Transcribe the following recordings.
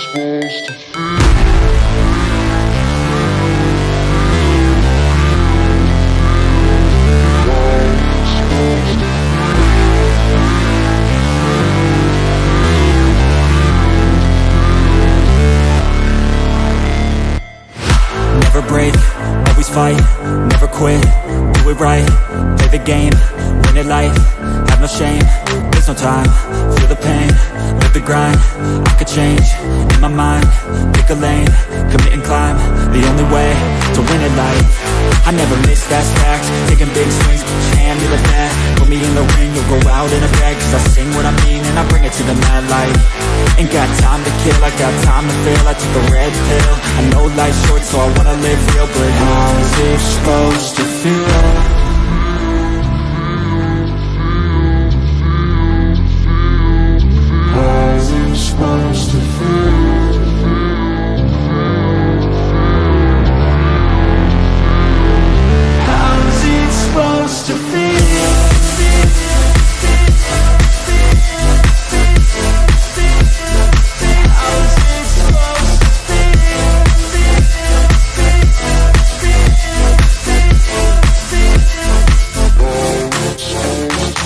Never break, always fight, never quit, do it right, play the game, win it life, have no shame, there's no time, feel the pain, live the grind, I could change, in my mind, pick a lane, commit and climb, the only way to win it life, I never miss, that's fact, taking big swings, hand me the bat, put me in the ring, you'll go out in a bag, cause I sing what I mean and I bring it to the mad light, ain't got time to kill, I got time to feel, I took a red pill, I know life's short so I wanna live real, but how's it supposed to feel? How's it supposed to feel? How's it supposed to feel?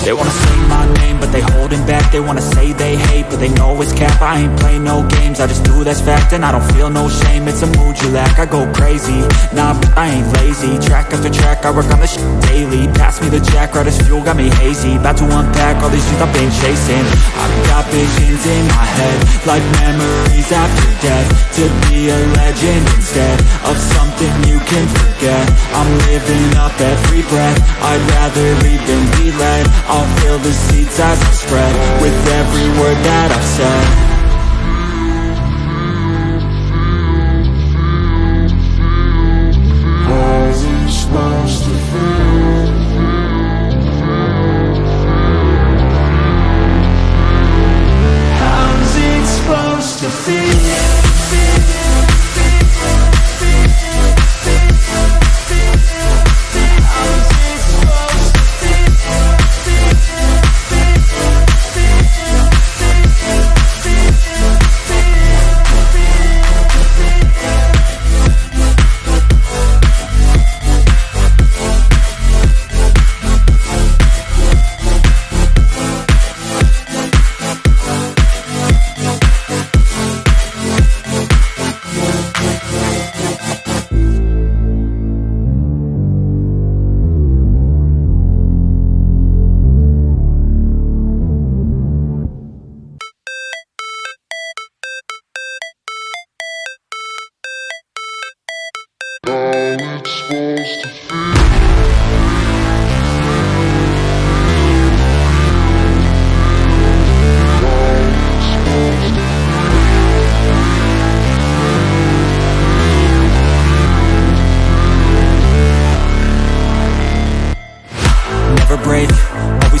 They wanna say my name, but they holding back. They wanna say they hate, but they know it's cap. I ain't play no games, I just do that's fact. And I don't feel no shame, it's a mood you lack. I go crazy, nah, I ain't lazy. Track after track, I work on this shit daily. Pass me the jack, right as fuel, got me hazy. About to unpack all these things I've been chasing. I've got visions in my head, like memories after death. To be a legend instead of something you can forget. I'm living up every breath, I'd rather lead than be led. I'll fill the seats as I spread with every word that I've said. How's it supposed to feel? How's it supposed to feel?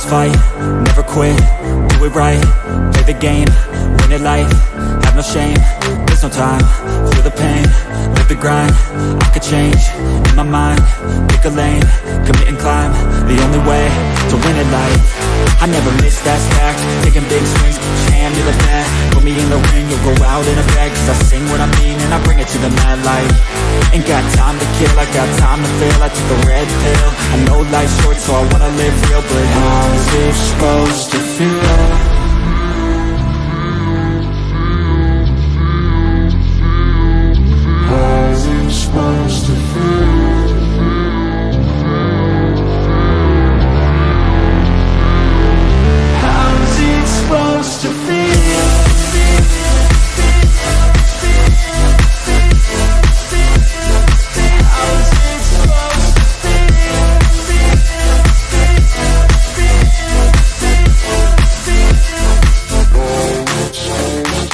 Fight, never quit, do it right, play the game, win it life, have no shame, there's no time, feel the pain, live the grind, I could change, in my mind, pick a lane, commit and climb, the only way to win it life, I never miss, that's fact, taking big swings, hand me the bat, put me in the ring, you'll go out in a bag, cause I sing what I mean and I bring it to the mad light, ain't got time to kill, I got time to feel, I took a red pill, I know life's short so I wanna live real, but how's it supposed to feel? How's it supposed to feel? How's it supposed to feel?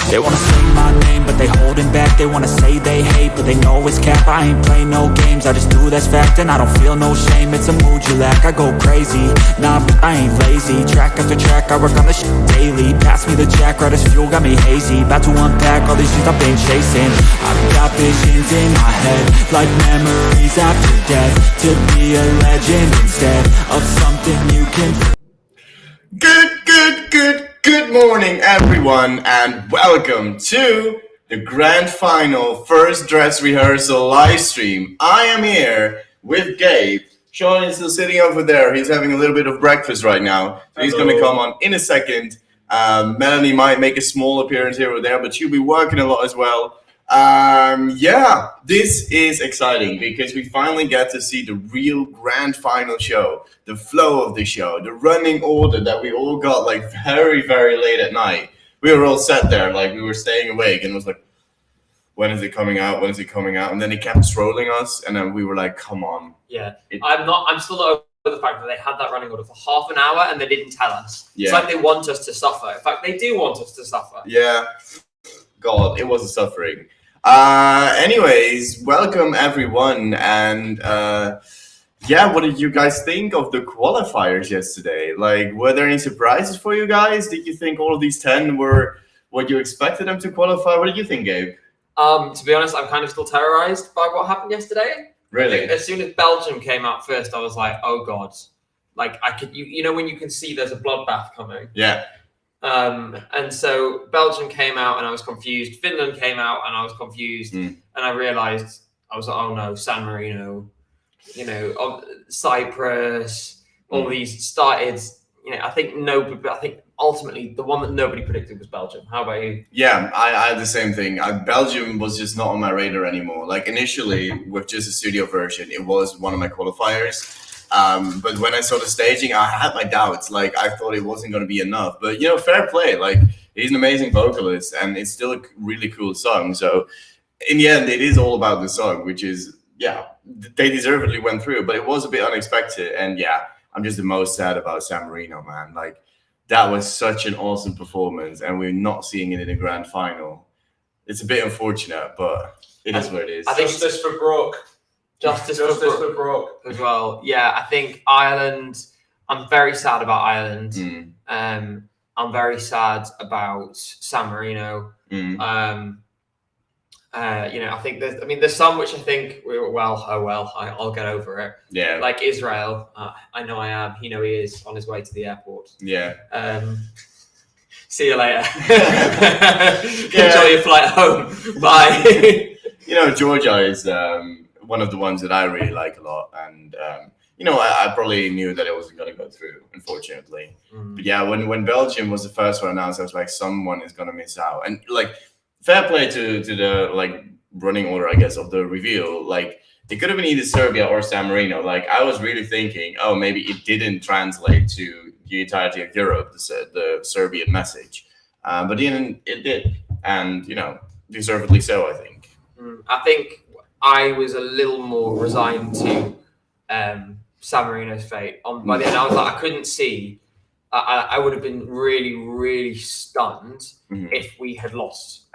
They wanna say my name, but they holding back. They wanna say they hate, but they know it's cap. I ain't play no games, I just do that's fact. And I don't feel no shame, it's a mood you lack. I go crazy, nah, I ain't lazy. Track after track, I work on this shit daily. Pass me the jack, right as fuel, got me hazy. About to unpack all these things I've been chasing. I've got visions in my head, like memories after death. To be a legend instead of something you can. Good morning, everyone, and welcome to the grand final first dress rehearsal live stream. I am here with Gabe. Sean is still sitting over there. He's having a little bit of breakfast right now. So he's going to come on in a second. Melanie might make a small appearance here or there, but she'll be working a lot as well. Yeah, this is exciting because we finally get to see the real grand final show, the flow of the show, the running order that we all got like very, very late at night. We were all sat there like we were staying awake and it was like, when is it coming out? When is it coming out? And then it kept trolling us and then we were like, come on. Yeah, I'm still not over the fact that they had that running order for half an hour and they didn't tell us. Yeah. It's like they want us to suffer. In fact, they do want us to suffer. Yeah. God, it was a suffering. Anyways, welcome everyone. And yeah, what did you guys think of the qualifiers yesterday? Like, were there any surprises for you guys? Did you think all of these 10 were what you expected them to qualify? What did you think, Gabe? To be honest, I'm kind of still terrorized by what happened yesterday. Really? As soon as Belgium came out first, I was like, oh God. Like, I could, you know, when you can see there's a bloodbath coming. Yeah. And so Belgium came out and I was confused. Finland came out and I was confused. And I realized, I was like, oh no, San Marino, you know, Cyprus, all these started, you know, I think ultimately the one that nobody predicted was Belgium. How about you? Yeah, I had the same thing. Belgium was just not on my radar anymore. Like initially with just a studio version, it was one of my qualifiers. But when I saw the staging, I had my doubts. Like I thought it wasn't going to be enough. But you know, fair play. Like he's an amazing vocalist, and it's still a really cool song. So in the end, it is all about the song, which is they deservedly went through. But it was a bit unexpected, and yeah, I'm just the most sad about San Marino, man. Like that was such an awesome performance, and we're not seeing it in the grand final. It's a bit unfortunate, but it is what it is. I think Justice for Brooke. Justice for Brooke as well. Yeah, I think Ireland. I'm very sad about Ireland. I'm very sad about San Marino. You know, I think there's some which I think I'll get over it. Yeah. Like Israel. I know I am. You know he is on his way to the airport. Yeah. See you later. Enjoy your flight home. Bye. You know, Georgia is one of the ones that I really like a lot, and you know, I probably knew that it wasn't going to go through, unfortunately. But yeah, when Belgium was the first one announced, I was like, someone is going to miss out, and like, fair play to the like running order, I guess, of the reveal. Like, it could have been either Serbia or San Marino. Like, I was really thinking, oh, maybe it didn't translate to the entirety of Europe, the Serbian message, but it did, and you know, deservedly so, I think. I think I was a little more resigned to San Marino's fate. By the end, I was like, I couldn't see. I would have been really, really stunned if we had lost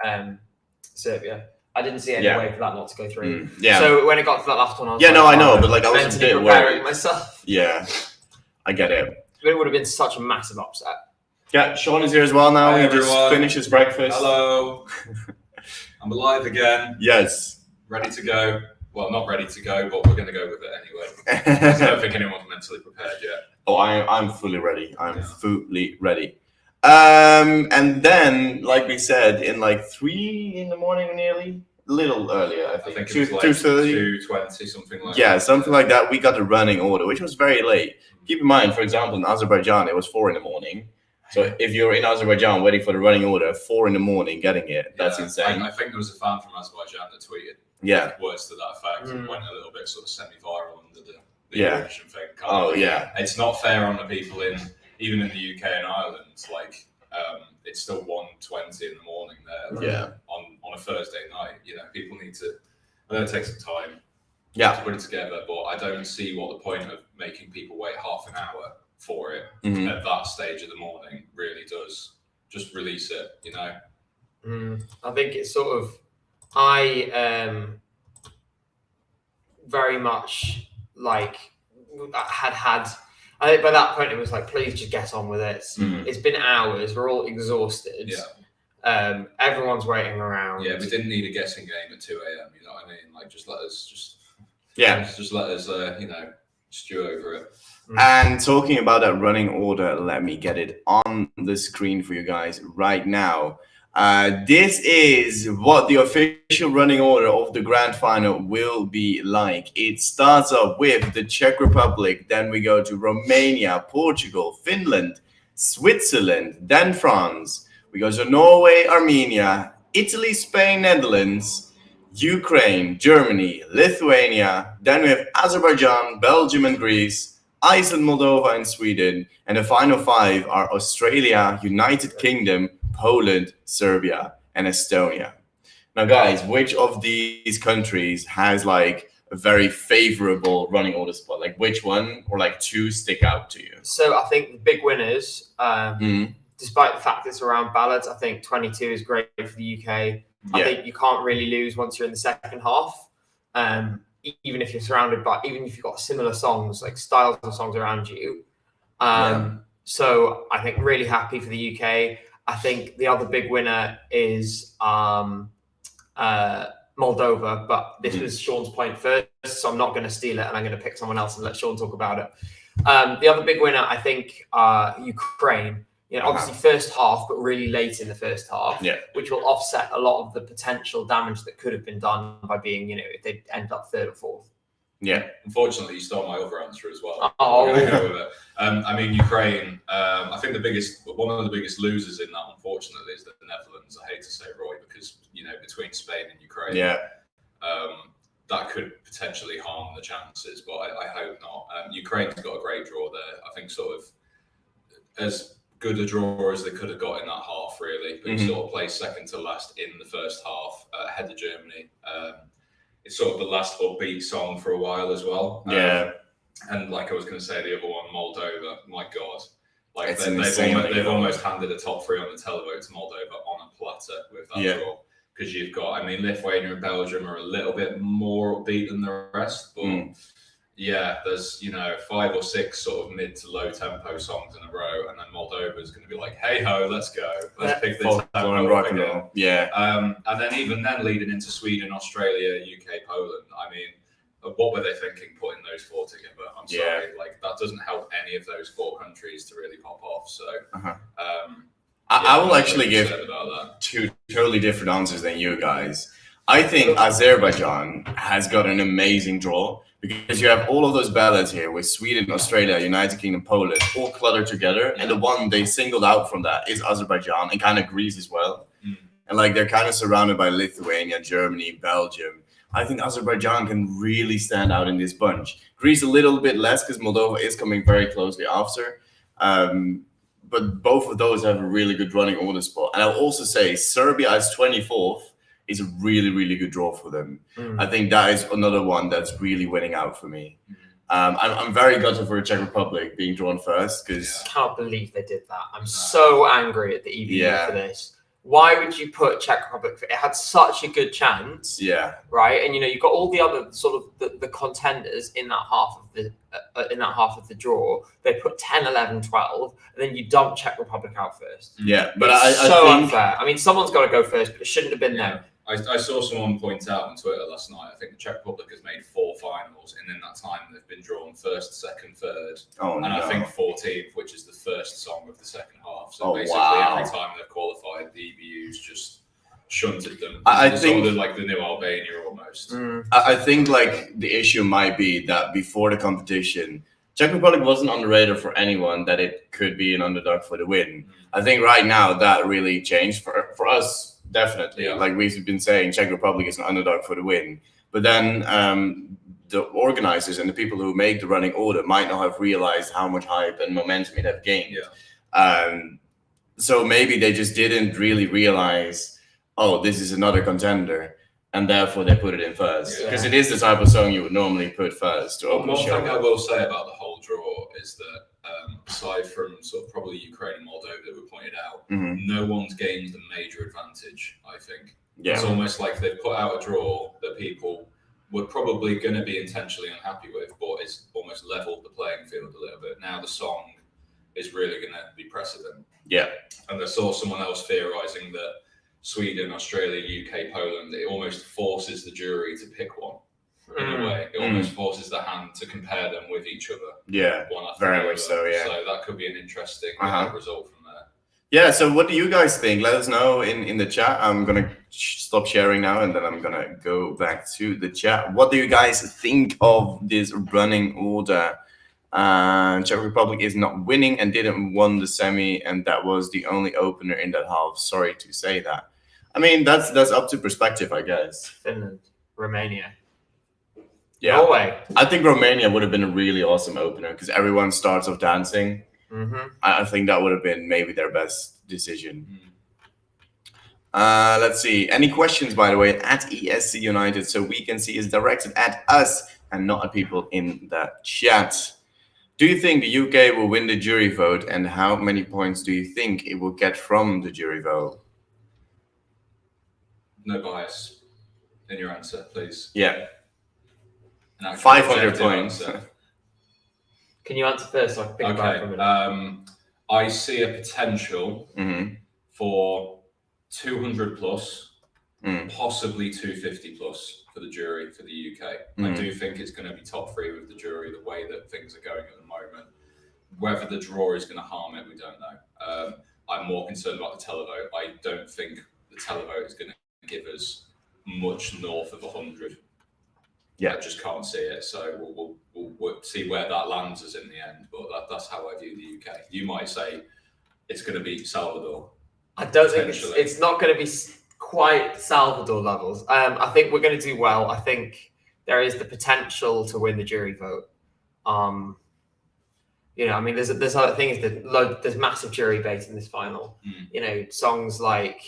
Serbia. I didn't see any way for that not to go through. Yeah. So when it got to that last one, I was I know, but like I was a bit worried myself. Yeah, I get it. But it would have been such a massive upset. Yeah, Sean is here as well now. Hi, He just everyone. finished his breakfast. Hello. I'm alive again. Yes. Ready to go. Well, not ready to go, but we're going to go with it anyway. I don't think anyone's mentally prepared yet. Oh, I'm fully ready. I'm fully ready. And then, like we said, in like 3 in the morning, nearly, a little earlier, I think. It was like 2:30, 2:20, something like that. Yeah, something like that. We got the running order, which was very late. Keep in mind, for example, in Azerbaijan, it was 4 in the morning. So if you're in Azerbaijan waiting for the running order, 4 in the morning, getting it, that's insane. I think there was a fan from Azerbaijan that tweeted words to that effect and went a little bit sort of semi-viral under the Eurovision thing. It's not fair on the people even in the UK and Ireland. Like, it's still 1:20 in the morning there. On a Thursday night, you know, people need to. I know it takes some time. To put it together, but I don't see what the point of making people wait half an hour for it at that stage of the morning really does. Just release it, you know. I think it's sort of very much like had I think by that point it was like, please just get on with it. It's been hours, we're all exhausted. Everyone's waiting around. Yeah, we didn't need a guessing game at 2 a.m. You know what I mean? Like, just let us you know, stew over it. And talking about that running order, let me get it on the screen for you guys right now. This is what the official running order of the grand final will be like. It starts up with the Czech Republic, then we go to Romania, Portugal, Finland, Switzerland, then France. We go to Norway, Armenia, Italy, Spain, Netherlands, Ukraine, Germany, Lithuania. Then we have Azerbaijan, Belgium, and Greece, Iceland, Moldova, and Sweden. And the final 5 are Australia, United Kingdom, Poland, Serbia, and Estonia. Now, guys, which of these countries has like a very favorable running order spot? Like, which one or like 2 stick out to you? So I think the big winners, despite the fact it's around ballads, I think 22 is great for the UK. I think you can't really lose once you're in the second half. Even if you're surrounded by, even if you've got similar songs, like styles of songs around you. So I think really happy for the UK. I think the other big winner is Moldova, but this was Sean's point first, so I'm not going to steal it and I'm going to pick someone else and let Sean talk about it. The other big winner, I think, Ukraine. You know, obviously first half, but really late in the first half, which will offset a lot of the potential damage that could have been done by being, you know, if they end up 3rd or 4th. Yeah. Unfortunately, you stole my other answer as well. Oh. I'm gonna go with it. I mean, Ukraine. I think one of the biggest losers in that, unfortunately, is the Netherlands. I hate to say, Roy, because you know, between Spain and Ukraine, that could potentially harm the chances. But I hope not. Ukraine's got a great draw there. I think sort of as good a draw as they could have got in that half, really. But you sort of placed second to last in the first half, ahead of Germany. It's sort of the last upbeat song for a while as well. And like I was going to say, the other one, Moldova, my God. Like they've almost handed a top 3 on the televote to Moldova on a platter with that draw. Because you've got, I mean, Lithuania and Belgium are a little bit more upbeat than the rest. But there's, you know, 5 or 6 sort of mid to low tempo songs in a row. And then Moldova is going to be like, hey ho, let's go. Let's pick this tempo and rock and roll. And then even then leading into Sweden, Australia, UK, Poland. I mean, what were they thinking putting those 4 together? I'm sorry, like that doesn't help any of those 4 countries to really pop off. So I will actually give 2 totally different answers than you guys. I think Azerbaijan has got an amazing draw because you have all of those ballads here with Sweden, Australia, United Kingdom, Poland all cluttered together, and the one they singled out from that is Azerbaijan and kind of Greece as well. And like they're kind of surrounded by Lithuania, Germany, Belgium. I think Azerbaijan can really stand out in this bunch. Greece a little bit less because Moldova is coming very closely after. But both of those have a really good running order spot. And I'll also say Serbia as 24th is a really, really good draw for them. I think that is another one that's really winning out for me. I'm very gutted for the Czech Republic being drawn first because I can't believe they did that. I'm so angry at the EBU for this. Why would you put Czech Republic? It had such a good chance, right? And you know, you've got all the other sort of the contenders in that half of the draw. They put 10, 11, 12, and then you dump Czech Republic out first. But it's I so think unfair. I mean, someone's got to go first, but it shouldn't have been them. I saw someone point out on Twitter last night, I think the Czech Republic has made 4 finals, and in that time they've been drawn 1st, 2nd, 3rd, I think 14th, which is the first song of the second half. So basically every time they've qualified, the EBU's just shunted them. I it's think sort of like the new Albania almost. I think like the issue might be that before the competition, Czech Republic wasn't on the radar for anyone that it could be an underdog for the win. I think right now that really changed for us. Definitely. Like we've been saying, Czech Republic is an underdog for the win. But then the organizers and the people who make the running order might not have realized how much hype and momentum it have gained. So maybe they just didn't really realize, oh, this is another contender. And therefore they put it in first. Because it is the type of song you would normally put first to open the show. One thing I will say about the whole draw is that aside from sort of probably Ukraine and Moldova that were pointed out, no one's gained a major advantage, I think. It's almost like they've put out a draw that people were probably going to be intentionally unhappy with, but it's almost leveled the playing field a little bit. Now the song is really going to be precedent. And I saw someone else theorising that Sweden, Australia, UK, Poland, it almost forces the jury to pick one. In a way, it almost forces the hand to compare them with each other. Very much so. So that could be an interesting result from there. Yeah, so what do you guys think? Let us know in the chat. I'm going to stop sharing now, and then I'm going to go back to the chat. What do you guys think of this running order? Czech Republic is not winning and didn't won the semi, and that was the only opener in that half. Sorry to say that. I mean, that's up to perspective, I guess. Finland, Romania. Yeah. Norway. I think Romania would have been a really awesome opener because everyone starts off dancing. Mm-hmm. I think that would have been maybe their best decision. Let's see. Any questions, by the way, at ESC United, so we can see is directed at us and not at people in the chat. Do you think the UK will win the jury vote, and how many points do you think it will get from the jury vote? No bias in your answer, please. Yeah. 500 points. Can you answer first? So I can think about it for a minute. I see a potential for 200 plus, possibly 250 plus for the jury for the UK. I do think it's going to be top 3 with the jury, the way that things are going at the moment. Whether the draw is going to harm it, we don't know. I'm more concerned about the televote. I don't think the televote is going to give us much north of 100. Yeah, I just can't see it. So we'll see where that lands us in the end. But that's how I view the UK. You might say it's going to be Salvador. I don't think it's not going to be quite Salvador levels. I think we're going to do well. I think there is the potential to win the jury vote. You know, I mean, there's other things that there's massive jury bait in this final. You know, songs like,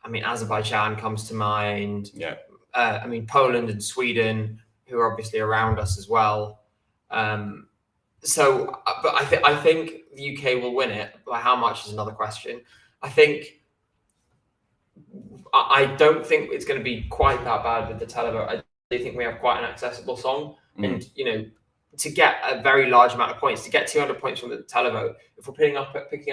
I mean, Azerbaijan comes to mind. Yeah. I mean, Poland and Sweden, who are obviously around us as well. So, but I think the UK will win it. By how much is another question. I don't think it's going to be quite that bad with the televote. I do think we have quite an accessible song, and you know, to get a very large amount of points, to get 200 points from the televote, if we're picking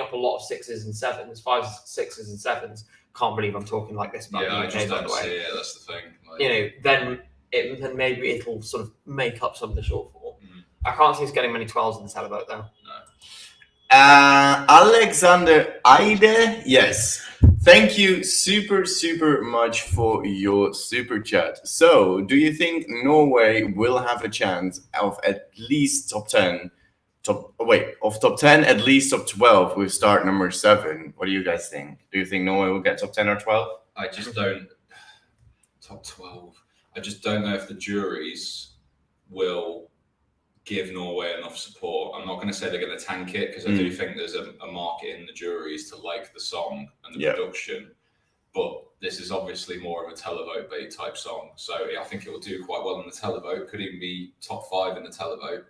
up a lot of 6s and 7s, 5s, 6s and 7s. Can't believe I'm talking like this about the UK, I just by don't the way. see it. That's the thing. Like, you know, then maybe it'll sort of make up some of the shortfall. I can't see us getting many 12s in the televote though. No. Alexander Aide, yes. Thank you super much for your super chat. So, do you think Norway will have a chance of at least top 10? Top 10, at least top 12 with start number 7. What do you guys think? Do you think Norway will get top 10 or 12? I just don't. Top 12. I just don't know if the juries will give Norway enough support. I'm not going to say they're going to tank it because I do think there's a market in the juries to like the song and the production. But this is obviously more of a televote bait type song. So I think it will do quite well in the televote. Could even be top 5 in the televote.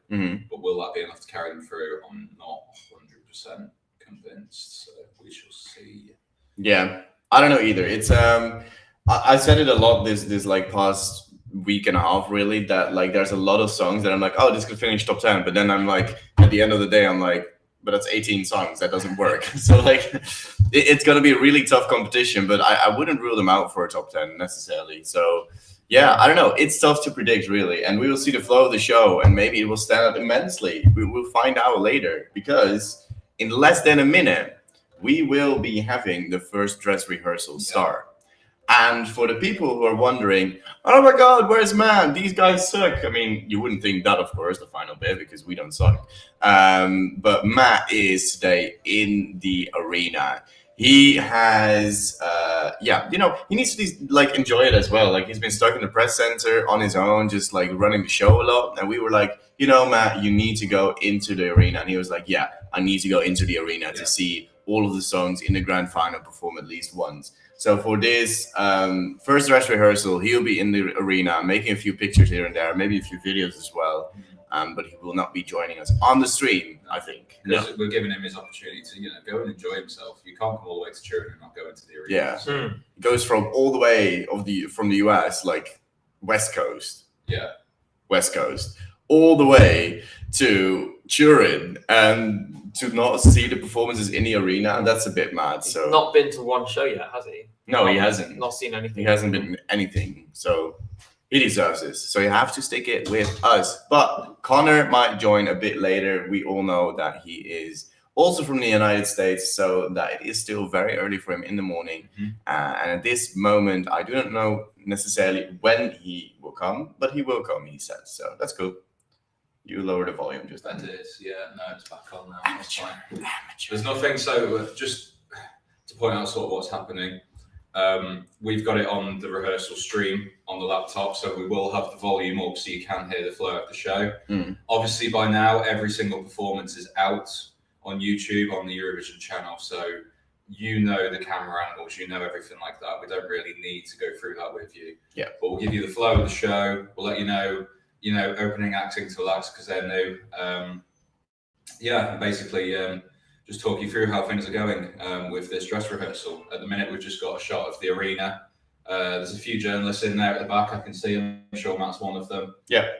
But will that be enough to carry them through? I'm not 100% convinced. So we shall see. Yeah, I don't know either. It's I said it a lot this like past week and a half really, that like there's a lot of songs that I'm like, oh, this could finish top 10. But then I'm like, at the end of the day, I'm like, but that's 18 songs. That doesn't work. So like, it's going to be a really tough competition, but I wouldn't rule them out for a top 10 necessarily. So yeah, I don't know. It's tough to predict really. And we will see the flow of the show and maybe it will stand out immensely. We will find out later because in less than a minute, we will be having the first dress rehearsal start. And for the people who are wondering, oh my God, where's Matt? These guys suck. I mean, you wouldn't think that, of course, the final bit, because we don't suck. But Matt is today in the arena. He has, he needs to like enjoy it as well. Like he's been stuck in the press center on his own, just like running the show a lot. And we were like, Matt, you need to go into the arena. And he was like, yeah, I need to go into the arena to see all of the songs in the grand final perform at least once. So for this first dress rehearsal, he'll be in the arena, making a few pictures here and there, maybe a few videos as well. But he will not be joining us on the stream, I think. We're giving him his opportunity to, go and enjoy himself. You can't come all the way to Turin and not go into the arena. Yeah, It goes from all the way from the US, like West Coast. Yeah, West Coast, all the way to Turin, and to not see the performances in the arena, and that's a bit mad. He's so not been to one show yet, has he? No, he hasn't. Not seen anything. He hasn't been anything. So he deserves this. So you have to stick it with us. But Connor might join a bit later. We all know that he is also from the United States, so that it is still very early for him in the morning. And at this moment, I do not know necessarily when he will come, but he will come, he said. So that's cool. You lower the volume just then. That is, yeah. No, it's back on now. That's fine. There's nothing, so just to point out sort of what's happening. We've got it on the rehearsal stream on the laptop, so we will have the volume up so you can hear the flow of the show. Obviously, by now, every single performance is out on YouTube on the Eurovision channel, so you know the camera angles, you know everything like that. We don't really need to go through that with you. Yeah. But we'll give you the flow of the show. We'll let you know, opening acting to acts because they're new. Basically, just talk you through how things are going with this dress rehearsal. At the minute, we've just got a shot of the arena. There's a few journalists in there at the back. I can see them. I'm sure Matt's one of them. Yeah.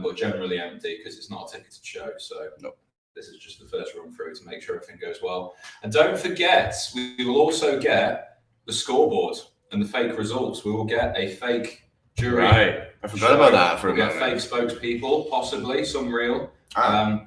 But generally empty because it's not a ticketed show. So nope. This is just the first run through to make sure everything goes well. And don't forget, we will also get the scoreboard and the fake results. We will get a fake jury. Right. I forgot about that for a minute. moment. We'll get fake spokespeople, possibly, some real.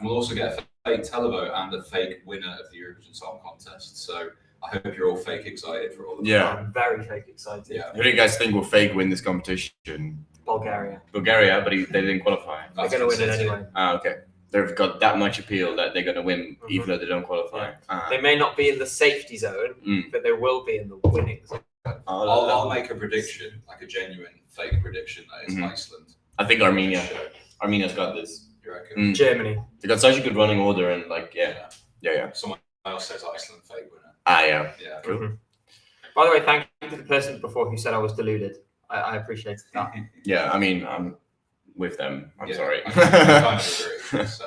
We'll also get a fake televote and a fake winner of the Eurovision Song Contest. So I hope you're all fake excited for all of that. Yeah. I'm very fake excited. Yeah. Who do you guys think will fake win this competition? Bulgaria. Bulgaria, but they didn't qualify. They're going to win it anyway. Okay. They've got that much appeal that they're going to win, even though they don't qualify. Yeah. They may not be in the safety zone, but they will be in the winning zone. I'll make a prediction, like a genuine fake prediction that it's Iceland. I think Armenia. Armenia's got this. You reckon? Germany. They got such a good running order and yeah. Someone else says Iceland fake winner. Yeah. Cool. By the way, thank you to the person before who said I was deluded. I appreciated that. Yeah, I mean, I'm with them. I'm sorry. I kind of agree. So.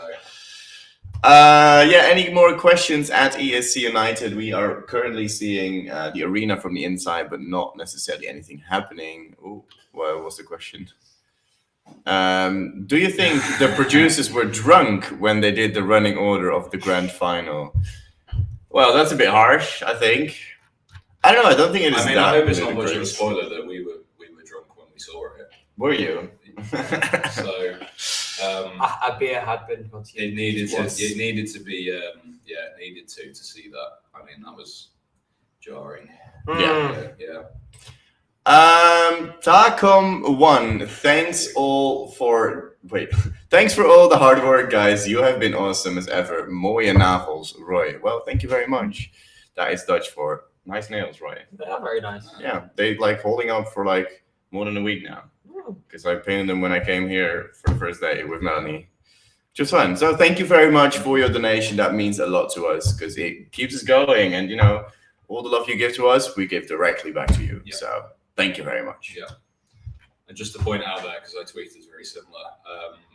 Any more questions at ESC United? We are currently seeing the arena from the inside, but not necessarily anything happening. Oh, what was the question? Do you think the producers were drunk when they did the running order of the grand final? Well, that's a bit harsh, I think. I don't know. I don't think it is. I hope it's not much of a spoiler that we were drunk when we saw it. Were you? So a beer had been it needed to be needed to see that. I mean, that was jarring. Yeah. Tacom1, thanks for all the hard work, guys. You have been awesome as ever. Mooie nagels, Roy. Well, thank you very much. That is Dutch for nice nails, Roy. They are very nice. Yeah, they like holding up for like more than a week now. Because I painted them when I came here for the first day with Melanie. Just fun. So thank you very much for your donation. That means a lot to us because it keeps us going. And, all the love you give to us, we give directly back to you. Yeah. So thank you very much. Yeah. And just to point out there, because I tweeted very similar,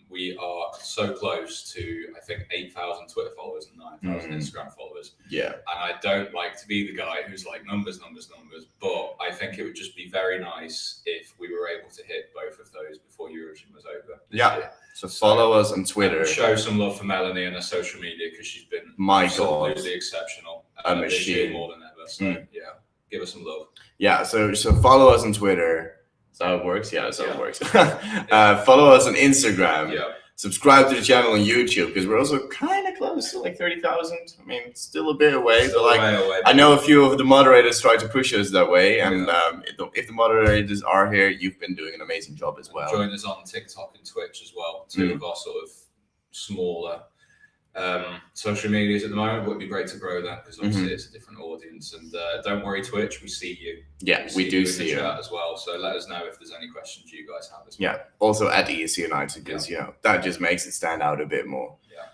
we are so close to, I think, 8,000 Twitter followers and 9,000 Instagram followers. Yeah. And I don't like to be the guy who's like numbers, but I think it would just be very nice if we were able to hit both of those before Eurovision was over. Yeah. So follow us on Twitter. Show some love for Melanie and her social media because she's been absolutely exceptional. A machine. More than ever. So give us some love. Yeah. So follow us on Twitter. That's how it works. Yeah, that's how it works. Follow us on Instagram. Yeah. Subscribe to the channel on YouTube because we're also kind of close to like 30,000. I mean, it's still a bit away. But I know a few of the moderators try to push us that way. And if the moderators are here, you've been doing an amazing job as well. Join us on TikTok and Twitch as well. Two of our sort of smaller social medias at the moment, but it'd be great to grow that because obviously it's a different audience. And don't worry, Twitch, we see you. Yeah, we do see you in the chat as well. So let us know if there's any questions you guys have as well. Yeah, also at ESC United because that just makes it stand out a bit more. Yeah.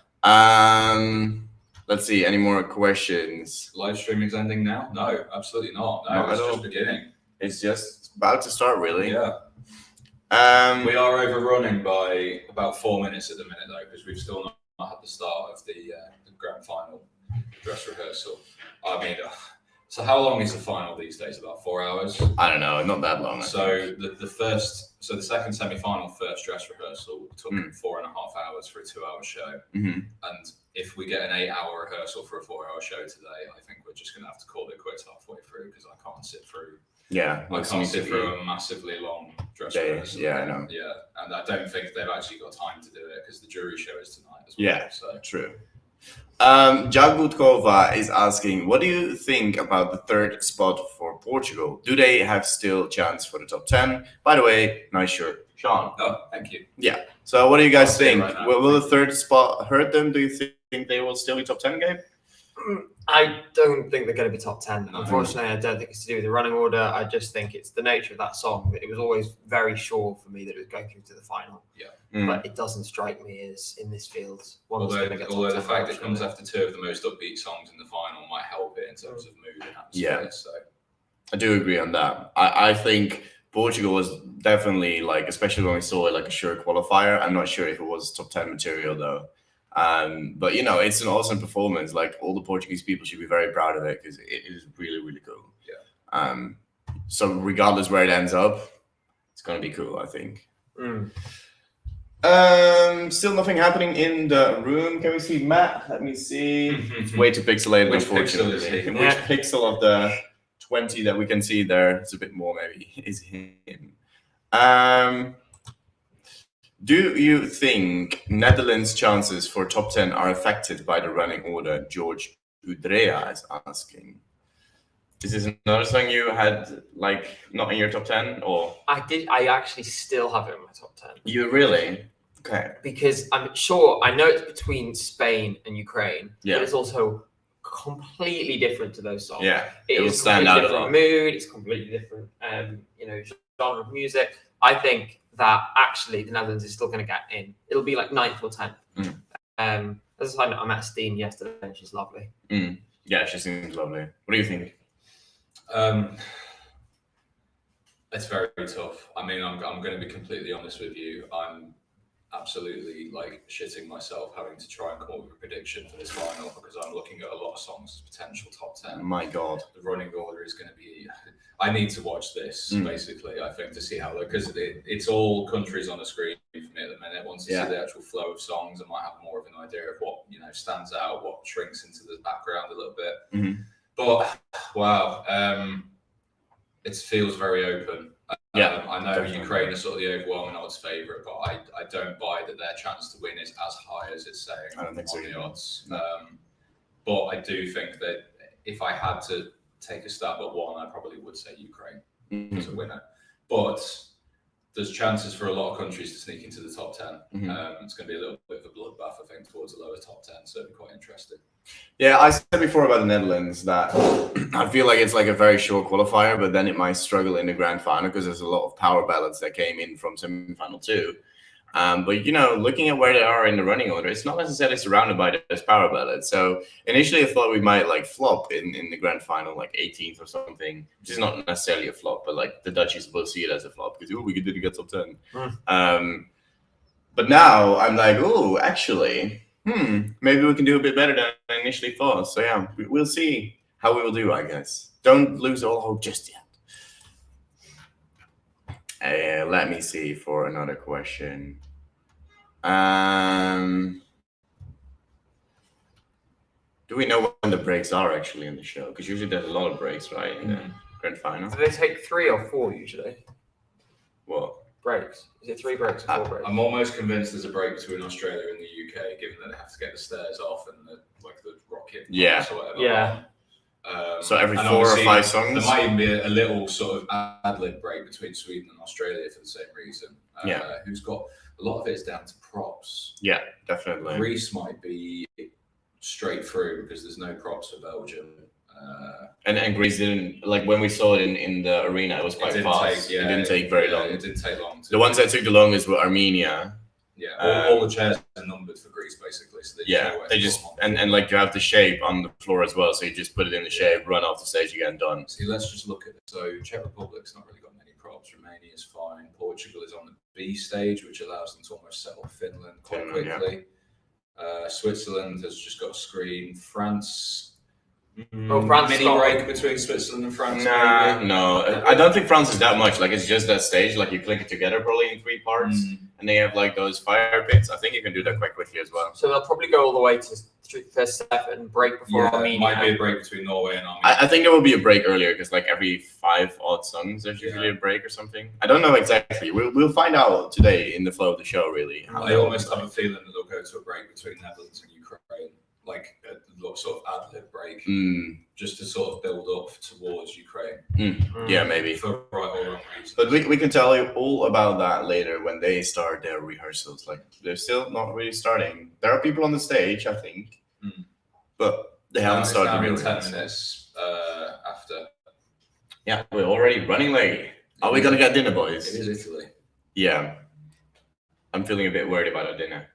Let's see, any more questions? Live streaming's ending now? No, absolutely not. No, it's just beginning. It's just about to start, really. Yeah. We are overrunning by about 4 minutes at the minute though, because we've still not had the start of the grand final dress rehearsal. I mean, so how long is the final these days? About 4 hours? I don't know, not that long. So the second semi-final first dress rehearsal took 4.5 hours for a 2-hour show. And if we get an 8-hour rehearsal for a 4-hour show today, I think we're just going to have to call it quits halfway through because I can't sit through. Yeah, I can't sit through a massively long dress rehearsal. Yeah, I know. Yeah, and I don't think they've actually got time to do it because the jury show is tonight as well. Yeah, so true. Jagbutkova is asking, what do you think about the third spot for Portugal? Do they have still chance for the top 10? By the way, nice shirt, Sean. Oh, thank you. Yeah. So what do you guys think? Right Will the third spot hurt them? Do you think they will still be top 10, Gabe? I don't think they're going to be top 10. Unfortunately, I don't think it's to do with the running order. I just think it's the nature of that song. It was always very sure for me that it was going through to the final. Yeah. But it doesn't strike me as in this field. Although the fact that it comes after two of the most upbeat songs in the final might help it in terms of mood and atmosphere. Yeah. So I do agree on that. I think Portugal was definitely like, especially when we saw it like a sure qualifier. I'm not sure if it was top 10 material though. But you know, it's an awesome performance. Like all the Portuguese people should be very proud of it because it is really, really cool. Yeah. So regardless where it ends up, it's gonna be cool, I think. Still nothing happening in the room. Can we see Matt? Let me see. It's way too pixelated, unfortunately. Which pixel of the 20 that we can see there? It's a bit more maybe. Is him. Do you think Netherlands' chances for top 10 are affected by the running order? George Udrea is asking. Is this another song you had like not in your top 10 or? I did. I actually still have it in my top 10. You really? Okay. Because I'm sure I know it's between Spain and Ukraine, yeah. but it's also completely different to those songs. Yeah, it will stand out. Different mood. It's completely different. Genre of music. I think that actually the Netherlands is still going to get in. It'll be like 9th or 10th. As a side note, I met Steen yesterday and she's lovely. Yeah, she seems lovely. What do you think? It's very tough. I mean, I'm going to be completely honest with you. I'm absolutely like shitting myself having to try and come up with a prediction for this final because I'm looking at a lot of songs as potential top 10. My God. The running order is going to be... I need to watch this, basically, I think, to see how... Because it's all countries on the screen for me at the minute. Once I see the actual flow of songs, I might have more of an idea of what, stands out, what shrinks into the background a little bit. But, wow, it feels very open. I know definitely. Ukraine is sort of the overwhelming odds favourite, but I don't buy that their chance to win is as high as it's saying on the odds. But I do think that if I had to take a stab at one, I probably would say Ukraine as a winner. But there's chances for a lot of countries to sneak into the top 10. It's going to be a little bit of a bloodbath, I think, towards the lower top 10. So it'll be quite interesting. Yeah, I said before about the Netherlands that I feel like it's like a very short qualifier, but then it might struggle in the grand final because there's a lot of power ballads that came in from semi-final too. But looking at where they are in the running order, it's not necessarily surrounded by those power ballads. So initially I thought we might like flop in the grand final, like 18th or something, which is not necessarily a flop, but like the Dutchies will see it as a flop because we didn't get top 10. But now I'm like, actually, maybe we can do a bit better than I initially thought. So yeah, we'll see how we will do, I guess. Don't lose all hope just yet. Let me see for another question. Do we know when the breaks are actually in the show? Because usually there's a lot of breaks, right, in the grand final. Do they take 3 or 4 usually? What? Breaks. Is it 3 breaks or 4 breaks? I'm almost convinced there's a break between Australia and the UK, given that they have to get the stairs off and the rocket. Yeah. Or whatever. Yeah. So every 4 or 5 songs? There might even be a little sort of ad-lib break between Sweden and Australia for the same reason. Who's got... A lot of it is down to props. Yeah, definitely. Greece might be straight through because there's no props for Belgium. And Greece didn't... Like, when we saw it in the arena, it was quite fast. It didn't take very long. It didn't take long. The ones that took the longest were Armenia. Yeah, all the chairs are numbered for Greece, basically. So they just and like you have the shape on the floor as well, so you just put it in the shape, run off the stage again, done. See, let's just look at it. So Czech Republic's not really got many props. Romania's fine. Portugal is on the B stage, which allows them to almost settle Finland quite quickly. Yeah. Switzerland has just got a screen. France. France mini break between Switzerland and France. No, I don't think France is that much. Like it's just that stage. Like you click it together probably in 3 parts, and they have like those fire pits. I think you can do that quite quickly as well. So they'll probably go all the way to first 7 break before Armenia. Might be a break between Norway and Armenia. I think there will be a break earlier because like every 5 odd songs there's usually a break or something. I don't know exactly. We'll find out today in the flow of the show. Really, I almost have a feeling that they'll go to a break between Netherlands and Ukraine. like a sort of ad-lib break, just to sort of build up towards Ukraine. Yeah, maybe. For right or wrong reasons. But we can tell you all about that later when they start their rehearsals. Like, they're still not really starting. There are people on the stage, I think, but they haven't started the real 10 minutes after. Yeah, we're already running late. Are we gonna get dinner, boys? It is Italy. Yeah. I'm feeling a bit worried about our dinner.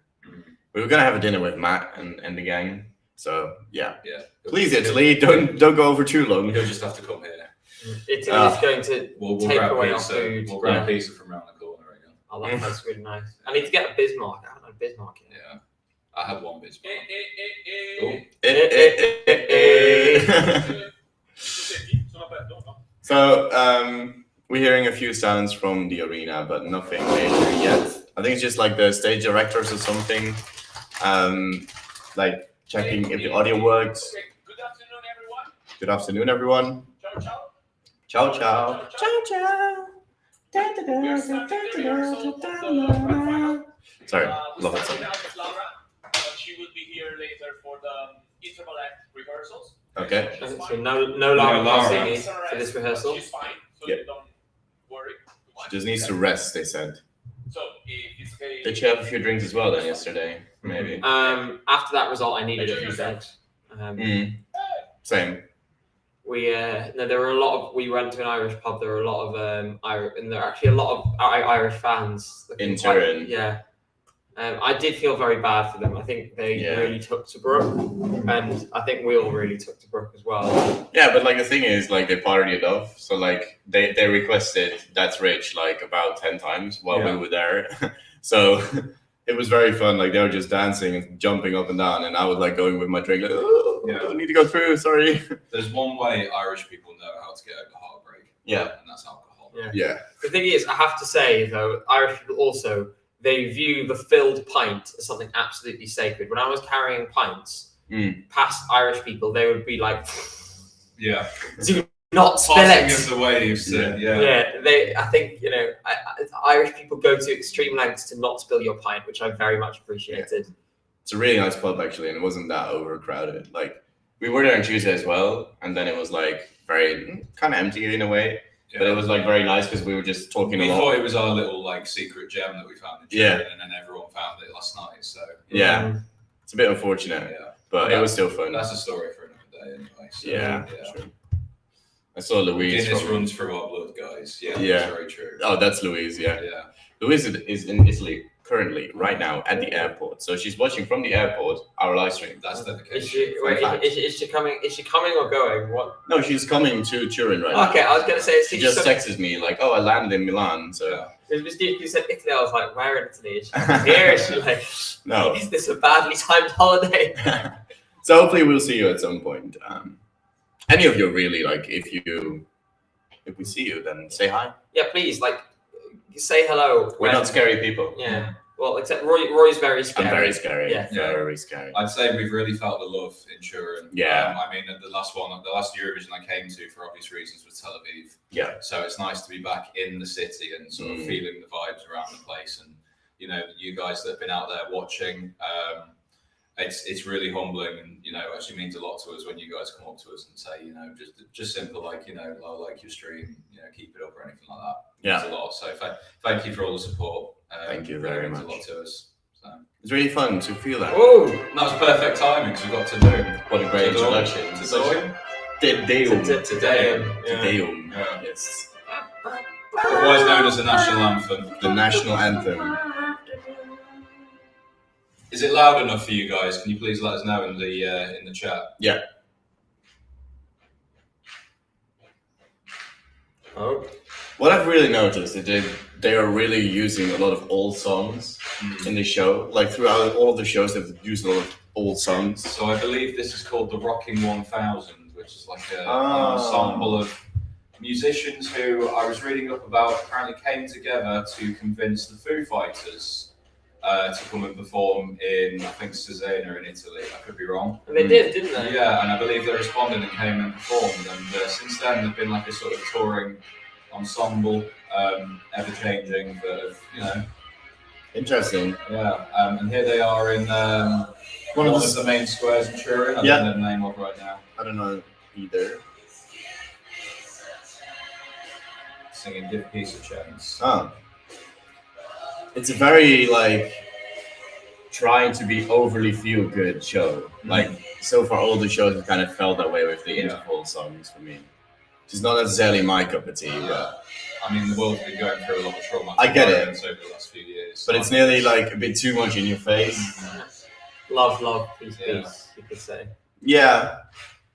We were gonna have a dinner with Matt and the gang. So yeah. Please, Italy, don't go over too long. You'll just have to come here. Italy's going to take away our food. We'll grab pizza from around the corner again. Oh, that's really nice. I need to get a Bismarck. I haven't had a Bismarck yet. Yeah. I had one Bismarck. So we're hearing a few sounds from the arena, but nothing major yet. I think it's just like the stage directors or something, like checking if the audio works. Good afternoon, everyone. Good afternoon, everyone. Ciao, ciao. Ciao, ciao. Sorry, love it. She will be here later for the interval act rehearsals. Okay. So no Lara singing for this rehearsal. She's fine, so you don't worry. She just needs to rest, they said. So if it's okay. Did she have a few drinks as well then yesterday? Maybe. After that result, I needed a few beds. Same. There were a lot of. We went to an Irish pub. There were a lot of and there are actually a lot of Irish fans in Turin. Yeah. I did feel very bad for them. I think they really took to Brooke, and I think we all really took to Brooke as well. Yeah, but like the thing is, like they partied enough, so like they requested "That's Rich" like about 10 times while we were there, so it was very fun. Like they were just dancing and jumping up and down, and I was like going with my drink, like, I need to go through. Sorry. There's one way Irish people know how to get over heartbreak. Yeah, and that's alcohol. Yeah. The thing is, I have to say though, Irish people also. They view the filled pint as something absolutely sacred. When I was carrying pints past Irish people, they would be like, do not spill it. Passing of the waves. I think, Irish people go to extreme lengths to not spill your pint, which I very much appreciated. Yeah. It's a really nice pub, actually, and it wasn't that overcrowded. Like, we were there on Tuesday as well, and then it was, like, very kind of empty in a way. Yeah. But it was like very nice because we were just talking a lot. We thought it was our little like secret gem that we found in Turin, and then everyone found it last night. So it's a bit unfortunate, but it was still fun. That's a story for another day, anyway. So, true. I saw Louise. Guinness runs through our blood, guys. Yeah, that's very true. Oh, that's Louise. Yeah. Louise is in Italy currently, right now, at the airport. So she's watching from the airport our live stream. That's dedication. Is she coming? Is she coming or going? What? No, she's coming to Turin right now. Okay, I was gonna say she just texted me like, "Oh, I landed in Milan." So it was deep. You said Italy. I was like, "Where in Italy? Is she here?" Is she like, "No, is this a badly timed holiday?" So hopefully we'll see you at some point. Any of you really like if we see you, then say hi. Yeah, please, like. Say hello. We're not scary people. Yeah. Well, except Roy's very scary. I'm very scary. Yeah. Very scary. I'd say we've really felt the love in Turin. Yeah. I mean, the last Eurovision I came to for obvious reasons was Tel Aviv. Yeah. So it's nice to be back in the city and sort of feeling the vibes around the place. And, you guys that have been out there watching, it's really humbling and, actually means a lot to us when you guys come up to us and say, just simple, like, I like your stream, keep it up or anything like that. Yeah. It's a lot. So thank you for all the support. Thank you very much. It means a lot to us. So. It's really fun to feel that. Oh, that was perfect timing because we got to do. What a great introduction. Today. Yes. Otherwise known as the national anthem. The national anthem. Is it loud enough for you guys? Can you please let us know in the chat? Yeah. Oh. What I've really noticed is they are really using a lot of old songs in the show. Like throughout all the shows, they've used a lot of old songs. So I believe this is called the Rocking 1000, which is like an ensemble of musicians who I was reading up about apparently came together to convince the Foo Fighters to come and perform in, I think, Cesena in Italy. I could be wrong. And they did, didn't they? Yeah, and I believe they responded and came and performed. And since then, they've been like a sort of touring ensemble, ever changing, but Interesting. Yeah, and here they are in one of the main squares in Turin. I don't know the name of right now. I don't know either. Singing Give Peace a Chance. Oh. It's a very, like, trying to be overly feel-good show. Like, so far all the shows have kind of felt that way with the interval songs for me. Which is not necessarily my cup of tea, but... I mean, the world's been going through a lot of trauma. I get it. Over the last few years. But it's nearly, like, a bit too much in your face. Love, peace, peace, you could say. Yeah.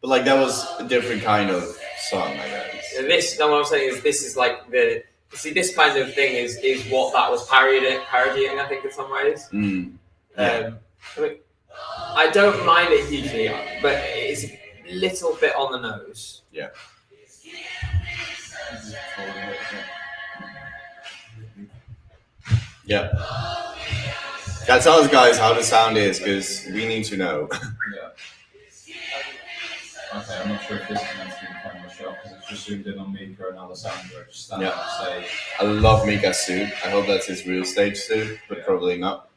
But, like, that was a different kind of song, I guess. What I'm saying is this is like the... See, this kind of thing is what that was parodying, I think, in some ways. I mean, I don't mind it hugely, but it's a little bit on the nose. Yeah. Yeah. Yeah, tell us guys how the sound is, because we need to know. Yeah. Okay, I'm not sure if this is meant to be the camera shot because it's just zoomed in on Mika and Alessandro just standing on stage. I love Mika's suit. I hope that's his real stage suit, but probably not.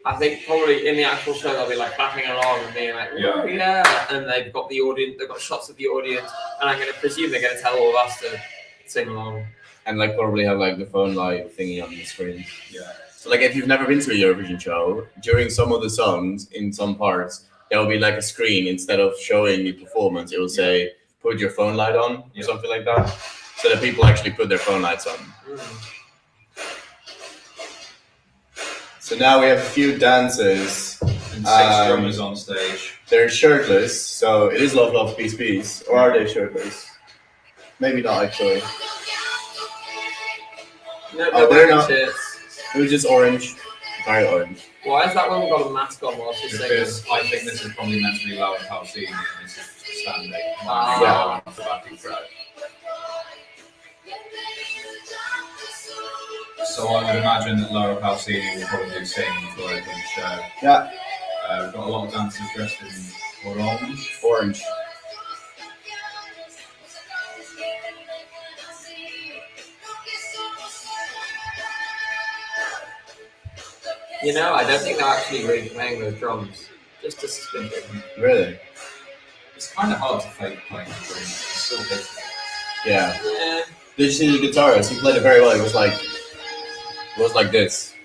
I think probably in the actual show they'll be like clapping along and being like, oh, yeah, and they've got the audience, they've got shots of the audience, and I'm going to presume they're going to tell all of us to sing along. And like probably have like the phone light thingy on the screen. Yeah. So like if you've never been to a Eurovision show, during some of the songs, in some parts, there will be like a screen instead of showing the performance. It will say, put your phone light on or something like that. So that people actually put their phone lights on. So now we have a few dancers. And 6 drummers on stage. They're shirtless, so it is love, love, peace, peace. Or are they shirtless? Maybe not actually. No, they're not. It was just orange. Very orange. Why is that one got a mask on while she's singing? Because I think this is probably meant to be Laura Pausini and this is standing. Yeah. The backing track. So I would imagine that Laura Pausini will probably sing to open the show. Yeah. We've got a lot of dancers dressed in orange. Orange. You know, I don't think they're actually really playing those drums. Just a suspicion. Really? It's kind of hard to fake playing the drums. It's still difficult. Yeah. Did you see the guitarist? He played it very well. It was like this.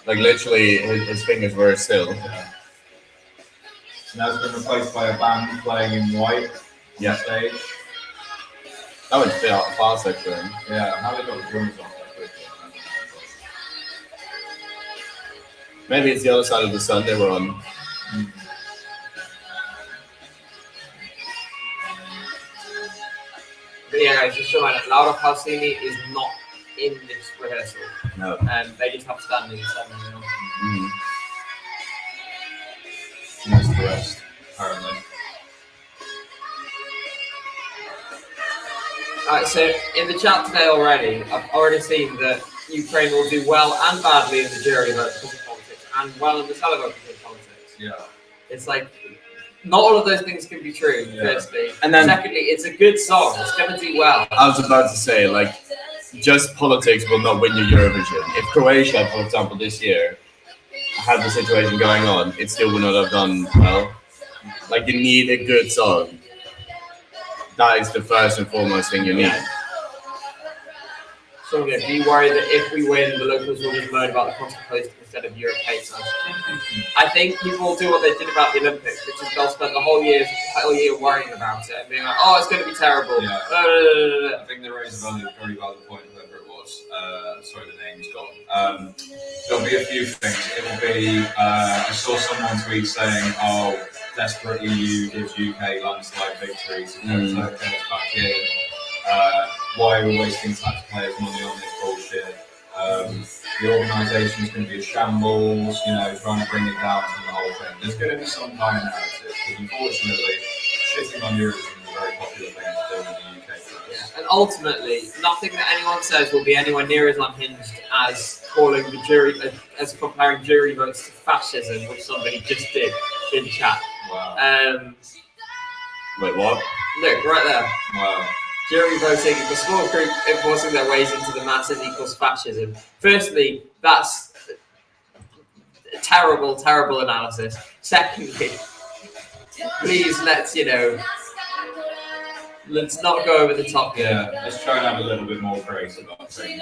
Like literally, his fingers were still. Yeah. So now it's been replaced by a band playing in white on stage. That would fit out fast actually. Yeah, how they got the drums on. Maybe it's the other side of the sun they were on. But yeah, guys, just a reminder, Laura Pausini is not in this rehearsal. No. They just have standing ceremony. There's the rest, apparently. Alright, so in the chat today already, I've already seen that Ukraine will do well and badly in the jury vote because of politics, and well in the televote because of politics. Yeah. It's like, not all of those things can be true, firstly. And then, secondly, it's a good song. It's going to do well. I was about to say, like, just politics will not win you Eurovision. If Croatia, for example, this year had the situation going on, it still would not have done well. Like, you need a good song. That is the first and foremost thing you need. So, do you worry that if we win, the locals will just moan about the concert posting instead of Europe hates us? I think people will do what they did about the Olympics, which is they'll spend the whole year worrying about it and being like, oh, it's going to be terrible. Yeah. I think they raised a very valid point, whoever it was. Sorry, the name's gone. There'll be a few things. It will be, I saw someone tweet saying, oh, desperate EU gives UK landslide victories and get us back in. Why are we wasting taxpayers' money on this bullshit? The organisation's going to be a shambles, trying to bring it down from the whole thing. There's going to be some kind of narrative, but unfortunately, shitting on Eurovision is a very popular thing to do in the UK. Yeah. And ultimately, nothing that anyone says will be anywhere near as unhinged as calling the jury, as comparing jury votes to fascism, which somebody just did in chat. Wow. Wait, what? Look, right there. Wow. Jury voting, the small group enforcing their ways into the masses equals fascism. Firstly, that's terrible, terrible analysis. Secondly, please let's not go over the top here. Yeah, let's try and have a little bit more grace about things.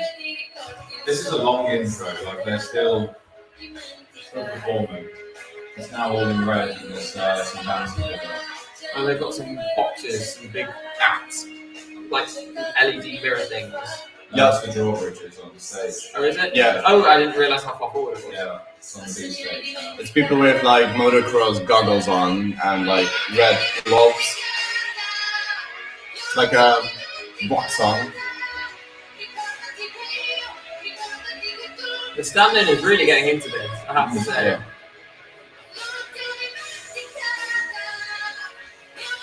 This is a long intro, like they're still performing. It's now all in red and there's some dancing going on. And they've got some boxes, some big hats, like LED mirror things. Yeah, that's the drawbridges on the stage. Oh, is it? Yeah. Oh, I didn't realise how far forward it was. Yeah, it's on the big stage now. It's people with like motocross goggles on and like red gloves. It's like a box song. The stand-in is really getting into this, I have to say. Yeah.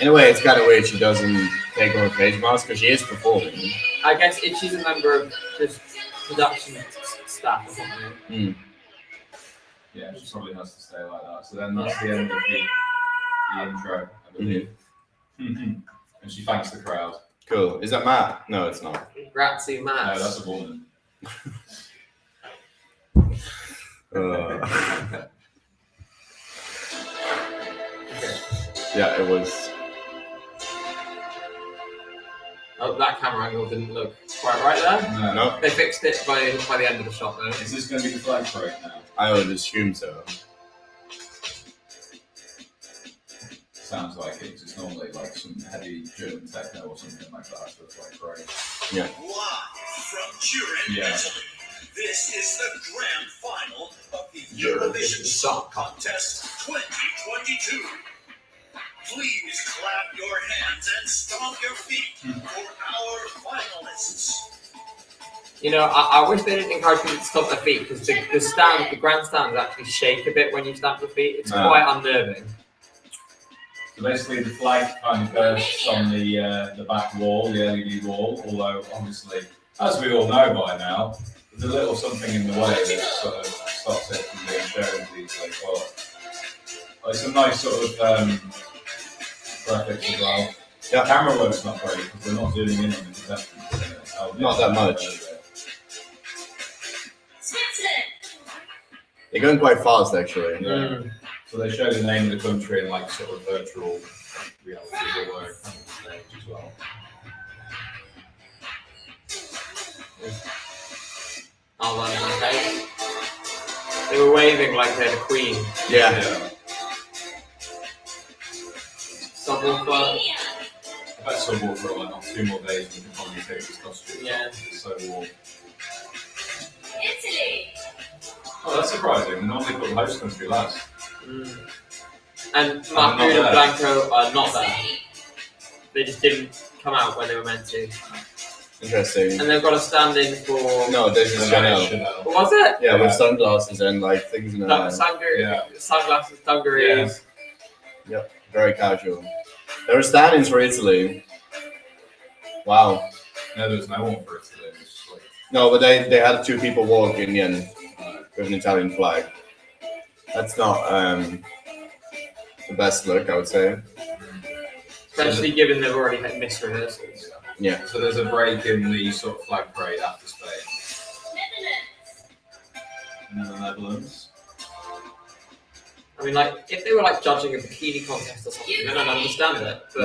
In a way, it's kind of weird she doesn't take off her face mask because she is performing. I guess if she's a member of just production staff or something. Yeah, she probably has to stay like that. So then that's the end of the intro, I believe. And she thanks the crowd. Cool. Is that Matt? No, it's not. Grazie, Matt. No, that's a woman. Yeah, it was. Oh, that camera angle didn't look quite right there. No. They fixed it by the end of the shot, though. Is this going to be the flag parade now? I would assume so. Sounds like it, 'cause it's normally like some heavy German techno or something like that for the flag parade. Yeah. Live from Turin, Yeah. Italy. This is the grand final of the Eurovision Song Contest 2022. Please clap your hands and stomp your feet for our finalists. I wish they didn't encourage people to stomp their feet because the grandstands actually shake a bit when you stamp your feet. It's quite unnerving. So basically, the flag kind of bursts on the back wall, the LED wall. Although obviously, as we all know by now, there's a little something in the way that sort of stops it from being shown easily. But it's a nice sort of graphics as well. Yeah. Camera work's not great because we're not zooming in on the contestants. Not that much. They're going quite fast, actually. Yeah. So they show the name of the country in like sort of virtual reality or stage as well. Alvan and Ahez. They were waving like they're the queen. Yeah. Subwoofer. I bet subwoofer like on 2 more days we can finally take this costume. Yeah. It's so warm. Italy. Oh, that's surprising. We normally put the host country last. And Mahmood and Blanco are not there. They just didn't come out when they were meant to. Interesting. And they've got a stand-in for... No, this is Chanel. What was it? Yeah, with sunglasses and like things in her hand. Sunglasses, dungarees. Yeah. Yep, very casual. There were stand-ins for Italy. Wow. No, there's no one for Italy. It's like... No, but they had 2 people walk in the end with an Italian flag. That's not the best look, I would say. Especially given they've already had missed rehearsals. Yeah. So there's a break in the sort of flag parade after Spain. And then the Netherlands. I mean, like, if they were like judging a bikini contest or something, then I'd understand it. But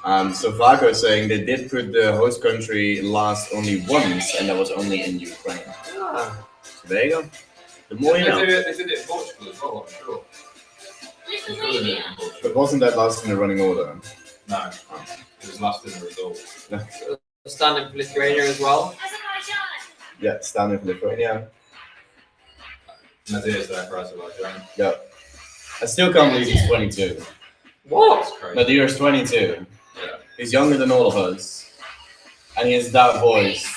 yeah. So Vago is saying they did put the host country last only once, and that was only in Ukraine. Ah. So there you go. The more you know. They did it in Portugal as well, I'm sure. But wasn't that last in the running order? No. It was last in the result. Stand-in for Lithuania as well. Yeah, standing for Lithuania. Makiese there for Azerbaijan. Yeah. I still can't believe he's 22. What? That's crazy. Nadir's 22. Yeah. He's younger than all of us. And he has that voice.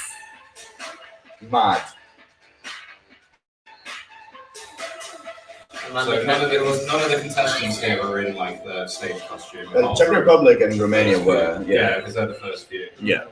Mad. So none of the contestants here were in like the stage costume. Czech Republic and Romania were. Yeah, because they're the first few. Yeah.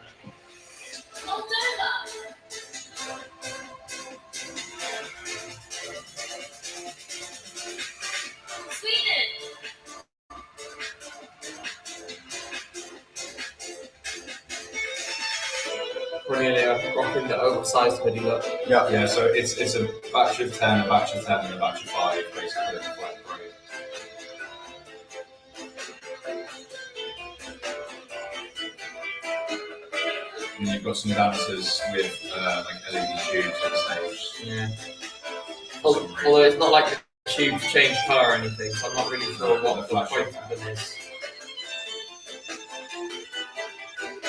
Cornelia rocking the oversized hoodie look. Yeah. So it's a batch of 10, a batch of 10, and a batch of 5, basically in the flat parade. And you've got some dancers with like LED tubes on stage. Yeah. Although it's not like the tubes change colour or anything, so I'm not really sure what the point of them is.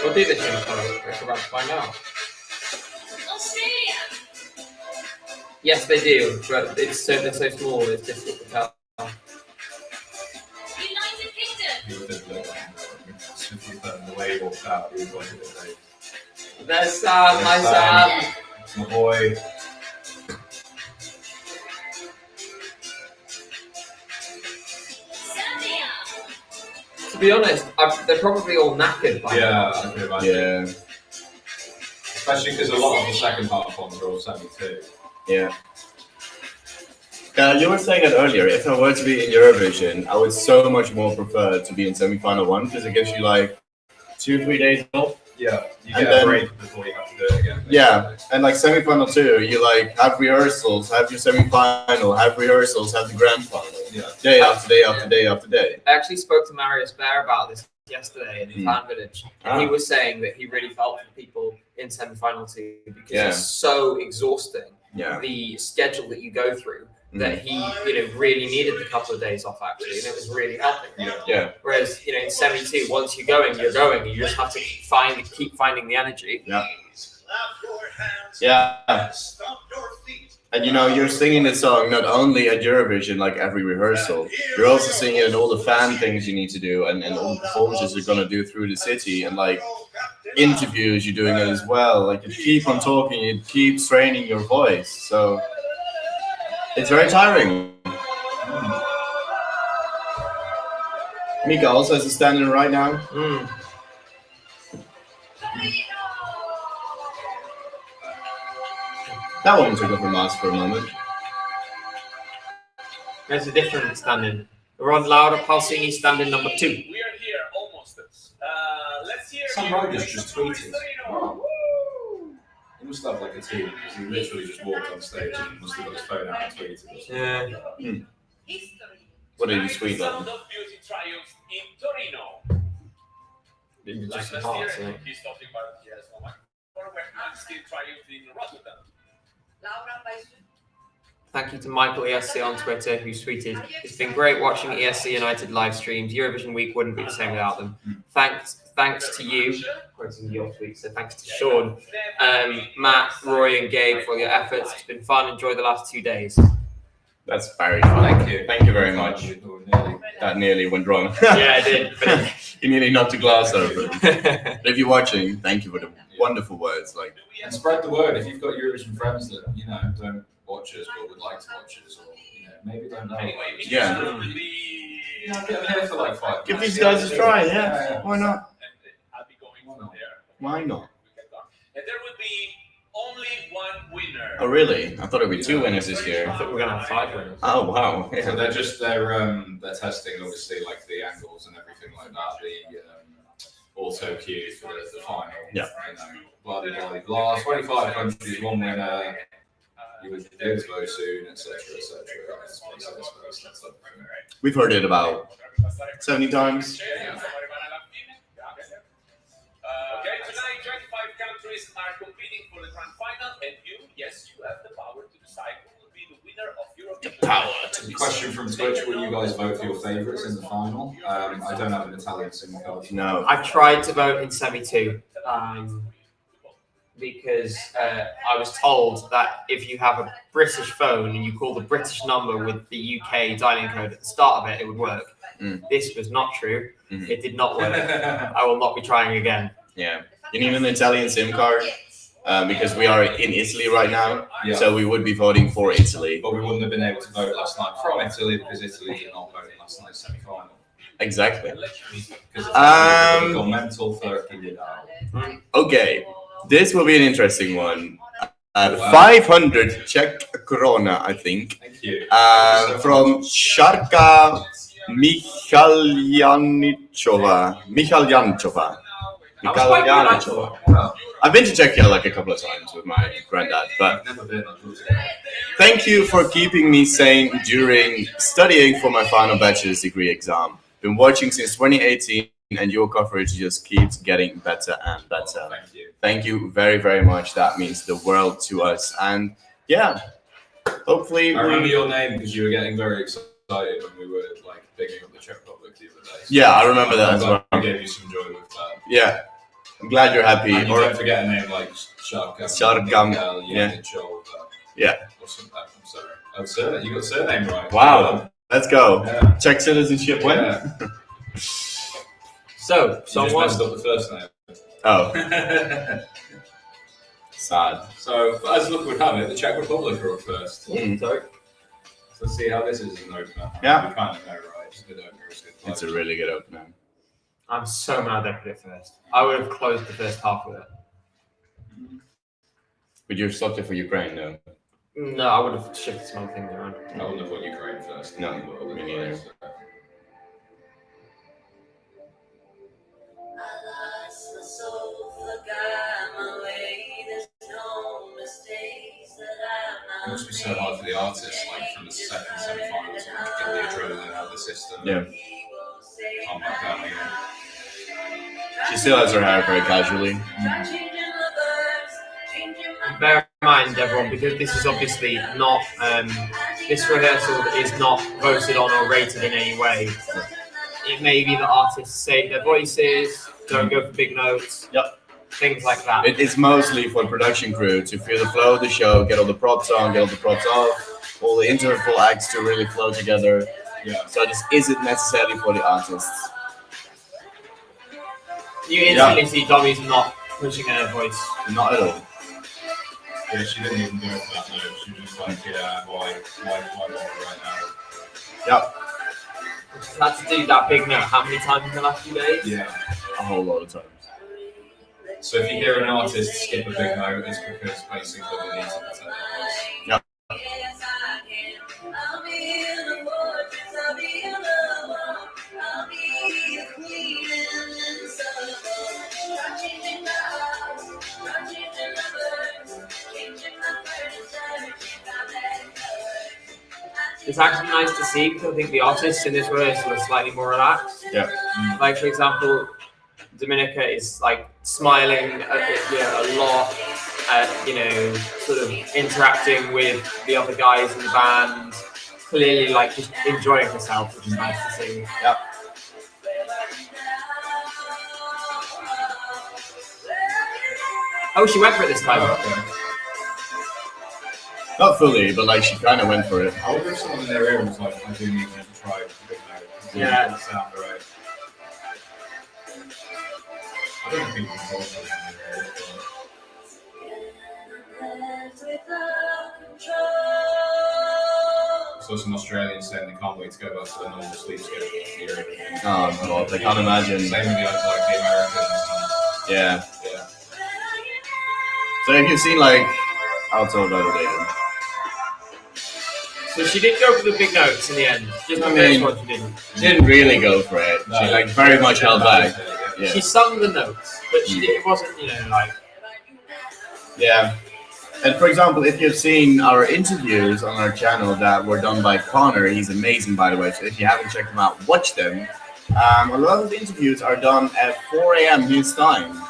What do they change colour? We're about to find out. Australia. Yes, they do, but they're so small, it's difficult to tell. United Kingdom. The way he walked out, he was like a bit late. There's Sam, my Sam. It's my boy. Serbia. To be honest, they're probably all knackered by now. I can imagine. Yeah. Especially because a lot of the second half ones are all 72. Yeah. You were saying it earlier, if I were to be in Eurovision, I would so much more prefer to be in semi-final 1 because it gives you like 2-3 days off. Yeah, you And get then- a break before you have to do it again. Yeah, and like semi-final 2, you like have rehearsals, have your semi-final, have rehearsals, have the grand final. Yeah. Day after day after day after day. I actually spoke to Marius Bear about this yesterday in the fan village, and he was saying that he really felt for people in semi-final 2 because it's so exhausting, the schedule that you go through, that he really needed the couple of days off actually, and it was really helping him. Yeah. Whereas in semi 2, once you're going, you just have to keep finding the energy. Yeah. Clap your hands. Yeah. Stomp your feet. And you're singing the song not only at Eurovision, like every rehearsal, you're also singing it all the fan things you need to do and all the performances you're gonna do through the city and like interviews you're doing it as well. Like you keep on talking, you keep straining your voice. So it's very tiring. Mika also has a stand-in right now. That one took off her mask for a moment. There's a different stand-in. We're on Laura Pausini stand-in number 2. We are here almost. Let's hear. Some Marius just tweeted. He must have like a team because he literally just walked on stage and must have got his phone out and tweeted. Yeah. What did you tweet on? Sound of Beauty triumphs in Torino. Just Like parts, last year, yeah. he's talking about where Man still triumphed in Rotterdam. Thank you to Michael ESC on Twitter who tweeted, "It's been great watching ESC United live streams. Eurovision week wouldn't be the same without them. Thanks to you," quoting your tweet, so thanks to Sean, Matt, Roy and Gabe for your efforts. It's been fun. Enjoy the last 2 days. That's very fun. Thank you. Thank you very much. That nearly went wrong. Yeah, I did. But You nearly knocked a glass over. But if you're watching, thank you for the wonderful words. Like, And spread the word if you've got Eurovision friends that don't watch us but would like to watch us, or maybe don't know. Anyway, Yeah. will Get them here for like 5 give minutes. these guys a try. Yeah, why not? And I'll be going from there. Why not? And there will be only one winner. Oh, really? I thought it'd be 2 winners this year. I think we're gonna have 5 winners. Oh, wow. So Yeah. they're testing obviously like the angles and everything like that, the auto cue for the final. Yeah. Blah blah blah blah. 25 countries, 1 winner. You would do it very soon, etc. We've heard it about 70 times. Okay, tonight 25 countries are competing for the grand final, and you have the power to decide who will be the winner of Eurovision. Question from Twitch: will you guys vote for your favourites in the final? I don't have an Italian SIM card. No. I tried to vote in semi 2 because I was told that if you have a British phone and you call the British number with the UK dialing code at the start of it, it would work. This was not true. It did not work. I will not be trying again. Yeah. You need an Italian SIM card because we are in Italy right now. Yeah. So we would be voting for Italy. But we wouldn't have been able to vote last night from Italy because Italy did not vote in last night's semi-final. Exactly. Because it's gone mental for Okay. This will be an interesting one. 500 Czech krona, I think. Thank you. From Sharka Michaljanchova. That was quite good, I thought. Well, I've been to Czechia like a couple of times with my granddad, but I've never been. thank you for keeping me sane during studying for my final bachelor's degree exam. Been watching since 2018, and your coverage just keeps getting better and better. Oh, thank you. Thank you very, very much. That means the world to us. And yeah, hopefully. I remember your name because you were getting very excited when we were like picking up the Czech Republic the other day. So yeah, I remember that as well. I gave you some joy with that. Yeah, I'm glad you're happy. And you don't forget a name like Sharkam. Yeah. Yeah. Or some, I'm sorry. Oh, sir, you got surname right. Wow. Let's go. Yeah. Czech citizenship when? Yeah. So, You what? just messed up the first name. Oh, sad. So, as luck would have it, the Czech Republic are up first. Mm. Sorry. So let's see how this is an opener. Yeah. We kind of know, right? It's a good opener. It's a really good opener. I'm so mad they put it first. I would have closed the first half with it. But you're stopped it for Ukraine, no? No, I would have shifted some other things around. I wouldn't have put Ukraine first. No, me neither. It must be so hard for the artists, like from the second semi-final to get the adrenaline out of the system. Yeah. Can't make that again. She still has her hair very casually. Bear in mind, everyone, because this is obviously not, this rehearsal is not voted on or rated in any way. It may be that artists save their voices, don't go for big notes. Yep. Things like that. It is mostly for production crew to feel the flow of the show, get all the props on, get all the props off, all the interval acts to really flow together. Yeah. So this isn't necessarily for the artists. You instantly see Dommy's not pushing her voice. Not at all. Yeah, she didn't even do it for that note. She was just like, yeah, why bother right now? Yep. She's had to do that big note how many times in the last few days? Yeah. A whole lot of times. So if you hear an artist skip a big note, it's because basically they need to protect their voice. Yep. It's actually nice to see because I think the artists in this rehearsal are slightly more relaxed. Yeah. Like, for example, Dominica is like smiling a lot, sort of interacting with the other guys in the band, clearly like just enjoying herself, which is nice to see. Yep. Oh, she went for it this time. Okay. Not fully, but like she kind of went for it. I wonder if someone in their ear was like, I do need you to try a big note. Yeah. It doesn't sound right. I don't think it's also in their ear. I saw some Australians saying they can't wait to go back to their normal sleep schedule for Eurovision. Oh god, I can't imagine. Same with the Americans. Yeah. Yeah. So if you've seen like Alto Later. So she did go for the big notes in the end. Just the first one she didn't. She didn't really go for it. She like very much held back. Yeah. She sung the notes, but it wasn't, like... Yeah. And for example, if you've seen our interviews on our channel that were done by Connor, he's amazing, by the way. So if you haven't checked him out, watch them. A lot of the interviews are done at 4 a.m. his time.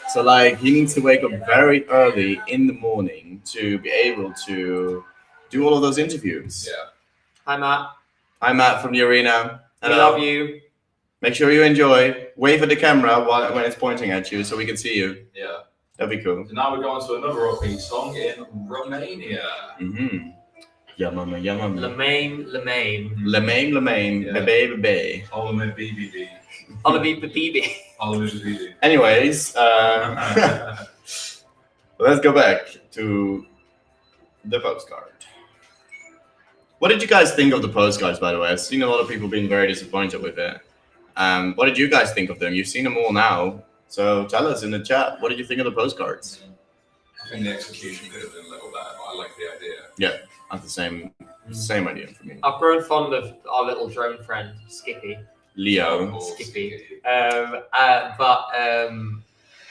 So like he needs to wake up very early in the morning to be able to do all of those interviews. Yeah. Hi, Matt. I'm Matt from the arena. We love you. Make sure you enjoy. Wave at the camera when it's pointing at you so we can see you. Yeah. That'd be cool. So now we're going to another upbeat song in Romania. Mm-hmm. Yamama, yamama. Lemaine. Lemaine, Yeah. bebe. Oliver BBB. Oliver BB. Oliver BBB. Anyways, let's go back to the postcard. What did you guys think of the postcards, by the way? I've seen a lot of people being very disappointed with it. What did you guys think of them? You've seen them all now. So tell us in the chat, what did you think of the postcards? I think the execution could have been a little better, but I like the idea. Yeah, I have the same idea for me. I've grown fond of our little drone friend, Skippy. Leo. Skippy.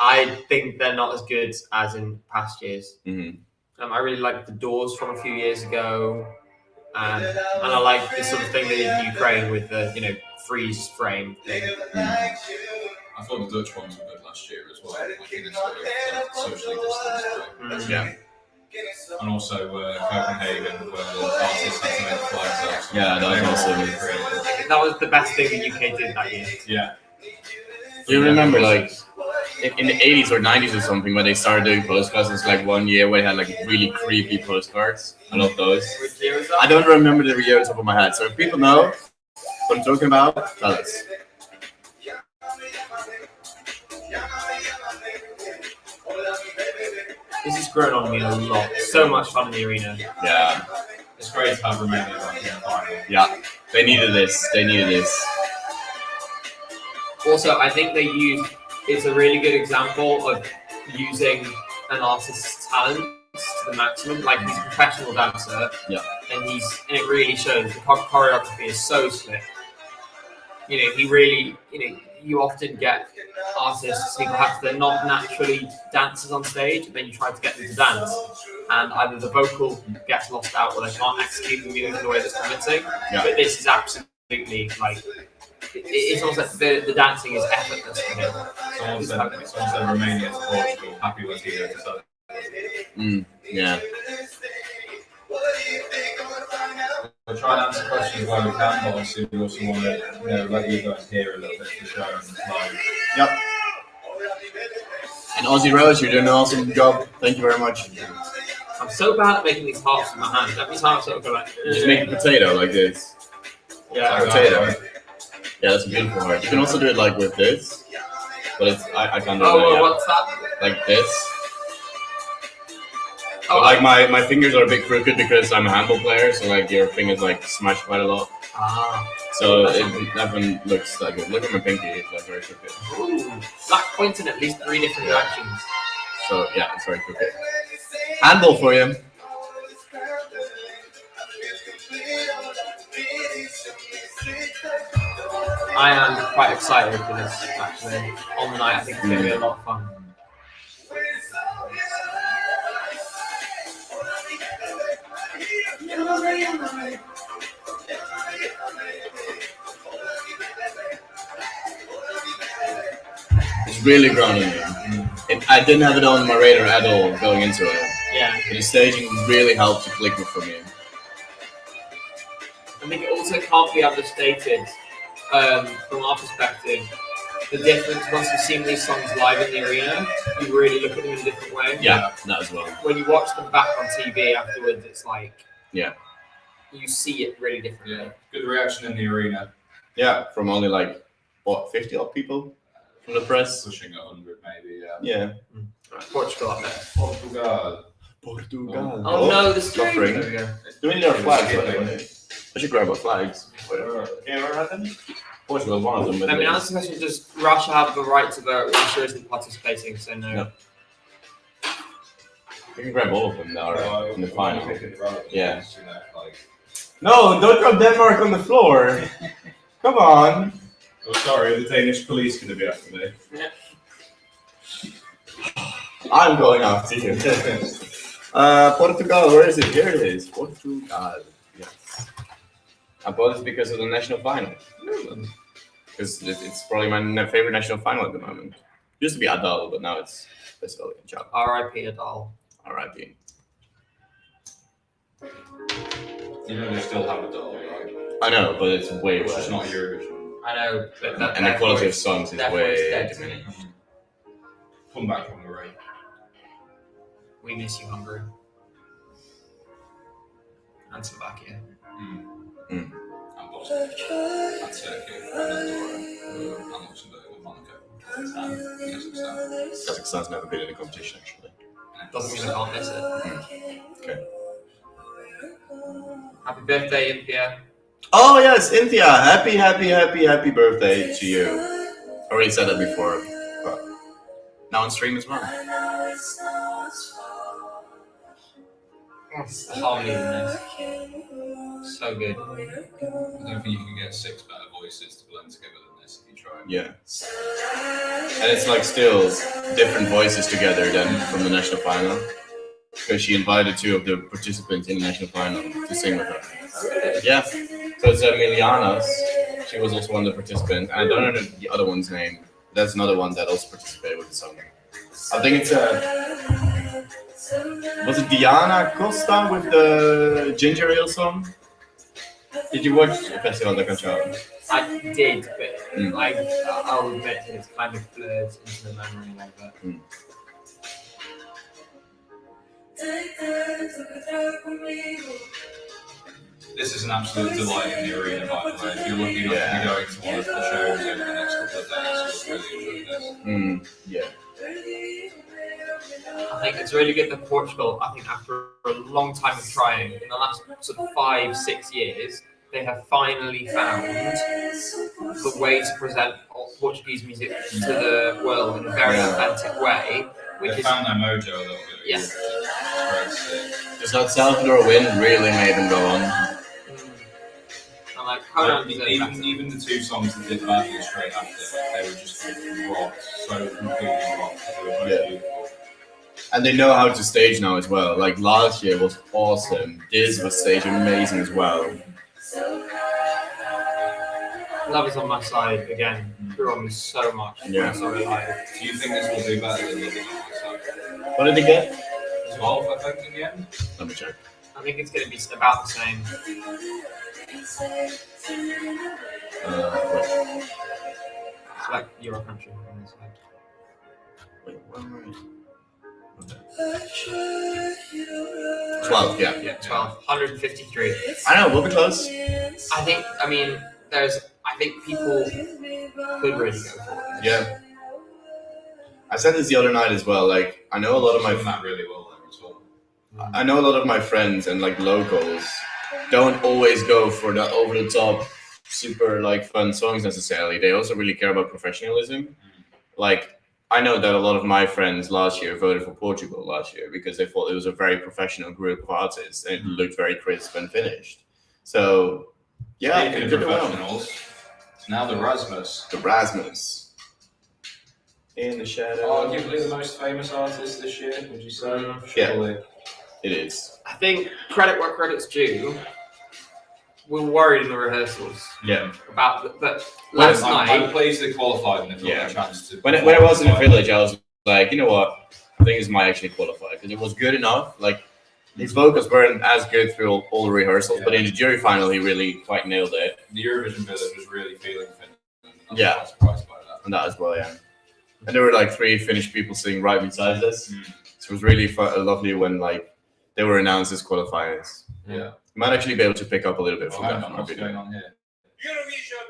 I think they're not as good as in past years. Mm-hmm. I really like the Doors from a few years ago, and I like this sort of thing they did in Ukraine with the freeze frame thing. Mm-hmm. I thought the Dutch ones were good last year as well, like in a sort of socially distanced way. Yeah. And also Copenhagen, where the artists had to make the flags out. Yeah, that was also really great. That was the best thing the UK did that year. Yeah. Do you remember, like, in the 80s or 90s or something, when they started doing postcards? It's like one year where they had like really creepy postcards. I love those. Which year was that? I don't remember the year on top of my head. So if people know what I'm talking about, tell us. This has grown on me a lot. So much fun in the arena. Yeah. It's great to have Romania back in the final. Yeah. They needed this. They needed this. Also, I think it's a really good example of using an artist's talent to the maximum. Like, he's a professional dancer. Yeah. And it really shows. The choreography is so slick. He really, you often get artists who perhaps they're not naturally dancers on stage, and then you try to get them to dance, and either the vocal gets lost out or they can't execute the move in a way that's convincing. Yeah. But this is absolutely like, it's almost like the dancing is effortless for him. Someone said Romania to Portugal, happy with you to Saudade. Yeah. We'll try and answer questions where we can, but obviously we also want to let you guys hear a little bit of the show and live. Yep. And Aussie Rose, you're doing an awesome job. Thank you very much. I'm so bad at making these hearts with my hands. Every time I sort of go like, just make a potato like this. Yeah, a potato. Yeah, that's a beautiful heart. You can also do it like with this, but I can't do it. Oh, what's that? Like this. Oh, but like my fingers are a bit crooked because I'm a handball player, so like your fingers like smash quite a lot. So that one looks like good. Look at my pinky, it's like very crooked. Ooh, that points in at least 3 different directions. So yeah, it's very crooked. Handball for you. I am quite excited for this actually. On the night, I think it's going to be a lot of fun. It's really grown on me. I didn't have it on my radar at all going into it. Yeah. But the staging really helped to click it for me. I think it also can't be understated from our perspective. The difference once you've seen these songs live in the arena, you really look at them in a different way. Yeah, that as well. When you watch them back on TV afterwards, it's like you see it really differently. Yeah, good reaction in the arena. Yeah, from only like 50 odd people from the press. Pushing 100 maybe. Yeah. Right, Portugal up there. Portugal. Oh no, the screen. There we go. Do we need our flags? By the way? I should grab our flags. Yeah, where are them? Portugal is one of them. I mean, answer the question: does Russia have the right to vote? Russia isn't participating, so no. We can grab all of them now in the final. Yeah. Like... No, don't drop Denmark on the floor. Come on. Oh, sorry, the Danish police going to be after me. Yeah. I'm going after you. Portugal, where is it? Here it is. Portugal. Yes. I bought this because of the national final. Because it's probably my favorite national final at the moment. It used to be Adal, but now it's Festival in Chap. R.I.P. Adal. R.I.P. You know they still have a doll, right? I know, but it's way worse. It's not Eurovision. I know, but and the quality of songs is way diminished. Come back from the rain. We miss you, Hungary. And Slovakia. And Bosnia. And Turkey. And Luxembourg and Monaco. Kazakhstan's never been in a competition, actually. Doesn't mean I can't miss it. Okay. Happy birthday, Impia. Oh yes, Cynthia! Happy birthday to you. I already said that before, but now on stream as well. The harmony in this. So good. I don't think you can get 6 better voices to blend together than this if you trying. Yeah. And it's like still different voices together than from the national final. Because she invited 2 of the participants in the national final to sing with her. Yeah. So it's Emiliana's. She was also one of the participants. And I don't know the other one's name. That's another one that also participated with the song. I think it's was it Diana Costa with the ginger ale song? Did you watch Festival da Canção? I did, but I'll admit it's kind of blurred into the memory a little bit. This is an absolute delight in the arena, by the way. If you're looking up and going to one of the shows over the next couple of days, you'll really enjoy this. Yeah. I think it's really good that Portugal, I think after a long time of trying, in the last sort of 5-6 years, they have finally found the way to present Portuguese music to the world in a very authentic way. They found their mojo a little bit. Yes. Just that Salvador win really made them go on. I'm like, how even the 2 songs that did badly straight after, they were just rocked, so completely rocked. They were both beautiful. And they know how to stage now as well. Like last year was awesome. This was staged amazing as well. Love is on my side again. Grew on me so much. Yeah. So do you think this will do better than the other side? What did they get? 12, I think, in the end. Let me check. I think it's going to be about the same. It's like Euro country on this side. Wait, where am I? 12, yeah. Yeah, 12. 153. I know, we'll be close. I think people could really go for it. Yeah. I said this the other night as well. Like, I know a lot of my that really well there as well. I know a lot of my friends and like locals don't always go for the over the top, super like fun songs necessarily. They also really care about professionalism. Like, I know that a lot of my friends last year voted for Portugal last year because they thought it was a very professional group of artists and it looked very crisp and finished. So, yeah, speaking of professionals, now the Rasmus. The Rasmus. In the shadow. Arguably the most famous artist this year, would you say? Yeah, it is. I think credit where credit's due. We were worried in the rehearsals. Yeah. But last night, I'm pleased they qualified and they've got a chance to. When I was in the village, I was like, you know what? I think this might actually qualify because it was good enough. Like, his vocals weren't as good through all the rehearsals, but in the jury final, he really quite nailed it. The Eurovision village was really feeling Finland. I'm quite surprised by that. And that as well, yeah. And there were like 3 Finnish people sitting right beside us. So it was really lovely when like they were announced as qualifiers. Yeah. You might actually be able to pick up a little bit from that. What's going on here? Eurovision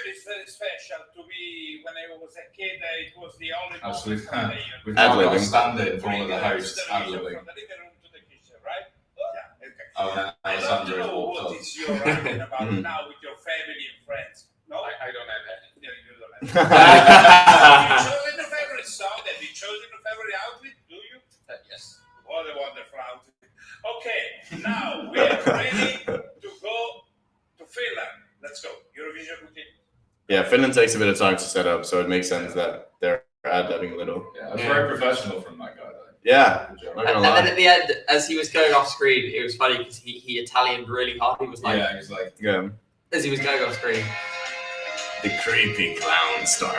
is very special to me. When I was a kid, it was the only Absolutely. moment We've now got a stand-in for one of the hosts, ad-libbing. From the living room to the kitchen, right? Yeah. Okay. Oh, and I don't Alexander is know walked what up. is your argument about now with your family and friends. No, I don't have that. No, you don't have that. Have you chosen a favorite song? Have you chosen a favorite outfit? Do you? Yes. What a wonderful outfit. Okay, now we are ready to go to Finland. Let's go. Eurovision routine. Yeah, Finland takes a bit of time to set up, so it makes sense that they're ad-libbing a little. Yeah, it was very professional from that guy, though. Yeah. And then at the end, as he was going off screen, it was funny because he Italianed really hard. He was like, yeah, he was like, as he was going off screen. The creepy clown star.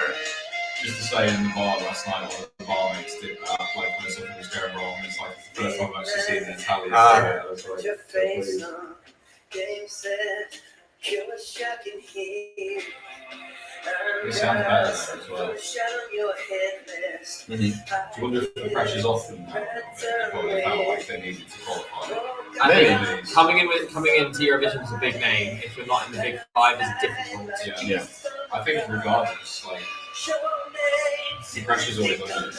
Just to say, in the bar last night, one of the barmaids did that, like when something was going wrong. It's like the first time I've actually seen an Italian. Put your face on, game set, kill a shot in here. They sound better there as well. Mm-hmm. I wonder if the pressure's off them now. They probably felt like they needed to qualify. I think coming into Eurovision is a big name. If you're not in the big 5, is difficult. Yeah. I think regardless, like, the pressure's always on you.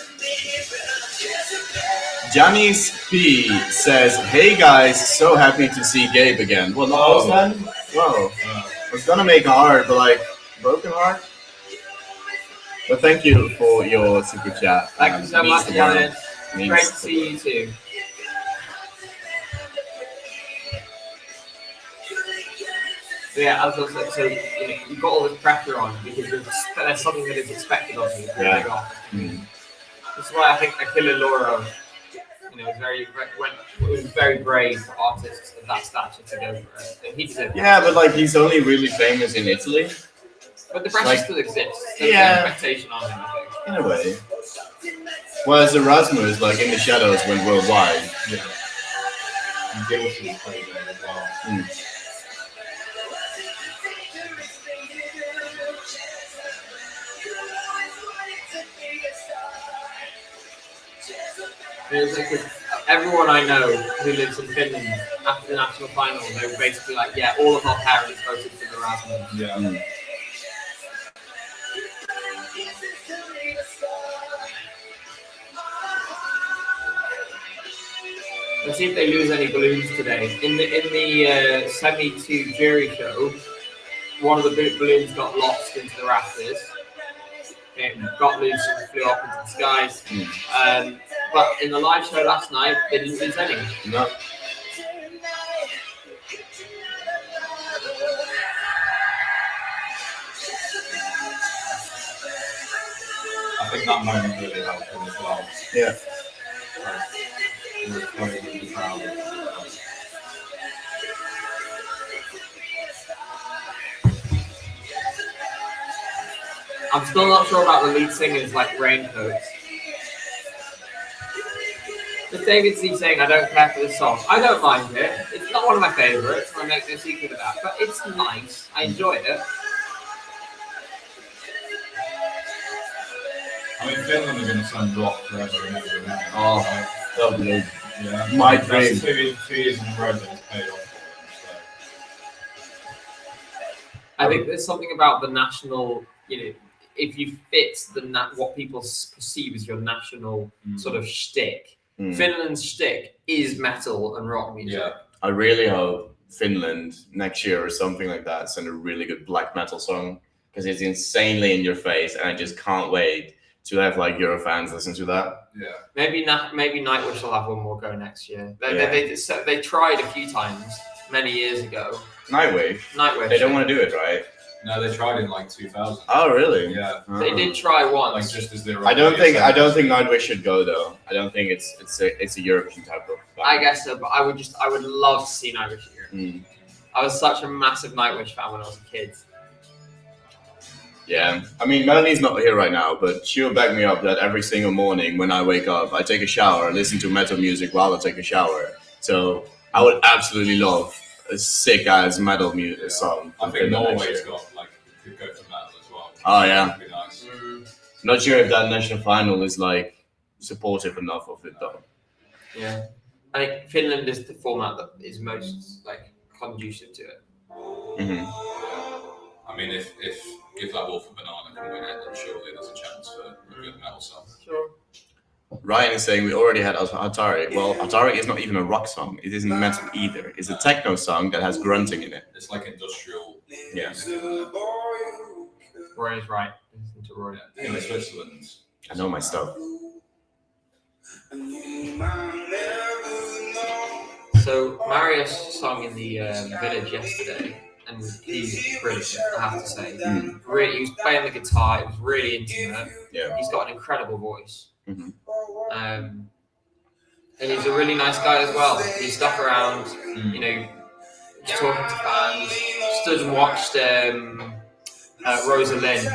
Janice P says, "Hey guys, so happy to see Gabe again." Well, no, man. Whoa. I was gonna make a heart, but like broken heart. But thank you for your super chat. Thank you so much, Janice. Great to see you too. Yeah, I was also so you've got all this pressure on because there's something that is expected of you. That's why I think Achille Lauro, was very brave for artists of that stature to go for it. And he deserved it. Yeah, but like he's only really famous in Italy. But the pressure still exists. There's an expectation on him, I think. In a way. Whereas Erasmus, like in the shadows, went worldwide. Yeah. And Guilty played there as well. Everyone I know who lives in Finland after the national final, they were basically like, yeah, all of our parents voted for Erasmus. Yeah. Let's see if they lose any balloons today. In the semi to jury show, one of the balloons got lost into the rafters. It got loose and flew up into the skies. But in the live show last night, they didn't lose any. No. I think that moment really helped them as well. Yeah. I'm still not sure about the lead singers like Raincoats. But David Z saying I don't care for the song. I don't mind it. It's not one of my favourites. I make no secret of that. But it's nice. I enjoy it. I mean, Finland are going to sound rock forever and ever and ever. Oh, lovely. Yeah. My dream. That's 2 years in a row that it's paid off for them. I think there's something about the national, if you fit what people perceive as your national sort of shtick. Finland's shtick is metal and rock music. Yeah. I really hope Finland next year or something like that send a really good black metal song because it's insanely in your face and I just can't wait to have like Euro fans listen to that. Yeah. Maybe Nightwish will have one more go next year. They tried a few times many years ago. Nightwish. They don't want to do it, right? No, they tried in like 2000. Oh, really? Yeah. They did try once. Like just as they were. I don't think Nightwish should go though. I don't think it's a European type of band. I guess so, but I would love to see Nightwish here. I was such a massive Nightwish fan when I was a kid. Yeah, I mean Melanie's not here right now, but she'll back me up that every single morning when I wake up, I take a shower, listen to metal music while I take a shower. So I would absolutely love a sick ass metal music song. I think Norway's got could go for metal as well. Oh yeah. That'd be nice. Not sure if that national final is supportive enough of it though. Yeah, I think Finland is the format that is most conducive to it. I mean, if Give That Wolf a Banana can win it, then surely there's a chance for a good metal song. Sure. Ryan is saying we already had Atari. Well, Atari is not even a rock song. It isn't metal either. It's a techno song that has grunting in it. It's like industrial. Yeah. Roy is right. Listen to Roy. In Switzerland. I know my stuff. So Marius sang in the village yesterday, and he's brilliant, I have to say. Really, he was playing the guitar. It was really intimate. Yeah. He's got an incredible voice. And he's a really nice guy as well. He stuck around, just talking to fans. Stood and watched Rosalind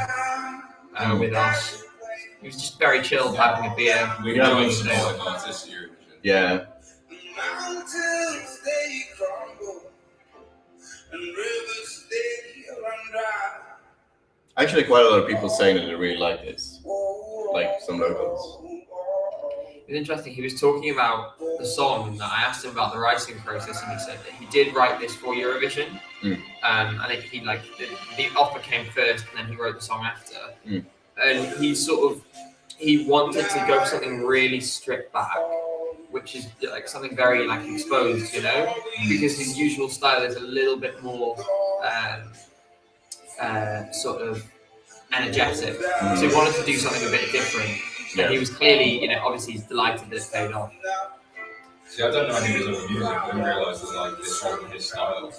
with us. He was just very chilled, having a beer. We know he's an artist here. Yeah. Mountains they crumble and rivers they run dry. Actually, quite a lot of people saying that they really like this. Like some locals. It's interesting. He was talking about the song, and I asked him about the writing process, and he said that he did write this for Eurovision. I think he the offer came first, and then he wrote the song after. And he wanted to go for something really stripped back, which is something very exposed, because his usual style is a little bit more sort of energetic. So he wanted to do something a bit different. And he was clearly, obviously he's delighted that it paid off. See, I don't know any of his other music. I didn't realise that this wasn't his style.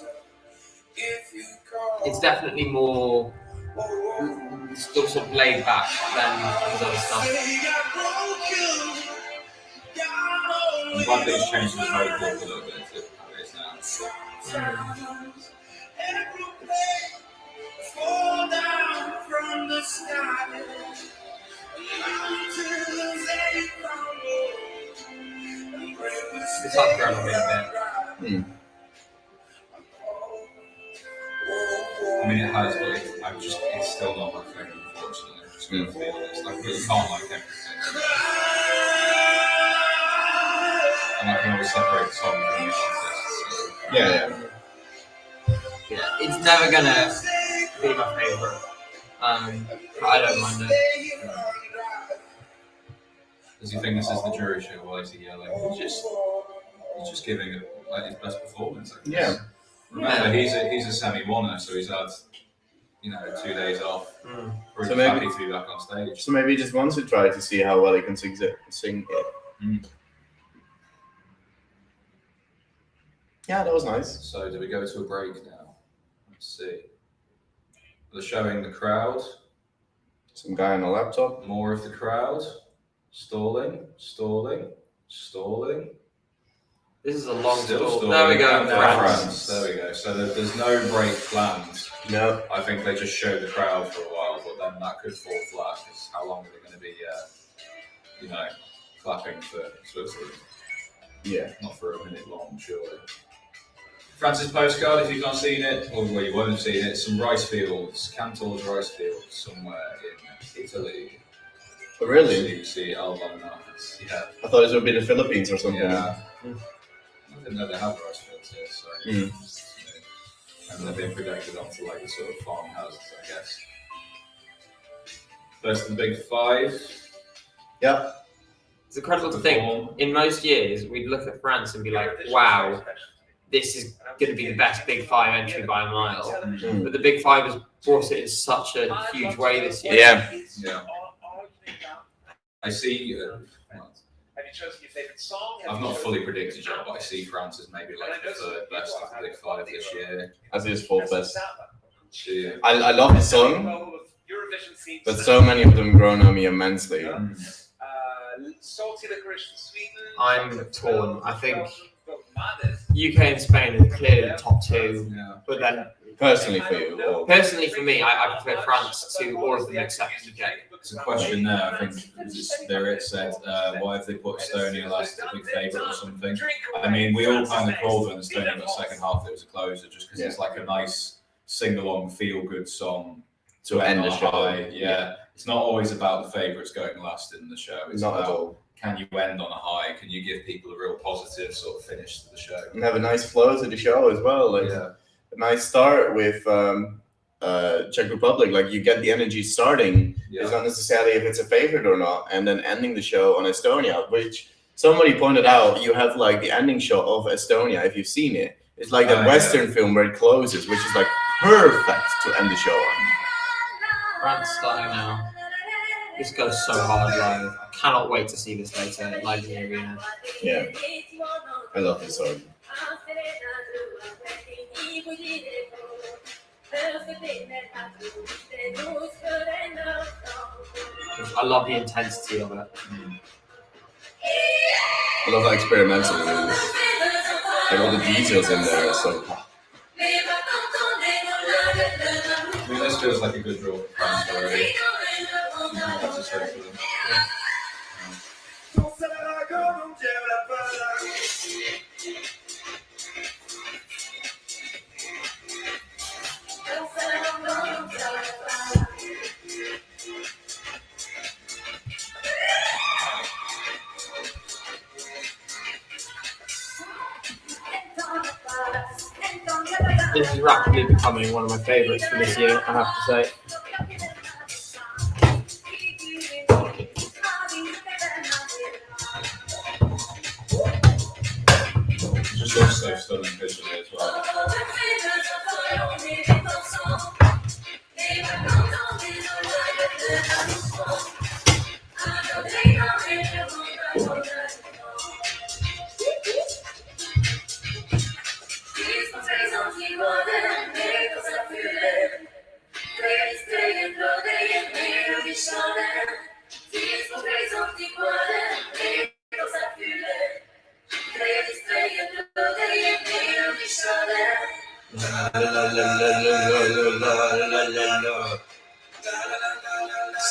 it's definitely more still sort of laid back than his other stuff. I'm glad that he's changed his vocal a little bit to how it is now. Fall down from the sky. It's like grown a bit. I mean, it has, but it's still not my favourite, unfortunately. I'm just going to be honest. Like, you can't like everything. And I can always separate the song from the artist. So. Yeah. It's never gonna be my favourite. But I don't mind it. Does he think this is the jury show? Why is he yelling? He's just giving it like his best performance. I guess. Yeah. Remember, he's a semi-winner, so he's had 2 days off. So maybe happy to be back on stage. So maybe he just wants to try to see how well he can sing it. Yeah, that was nice. So do we go to a break now? Let's see. They're showing the crowd. Some guy on a laptop. More of the crowd. Stalling. This is a long Still stall. There we go. France. There we go. So there's no break planned. No. I think they just show the crowd for a while, but then that could fall flat because how long are they going to be, clapping for Switzerland? Yeah. Not for a minute long, surely. France's postcard, if you've not seen it, or well, you won't have seen it, some rice fields, Cantor's rice fields somewhere in Italy. Oh, really? So you see Alvan and Ahez. Yeah. I thought it would be the Philippines or something. Yeah. I didn't know they have rice fields here, so. And they're being projected onto like the sort of farmhouses, I guess. First, the big five. Yeah. It's incredible to think. In most years, we'd look at France and be like, wow, this is going to be the best Big Five entry by a mile. But the Big Five has brought it in such a huge way this year. Yeah. I see. I've not fully predicted yet, but I see France as maybe like the third best of the Big Five this year. As it is fourth best. Yeah. I love the song, but so many of them grown on me immensely. I'm torn. I think UK and Spain are clearly the top two, but then personally for you, or personally for me, I prefer France to all of them except UK. There's a question there. I think it said, why have they put Estonia last as a big favourite or something? I mean, we all kind of called when Estonia got second half. It was a closer, just because it's like a nice sing-along, feel-good song to end the show. High. Yeah, it's not always about the favourites going last in the show. It's not about, at all. Can you end on a high? Can you give people a real positive sort of finish to the show? And have a nice flow to the show as well. Like a nice start with Czech Republic. Like you get the energy starting. It's not necessarily if it's a favorite or not, and then ending the show on Estonia, which somebody pointed out. You have like the ending shot of Estonia. If you've seen it, it's like that Western film where it closes, which is like perfect to end the show on. France starting now. This goes so hard live. I cannot wait to see this later live in the arena. Yeah, I love this song. I love the intensity of it. I love that experimental moves. Like all the details in there are so. I mean, this feels like a good draw for France already. That's a straight for them. This is rapidly becoming one of my favourites for this year, I have to say. Just also stunning visually as well.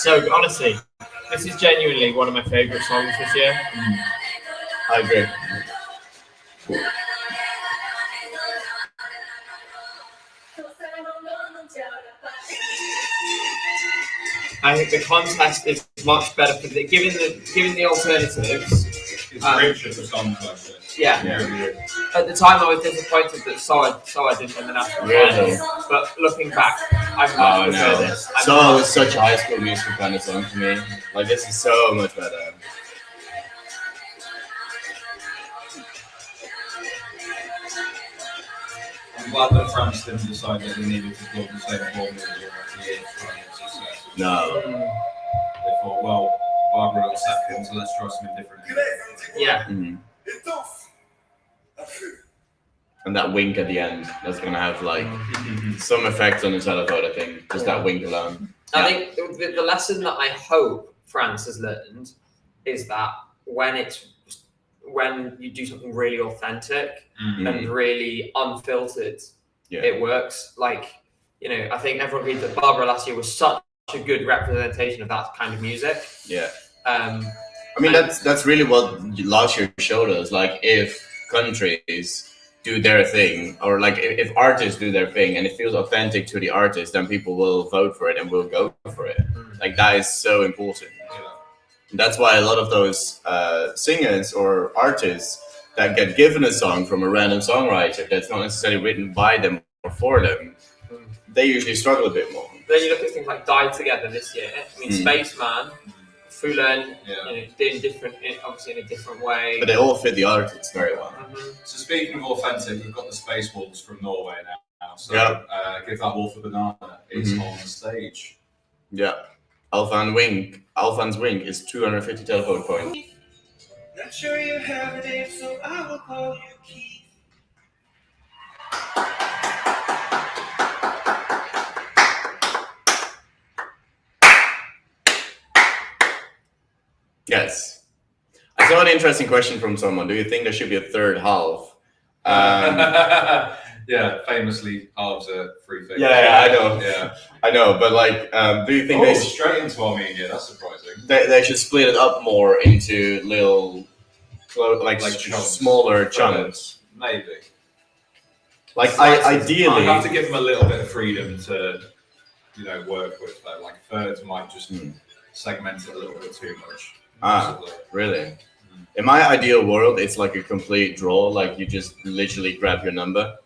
So honestly, this is genuinely one of my favourite songs this year. I agree. I think the contest is much better for given the alternatives. It's richer for songs like this. Yeah. At the time, I was disappointed that Saudade didn't win the national final. But looking back, I much prefer this. Saudade was such a High School Musical kind of song for me. Like, this is so much better. I'm glad that France didn't decide that they needed to go the same formula year after year to try and get success. No. They thought, well, Barbara got second, so let's try something different. Yeah. Mm-hmm. And that wink at the end, that's going to have like some effect on the telephone, I think. Just that wink alone. I think the lesson that I hope France has learned is that when you do something really authentic and really unfiltered, it works. Like, I think everyone agreed that Barbara last year was such a good representation of that kind of music. Yeah. I mean, that's really what last year showed us. Like, if countries do their thing, or like if artists do their thing and it feels authentic to the artist, then people will vote for it and will go for it. Like, that is so important. That's why a lot of those singers or artists that get given a song from a random songwriter that's not necessarily written by them or for them, they usually struggle a bit more. Then you look at things like Die Together this year. I mean, Spaceman, Fullen, doing different, obviously in a different way. But they all fit the artists very well. So speaking of authentic, we've got the Space Wolves from Norway now. So Give That Wolf a Banana is on the stage. Yeah. Alvan's wing is 250 telephone points. Not sure you have a name, so I will call you Keith. Yes. I saw an interesting question from someone. Do you think there should be a third half? Yeah, famously, halves are free things. Yeah, I know. Yeah, I know. But like, do you think they straight into Armenia? That's surprising. They should split it up more into little, like chunks. Smaller chunks. Maybe. Like, ideally, I have to give them a little bit of freedom to, work with. Though. Like thirds might just segment it a little bit too much. Really? In my ideal world, it's like a complete draw. Like, you just literally grab your number.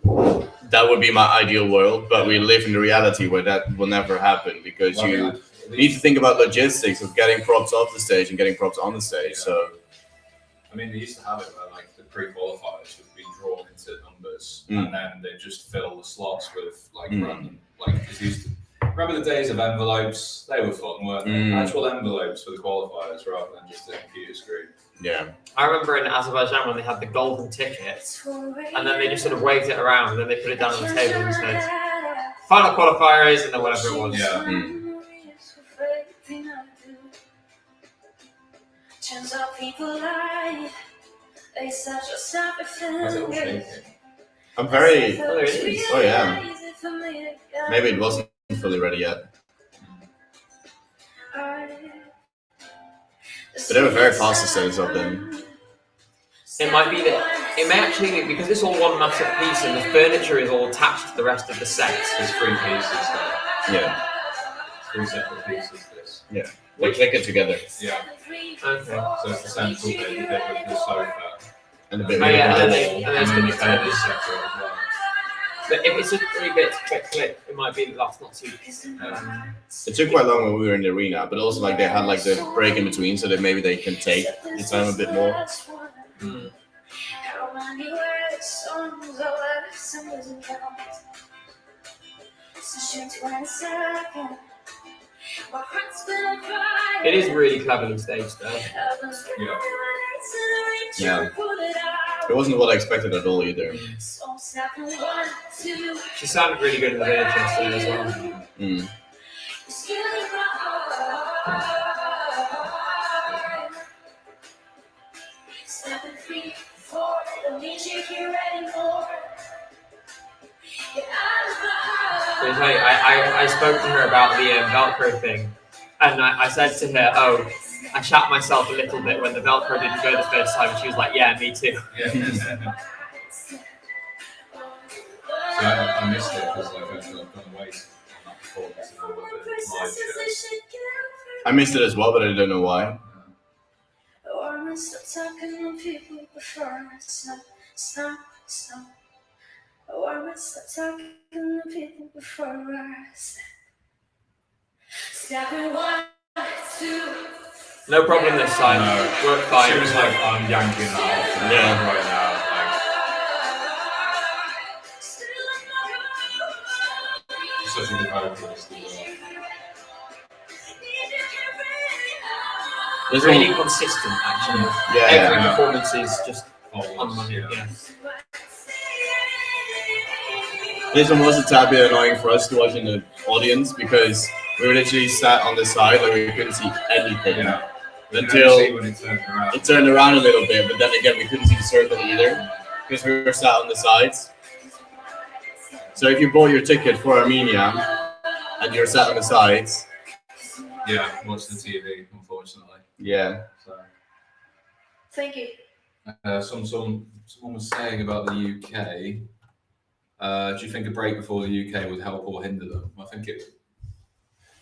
That would be my ideal world, but we live in the reality where that will never happen because you need to think about logistics of getting props off the stage and getting props on the stage. So, I mean, they used to have it where like the pre-qualifiers would be drawn into numbers, and then they just fill the slots with like random, like remember the days of envelopes? They were fun, weren't they? Actual envelopes for the qualifiers rather than just a computer screen. Yeah. I remember in Azerbaijan when they had the golden tickets, and then they just sort of waved it around, and then they put it down on the table and said, "Final qualifiers," and then whatever it was. Yeah. Turns out people lie. They such a stop I'm very. Oh yeah. Maybe it wasn't fully ready yet. But they were very fast to set us up then. It might be that it may actually be because it's all one massive piece and the furniture is all attached to the rest of the set. There's 3 pieces. Yeah. 3 separate pieces. This. Yeah. They click it together. Yeah. Okay. So it's the central bit, the bit with the sofa, And a bit. and then it's the bed is separate as well. But if it's just 3 bits click, it might be that that's not too. It took quite long when we were in the arena, but also like they had like the break in between, so that maybe they can take the time a bit more. It is really cleverly staged though. Yeah. It wasn't what I expected at all either. She sounded really good in the video yesterday as well. I spoke to her about the Velcro thing, and I said to her, "Oh, I shat myself a little bit when the Velcro didn't go the first time." And she was like, "Yeah, me too." Yeah. So I missed it because I've gone away on that performance of all of the live shows. I missed it as well, but I don't know why. No problem this time. No. Work fine. She was like, I'm yanking that off right now. Such a good vocalist as well. It's really consistent, actually. Every performance is just on money. Yeah. This one was a tad bit annoying for us to watch in the audience because we were literally sat on the side, like we couldn't see anything. Yeah. Until it turned around a little bit, but then again we couldn't see the circle either because we were sat on the sides. So if you bought your ticket for Armenia and you're sat on the sides, watch the TV, unfortunately. Yeah. So. Thank you. Someone was saying about the UK. Do you think a break before the UK would help or hinder them? I think it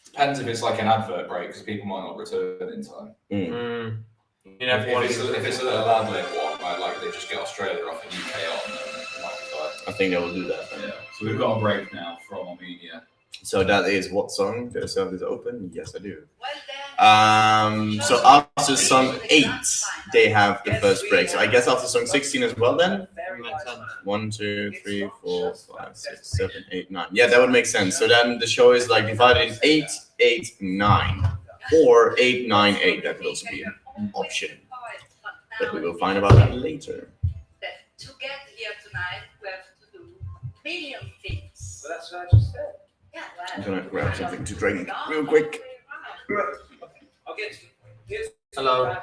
depends if it's like an advert break because people might not return in time. You know, if it's a little ad-lib one where like they just get Australia off and UK on, then it might be fine. I think they will do that. Yeah. So we've got a break now from Armenia. So that is what song? Do I still have this open? Yes, I do. Well done. So after song 8, they have the first break. So I guess after song 16 as well then? 1, 2, 3, 4, 5, 6, 7, 8, 9. Yeah, that would make sense. So then the show is like divided in 8, 8, 9. Or 8, 9, 8. That could also be an option. But we will find about that later. To get here tonight, we have to do million things. Well, that's what I just said. Yeah, well, I'm gonna grab something to drink real quick. Okay, here's Hello. the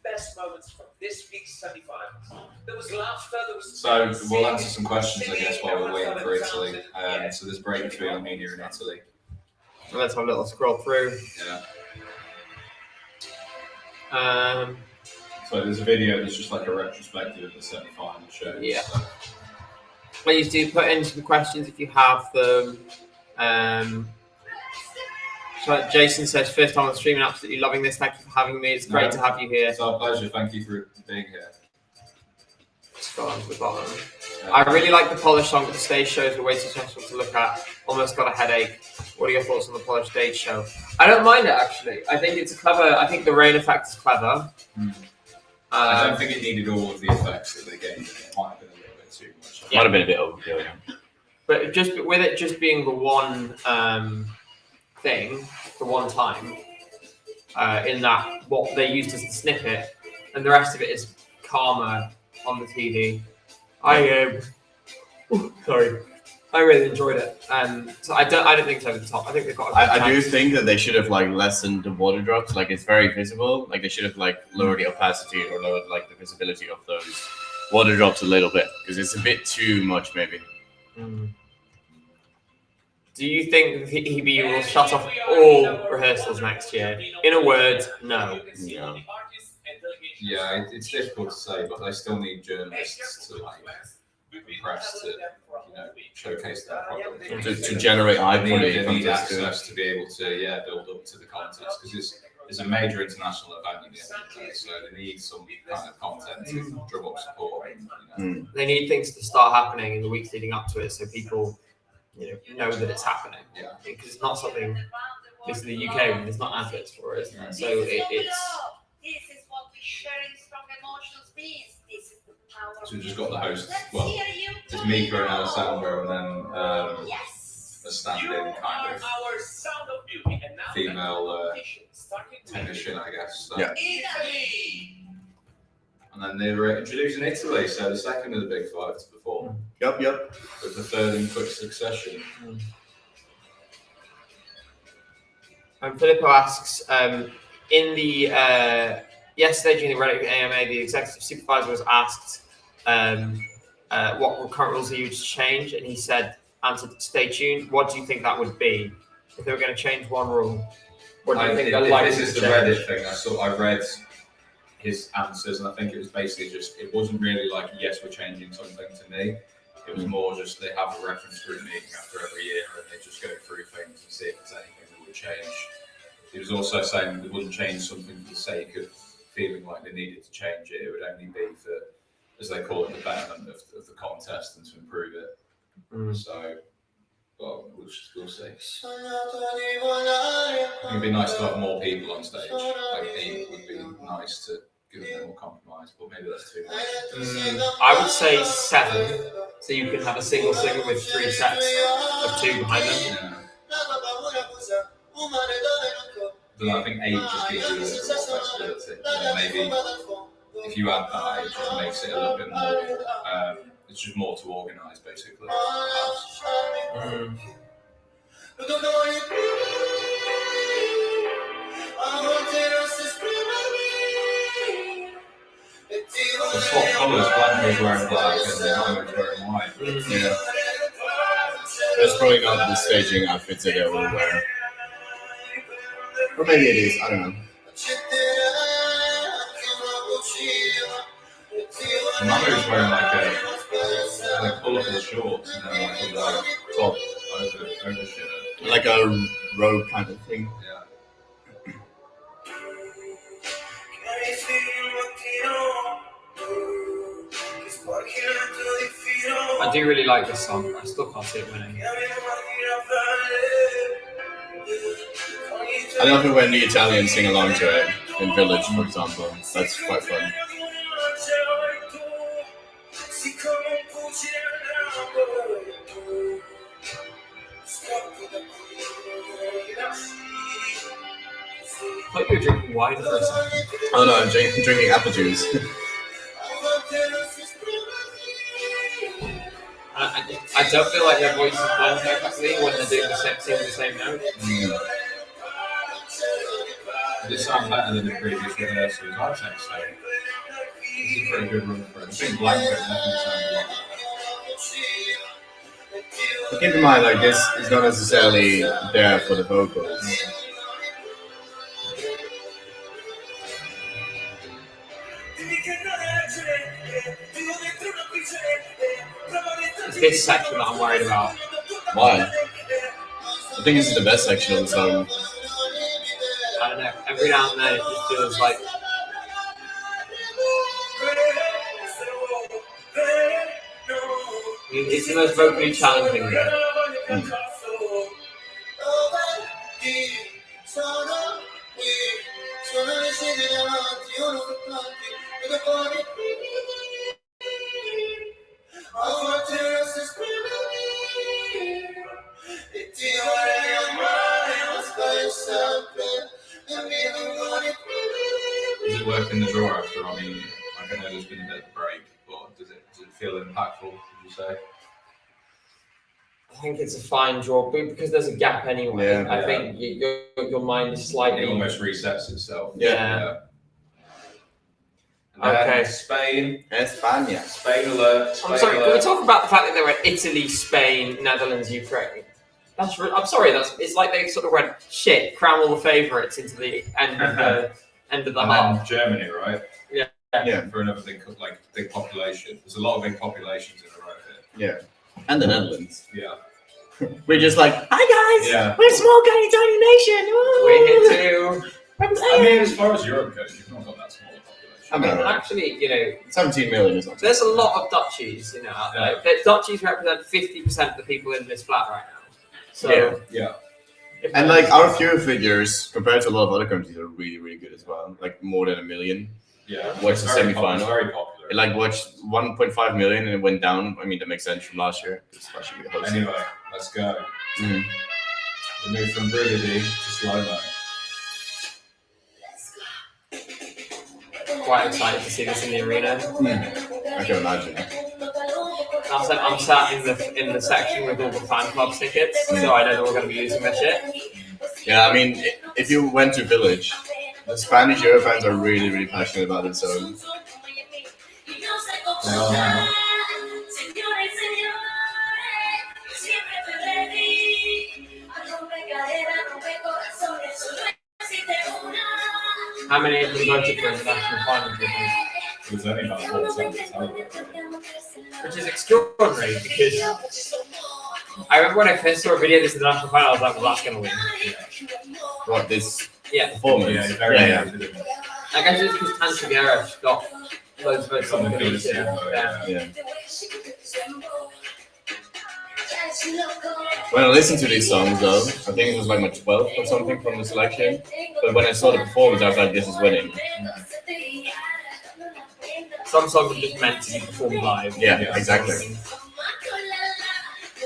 best moments from this week's semi-finals. There was laughter, there was... So we'll answer some questions, I guess, while we're waiting for Italy. So there's break between Armenia and Italy. Let's have a little scroll through. Yeah. So there's a video that's just like a retrospective of the semi-final shows. Yeah. Please do put in some questions if you have them. So Jason says, first time on the stream and absolutely loving this. Thank you for having me. It's great to have you here. It's our pleasure. Thank you for being here. Scroll on to the bottom. I really like the Polish song, but the stage shows were way too stressful to look at. Almost got a headache. What are your thoughts on the Polish stage show? I don't mind it, actually. I think it's clever. I think the rain effect is clever. I don't think it needed all of the effects that they gave. It might have been a little bit too much. Might have been a bit overkill, yeah. But just with it just being the one thing, the one time, in that what they used as the snippet, and the rest of it is calmer on the TV. I really enjoyed it. So I don't think it's over the top. I think they've got. I do think that they should have like lessened the water drops. Like it's very visible. Like they should have like lowered the opacity or lowered like the visibility of those water drops a little bit because it's a bit too much maybe. Do you think the EB will shut off all rehearsals next year? In a word, no. Yeah, it's difficult to say, but they still need journalists to like press to showcase their product. To generate hype for They the need contest. access to be able to build up to the contest because it's a major international event at the end of the day, so they need some kind of content to drum up support. They need things to start happening in the weeks leading up to it, so people know that it's happening. Yeah. Because it's not something. This is the UK. There's not adverts for it, isn't it? So it's. This is what we share in strong emotions means. This is the power. So we've just got the host. Well, it's Mika and Alessandro, and then a stand-in kind of female technician, I guess. So. Yeah. And then they were introducing Italy, so the second of the big five to perform. Yep. With the third in quick succession. Filippo asks, in the yesterday during the Reddit AMA, the executive supervisor was asked what current rules are you to change, and he said answered stay tuned. What do you think that would be if they were going to change one rule? What do you think? This is the Reddit thing. I read his answers, and I think it was basically just, it wasn't really like, yes, we're changing something to me. It was more just they have a reference group meeting after every year, and they just go through things and see if there's anything that would change. He was also saying they wouldn't change something for the sake of feeling like they needed to change it. It would only be for, as they call it, the betterment of the contest and to improve it. So, well, we'll see. It'd be nice to have more people on stage. Like 8 would be nice to give them more compromise, but maybe that's too much. I would say 7, so you can have a single singer with 3 sets of 2 behind them. But I think 8 just gives you a little flexibility. Maybe if you add that, it just makes it a little bit more. It's just more to organise, basically. The swap colours, Blanco's wearing black and Maro's wearing white. Yeah. That's probably not the staging outfits that they will wear. Or maybe it is, I don't know. Maro's wearing like colourful shorts and then like a top over shirt. Like a robe kind of thing. Yeah. I do really like this song. I still can't see it winning. I love it when the Italians sing along to it in Village, for example. That's quite fun. I thought you were drinking wine for a second. Oh no, I'm drinking apple juice. I don't feel like their voices blend perfectly when they're doing the same note. This sounds better than the previous rehearsals, I'd say. So it's a pretty good run for it. I think Blanco definitely sounds a lot better. But keep in mind, like, this is not necessarily there for the vocals. It's this section that I'm worried about. Why? I think this is the best section of the song. I don't know. Every now and then it just feels like. It's the most vocally challenging bit. Does it work in the draw after? I mean, I know there's been a bit of a break, but does it feel impactful, would you say? I think it's a fine draw because there's a gap anyway. Yeah. I think your mind is slightly. It almost resets itself. Yeah. Okay. Spain. España. Spain alert. I'm sorry, can we talk about the fact that they went Italy, Spain, Netherlands, Ukraine? I'm sorry, it's like they sort of went, shit, cram all the favourites into the end of the and half. then Germany, right? Yeah. For another big population. There's a lot of big populations in a row here. Yeah. And the Netherlands. Yeah. We're just like, hi guys! Yeah. We're a small tiny nation! Woo! We're here too. I mean, as far as Europe goes, you've not got that small a population. I mean, Actually, 17 million is not. there's a lot of duchies, out there. The duchies represent 50% of the people in this flat right now. So yeah. And like our viewer figures compared to a lot of other countries are really, really good as well. Like more than 1 million. Yeah. Watched the semi-final. It's very popular. It like watched 1.5 million and it went down. I mean, that makes sense from last year. Anyway, let's go. Mm. We move from Brividi to SloMo. quite excited to see this in the arena. I can imagine. I'm sat in the section with all the fan club tickets, so I know that we're going to be using this shit. Yeah, I mean, if you went to Village, the Spanish Euro fans are really, really passionate about it, so... They are now. How many of them voted for international final judges? It was only about 4%. Which is extraordinary because I remember when I first saw a video of this international final, I was like, well, that's going to win. What, this Yeah. performance? Yeah. I guess it's because Tenfjord got loads of votes on the video. Yeah. When I listened to these songs, though, I think it was like my 12th or something from the selection. But when I saw the performance, I was like, this is winning. Some songs are just meant to be performed live. Yeah, exactly.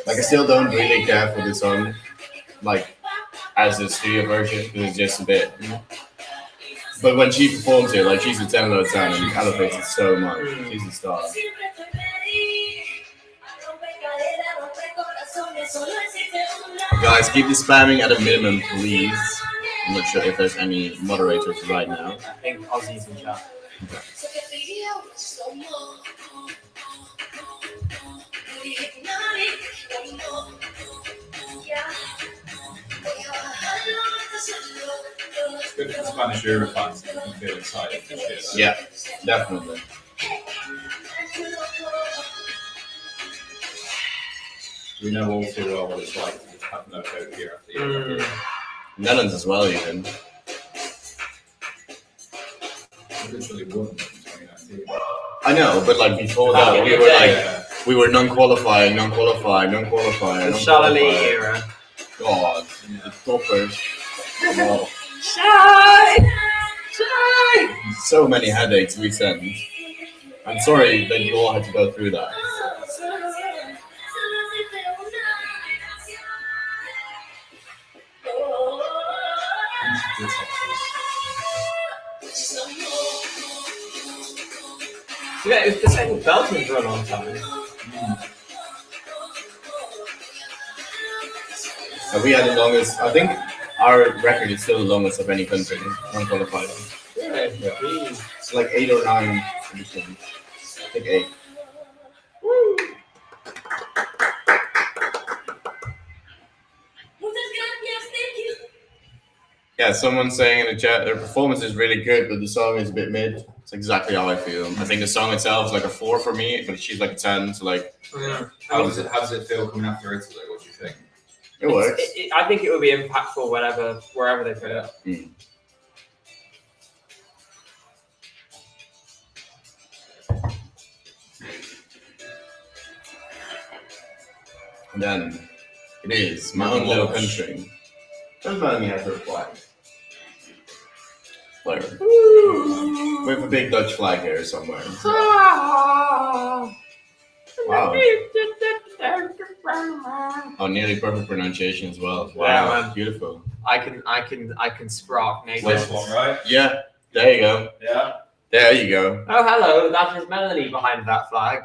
Like, I still don't really care for the song, like, as a studio version, because it's just a bit. But when she performs it, like, she's a 10 out of 10 and elevates it so much. She's a star. Guys, keep the spamming at a minimum, please. I'm not sure if there's any moderators right now. I think Ozzy's in chat. Okay. It's good for Spanish Euro fans. You can feel excited to hear that. Yeah, definitely. We know all too well what it's like to just have no hope year after year. Netherlands as well, even. We literally won in 2019. I know, but like before that, we were non-qualifying. The Shalali era. God, the toppers. Oh, Shine! so many headaches we sent. I'm sorry that you all had to go through that. Yeah, it's the same with Belgium for a long time. We had the longest. I think our record is still the longest of any country non-qualified. Yeah. It's like 8 or 9 editions. I think 8. Yeah, someone's saying in the chat their performance is really good, but the song is a bit mid. It's exactly how I feel. I think the song itself is like a 4 for me, but she's like a 10. So like, How does it feel coming after Italy? What do you think? it works. I think it would be impactful wherever they put it. And then it is my own little country. Does Melanie have her flag? Flag. We have a big Dutch flag here somewhere. Wow. Oh, nearly perfect pronunciation as well. Wow, Yeah, man. Beautiful. I can sprock native. This one, right? Yeah, there you go. Yeah. There you go. Oh, hello, that is Melanie behind that flag.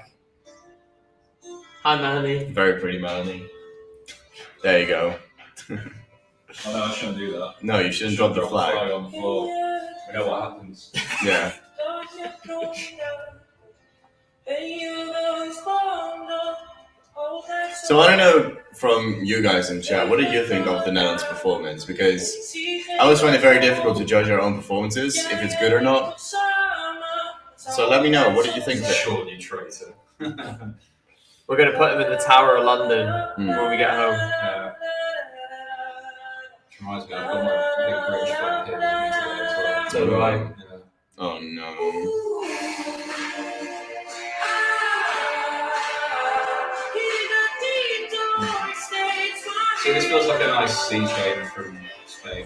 Hi, Melanie. Very pretty, Melanie. There you go. Oh no, I shouldn't do that. No, you shouldn't drop the flag. on the floor. We know what happens. Yeah. So I don't know from you guys in chat, what do you think of the Netherlands performance? Because I always find it very difficult to judge our own performances, if it's good or not. So let me know, what do you think of it? Sure, you traitor. We're going to put them in the Tower of London when we get home. Reminds me, I've got my big British flag here with me today as well. So do I. Yeah. Oh no. So this feels like a nice sea change from Spain.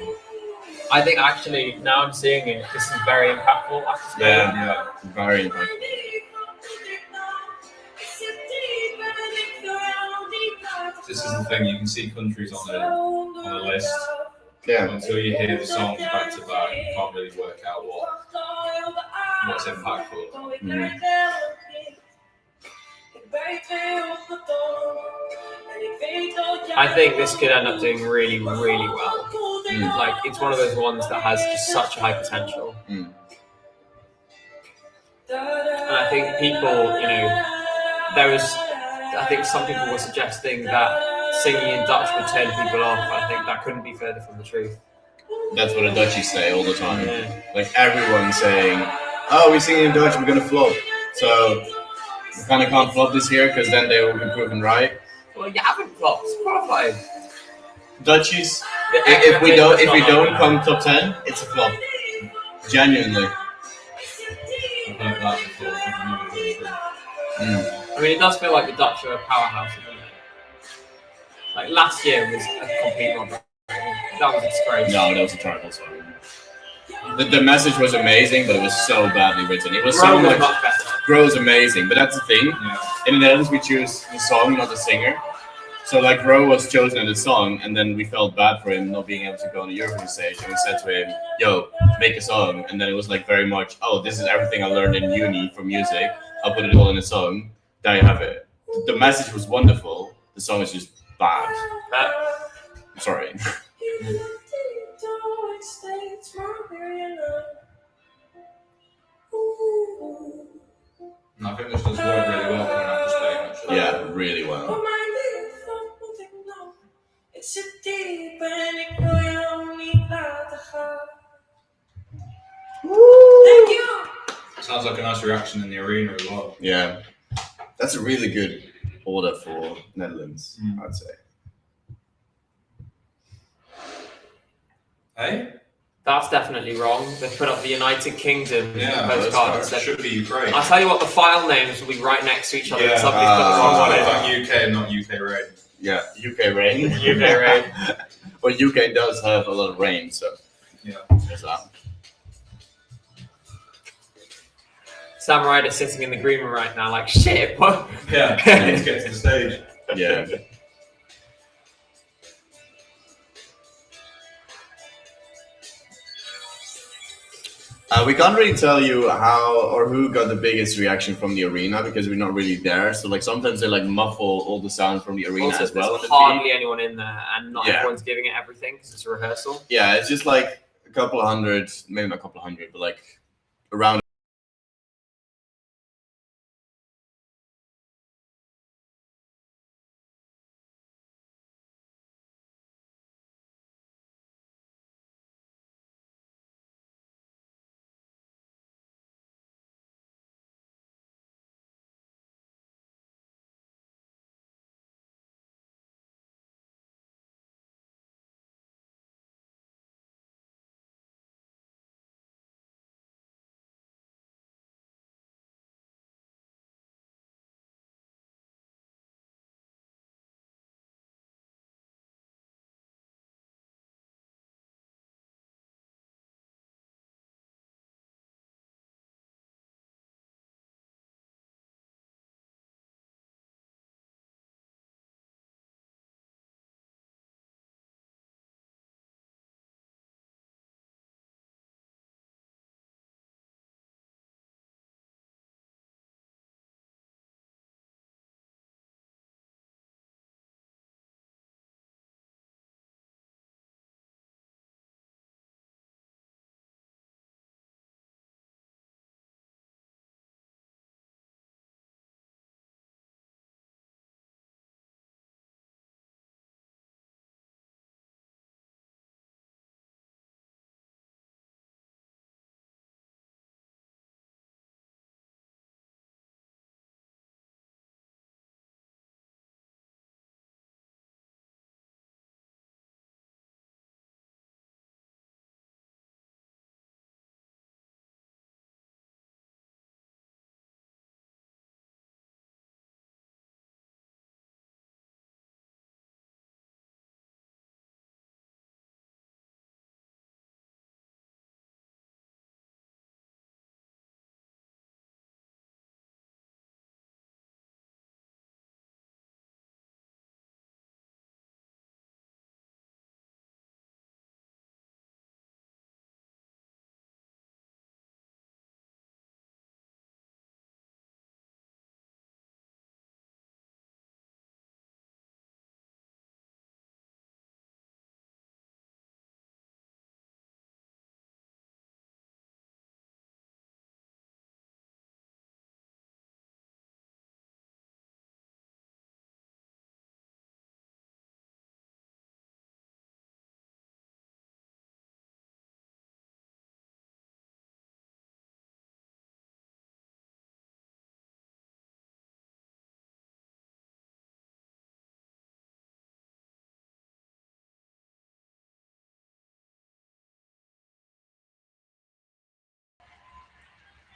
I think actually, now I'm seeing it, this is very impactful after Spain. Yeah, very impactful. This is the thing, you can see countries on a list. Yeah. Until you hear the songs back to back, you can't really work out what's impactful. I think this could end up doing really, really well. Like, it's one of those ones that has just such high potential. And I think people, I think some people were suggesting that singing in Dutch would turn people off. I think that couldn't be further from the truth. That's what the Dutchies say all the time. Yeah. Like everyone's saying, "Oh, we're singing in Dutch, we're gonna flop." So we kind of can't flop this year because then they will be proven right. Well, you haven't flopped. Qualified. Dutchies, if we don't come top 10, it's a flop. Genuinely. I mean, it does feel like the Dutch are a powerhouse, doesn't it? Like last year was a complete robbery. That was a disgrace. No, that was a terrible song. The message was amazing, but it was so badly written. It was so much better. Grow is amazing, but that's the thing. Yeah. In the Netherlands, we choose the song, not the singer. So like Ro was chosen in the song, and then we felt bad for him not being able to go on the Eurovision stage. And we said to him, "Yo, make a song." And then it was like very much, "Oh, this is everything I learned in uni for music. I'll put it all in a song." There you have it. The message was wonderful. The song is just bad. I'm sorry. I think this does work really well coming out to Spain, actually. Yeah, really well. Thank you. Sounds like a nice reaction in the arena as well. Yeah, that's a really good order for Netherlands, I'd say. Hey? That's definitely wrong. They put up the United Kingdom postcard instead. It should be Ukraine. I'll tell you what, the file names will be right next to each other. Yeah, Somebody's put the wrong one in. Like UK and not UK rain. Yeah, UK rain. UK rain. Well, UK does have a lot of rain, so yeah, there's that. Sam Ryder sitting in the green room right now, like shit. What? Yeah, let's get to the stage. Yeah. We can't really tell you how or who got the biggest reaction from the arena because we're not really there. So like sometimes they like muffle all the sound from the arena Also, as well. There's hardly anyone in there, and not Yeah. everyone's giving it everything because it's a rehearsal. Yeah, it's just like a couple of hundred, maybe not a couple of hundred, but like around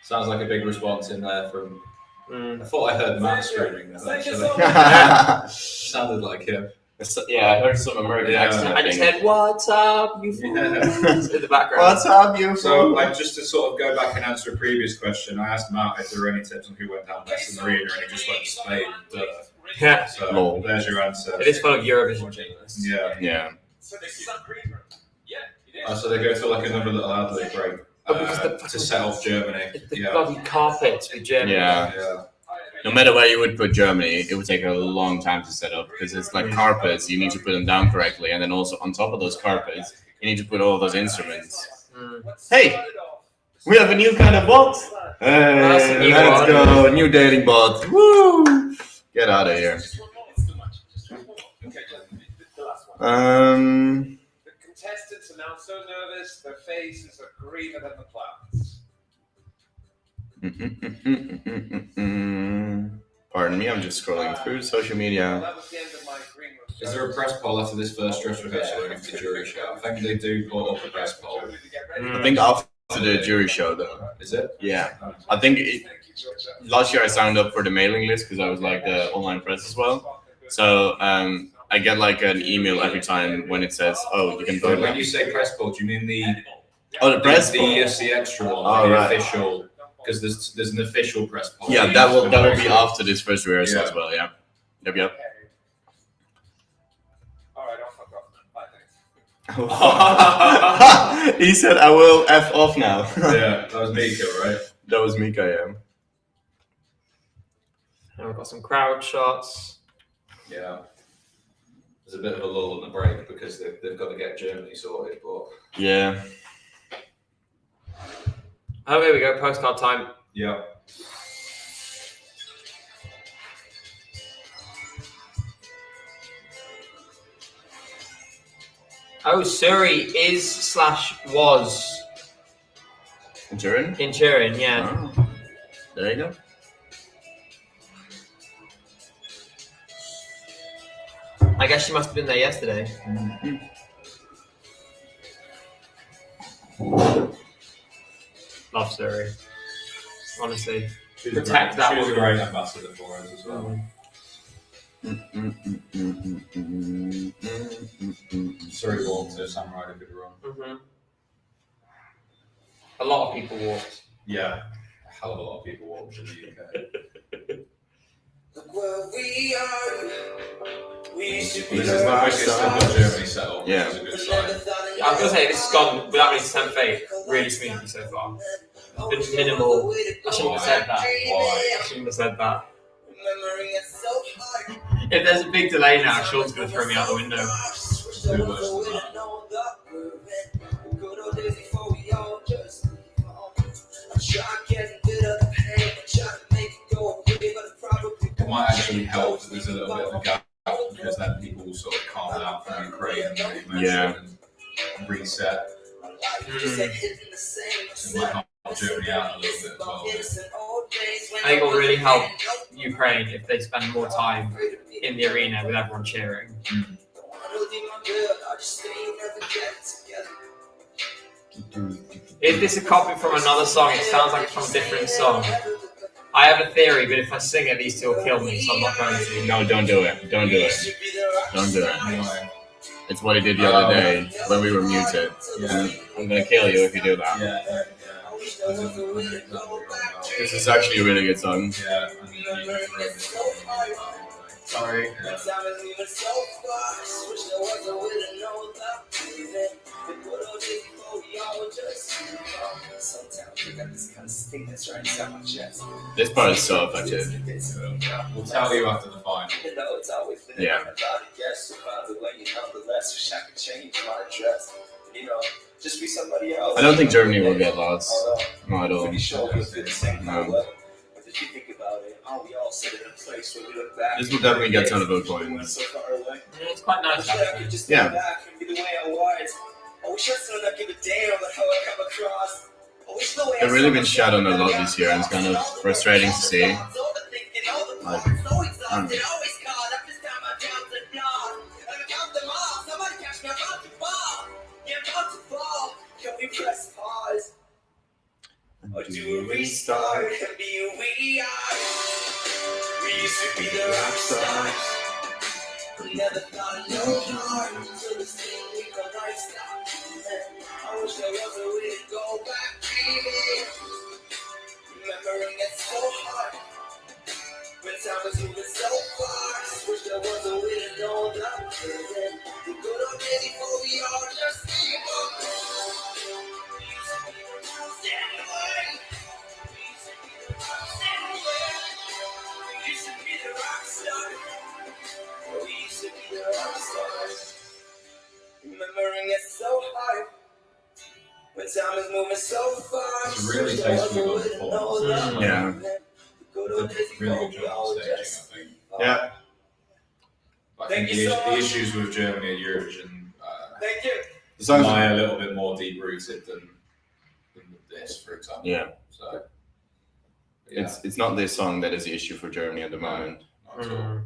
Sounds like a big response in there from. I thought I heard Matt screaming. Sounded like him. Yeah, I heard some American accent. I just heard, "What's up, you fools?" in the background. What's up, you fools? So, like, just to sort of go back and answer a previous question, I asked Matt if there were any tips on who went down best in the arena, and he just went to Spain. Yeah. So, there's your answer. It is full of Eurovision journalists. Yeah. So this is a green room. Yeah. So they go to like another little ad-lib break to set off Germany. The bloody carpets with Germany. Yeah. No matter where you would put Germany, it would take a long time to set up because it's like carpets. You need to put them down correctly, and then also on top of those carpets, you need to put all those instruments. Hey, we have a new kind of bot. Hey, let's go, new dating bot. Woo! Get out of here. The contestants are now so nervous, their faces are greener than the clouds. Pardon me, I'm just scrolling through social media. That was the end of my green room. Is there a press poll after this first dress rehearsal or after the jury show? I think they do put up a press poll. I think after the jury show, though. Is it? Yeah. I think last year I signed up for the mailing list because I was like the online press as well. So I get like an email every time when it says, "Oh, you can vote." When you say press poll, do you mean the press poll? the extra one, official? Because there's an official press poll. Yeah, that will be after this first rehearsal as well. Yeah. Yep. All right, I'll fuck off. Bye, thanks. He said, "I will F off now." Yeah, that was Mika, right? That was Mika, yeah. And we've got some crowd shots. Yeah. There's a bit of a lull in the break because they've got to get Germany sorted, but yeah. Oh, here we go. Postcard time. Yeah. Oh, Surrey was In Turin? in Turin, yeah. Oh. There you go. I guess she must have been there yesterday. Love Surrey. Honestly. Protect that She was a woman. great ambassador for us as well. Surrey walked to Samurai did run. Mm-hmm. A lot of people walked. Yeah. A hell of a lot of people walked in the UK. Look where we are. We should be This is not Germany settled. Yeah. Which is a good sign. I was going to say, this has gone without any temp fate really smoothly so far. It's been minimal. I shouldn't have said that. Why? I shouldn't have said that. If there's a big delay now, Sean's going to throw me out the window. Do worse than that. It might actually help that there's a little bit of a gap because then people will sort of calm down from Ukraine and and reset. It might help Germany out a little bit as well. I think it will really help Ukraine if they spend more time in the arena with everyone cheering. Is this a copy from another song? It sounds like it's from a different song. I have a theory, but if I sing it, these two will kill me, so I'm not going to. No, don't do it. Don't do it. Don't do it. It's what he did the other day when we were muted. Yeah. I'm gonna kill you if you do that. Yeah. This is actually a really good song. Yeah. Sorry. This part is so effective. We'll tell you after the final. Yeah. I don't think Germany will get lost. No, I don't. No. This will definitely get ton of vote points. Yeah, it's quite nice, actually. Yeah. They've really been shot on a lot this year, and it's kind of frustrating to see. Like, I don't know. Or do we restart and be who we are? We used to be the rock stars. We never thought of no harm until this thing we call lifestyle. I wish there was a way to go back, baby. Remembering it so hard. When time was moving so fast. Wish there was a way to know that feeling. The good old days before we all just gave up. Stand away. Stand away. We used to be the rock stars. We used to be the rock stars. Remembering it so hard. When time is moving so fast. It's really tasteful performance. Yeah. Really good job on staging, I think. Yeah. I think the issues with Germany at Eurovision Thank you. The songs lie a little bit more deep rooted than this, for example. Yeah. So yeah, It's not this song that is the issue for Germany at the moment. not at all.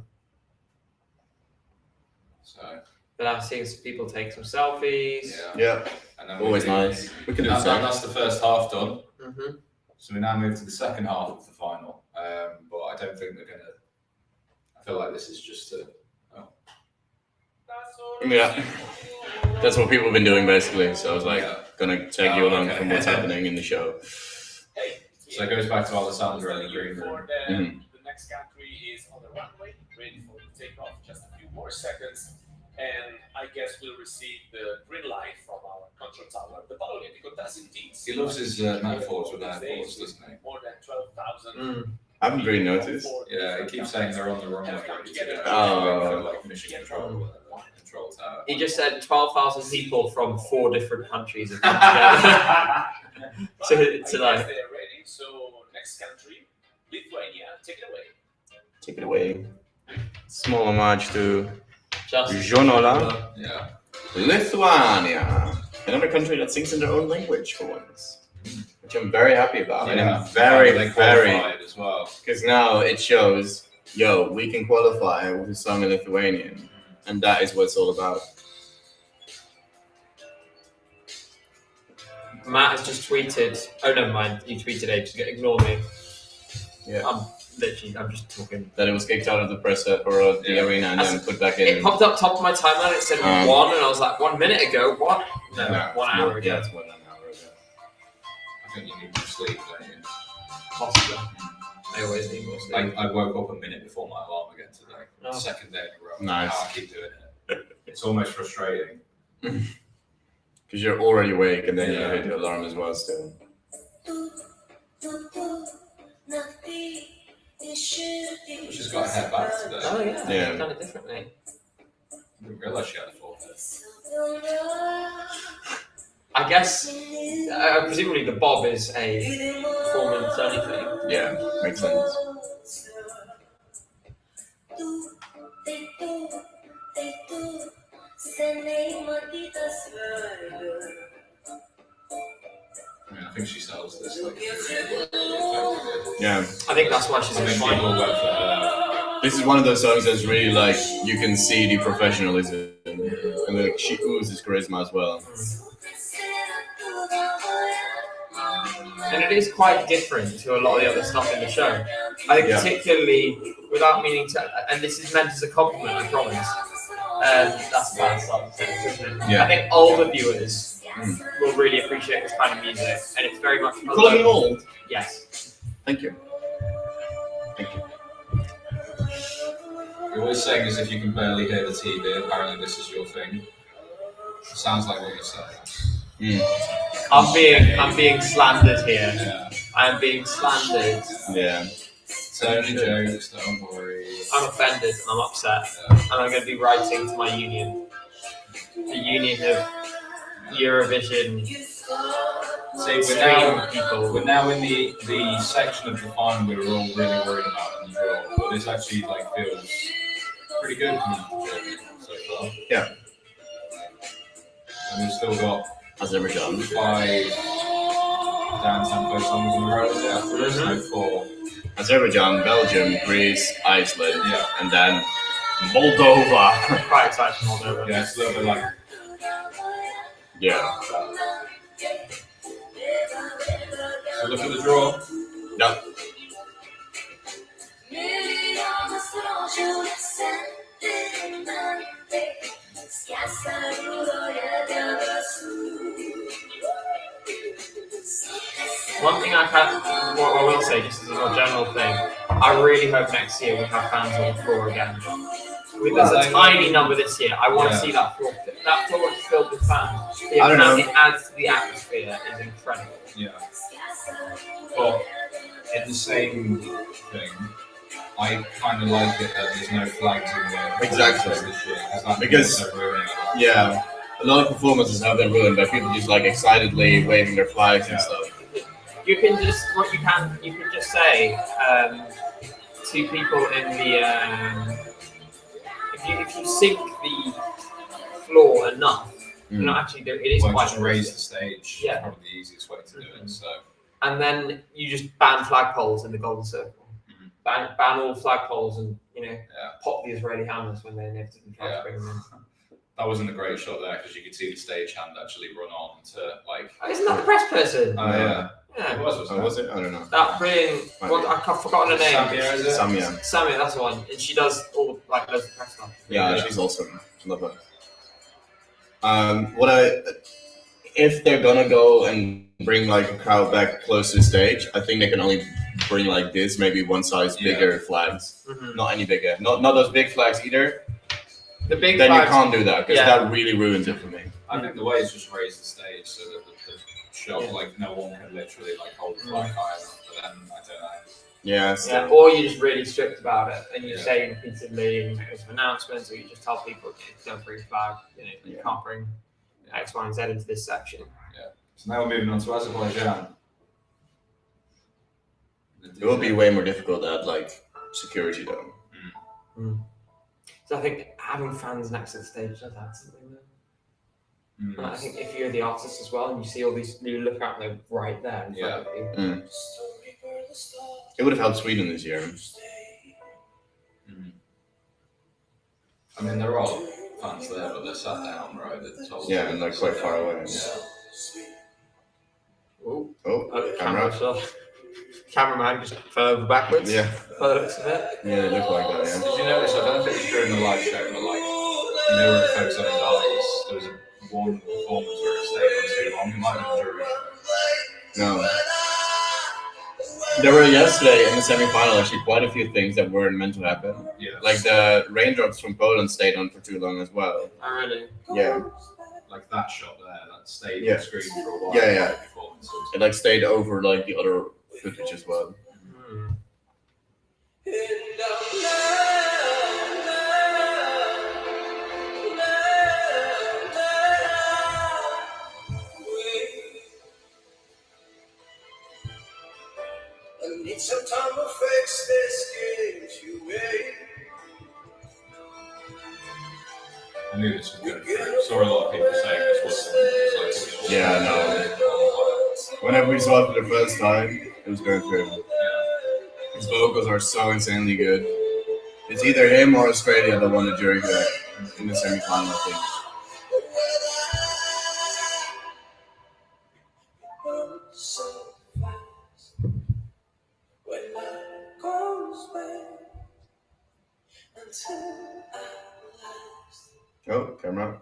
So But I'm seeing some people take some selfies. Yeah. And then Always nice. We can do the same. that's the first half done. Mm-hmm. So we now move to the second half of the final. But I don't think they're gonna. I feel like this is just a. Yeah. That's what people have been doing basically. So I was like, gonna take you along from what's happening in the show. So it goes back to Alessandro in the green room. The next country is on the runway, ready for the takeoff. Just a few more seconds, and I guess we'll receive the green light from our control tower. The following, because that's indeed. He loves his metaphors with airports, doesn't he? More than 12,000. I haven't really noticed. Yeah, he keeps saying they're on the runway. Oh. Like mission control, control tower. He just said 12,000 people from 4 different countries have come together tonight. They're ready. So next country, Lithuania. Take it away. Take it away. Small homage to Just Jonola. Yeah. Lithuania. Another country that sings in their own language for once. Which I'm very happy about. And I'm very, as well. Because now it shows, we can qualify with a song in Lithuanian. And that is what it's all about. Matt has just tweeted. Oh, never mind. You tweeted ages ago. Ignore me. Yeah. I'm just talking. That it was kicked out of the press or the arena and then put back in. It popped up top of my timeline. It said 1, and I was like, 1 minute ago. What? No, 1 hour ago. Yeah, it's more than an hour ago. I think you need more sleep, don't you? Possibly. I always need more sleep. I woke up a minute before my alarm again today. Oh. Second day in a row. Nice. I keep doing it. It's almost frustrating. Because you're already awake and then you hit the alarm as well still. She's just got to head back today. Oh yeah. Yeah. I've done it differently. I didn't realise she had a 4th. I guess presumably the bob is a performance only thing. Yeah, makes sense. I think she sells this like really effectively. Yeah. I think that's why she's I in the think people final. went for her. This is one of those songs that's really like, you can see the professionalism. And like, she oozes charisma as well. And it is quite different to a lot of the other stuff in the show. I think particularly, without meaning to, and this is meant as a compliment, I promise. That's a bad start to say, isn't it? Yeah. I think older viewers will really appreciate this kind of music, and it's very much. Calling me old? Yes. Thank you. Thank you. You're always saying as if you can barely hear the TV. Apparently, this is your thing. It sounds like what you're saying. I'm being slandered here. Yeah. I'm being slandered. Yeah. It's only jokes, don't worry. I'm offended. I'm upset, Yeah. and I'm going to be writing to my union, the union of Eurovision See, we're now in the section of the final we were all really worried about in the draw, but this actually feels pretty good so far. Yeah. And we've still got Azerbaijan. 5 down-tempo songs in a row. Yeah, so 4. Azerbaijan, Belgium, Greece, Iceland, Yeah. and then Moldova. Quite excited for Moldova. Yeah, it's a little bit like Yeah. So Look at the draw. No. One thing what I will say, just as a more general thing, I really hope next year we have fans on the floor again. There's a tiny number this year. I want to see that floor. That floor is filled with fans. It adds to the atmosphere. Is incredible. Yeah. But in the same thing, I kind of like it that there's no flags in there. Exactly. This year, because yeah, a lot of performances have been ruined by people just like excitedly waving their flags and stuff. You can just say to people in the if you sink the floor enough, you know, actually it is quite just raise the stage. Yeah, probably the easiest way to do it. So, and then you just ban flagpoles in the golden circle. Ban all flagpoles and pop the Israeli hammers when they inevitably try to bring them in. That wasn't a great shot there because you could see the stagehand actually run on to like. Oh, isn't that the press person? Oh yeah. Yeah. It was it? I don't know. That brilliant. I've forgotten her name. Samia, is it? Samia, that's the one. And she does all like loads of press stuff. Yeah, she's awesome. Love her. If they're gonna go and bring like a crowd back close to the stage, I think they can only bring like this, maybe one size bigger flags. Not any bigger. Not those big flags either. The big then flags, you can't do that because that really ruins it for me. I think the way is just raise the stage so that the shot like no one can literally like hold the flag high enough. But then I don't know. Yeah. Or you're just really strict about it and you say repeatedly and make some announcements, or you just tell people don't bring flag. You can't bring X, Y, and Z into this section. Yeah. So now we're moving on to Azerbaijan. It will be way more difficult at like security though. So I think having fans next to the stage does add something there. And I think if you're the artist as well and you see all these, you look out there right there in front of you. It would have helped Sweden this year. I mean, there are fans there, but they're sat down right at the top. Yeah, and they're quite far away. Oh, cameraman just fell over backwards. Yeah. By the looks of it. Yeah, it looked like that, yeah. Did you notice, I don't know if it was during the live show, but like, where it focused on his eyes, there was one performance where it stayed on too long. It might have been Eurovision. No. There were yesterday in the semi-final actually quite a few things that weren't meant to happen. Yeah. Like the raindrops from Poland stayed on for too long as well. Oh, really? Yeah. Like that shot there, that stayed on screen for a while. Yeah. It like stayed over like the other footage as well. I need some time to fix this situation. I knew this was going through. Saw a lot of people saying this wasn't. Yeah, I know. Whenever we saw it for the first time, it was going through. His vocals are so insanely good. It's either him or Australia that won the jury in the semi-final, I think. Oh, camera.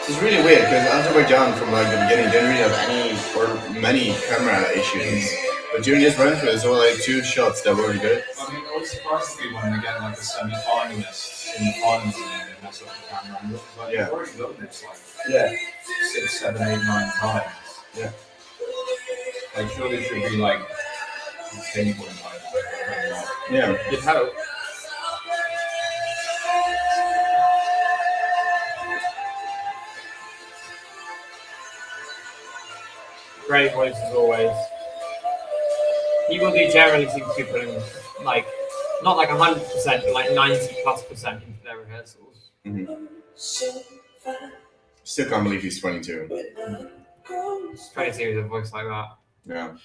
It's really weird because Azerbaijan from like the beginning didn't really have any or many camera issues. But during this run through, there were like 2 shots that were good. I mean, it was surprising when they get like the semi-finalists in the finals and they mess up the camera. And like, they've already done this like 6, 7, 8, 9 times. Yeah. Like surely it should be like continuing like that. Yeah. You'd hope. Great voice as always. People do generally seem to be putting like not like 100%, but like 90+% into their rehearsals. Still can't believe he's 22. 22 with a voice like that. Yeah.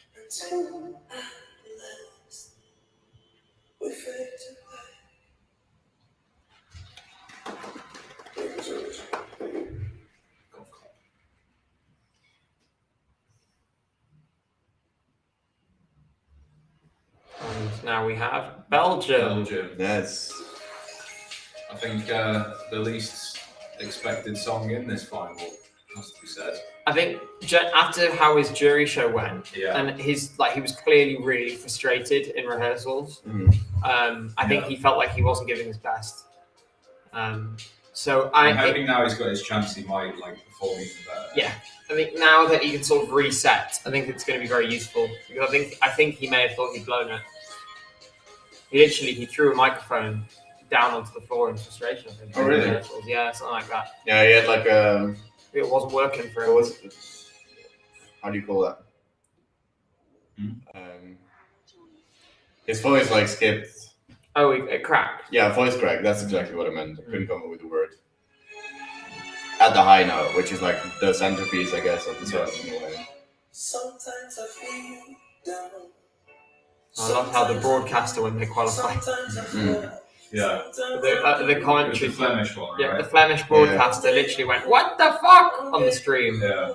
now we have Belgium. Yes. I think the least expected song in this final has to be said. I think after how his jury show went, and he was clearly really frustrated in rehearsals. I think he felt like he wasn't giving his best. So I'm hoping now he's got his chance, he might perform even better. Yeah, I think now that he can sort of reset, I think it's going to be very useful because I think he may have thought he'd blown it. He threw a microphone down onto the floor in frustration. I think. Oh really? Yeah, something like that. Yeah, he had it wasn't working for him. How do you call that? His voice skipped. Oh, it cracked. Yeah, voice crack. That's exactly what I meant. I couldn't come up with the word. At the high note, which is the centerpiece, I guess, of the song in a way. Sometimes I feel down. I love how the broadcaster, when they qualify, Yeah. the commentary, the Flemish one, right? Yeah, the Flemish broadcaster literally went, "What the fuck?" on the stream. Yeah.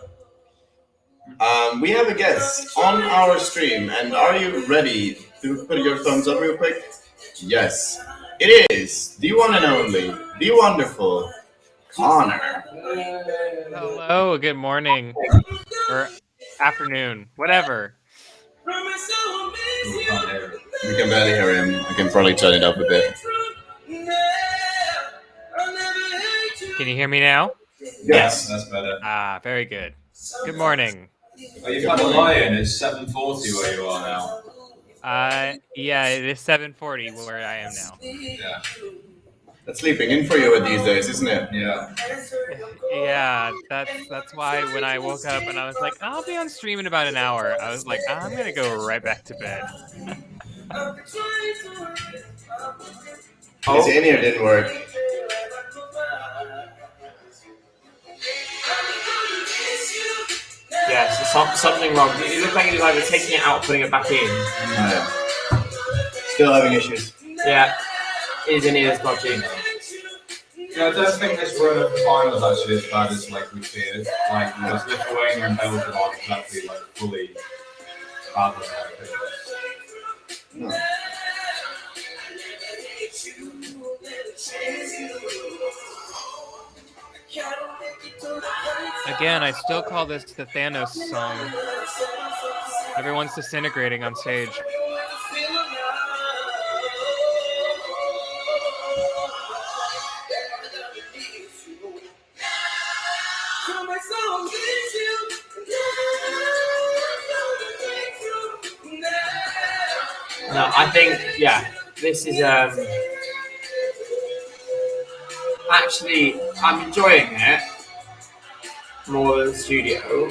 We have a guest on our stream, and are you ready to put your thumbs up real quick? Yes, it is the one and only, the wonderful Connor. Hello, good morning or afternoon, whatever. We can barely hear him. I can probably turn it up a bit. Can you hear me now? Yes, that's better. Ah, very good. Good morning. Oh, you've had a lie-in. It's 7:40 where you are now. Yeah, it is 7:40 where I am now. Yeah. That's sleeping in for you these days, isn't it? Yeah. Yeah, that's why when I woke up and I was like, I'll be on stream in about an hour, I was like, I'm gonna go right back to bed. His in-ear didn't work. Yeah, so something wrong. It looked like he was either taking it out, putting it back in. Yeah. Still having issues. Yeah, his in-ear's dodgy. Yeah, I don't think this run of the finals actually as bad as we feared. Because Lithuania and Belgium aren't exactly fully bad as No. Again, I still call this the Thanos song. Everyone's disintegrating on stage. No, I think, this is, actually, I'm enjoying it more than the studio.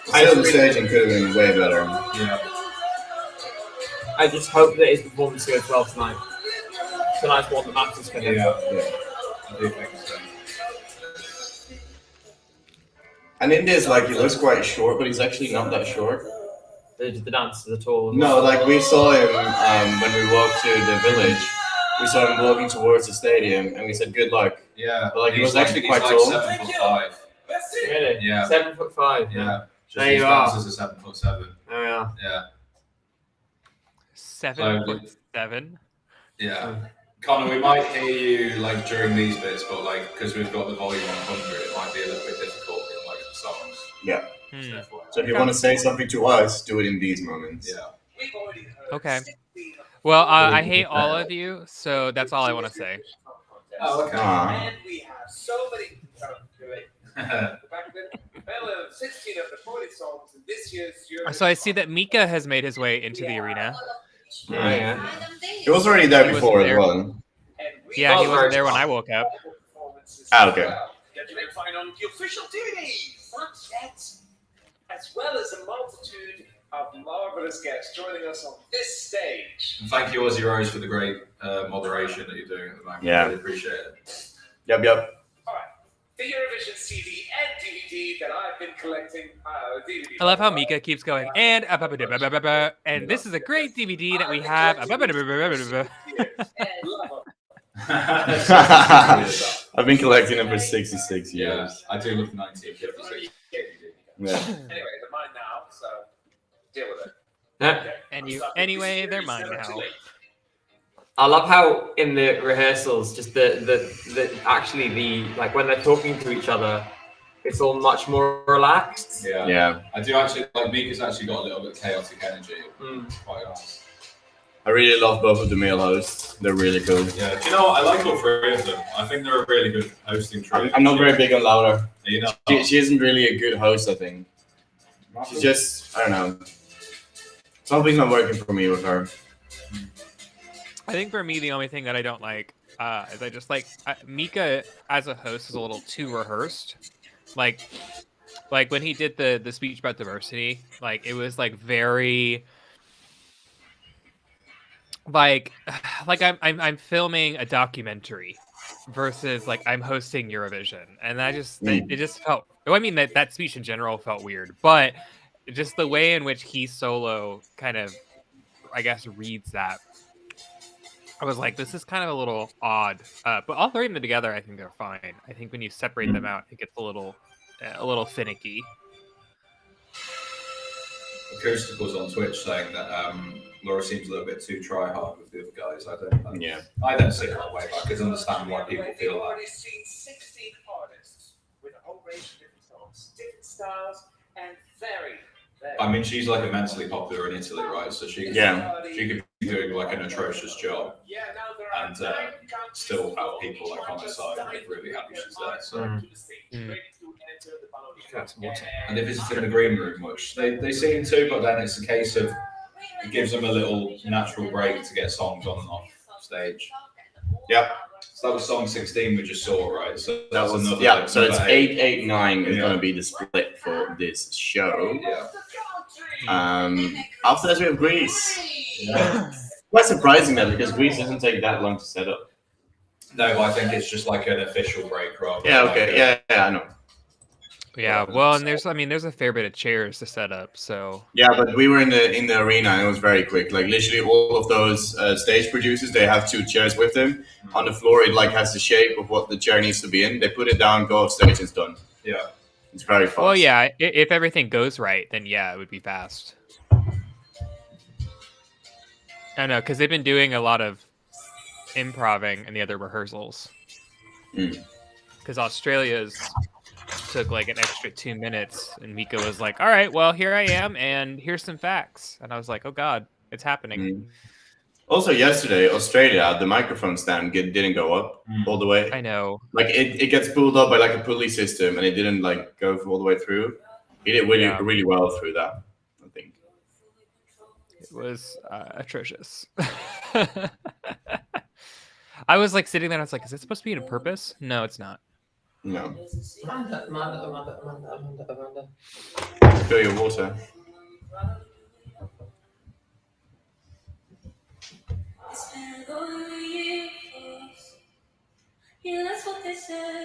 Still, the staging could have been way better. Yeah. I just hope that his performance goes well tonight. Tonight's what the matters for him. Yeah. I do think so. And in this, he looks quite short, but he's actually not that short. The dancers at all. No, we saw him when we walked to the village. We saw him walking towards the stadium, and we said, "Good luck." Yeah, but he was actually quite he's tall. 7'5". Really? Yeah. 7'5". Yeah. There you are. Dances are 7'7". There we are. Yeah. 7'7". Yeah. Connor, we might hear you during these bits, but because we've got the volume on 100, it might be a little bit difficult in the songs. Yeah. So if you want to say something to us, do it in these moments. Yeah. Okay. Well, I hate all of you, so that's all I want to say. Oh, okay. And we have so many. Well, 16 of the 40 songs in this year's Eurovision. So I see that Mika has made his way into the arena. Oh, yeah. He was already there before as well. Yeah, he wasn't there when I woke up. Okay. That you can find on the official DVD. As well as a multitude of marvelous guests joining us on this stage. And thank you, Aussie Rose, for the great moderation that you're doing at the moment. Yeah. Really appreciate it. Yep. All right. The Eurovision CD and DVD that I've been collecting. DVD. I love how Mika keeps going, and this is a great DVD that we have. I've been collecting them for 66 years. Yeah, I do love 1956. Yeah. Anyway, they're mine now, so deal with it. Anyway, they're mine now. I love how in the rehearsals, just the actually the like when they're talking to each other, it's all much more relaxed. Yeah. I do actually like Mika's actually got a little bit of chaotic energy. Quite nice. I really love both of the male hosts. They're really cool. Yeah. Do you know what? I like all three of them. I think they're a really good hosting trio. I'm not very big on Laura. You know, she isn't really a good host, I think. She's just, I don't know. Something's not working for me with her. I think for me, the only thing that I don't like is I just like Mika as a host is a little too rehearsed. Like when he did the speech about diversity, like it was like very like I'm filming a documentary versus like I'm hosting Eurovision, and it just felt. I mean that speech in general felt weird, but just the way in which he solo kind of, I guess, reads that. I was like, this is kind of a little odd, but all three of them together, I think they're fine. I think when you separate them out, it gets a little finicky. Acousticals on Twitch saying that Laura seems a little bit too try hard with the other guys. I don't see it that way, but I can understand why people feel that. I've seen 16 artists with a whole range of different songs, different styles, and very. I mean, she's like immensely popular in Italy, right? So she could be doing like an atrocious job, and still have people like on her side like really happy she's there. So. And they visited the green room, which they seem to, but then it's a case of it gives them a little natural break to get songs on and off stage. Yeah. So that was song 16 we just saw, right? So that was another. Yeah. So it's 8, 8, 9 is going to be the split for this show. Yeah. After that we have Greece. Yeah. Quite surprising that because Greece doesn't take that long to set up. No, but I think it's just like an official break, right? Yeah. Okay. Yeah. I know. Yeah, well, and there's a fair bit of chairs to set up, so. Yeah, but we were in the arena and it was very quick. Like literally all of those stage producers, they have 2 chairs with them. On the floor, it like has the shape of what the chair needs to be in. They put it down, go off stage, it's done. Yeah, it's very fast. Well, yeah, if everything goes right, then yeah, it would be fast. I know, because they've been doing a lot of improving in the other rehearsals. Because Australia's took like an extra 2 minutes, and Mika was like, all right, well, here I am, and here's some facts. And I was like, oh God, it's happening. Also yesterday, Australia, the microphone stand didn't go up all the way. I know. Like it gets pulled up by like a pulley system, and it didn't like go all the way through. He did really well through that, I think. It was atrocious. I was like sitting there and I was like, is it supposed to be on purpose? No, it's not. No. Amanda. Fill your water.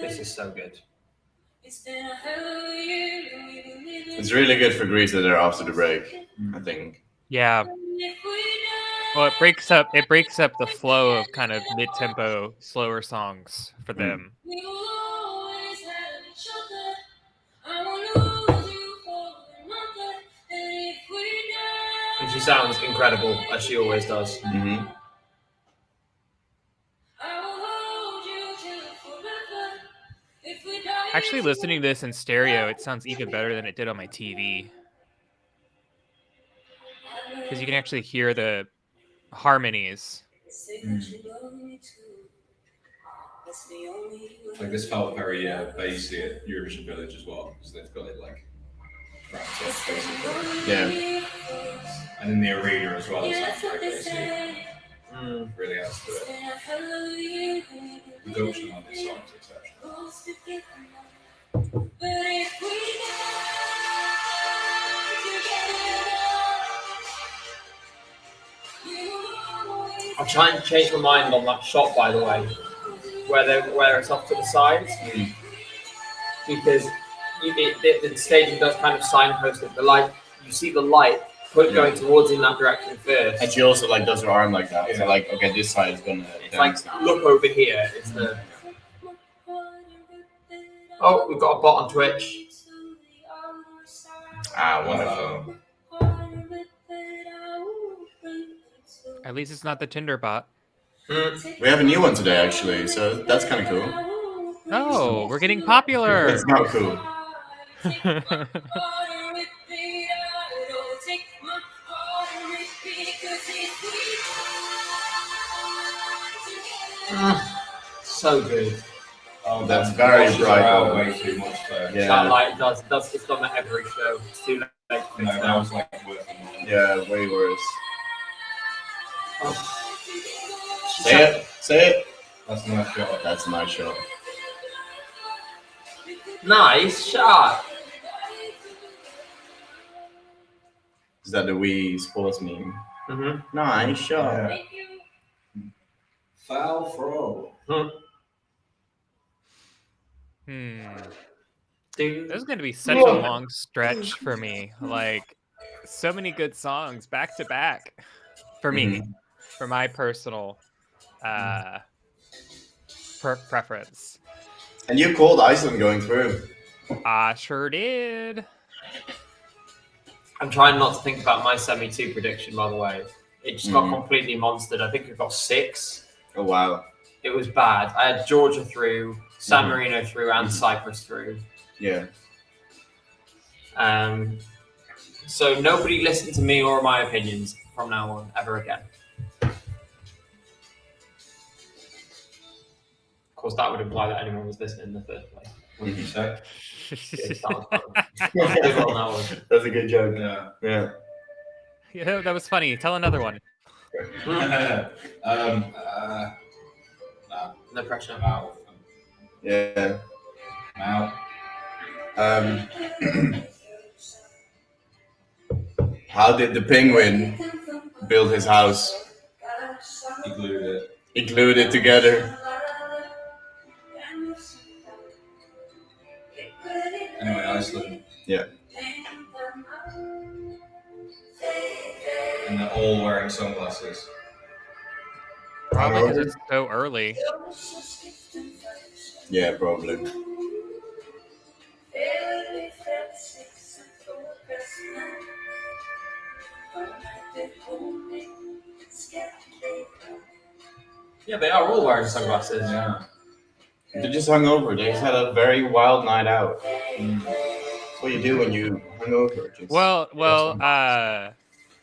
This is so good. It's really good for Greece that they're after the break, I think. Yeah. Well, it breaks up the flow of kind of mid-tempo, slower songs for them. And she sounds incredible, as she always does. Mm-hmm. Actually, listening to this in stereo, it sounds even better than it did on my TV. Because you can actually hear the harmonies. Like this felt very bassy at Eurovision Village as well, because they've got it like wrapped up basically. Yeah. And in the arena as well, it sounds very bassy. Really adds to it. Production on this song is exceptional. I'm trying to change my mind on that shot, by the way, where it's off to the sides, because the staging does kind of signpost it. The light, you see the light going towards in that direction first, and she also like does her arm like that. Yeah. So like, okay, this side is gonna. It's like now. Look over here. It's the. Oh, we've got a bot on Twitch. Ah, wonderful. At least it's not the Tinder bot. We have a new one today, actually, so that's kind of cool. Oh, we're getting popular. It's not cool. So good. Oh, that's very bright. Way too much though. Yeah. That light does it's done at every show. It's too late. No, that was like working. Yeah, way worse. Oh. Say it. That's a nice shot. That's a nice shot. Nice shot. Is that the Wii Sports meme? Mm-hmm. Nice shot. Yeah. Foul throw. Dude, this is going to be such a long stretch for me. Like, so many good songs back to back for me, for my personal preference. And you called Iceland going through. I sure did. I'm trying not to think about my semi-2 prediction, by the way. It just got completely monstered. I think it got 6. Oh, wow. It was bad. I had Georgia through, San Marino through, and Cyprus through. Yeah. So nobody listened to me or my opinions from now on, ever again. Of course, that would imply that anyone was listening in the first place. What did you say? That's a good joke. Yeah. Yeah, that was funny. Tell another one. No pressure. Wow. Yeah. Now. How did the penguin build his house? He glued it. He glued it together. Anyway, Iceland. Yeah. And they're all wearing sunglasses. Probably because it's so early. Yeah, probably. Yeah, they are all wearing sunglasses. Yeah. They just hung over. They just had a very wild night out. That's what you do when you hung over.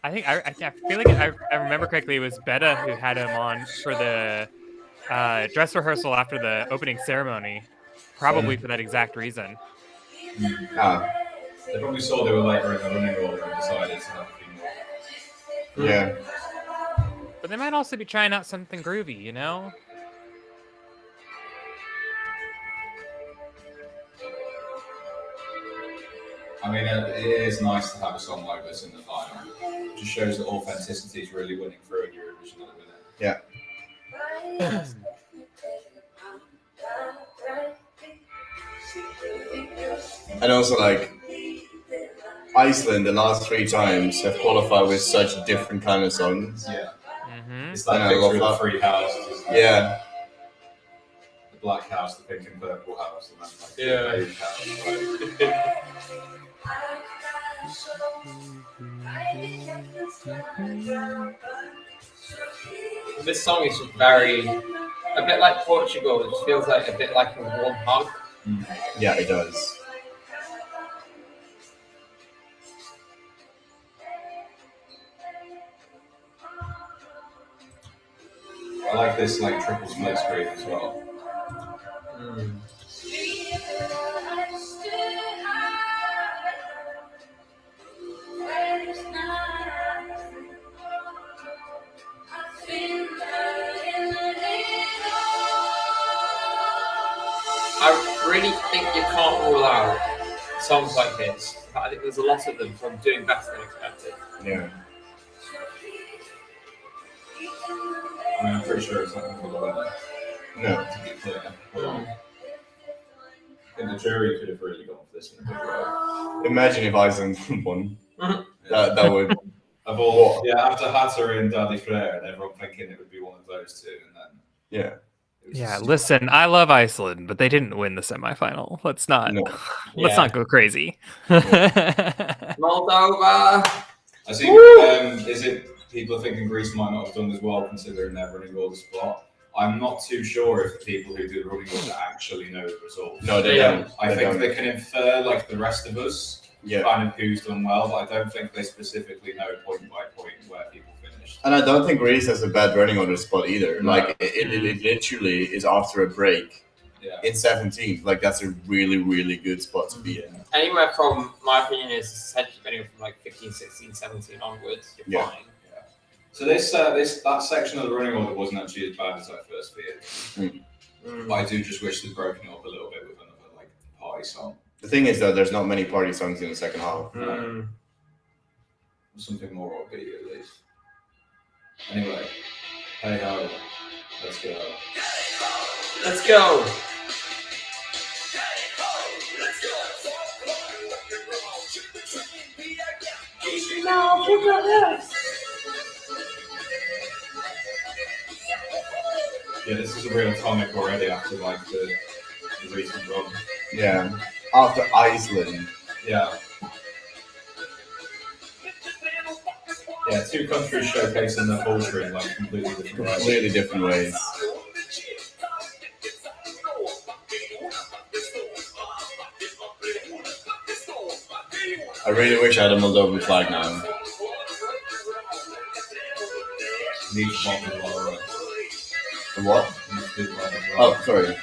I think I feel like I remember correctly. It was Betta who had him on for the dress rehearsal after the opening ceremony, probably for that exact reason. They probably saw they were later in the running order and decided to have a few more. Yeah. But they might also be trying out something groovy, you know? I mean, it is nice to have a song like this in the final. It just shows that authenticity is really winning through in Eurovision at the minute. Yeah. And also, like, Iceland, the last 3 times, have qualified with such different kind of songs. Yeah. Mm-hmm. It's that picture of the 3 houses, isn't it? Yeah. The black house, the pink and purple house, and then like the beige house. This song is just a bit like Portugal. It just feels like a bit like a warm hug. Yeah, it does. I like this like triple split screen as well. I really think you can't rule out songs like this. I think there's a lot of them from doing better than expected. Yeah. I mean, I'm pretty sure it's not going to be the winner. No. To be clear. And the jury could have really gone for this in a big way. Imagine if Iceland won. That would. After Hatter and Daddy Frere, and everyone thinking it would be one of those two, and then yeah. Yeah, listen, I love Iceland, but they didn't win the semifinal. Let's not go crazy. Moldova. I think is it people are thinking Greece might not have done as well considering their running order spot. I'm not too sure if the people who do the running order actually know the results. No, they don't. I think they can infer, like the rest of us, kind of who's done well, but I don't think they specifically know point by point where people finished. And I don't think Greece has a bad running order spot either. No. Like, it literally is after a break. Yeah. In 17th, like that's a really, really good spot to be in. Anywhere from, my opinion, is essentially anywhere from like 15, 16, 17 onwards, you're fine. Yeah. So that section of the running order wasn't actually as bad as I first feared. But I do just wish they'd broken it up a little bit with another like party song. The thing is, though, there's not many party songs in the second half. Something more upbeat at least. Anyway, hey ho, let's go. Let's go. Yeah, this is a real tonic already after like the recent run. Yeah, after Iceland. Yeah. Yeah, two countries showcasing their culture in like completely different ways. I really wish I had a Moldovan flag now. The what? Oh, sorry.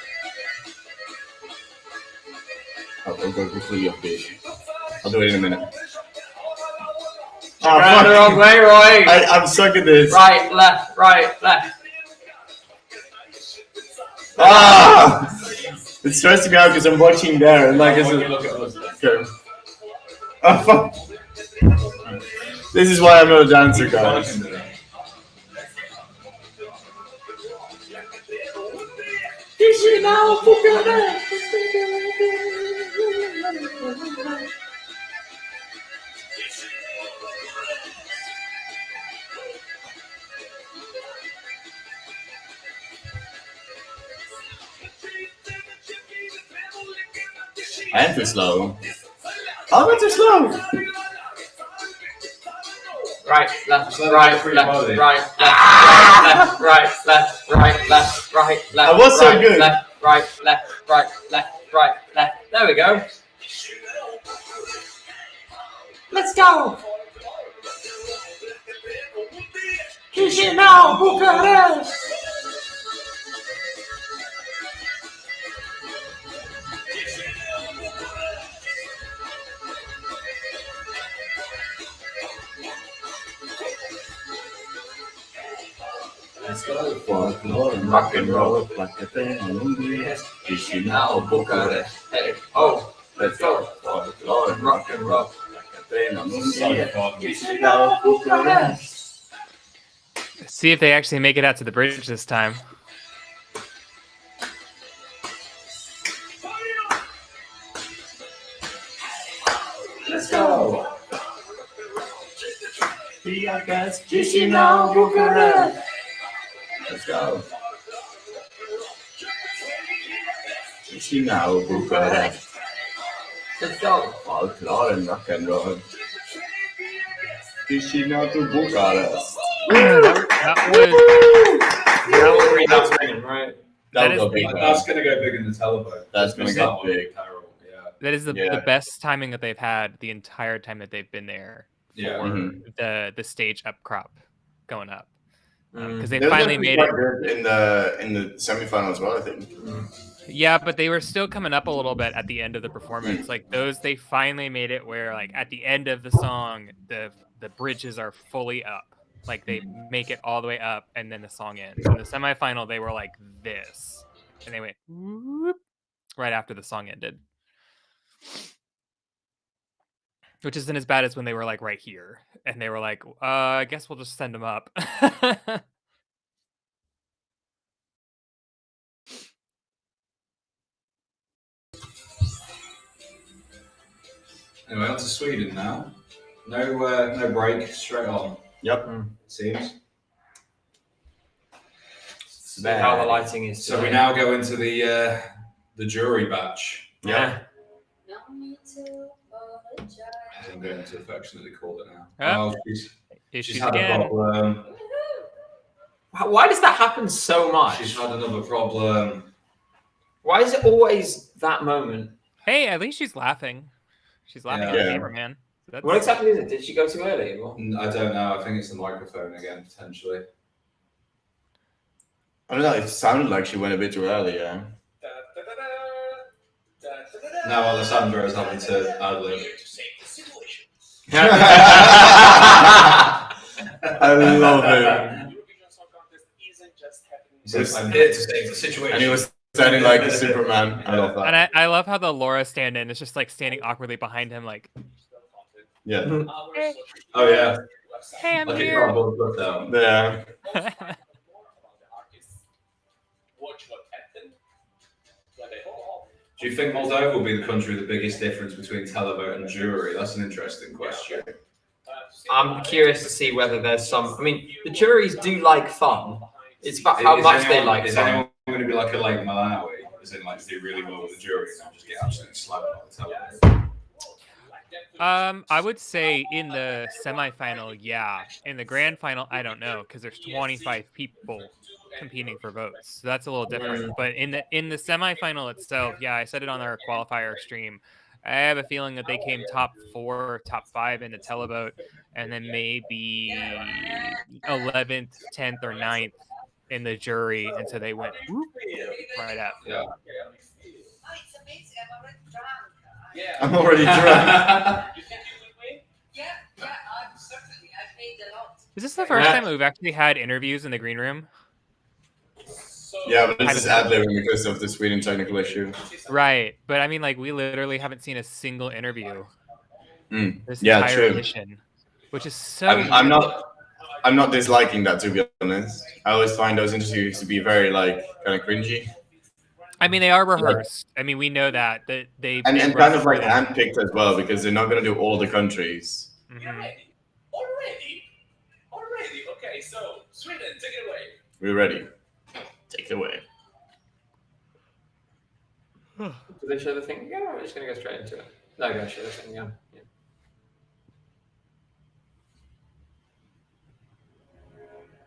I'll go completely off beat. I'll do it in a minute. Oh, fuck. The wrong way, Roy. I'm stuck at this. Right, left, right, left. Ah! It's stressing me out because I'm watching there and like it's okay. Oh fuck! This is why I'm not a dancer, guys. I am too slow. Oh, that's too slow. Right, left, right, left, left, right, left. I was so good. Left, right, left. There we go. Let's go. Chisinau, Bucharest. Let's go folklore and rock and roll like a thing on English. Chisinau, Bucharest. Hey, oh, let's go folklore and rock and roll like a thing on English. Chisinau, Bucharest. See if they actually make it out to the bridge this time. Let's go. Chisinau, Bucharest. Let's go. Chisinau, Bucharest. Let's go. Folklore and rock and roll. Chisinau to Bucharest. That was big, right? That's going to go big in the televote. That's going to go big. That is the best timing that they've had the entire time that they've been there for the stage up crop going up. Because they finally made it in the semifinal as well, I think. Yeah, but they were still coming up a little bit at the end of the performance. Like those, they finally made it where like at the end of the song, the bridges are fully up. Like they make it all the way up, and then the song ends. In the semifinal, they were like this, and they went whoop right after the song ended. Which isn't as bad as when they were like right here, and they were like, I guess we'll just send them up. Anyway, on to Sweden now. No break, straight on. Yep. Seems. See how the lighting is. So we now go into the jury batch. Yeah. I'm going to affectionately call it now. Huh? Issues had again. a problem. Why does that happen so much? She's had another problem. Why is it always that moment? Hey, at least she's laughing. She's laughing at the cameraman. That's... What exactly is it? Did she go too early? Or? I don't know. I think it's the microphone again, potentially. I don't know. It sounded like she went a bit too early, yeah. Now Alessandra is having to ad-lib. I love it. I'm here to save the situation. And he was standing like a Superman. I love that. And I love how the Laura stand-in is just like standing awkwardly behind him, like. Yeah. Hey. Oh yeah. Hey, I'm like here. Yeah. Do you think Moldova will be the country with the biggest difference between televote and jury? That's an interesting question. I'm curious to see whether there's some. I mean, the juries do like fun. It's about how much they like Is fun. anyone going to be like a Lake Malawi? As in, like, do really well with the jury and just get absolutely slapped by the televote? I would say in the semifinal, yeah. In the grand final, I don't know, because there's 25 people competing for votes, so that's a little different. But in the semifinal itself, yeah, I said it on our qualifier stream. I have a feeling that they came top 4 or top 5 in the televote, and then maybe 11th, 10th, or 9th in the jury, and so they went whoop, right up. Yeah. I'm already drunk. Yeah, certainly. I've made a lot. Is this the first time we've actually had interviews in the green room? Yeah, but this is ad-libbing because of the Sweden technical issue. Right, but I mean, like, we literally haven't seen a single interview this Yeah, entire true. mission, which is so. I'm not disliking that, to be honest. I always find those interviews to be very like kind of cringy. I mean, they are rehearsed. I mean, we know that they and kind of like handpicked as well, because they're not going to do all the countries. Already. Okay, so Sweden, take it away. We're ready. Take it away. Do they show the thing again, or are we just going to go straight into it? No, go show the thing again. Yeah.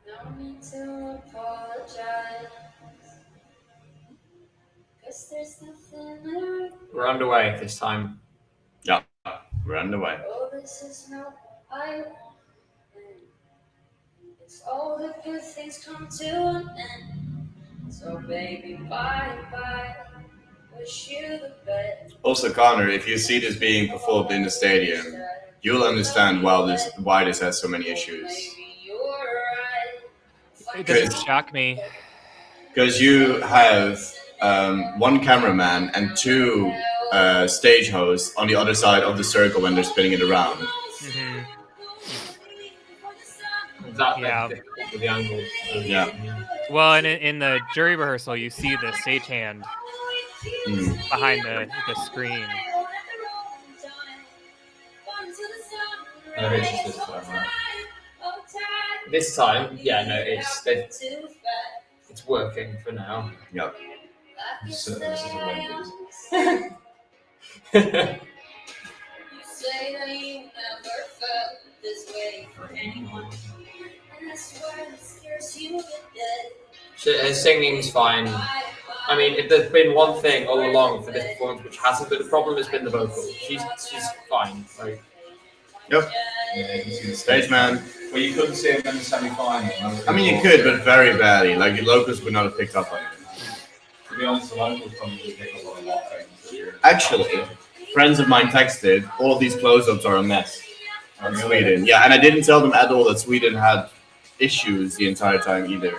No need to apologize. Cause there's nothing We're underway this time. Yeah, we're underway. Oh, this is not I want. It's all the good things come to an end. So baby, bye. Wish you the best. Also, Connor, if you see this being performed in the stadium, you'll understand why this has so many issues. It doesn't shock me. Because you have one cameraman and 2 stage hosts on the other side of the circle when they're spinning it around. Yeah. With the angle. Yeah. Well, and in the jury rehearsal, you see the stagehand behind the screen. No, it's just this time, right? This time, yeah, no, it's working for now. Yep. So this is a Wendy's. You say that you never felt this way for anyone. And I swear it scares you to death. Her singing's fine. I mean, if there's been one thing all along for this performance which hasn't been a problem, it's been the vocal. She's fine. Like, Yep. Yeah, you can see the Stage man. Well, you couldn't see him in the semi-final. I mean, you could, but very badly. Like, the locals would not have picked up on it. To be honest, the locals probably would pick up on a lot of things. Actually, friends of mine texted, all these close-ups are a mess in Sweden. Yeah, and I didn't tell them at all that Sweden had issues the entire time either.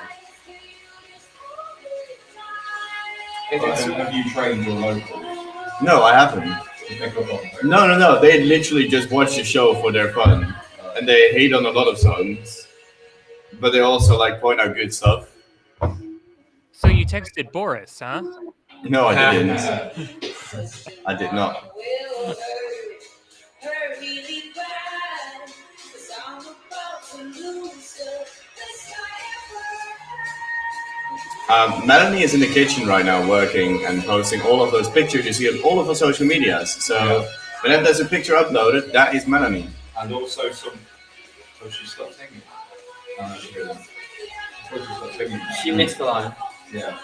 Have you trained your locals? No, I haven't. To pick up on things? No. They literally just watch the show for their fun. And they hate on a lot of songs. But they also, like, point out good stuff. So you texted Boris, huh? No, I didn't. I did not. Melanie is in the kitchen right now working and posting all of those pictures you see on all of her social medias. So whenever there's a picture uploaded, that is Melanie. And also some Oh, she stopped singing. Oh, no, she didn't. She stopped singing. She missed the line. Yeah.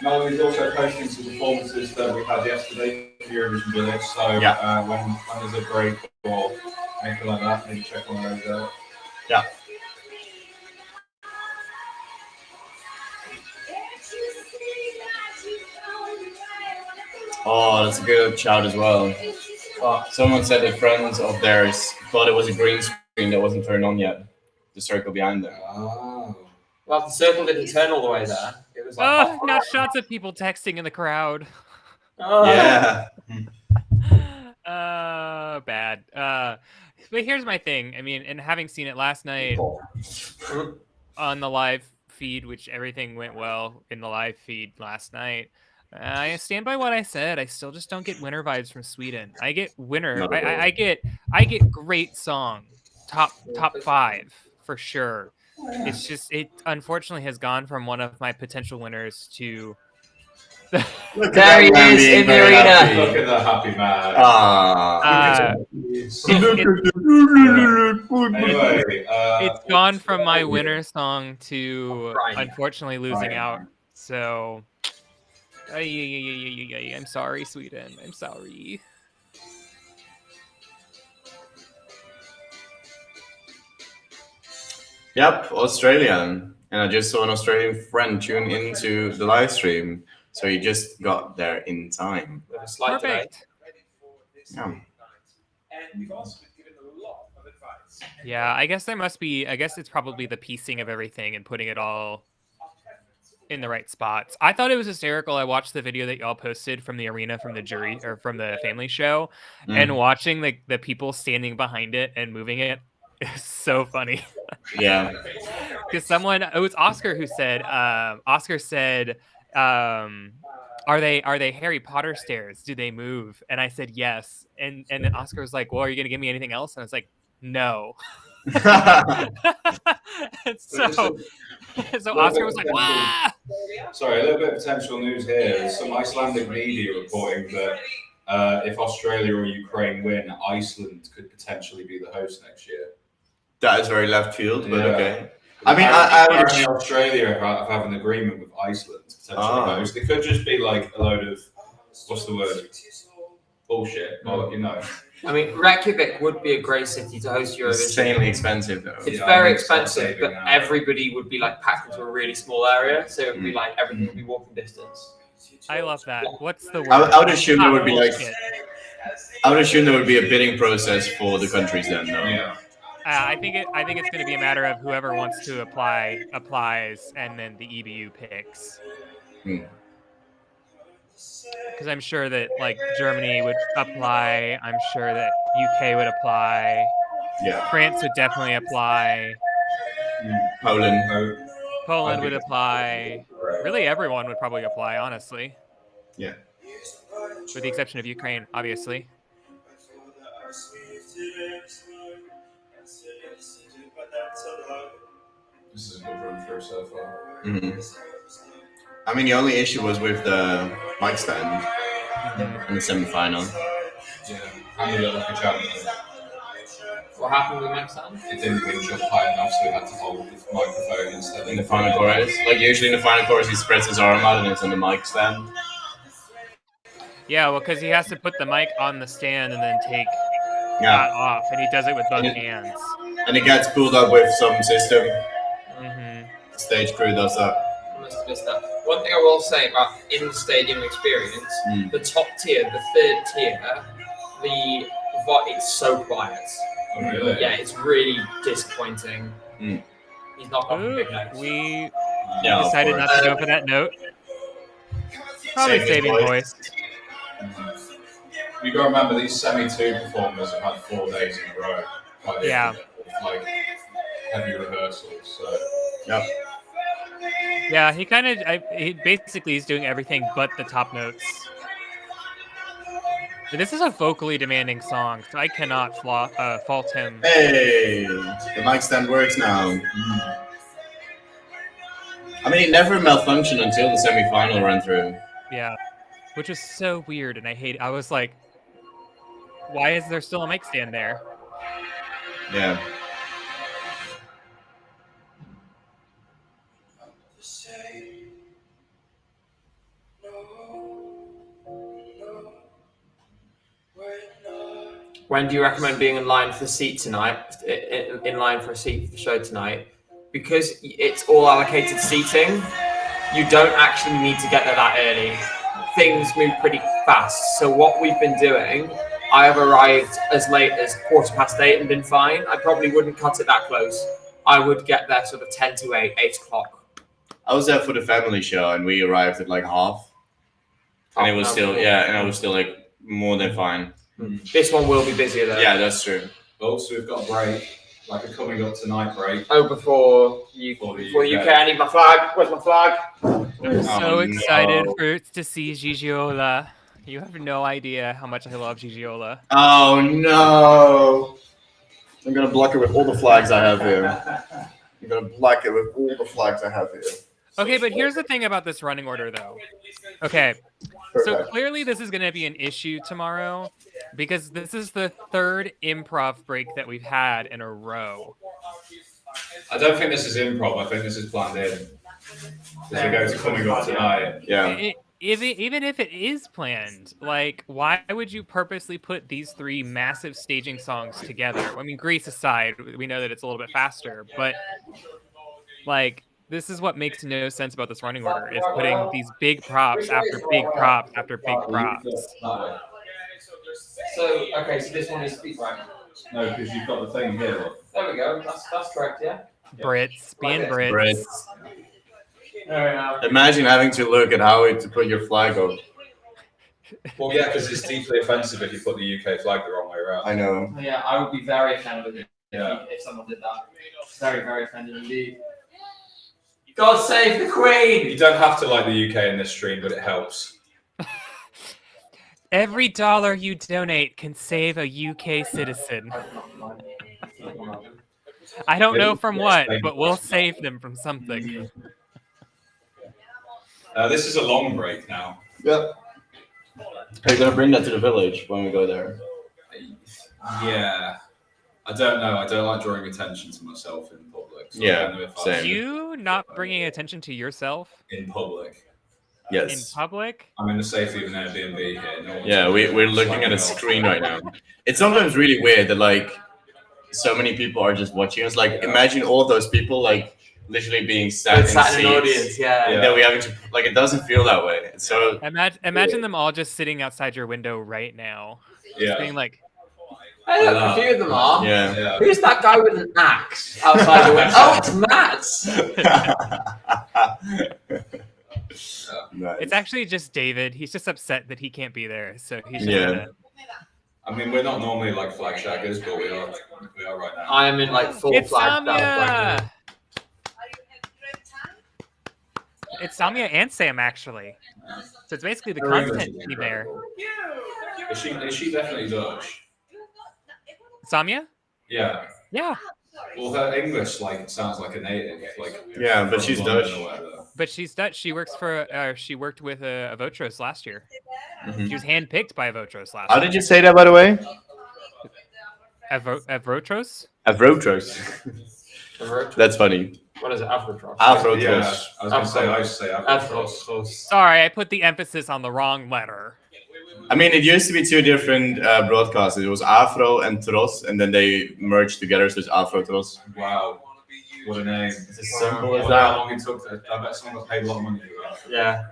Melody's also posting some performances that we had yesterday for Eurovision Village. So when there's a break or anything like that, maybe check on those out. Yeah. Oh, that's a good shout as well. Someone said that friends of theirs thought it was a green screen that wasn't turned on yet. The circle behind them. Oh. Well, the circle didn't turn all the way there. It was like, got shots of people texting in the crowd. Oh. Yeah. Bad. But here's my thing. I mean, and having seen it last night on the live feed, which everything went well in the live feed last night. I stand by what I said. I still just don't get winner vibes from Sweden. I get winner. I get great song, top 5 for sure. It's just it unfortunately has gone from one of my potential winners to. There he is in the arena. Look at the happy man. Anyway, it's gone from my winner song to unfortunately losing out. So, I'm sorry, Sweden. I'm sorry. Yep, Australian. And I just saw an Australian friend tune into the live stream. So he just got there in time. With a slight delay. Yeah. Yeah, I guess there must be. I guess it's probably the piecing of everything and putting it all in the right spots. I thought it was hysterical. I watched the video that y'all posted from the arena, from the jury, or from the family show, and watching the people standing behind it and moving it is so funny. Yeah. Because it was Oscar who said. Oscar said. Are they Harry Potter stairs? Do they move? And I said yes. And then Oscar was like, well, are you gonna give me anything else? And I was like, no. so Oscar was like, wow. Sorry, a little bit of potential news here. There's some Icelandic media reporting that if Australia or Ukraine win, Iceland could potentially be the host next year. That is very left field, but okay. I mean, I would Australia have an agreement with Iceland to potentially host. It could just be like a load of what's the word? Bullshit. Well, you know. I mean, Reykjavik would be a great city to host Eurovision. Insanely expensive though. It's very expensive, but everybody would be like packed into a really small area, so it would be like everything would be walking distance. I love that. What's the word? I would assume there would be like. I would assume there would be a bidding process for the countries then, though. Yeah. I think it's going to be a matter of whoever wants to apply applies, and then the EBU picks. Because I'm sure that like Germany would apply. I'm sure that UK would apply. Yeah. France would definitely apply. Poland would apply. Really, everyone would probably apply, honestly. Yeah. With the exception of Ukraine, obviously. This is a good run for so far. I mean, the only issue was with the mic stand in the semi-final. Yeah, and the lucky champion. What happened with the mic stand? It didn't reach up high enough, so we had to hold the microphone instead. In the final chorus, like usually in the final chorus, he spreads his arm out and it's on the mic stand. Yeah, well, because he has to put the mic on the stand and then take that off, and he does it with both hands. And it gets pulled up with some system. The stage crew does that. I must have missed that. One thing I will say about in the stadium experience, the top tier, the third tier, it's so quiet. Oh, really? Yeah, it's really disappointing. He's not got big notes. We decided not to go for that note. Probably saving voice. You got to remember these semi-2 performers have had 4 days in a row. Like heavy rehearsals. So. Yep. Yeah, he basically he's doing everything but the top notes. But this is a vocally demanding song, so I cannot fault him. Hey, the mic stand works now. I mean, it never malfunctioned until the semi-final run through. Yeah, which is so weird, and I was like, why is there still a mic stand there? Yeah. When do you recommend being in line for the seat tonight? In line for a seat for the show tonight, because it's all allocated seating. You don't actually need to get there that early. Things move pretty fast. So what we've been doing, I have arrived as late as 8:15 and been fine. I probably wouldn't cut it that close. I would get there sort of 10 to 8 o'clock. I was there for the family show and we arrived at like half. And it was still, and I was still like more than fine. This one will be busier though. Yeah, that's true. Also, we've got a break, like a coming up tonight break. Oh, before UK. I need my flag. Where's my flag? I'm so excited to see Gigiola. You have no idea how much I love Gigiola. Oh no! I'm gonna block it with all the flags I have here. I'm gonna block it with all the flags I have here. Okay, but here's the thing about this running order, though. Okay, so clearly this is going to be an issue tomorrow because this is the third improv break that we've had in a row. I don't think this is improv. I think this is planned in. Because we go to coming up tonight. Yeah. Even if it is planned, like, why would you purposely put these three massive staging songs together? I mean, Greece aside, we know that it's a little bit faster, but like, this is what makes no sense about this running order, is putting these big props after big props after big props. So this one is right. No, because you've got the thing here. There we go. That's correct, yeah. Brits, being Brits. Imagine having to look at how to put your flag on. Well, yeah, because it's deeply offensive if you put the UK flag the wrong way around. I know. Yeah, I would be very offended if someone did that. Very, very offended indeed. God save the Queen! You don't have to like the UK in this stream, but it helps. Every dollar you donate can save a UK citizen. I don't know from what, but we'll save them from something. This is a long break now. Yep. Are you gonna bring that to the village when we go there? Yeah. I don't know. I don't like drawing attention to myself in public. So same. You not bringing attention to yourself? In public. Yes. In public? I'm in the safety of an Airbnb here. No we're looking at a screen right now. It's sometimes really weird that like so many people are just watching us. Like imagine all those people like literally being sat in an audience, and then we having to like it doesn't feel that way. So imagine them all just sitting outside your window right now. Just being like, I look, a few of them are. Yeah. Who's that guy with an axe outside the window? Oh, it's Matt! Nice. It's actually just David. He's just upset that he can't be there, so he's Yeah. I mean, we're not normally like flag shaggers, but we are right now. I am in like full It's flag. Samia! It's Samia and Sam, actually. So it's basically the content team there. Is she definitely Dutch? Samia? Yeah. Yeah. Well, her English like sounds like a native. Like but she's Dutch. But she's Dutch. She works for. She worked with Avotros last year. Mm-hmm. She was handpicked by Avotros last year. How did you say that, by the way? Avotros? Avotros. That's funny. What is it? Afrotros. Afrotros. Yeah, I was going to say, I used to say Afrotros. Sorry, I put the emphasis on the wrong letter. I mean, it used to be two different broadcasts. It was Afro and Tros, and then they merged together, so it's Afrotros. Wow. What a name. It's as simple as How that. long it took. I bet someone got paid a lot of money for that. Yeah.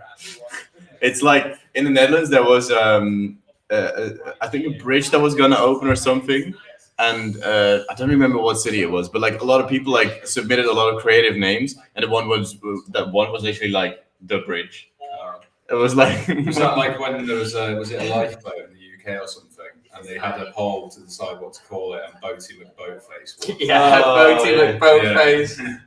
It's like, in the Netherlands, there was, I think, a bridge that was going to open or something. And I don't remember what city it was, but like a lot of people like submitted a lot of creative names, and one was actually like the bridge. It was like was that like when there was it a lifeboat in the UK or something, and they had a poll to decide what to call it, and Boaty McBoatface. Boaty McBoatface.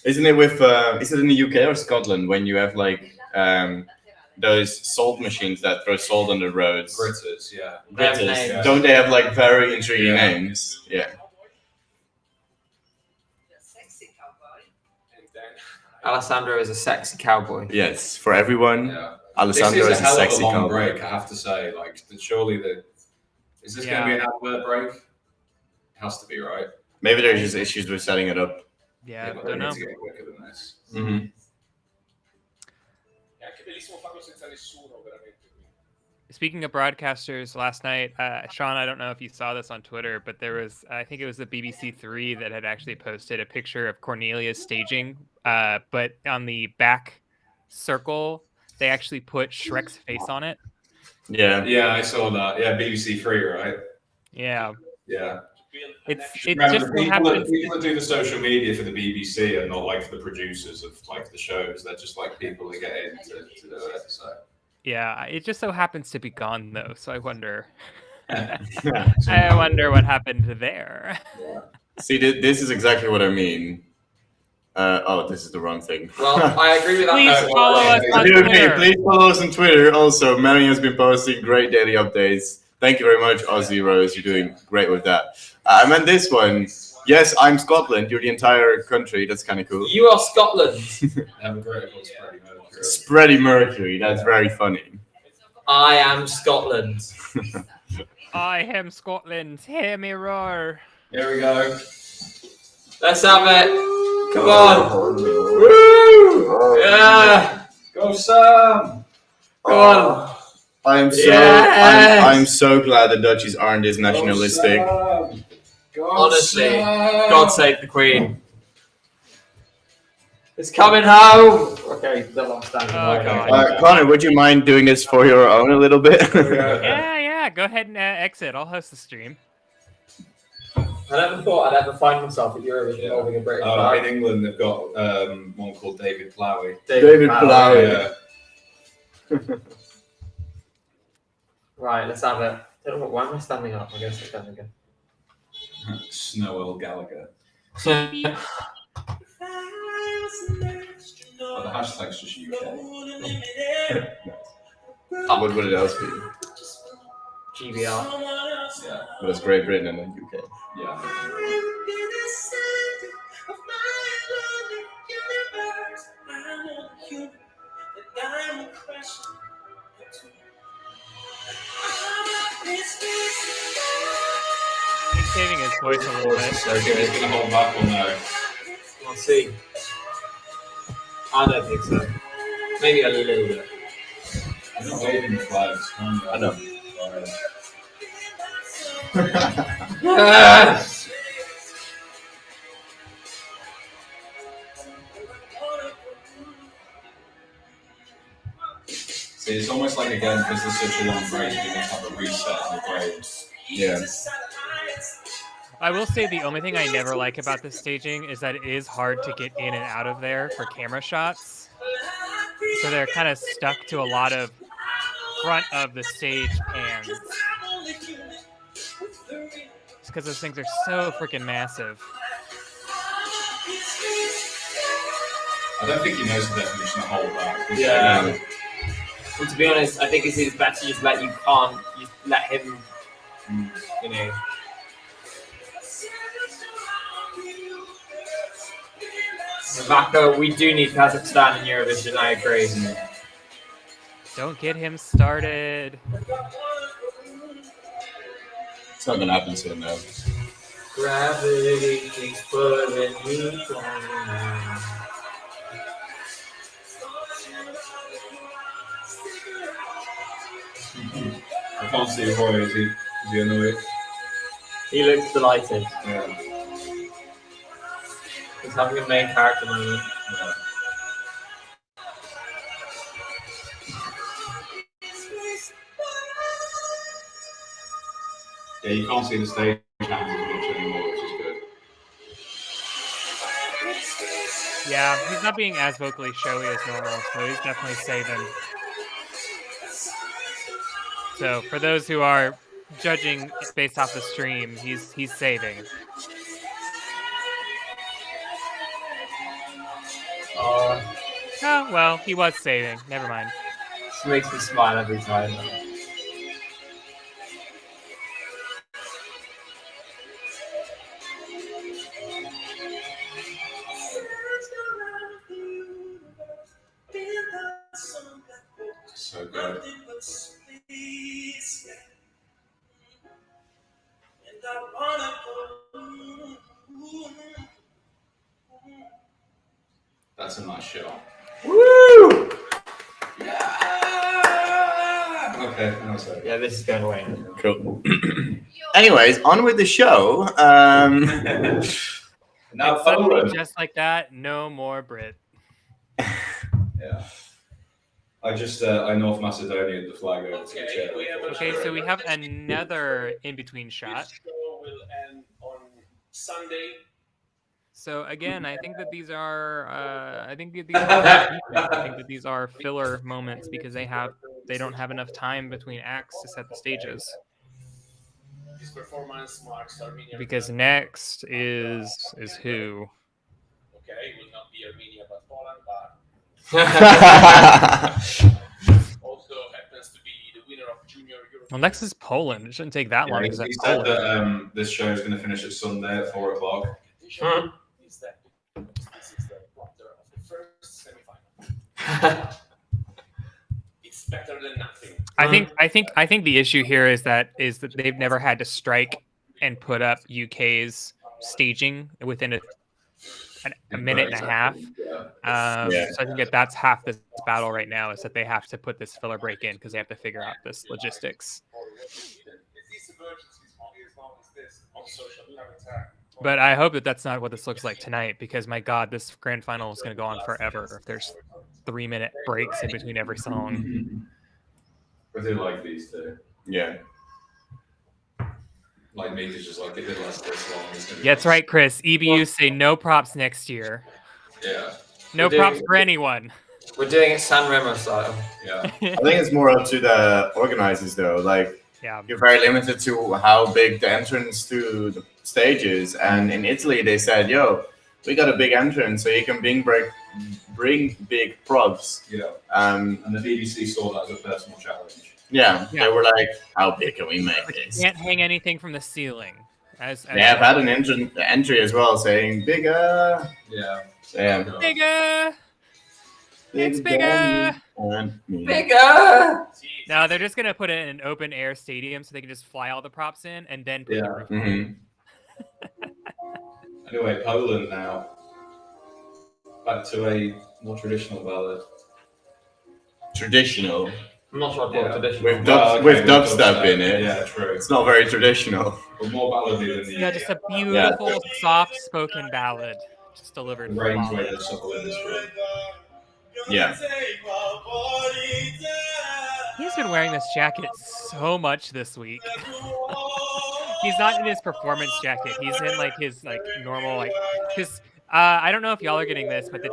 Isn't it with? Is it in the UK or Scotland when you have like those salt machines that throw salt on the roads? Gritters, yeah. Gritters. Yeah. Don't they have like very intriguing names? Yeah. Alessandro is a sexy cowboy. Yes, for everyone. Yeah. Alessandro is a sexy long cowboy. Break, I have to say. Like, surely Is this going to be an advert break? It has to be, right? Maybe there's just issues with setting it up. Yeah, I but don't know. need to get quicker than this. Mm-hmm. È anche bellissimo farlo senza nessuno, veramente. Speaking of broadcasters, last night, Sean, I don't know if you saw this on Twitter, but there was, I think it was the BBC Three that had actually posted a picture of Cornelia's staging, but on the back circle, they actually put Shrek's face on it. Yeah. Yeah, I saw that. Yeah, BBC Three, right? Yeah. Yeah. It Remember, just the so people happens. that do the social media for the BBC are not like the producers of like the shows. They're just like people that get in to do it. So. Yeah, it just so happens to be gone though, so I wonder. I wonder what happened there. Yeah. See, this is exactly what I mean. Oh, this is the wrong thing. Well, I agree with that. Please follow us on Twitter. Please follow us on Twitter. Also, Mary has been posting great daily updates. Thank you very much, Aussie Rose. You're doing great with that. I meant this one. Yes, I'm Scotland. You're the entire country. That's kind of cool. You are Scotland. Spready Mercury. That's very funny. I am Scotland. I am Scotland. Hear me roar. Here we go. Let's have it. Come on. Woo! Yeah. Go, Sam. Go on. I'm so glad the Dutchies aren't this nationalistic. Honestly, God save the Queen. It's coming home. Okay, the long standing. Connor, would you mind doing this for your own a little bit? Yeah. Go ahead and exit. I'll host the stream. I never thought I'd ever find myself at Eurovision holding a British flag. In England, they've got one called David Plowie. David Plowie. Yeah. Right, let's have it. Why am I standing up? I guess I can again. Snowell Gallagher. So, Oh, the hashtag's just UK. What would it else be? GBR. Yeah. But it's Great Britain and then UK. Yeah. He's saving his voice a little bit. So he's going to hold back or no? We'll see. I don't think so. Maybe a little bit. I'm not waving the flags. I know. See, it's almost like, again, because there's such a long break, you must have a reset in the grades. Yeah. I will say the only thing I never like about this staging is that it is hard to get in and out of there for camera shots. So they're kind of stuck to a lot of front of the stage pans. Just because those things are so freaking massive. I don't think he knows the definition of hold back. Yeah. And to be honest, I think it's better to just let him, you know. Vaka, we do need Kazakhstan in Eurovision, I agree. Don't get him started. It's not gonna happen soon now. Gravity keeps pulling me down. I can't see Roy, is he annoyed? He looks delighted. Yeah. He's having a main character moment. Yeah. Yeah, you can't see the stage hands much anymore, which is good. Yeah, he's not being as vocally showy as normal, so he's definitely saving. So for those who are judging based off the stream, he's saving. Oh, well, he was saving. Never mind. This makes me smile every time. So good. That's a nice shot. Woo! Yeah! Okay, now it's over. Yeah, this is going away. Cool. Anyways, on with the show. Now And suddenly, Poland. just like that, no more Brit. Yeah. I North Macedonia the flag over to the chair. Okay, so we have another in-between shot. This show will end on Sunday. So again, I think that these are, I think that these are filler moments because they don't have enough time between acts to set the stages. This performance marks Armenia. Because next is who? Okay, it will not be Armenia but Poland, but also happens to be the winner of Junior Eurovision. Well, next is Poland. It shouldn't take that long. He said that this show is going to finish at Sunday at 4 o'clock. Is that this is the quarter of the first semi-final. It's better than nothing. I think the issue here is that they've never had to strike and put up UK's staging within a minute and a half. So I think that's half this battle right now is that they have to put this filler break in because they have to figure out this logistics. But I hope that that's not what this looks like tonight because my God, this grand final is going to go on forever if there's 3-minute breaks in between every song. I do like these two. Yeah. Like me, it's just like if it lasts this long, it's gonna be Yeah, that's right, Chris. EBU say no props next year. Yeah. No props for anyone. We're doing it San Remo style. Yeah. I think it's more up to the organizers though. Like, you're very limited to how big the entrance to the stage is. And in Italy, they said, "Yo, we got a big entrance, so you can bring big props." Yeah. And the BBC saw that as a personal challenge. Yeah, they were like, "How big can we make this?" Can't hang anything from the ceiling. They have had an entry as well saying bigger. Yeah. Bigger. It's bigger. Bigger. No, they're just gonna put it in an open air stadium so they can just fly all the props in and then put the roof on. Anyway, Poland now. Back to a more traditional ballad. Traditional. I'm not sure I call it traditional. With dubstep in it. Yeah, true. It's not very traditional. But more ballady than the just a beautiful, soft-spoken ballad, just delivered. Range way the supple industry. Yeah. He's been wearing this jacket so much this week. He's not in his performance jacket. He's in like his normal his. I don't know if y'all are getting this, but the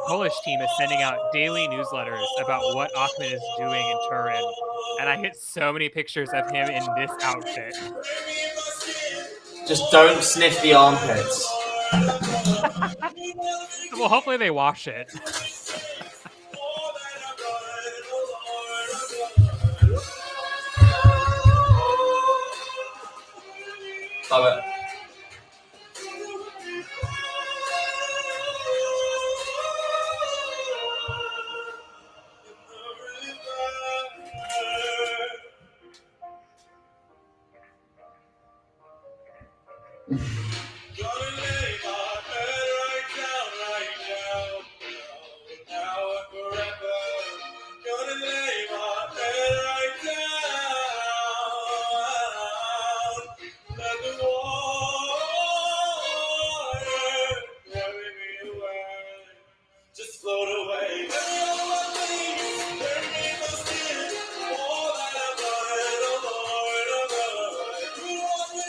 Polish team is sending out daily newsletters about what Ahmed is doing in Turin, and I get so many pictures of him in this outfit. Just don't sniff the armpits. Well, hopefully they wash it. Love it.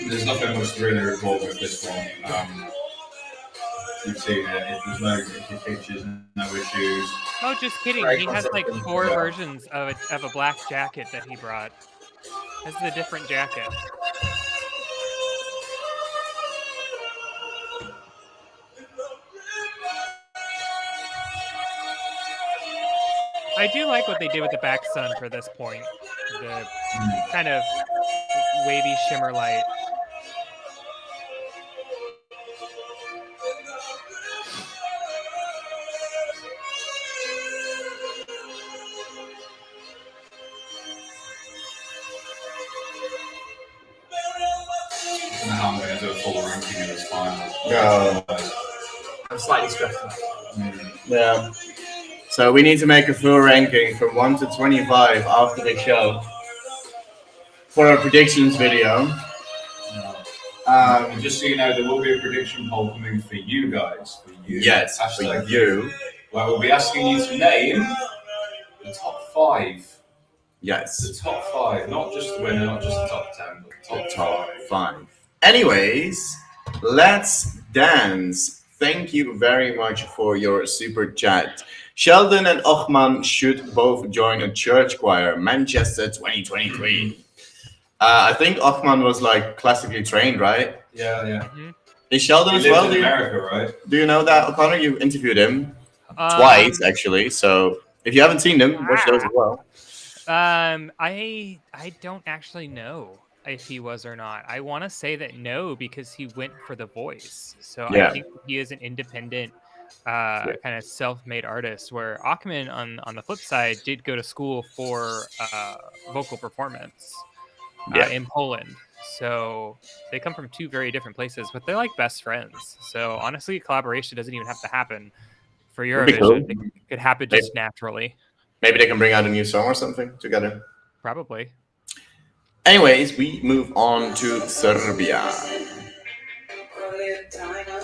There's nothing much to really report with this one. You've seen it. It was no pictures, no issues. Oh, just kidding. He has like 4 versions of a black jacket that he brought. This is a different jacket. I do like what they did with the back sun for this point. The kind of wavy shimmer light. do a full ranking of his final. No. I'm slightly stressed out. Yeah. So we need to make a full ranking from 1 to 25 after the show for our predictions video. Just so you know, there will be a prediction poll coming for you guys. For you. Yes, for you. Where we'll be asking you to name the top 5. Yes. The top 5, not just the winner, not just the top 10, but the top 5. Anyways, let's dance. Thank you very much for your super chat. Sheldon and Ochman should both join a church choir, Manchester 2023. I think Ochman was like classically trained, right? Yeah. Mm-hmm. Is Sheldon as He well? lives in America, right? Do you know that, O'Connor? You interviewed him twice, actually. So if you haven't seen them, watch those as well. I don't actually know if he was or not. I want to say that no, because he went for The Voice. So I think he is an independent, kind of self-made artist. Where Ochman, on the flip side, did go to school for vocal performance in Poland. So they come from 2 very different places, but they're like best friends. So honestly, collaboration doesn't even have to happen for Eurovision. Cool. It could happen just naturally. Maybe they can bring out a new song or something together. Probably. Anyways, we move on to Serbia.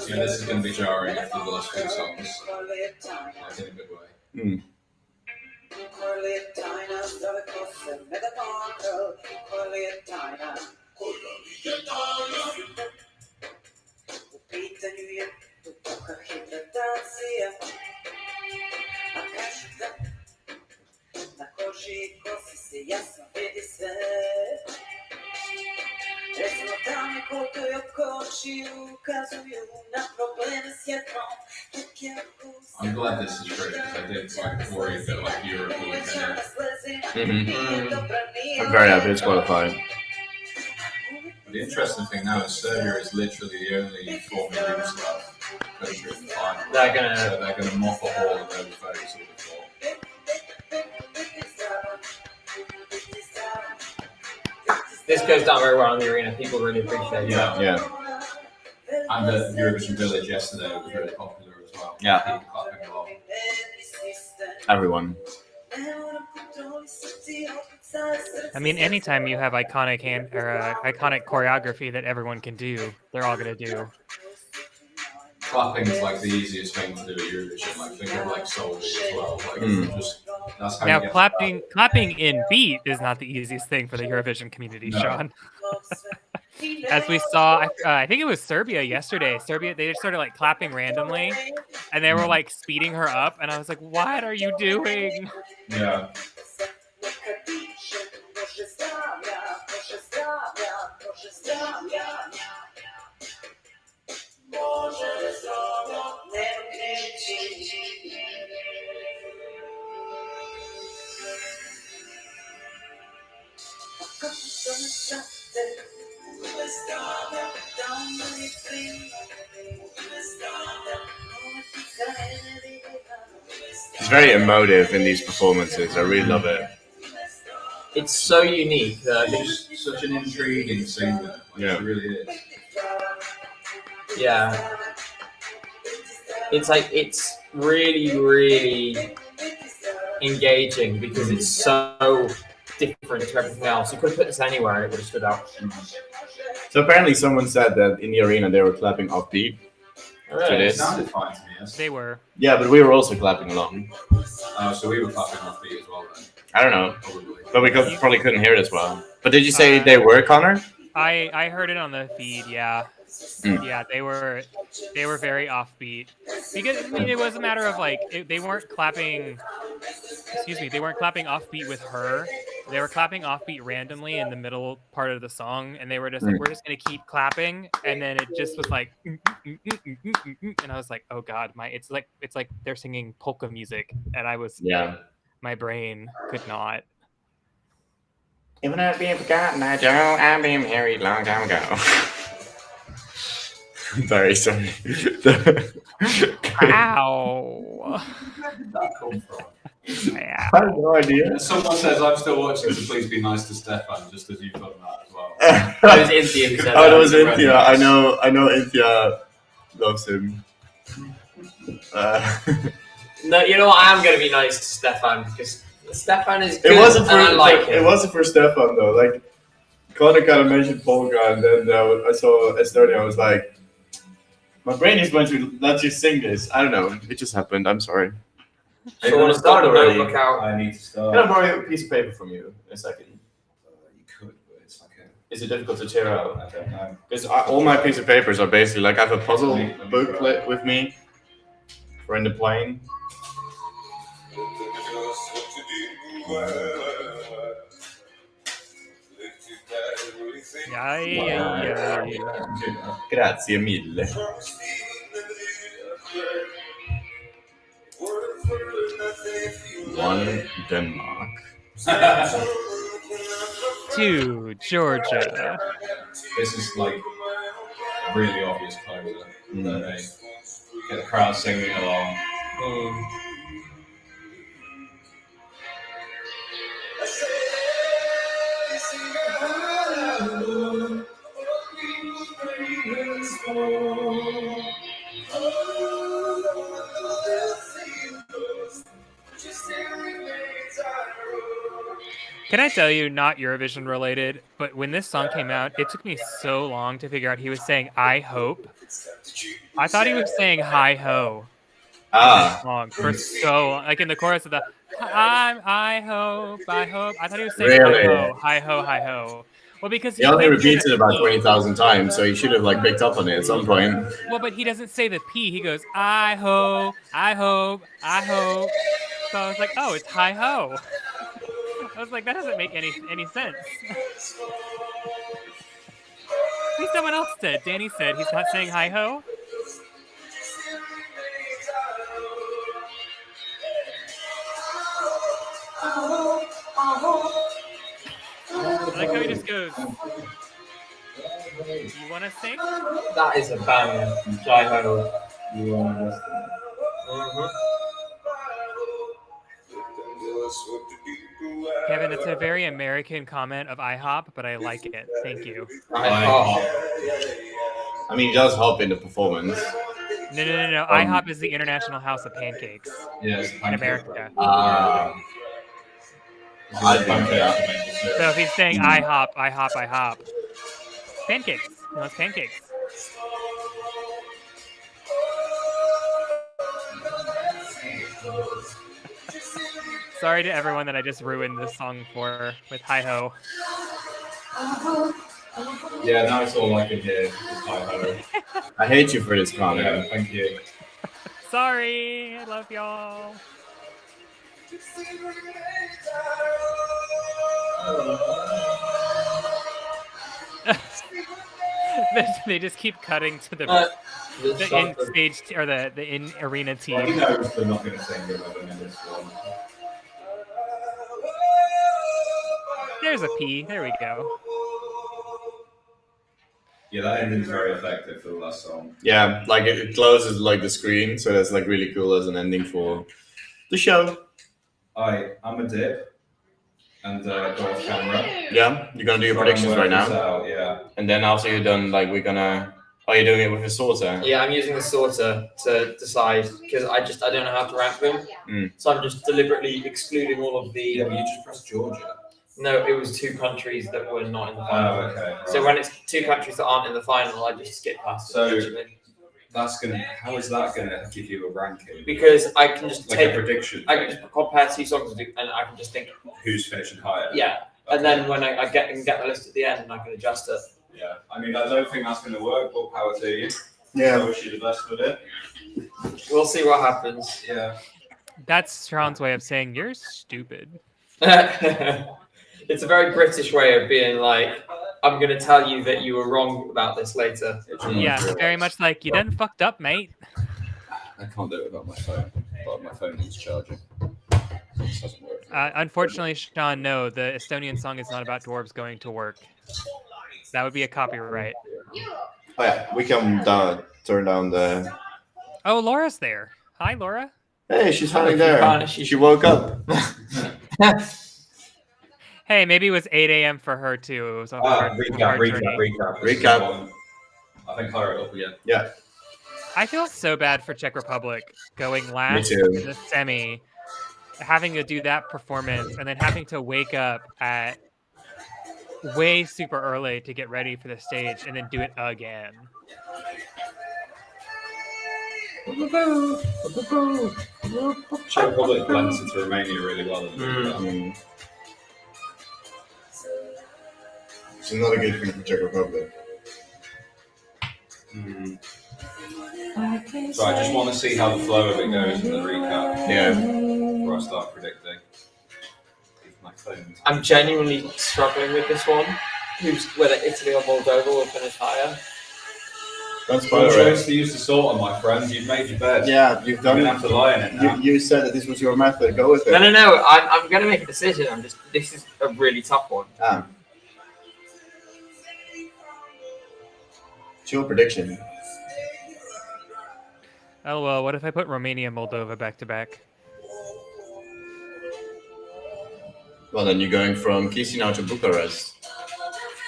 Yeah, this is going to be jarring after the last 2 songs. Like in a good way. I'm glad this is free because I did quite worry that like Europe would win it. I'm very happy it's qualified. The interesting thing now is Serbia is literally the only former Yugoslav country in the final. They're gonna mop up all of those votes. This goes down very well in the arena. People really appreciate it. Yeah. And the Eurovision Village yesterday was really popular as well. Yeah. People clapping along. Everyone. I mean, anytime you have iconic choreography that everyone can do, they're all gonna do. Clapping is like the easiest thing to do at Eurovision. Like think of like Saudade as well. Like just that's how now you get clapping in beat is not the easiest thing for the Eurovision community, No. Sean. As we saw, I think it was Serbia yesterday. Serbia, they just started like clapping randomly, and they were like speeding her up, and I was like, "What are you doing?" Yeah. It's very emotive in these performances. I really love it. It's so unique. It's such an intriguing singer. Like, Yeah. It really is. Yeah. It's really, really engaging because it's so different to everything else. You could have put this anywhere, it would have stood out. So apparently someone said that in the arena they were clapping offbeat. Really? It It is. sounded fine to me. Yes. They were. Yeah, but we were also clapping along. So we were clapping off beat as well then. I don't know. Probably. But we probably couldn't hear it as well. But did you say they were, Connor? I heard it on the feed. Yeah. Yeah, they were very offbeat because I mean it was a matter of like they weren't clapping. Excuse me, they weren't clapping offbeat with her. They were clapping offbeat randomly in the middle part of the song, and they were just like, "We're just gonna keep clapping," and then it just was like, and I was like, "Oh God, it's like they're singing polka music," and I was my brain could not. Even though it's being forgotten, I've been married a long time ago. I'm very sorry. Ow. Where did that come from? I have no idea. Someone says I'm still watching, so please be nice to Stefan, just as you've done that as well. That was Inthia who said Oh, that. that was Inthia. I know Inthia loves him. No, you know what? I am going to be nice to Stefan because Stefan is good. It wasn't for and I like him. It wasn't for Stefan though. Like Connor kind of mentioned Polka, and then I saw Estonia. I was like, my brain is going to let you sing this. I don't know. It just happened. I'm sorry. So you want to start already? Notebook out. I need to start. Can I borrow a piece of paper from you in a second? You could, but it's like Is it difficult to tear out? I don't know. Because all my piece of papers are basically like I have a puzzle booklet with me for in the plane. Yeah. Grazie mille. One Denmark. 2 Georgia. This is like a really obvious closer. Get the crowd singing along. Can I tell you, not Eurovision related, but when this song came out, it took me so long to figure out he was saying "I hope." I thought he was saying "hi ho." Song for so long. Like in the chorus of the I hope. I thought he was saying Really? hi ho. Well, because he only repeats it about 20,000 times, so he should have like picked up on it at some point. Well, but he doesn't say the P. He goes I hope. So I was like, oh, it's hi ho. I was like, that doesn't make any sense. Maybe someone else did. Danny said he's not saying hi ho. I like how he just goes, you want to sing? That is a banger. Hi ho. You want to listen? Kevin, it's a very American comment of IHOP, but I like it. Thank you. I mean, he does hop in the performance. No. IHOP is the International House of Pancakes. Yes, in America. I think So if he's saying IHOP. Pancakes. He wants pancakes. Sorry to everyone that I just ruined this song for with hi ho. Yeah, now it's all I can hear is hi ho. I hate you for this comment. Yeah, thank you. Sorry, I love y'all. They just keep cutting to the in stage or the in arena team. Well, he knows they're not going to sing Eurovision in this one. There's a P. There we go. Yeah, that ending is very effective for the last song. Yeah, like it closes like the screen, so that's like really cool as an ending for the show. I'm a dip and go off camera. Yeah, you're gonna do your predictions right now. Yeah. And then after you're done, like we're gonna. Oh, you're doing it with a sorter? Yeah, I'm using the sorter to decide because I don't know how to rank them. So I'm just deliberately excluding all of the. Yeah, but you just pressed Georgia. No, it was 2 countries that were not in the final. Oh, okay. Right. So when it's 2 countries that aren't in the final, I just skip past it. So how is that gonna give you a ranking? Because I can just like take a prediction. I can just compare 2 songs and I can just think who's finishing higher. Yeah, okay. And then when I get the list at the end, and I can adjust it. Yeah, I mean I don't think that's gonna work. But power to you. Yeah, I wish you the best with it. We'll see what happens. Yeah, that's Sean's way of saying you're stupid. It's a very British way of being like, I'm going to tell you that you were wrong about this later. Yeah, very much like, you done fucked up, mate. I can't do it without my phone. But my phone needs charging. This doesn't work. Unfortunately, Sean, no, the Estonian song is not about dwarves going to work. That would be a copyright. Oh yeah, we can turn down the... Oh, Laura's there. Hi, Laura. Hey, she's finally there. She woke up. Hey, maybe it was 8 a.m. for her too. It was a hard recap. I think higher it up again. Yeah. I feel so bad for Czech Republic going last in the semi, having to do that performance, and then having to wake up at way super early to get ready for the stage, and then do it again. Czech Republic blends into Romania really well. It's not a good thing for Czech Republic. So I just want to see how the flow of it goes in the recap. Yeah. Before I start predicting. I'm genuinely struggling with this one. Whether Italy or Moldova will finish higher. That's fine. Choice to use the sort on, my friend. You've made your bed. Yeah, you've done it. You don't have to lie in it now. You said that this was your method. Go with it. No. I'm going to make a decision. This is a really tough one. It's your prediction. Oh well, what if I put Romania and Moldova back to back? Well, then you're going from Chisinau to Bucharest.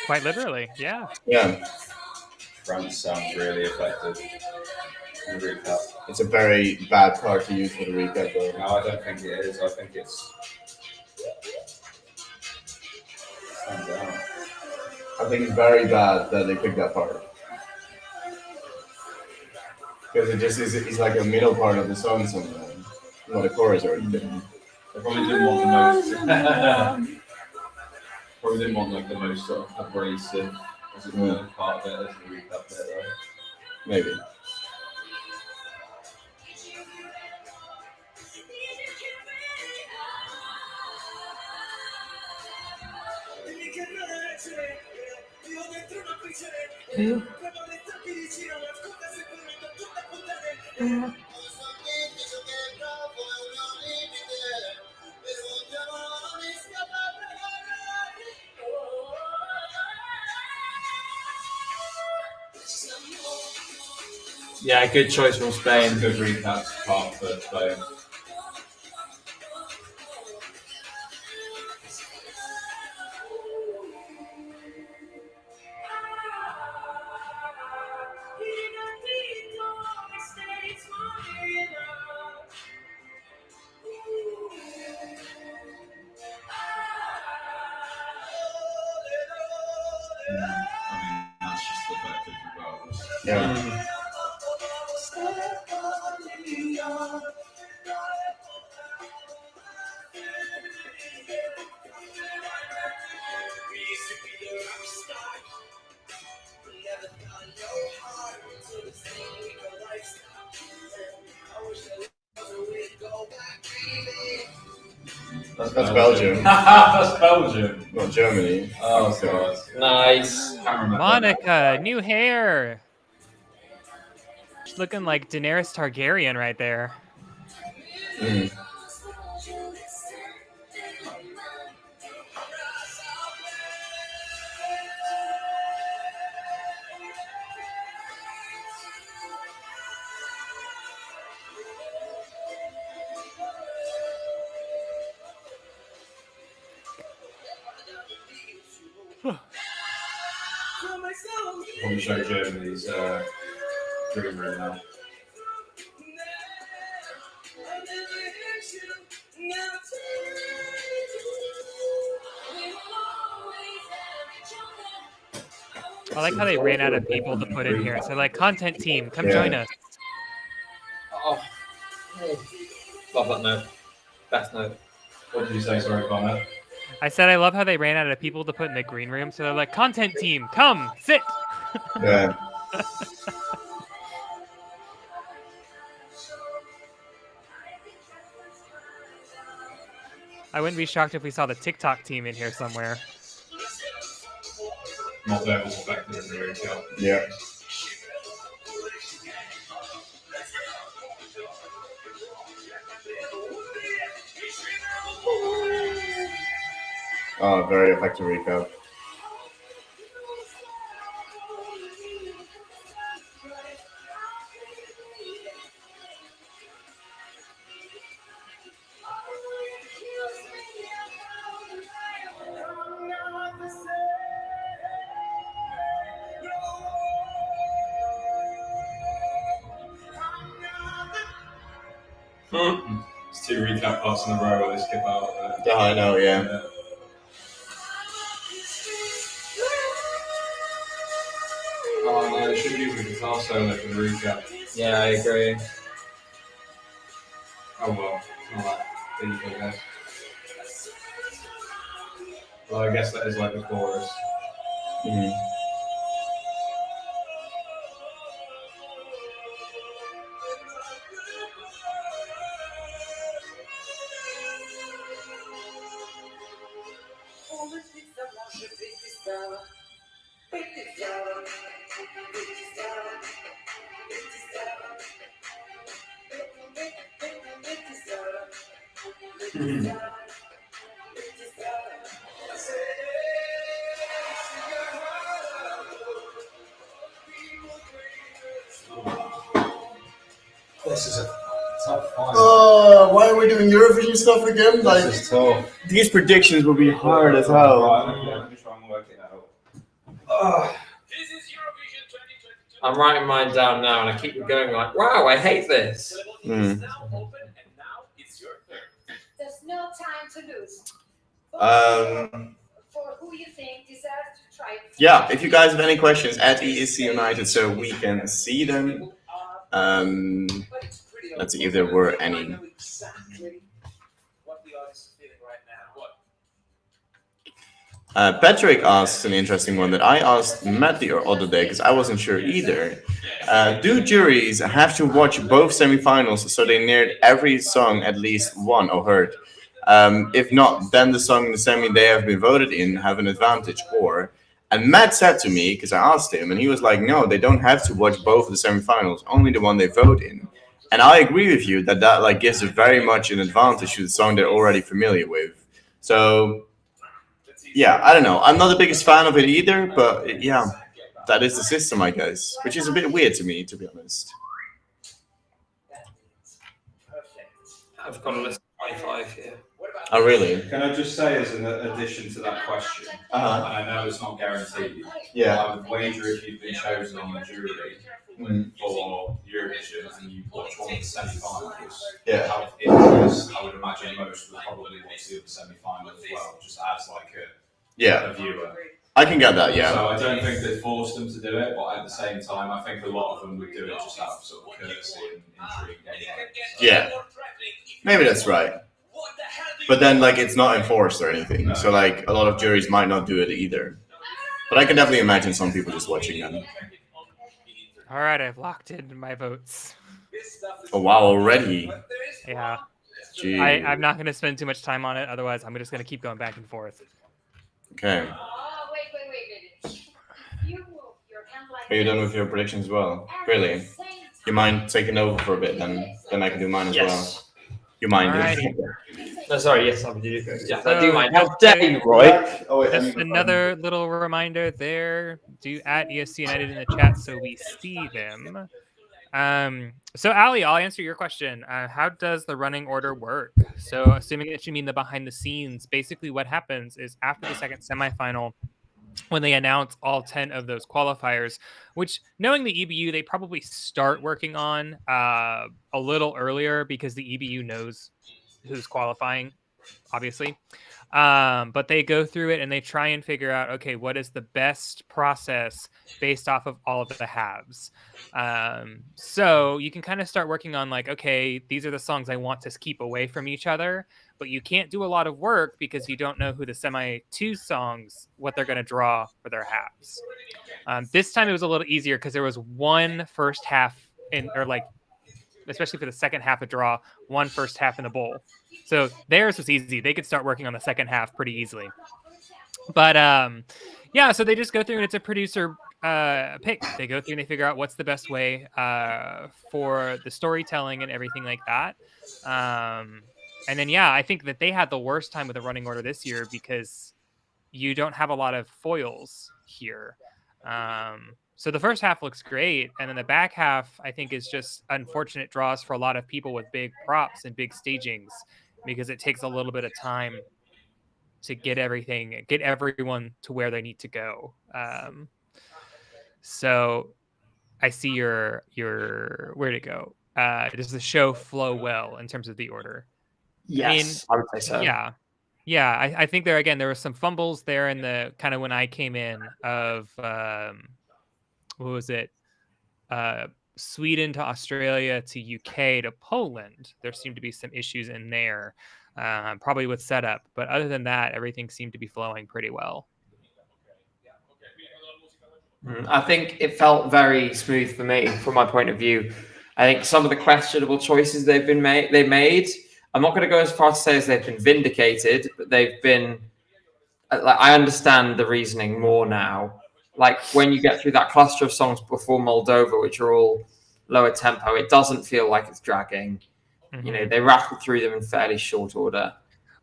Quite literally, yeah. Yeah. France sounds really effective in the recap. It's a very bad card to use for the recap, though. No, I don't think it is. I think it's... I think it's very bad that they picked that part. Because it just is, it's like a middle part of the song somewhere. Not a chorus or anything. I probably didn't want the most... probably didn't want like the most sort of abrasive as it were part of it as the recap bit, though. Maybe. Yeah, good choice from Spain. Good recap part for Spain. That's just effective regardless. Yeah. That's Belgium. That's Belgium. Not Germany. Oh, God. Nice. Monika, new hair. She's looking like Daenerys Targaryen right there. Probably show Germany's green room now. I like how they ran out of people to put in here. So like, content team, come join us. Oh. Love that note. Best note. What did you say? Sorry, Connor. I said I love how they ran out of people to put in the green room. So they're like, content team, come, sit. Yeah. I wouldn't be shocked if we saw the TikTok team in here somewhere. Not levels effective in the recap. Yeah. Oh, very effective recap. It's 2 recap parts in a row where they skip out. Yeah, I know, yeah. Oh no, it should use the guitar solo for the recap. Yeah, I agree. Oh well, it's not that deep, I guess. Well, I guess that is like the chorus. Mm. This is a tough fight. Why are we doing Eurovision stuff again? Like, this is tough. These predictions will be hard as hell. Right, let me try and work it out. This is Eurovision 2022. I'm writing mine down now, and I keep going like, wow, I hate this. Is now open, and now it's your turn. There's no time to lose. For who you think deserves to try. Yeah, if you guys have any questions at ESC United so we can see them. Let's see if there were any. Patrick asks an interesting one that I asked Matt the other day because I wasn't sure either. Do juries have to watch both semifinals so they neared every song at least one or heard? If not, then the song in the semi they have been voted in have an advantage. And Matt said to me, because I asked him, and he was like, no, they don't have to watch both of the semifinals, only the one they vote in. And I agree with you that like gives it very much an advantage to the song they're already familiar with. So, yeah, I don't know. I'm not the biggest fan of it either, but yeah, that is the system, I guess, which is a bit weird to me, to be honest. I've got a list of 25 here. Oh, really? Can I just say, as an addition to that question, and I know it's not guaranteed, yeah, I would wager if you've been chosen on the jury for Eurovision and you watch one of the semi-finals, out of interest, I would imagine most would probably watch the other semi-final as well, just as like a viewer. I can get that, yeah. So I don't think they forced them to do it, but at the same time, I think a lot of them would do it just out of sort of courtesy and intrigue anyway. So. Yeah, maybe that's right. But then, like, it's not enforced or anything. No. So, like, a lot of juries might not do it either. But I can definitely imagine some people just watching them. All right, I've locked in my votes. Oh, wow, already? Yeah. Gee. I'm not going to spend too much time on it. Otherwise, I'm just going to keep going back and forth. Okay. Oh, wait. You move your hand like Are you done with your predictions as well? Really? You mind taking over for a bit? Then I can do mine as well. You mind? Right. No, sorry. Yes, I do. Yeah, So, I do mind. How dare you, Roy? Just another little reminder there. Do add ESC United in the chat so we see them. So Ali, I'll answer your question. How does the running order work? So assuming that you mean the behind the scenes, basically what happens is after the second semifinal, when they announce all 10 of those qualifiers, which knowing the EBU, they probably start working on a little earlier because the EBU knows who's qualifying, obviously. But they go through it and they try and figure out, okay, what is the best process based off of all of the halves. So you can kind of start working on like, okay, these are the songs I want to keep away from each other, but you can't do a lot of work because you don't know who the semi-2 songs, what they're going to draw for their halves. This time it was a little easier because there was one first half especially for the second half of draw, one first half in the bowl. So theirs was easy. They could start working on the second half pretty easily. But yeah, so they just go through and it's a producer pick. They go through and they figure out what's the best way for the storytelling and everything like that. And then, yeah, I think that they had the worst time with the running order this year because you don't have a lot of foils here. So the first half looks great. And then the back half, I think, is just unfortunate draws for a lot of people with big props and big stagings because it takes a little bit of time to get everyone to where they need to go. So I see your where'd it go? does the show flow well in terms of the order? Yes, I would say so. Yeah. I think there were some fumbles there in the kind of when I came in of what was it? Sweden to Australia to UK to Poland. There seemed to be some issues in there, probably with setup. But other than that, everything seemed to be flowing pretty well. I think it felt very smooth for me, from my point of view. I think some of the questionable choices they made. I'm not going to go as far to say as they've been vindicated, but they've been. Like, I understand the reasoning more now. Like when you get through that cluster of songs before Moldova, which are all lower tempo, it doesn't feel like it's dragging. Mm-hmm. You know, they rattle through them in fairly short order.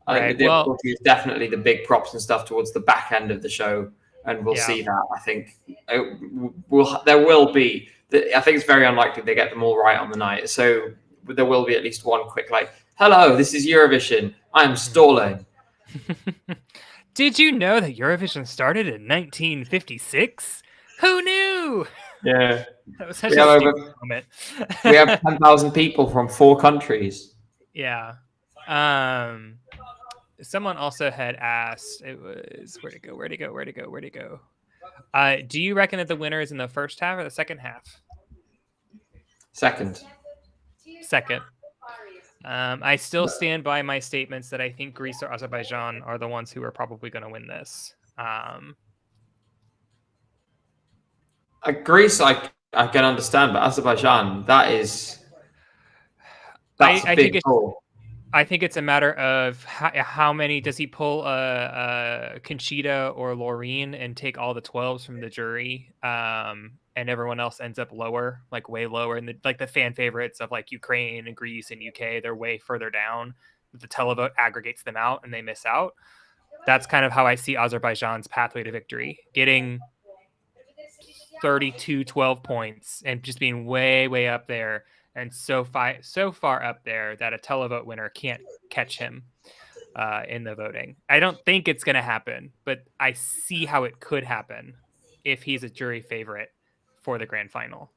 I think the difficulty is definitely the big props and stuff towards the back end of the show, and we'll see that. I think there will be. I think it's very unlikely they get them all right on the night. So there will be at least one quick like, "Hello, this is Eurovision. I'm stalling." Did you know that Eurovision started in 1956? Who knew? Yeah. That was such a stupid moment. We have 10,000 people from 4 countries. Yeah. Someone also had asked, it was, where'd it go? Do you reckon that the winner is in the first half or the second half? Second. I still stand by my statements that I think Greece or Azerbaijan are the ones who are probably going to win this. Greece, I can understand, but Azerbaijan, that's a big call. I think it's a matter of how many does he pull Conchita or Laureen and take all the 12s from the jury, and everyone else ends up lower, like way lower, and the fan favorites of like Ukraine and Greece and UK, they're way further down. The televote aggregates them out and they miss out. That's kind of how I see Azerbaijan's pathway to victory, getting 32 12 points and just being way up there. And so far up there that a televote winner can't catch him in the voting. I don't think it's going to happen, but I see how it could happen if he's a jury favorite for the grand final.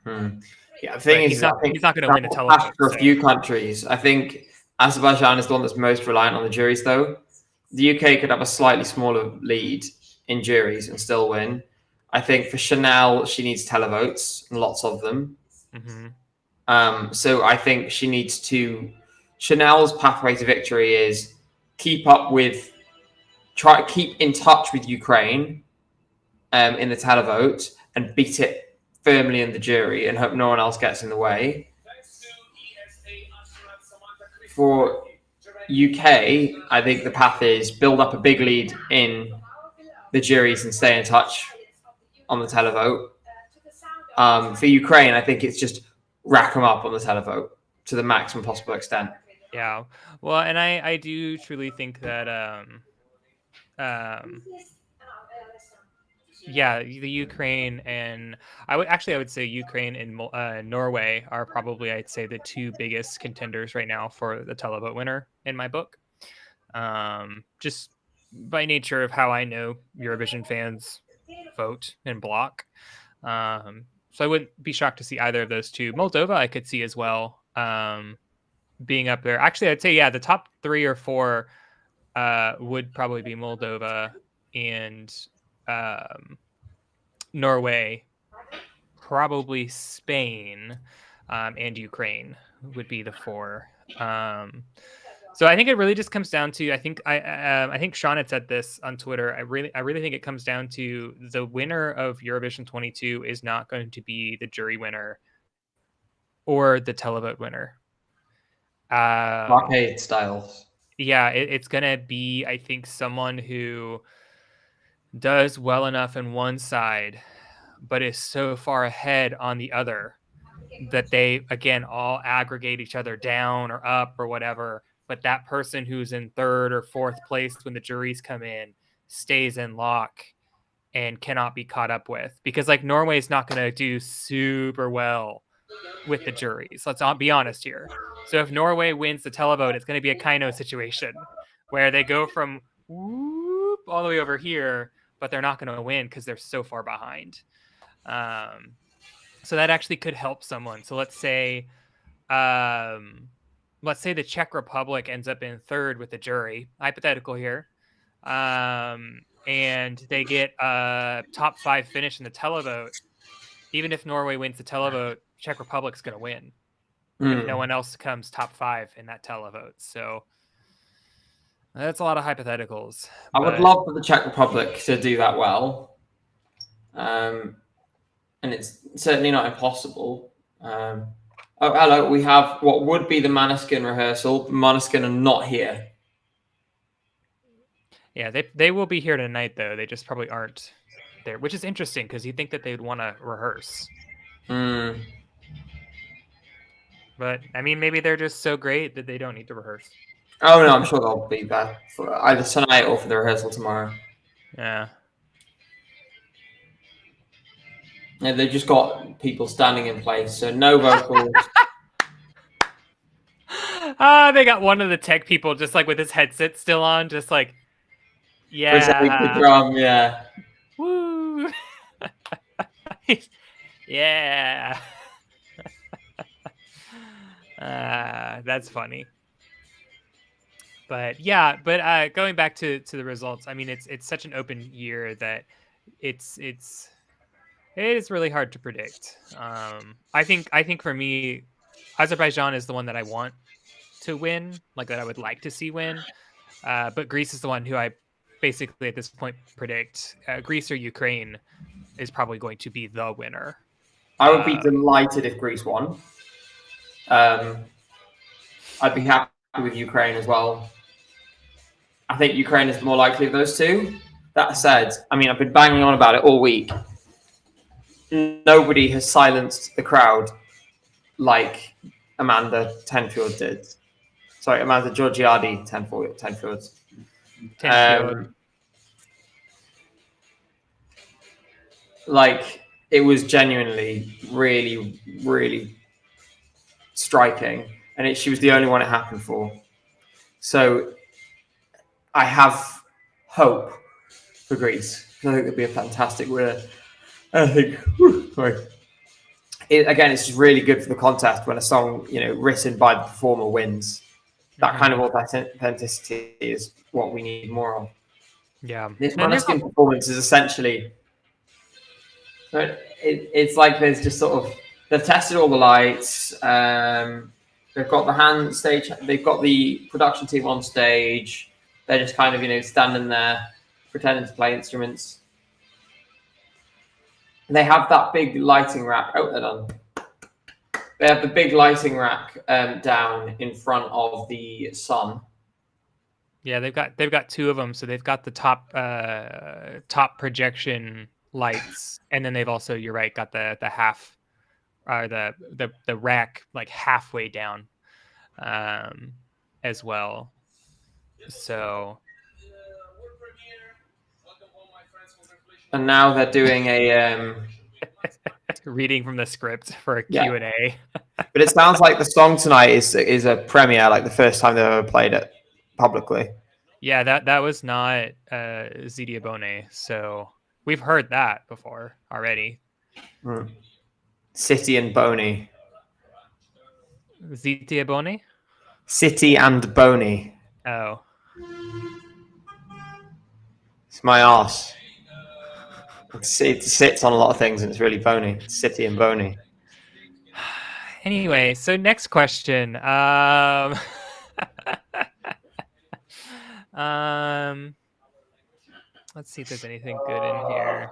Yeah, the thing is, he's not going to win a televote. For a few countries, I think Azerbaijan is the one that's most reliant on the juries, though. The UK could have a slightly smaller lead in juries and still win. I think for Chanel, she needs televotes and lots of them. Mm-hmm. So I think she needs to. Chanel's pathway to victory is keep in touch with Ukraine in the televote and beat it firmly in the jury and hope no one else gets in the way. For UK, I think the path is build up a big lead in the juries and stay in touch on the televote. For Ukraine, I think it's just rack them up on the televote to the maximum possible extent. Yeah. Well, and I do truly think that the Ukraine and I would say Ukraine and Norway are probably, I'd say, the 2 biggest contenders right now for the televote winner in my book. Just by nature of how I know Eurovision fans vote and block. So I wouldn't be shocked to see either of those 2. Moldova, I could see as well being up there. Actually, I'd say, the top 3 or 4 would probably be Moldova and Norway, probably Spain, and Ukraine would be the 4. So I think it really just comes down to, I think Sean had said this on Twitter. I really think it comes down to the winner of Eurovision 22 is not going to be the jury winner or the televote winner. Blockade styles. Yeah, it's going to be, I think, someone who does well enough in one side, but is so far ahead on the other that they, again, all aggregate each other down or up or whatever. But that person who's in 3rd or 4th place when the juries come in stays in lock and cannot be caught up with. Because like Norway's not going to do super well with the juries. Let's be honest here. So if Norway wins the televote, it's going to be a Kaino situation where they go from whoop all the way over here, but they're not going to win because they're so far behind. So that actually could help someone. So let's say the Czech Republic ends up in third with the jury, hypothetical here, and they get a top 5 finish in the televote. Even if Norway wins the televote, Czech Republic's going to win if no one else comes top 5 in that televote. So that's a lot of hypotheticals. I would love for the Czech Republic to do that well. And it's certainly not impossible. Oh, hello. We have what would be the Måneskin rehearsal. Måneskin are not here. Yeah, they will be here tonight, though. They just probably aren't there, which is interesting because you'd think that they'd want to rehearse. But, I mean, maybe they're just so great that they don't need to rehearse. Oh, no, I'm sure they'll be back for either tonight or for the rehearsal tomorrow. Yeah. Yeah, they've just got people standing in place, so no vocals. They got one of the tech people just like with his headset still on, just like, The drum, yeah. Woo! Yeah. That's funny. But yeah, going back to the results, I mean, it's such an open year that it is really hard to predict. I think for me, Azerbaijan is the one that I want to win, like that I would like to see win. But Greece is the one who I basically at this point predict. Greece or Ukraine is probably going to be the winner. I would be delighted if Greece won. I'd be happy with Ukraine as well. I think Ukraine is more likely of those two. That said, I mean, I've been banging on about it all week. Nobody has silenced the crowd like Amanda Tenfjord did. Sorry, Amanda Georgiadi Tenfjord. Like, it was genuinely really, really striking. And she was the only one it happened for. So I have hope for Greece. I think it'd be a fantastic winner. I think, again, it's just really good for the contest when a song, written by the performer wins. That kind of authenticity is what we need more of. Yeah. This Måneskin performance is essentially, it's like there's just sort of, they've tested all the lights. They've got the hand stage. They've got the production team on stage. They're just kind of, standing there, pretending to play instruments. They have that big lighting rack. Oh, they're done. They have the big lighting rack down in front of the sun. Yeah, they've got 2 of them. So they've got the top projection lights, and then they've also, you're right, got the half, or the rack like halfway down, as well. So. And now they're doing a reading from the script for a Q&A. But it sounds like the song tonight is a premiere, like the first time they've ever played it publicly. Yeah, that was not Zidia Bone, so we've heard that before already. City and Boney. Zidia Bone? City and Boney. Oh. It's my arse. It sits on a lot of things and it's really bony. It's City and Boney. Anyway, so next question. Let's see if there's anything good in here.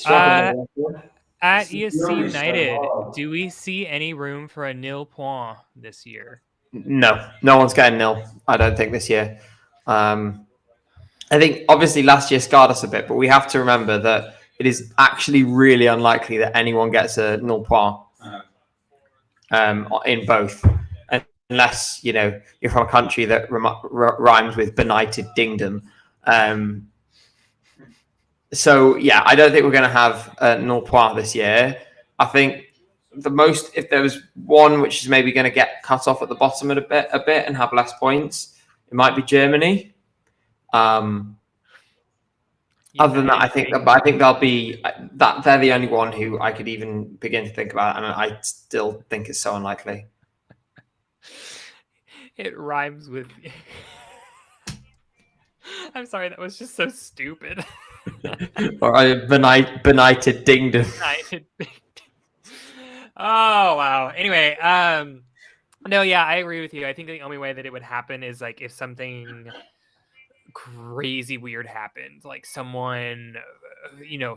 At ESC United, do we see any room for a nil point this year? No one's getting nil, I don't think, this year. I think obviously last year scarred us a bit, but we have to remember that it is actually really unlikely that anyone gets a nil point in both, unless you're from a country that rhymes with benighted dingdom. So yeah, I don't think we're going to have a nil point this year. I think the most, if there was one which is maybe going to get cut off at the bottom a bit and have less points, it might be Germany. Other than that, I think they'll be that they're the only one who I could even begin to think about, and I still think it's so unlikely. It rhymes with. I'm sorry, that was just so stupid. Or benighted dingdom. Oh wow. Anyway, no, yeah, I agree with you. I think the only way that it would happen is like if something crazy weird happened, like someone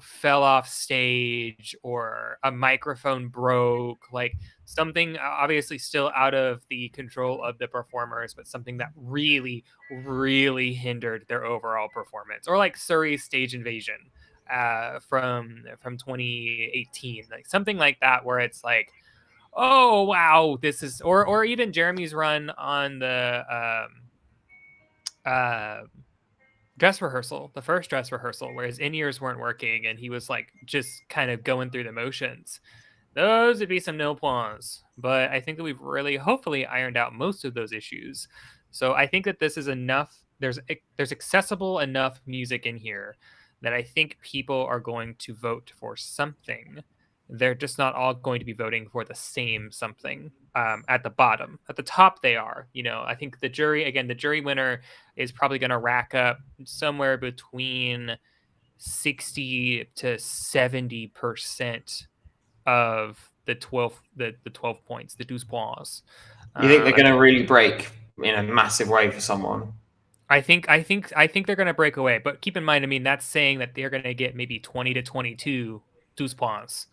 fell off stage or a microphone broke, like something obviously still out of the control of the performers, but something that really hindered their overall performance, or like Surrey's stage invasion from 2018, like something like that, where it's like, oh wow, this is, or even Jeremie's run on the dress rehearsal, the first dress rehearsal, where his in-ears weren't working and he was like just kind of going through the motions. Those would be some nil points, but I think that we've really hopefully ironed out most of those issues. So I think that this is enough. There's accessible enough music in here that I think people are going to vote for something. They're just not all going to be voting for the same something at the bottom. At the top, they are. I think the jury winner is probably going to rack up somewhere between 60 to 70% of the 12 points, the 12 points. You think they're going to really break in a massive way for someone? I think they're going to break away, but keep in mind, I mean, that's saying that they're going to get maybe 20 to 22 12 points.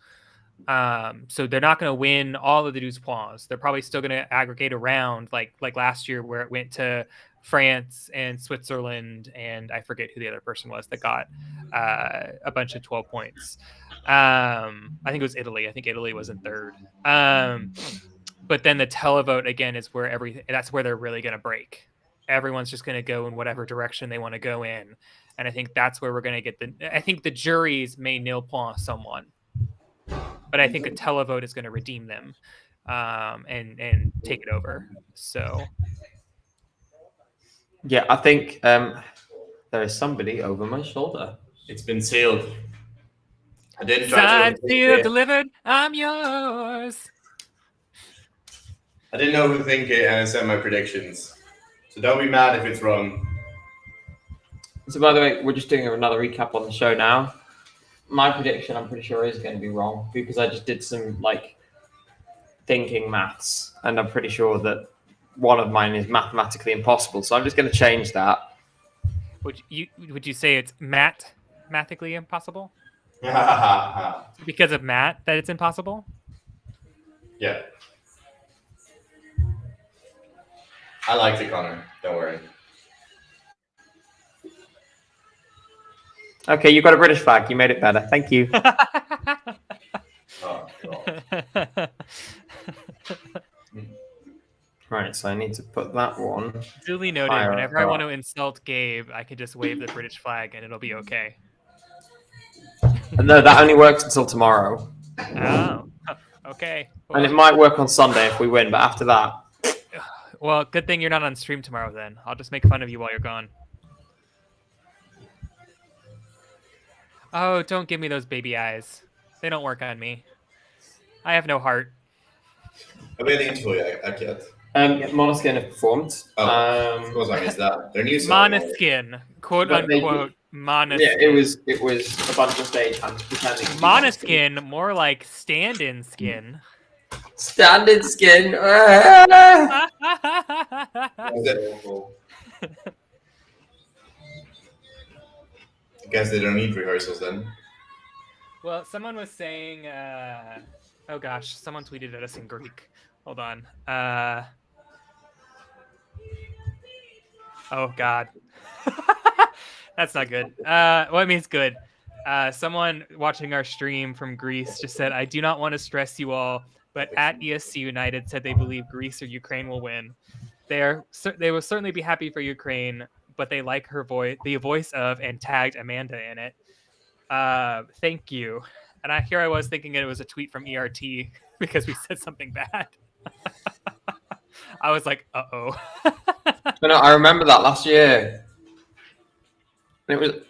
So they're not going to win all of the 12 points. They're probably still going to aggregate around like last year, where it went to France and Switzerland, and I forget who the other person was that got a bunch of 12 points. I think it was Italy. I think Italy was in third. But then the televote again is where that's where they're really going to break. Everyone's just going to go in whatever direction they want to go in, and I think that's where we're going to get I think the juries may nil point someone, but I think a televote is going to redeem them and take it over. So yeah, I think there is somebody over my shoulder. It's been sealed. I didn't try signed, sealed, delivered. I'm yours. I didn't know who think it, and I said my predictions. So don't be mad if it's wrong. So by the way, we're just doing another recap on the show now. My prediction, I'm pretty sure, is going to be wrong because I just did some thinking maths, and I'm pretty sure that one of mine is mathematically impossible. So I'm just going to change that. Would you say it's mathematically impossible? Because of Matt that it's impossible? Yeah. I liked it, Connor. Don't worry. Okay, you got a British flag. You made it better. Thank you. Oh, right, so I need to put that one. Duly noted. Whenever I want to insult Gabe, I could just wave the British flag and it'll be okay. No, that only works until tomorrow. Oh, okay. Well, and it might work on Sunday if we win, but after that. Well, good thing you're not on stream tomorrow then. I'll just make fun of you while you're gone. Oh, don't give me those baby eyes. They don't work on me. I have no heart. Jag vet inte hur jag get. Måneskin have performed. Of course I missed that. Their new song. Måneskin, quote unquote, Måneskin. Yeah, it was a bunch of stage hands pretending. Måneskin, more like stand-in skin. Stand-in skin. Was that awful? I guess they don't need rehearsals then. Well, someone was saying, oh gosh, someone tweeted at us in Greek. Hold on. Oh God. That's not good. Well, I mean, it's good. Someone watching our stream from Greece just said, I do not want to stress you all, but at ESC United said they believe Greece or Ukraine will win. They will certainly be happy for Ukraine, but they like her voice, the voice of, and tagged Amanda in it. Thank you. And I was thinking it was a tweet from ERT because we said something bad. I was like, uh-oh. No, I remember that last year. It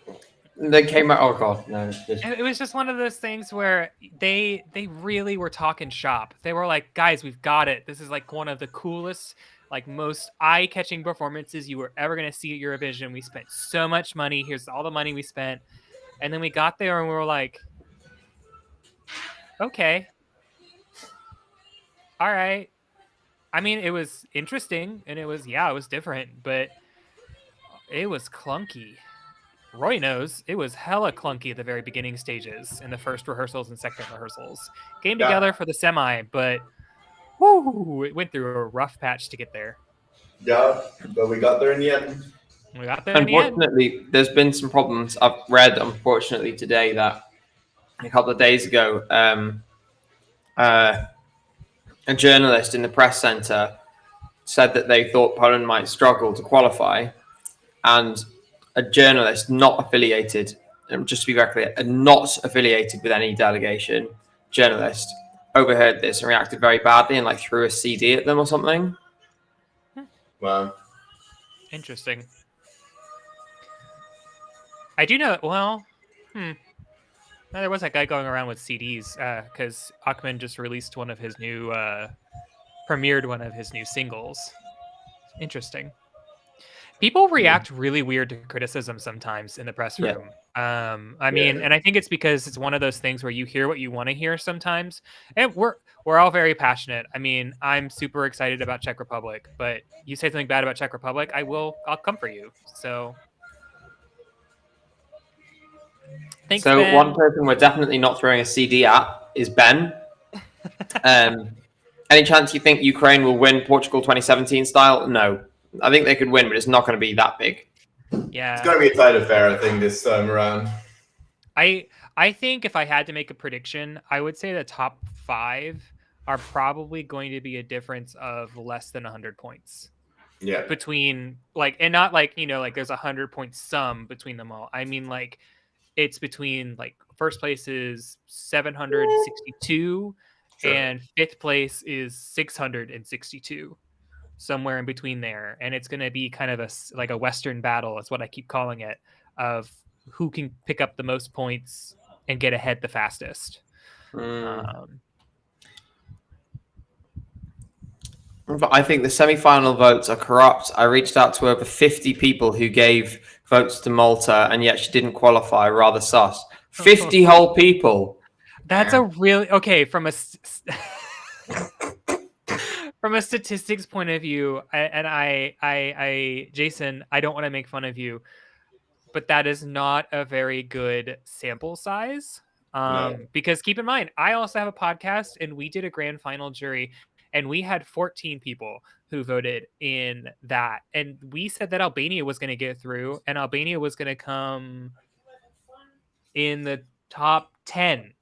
They came out. Oh god, no! It was just one of those things where they really were talking shop. They were like, "Guys, we've got it. This is like one of the coolest, like most eye-catching performances you were ever going to see at Eurovision. We spent so much money. Here's all the money we spent." And then we got there and we were like, "Okay, all right." I mean, it was interesting and it was different, but it was clunky. Roy knows it was hella clunky at the very beginning stages in the first rehearsals and second rehearsals. Came together for the semi, but whoo, it went through a rough patch to get there. Yeah, but we got there in the end. We got there. Unfortunately, there's been some problems. I've read, unfortunately, today that a couple of days ago, a journalist in the press center said that they thought Poland might struggle to qualify, and a journalist not affiliated, just to be very clear, not affiliated with any delegation, journalist, overheard this and reacted very badly and like threw a CD at them or something. Wow. Interesting. I do know, well, there was that guy going around with CDs because Achman just released one of his new, premiered one of his new singles. Interesting. People react really weird to criticism sometimes in the press room. I mean, and I think it's because it's one of those things where you hear what you want to hear sometimes. And we're all very passionate. I mean, I'm super excited about Czech Republic, but you say something bad about Czech Republic, I'll come for you. So thanks, so Ben. One person we're definitely not throwing a CD at is Ben. Any chance you think Ukraine will win Portugal 2017 style? No. I think they could win, but it's not going to be that big. Yeah. It's going to be a tight affair, I think, this time around. I think if I had to make a prediction, I would say the top 5 are probably going to be a difference of less than 100 points. Yeah. Between, like, and not like, like there's 100 point sum between them all. I mean, like, it's between, like, first place is 762 and fifth place is 662. Somewhere in between there, and it's going to be kind of a Western battle. That's what I keep calling it, of who can pick up the most points and get ahead the fastest. But I think the semi-final votes are corrupt. I reached out to over 50 people who gave votes to Malta, and yet she didn't qualify. Rather sus. 50 whole people. That's a really okay from a. From a statistics point of view, Jason, I don't want to make fun of you, but that is not a very good sample size. Because keep in mind, I also have a podcast and we did a grand final jury and we had 14 people who voted in that. And we said that Albania was going to get through and Albania was going to come in the top 10.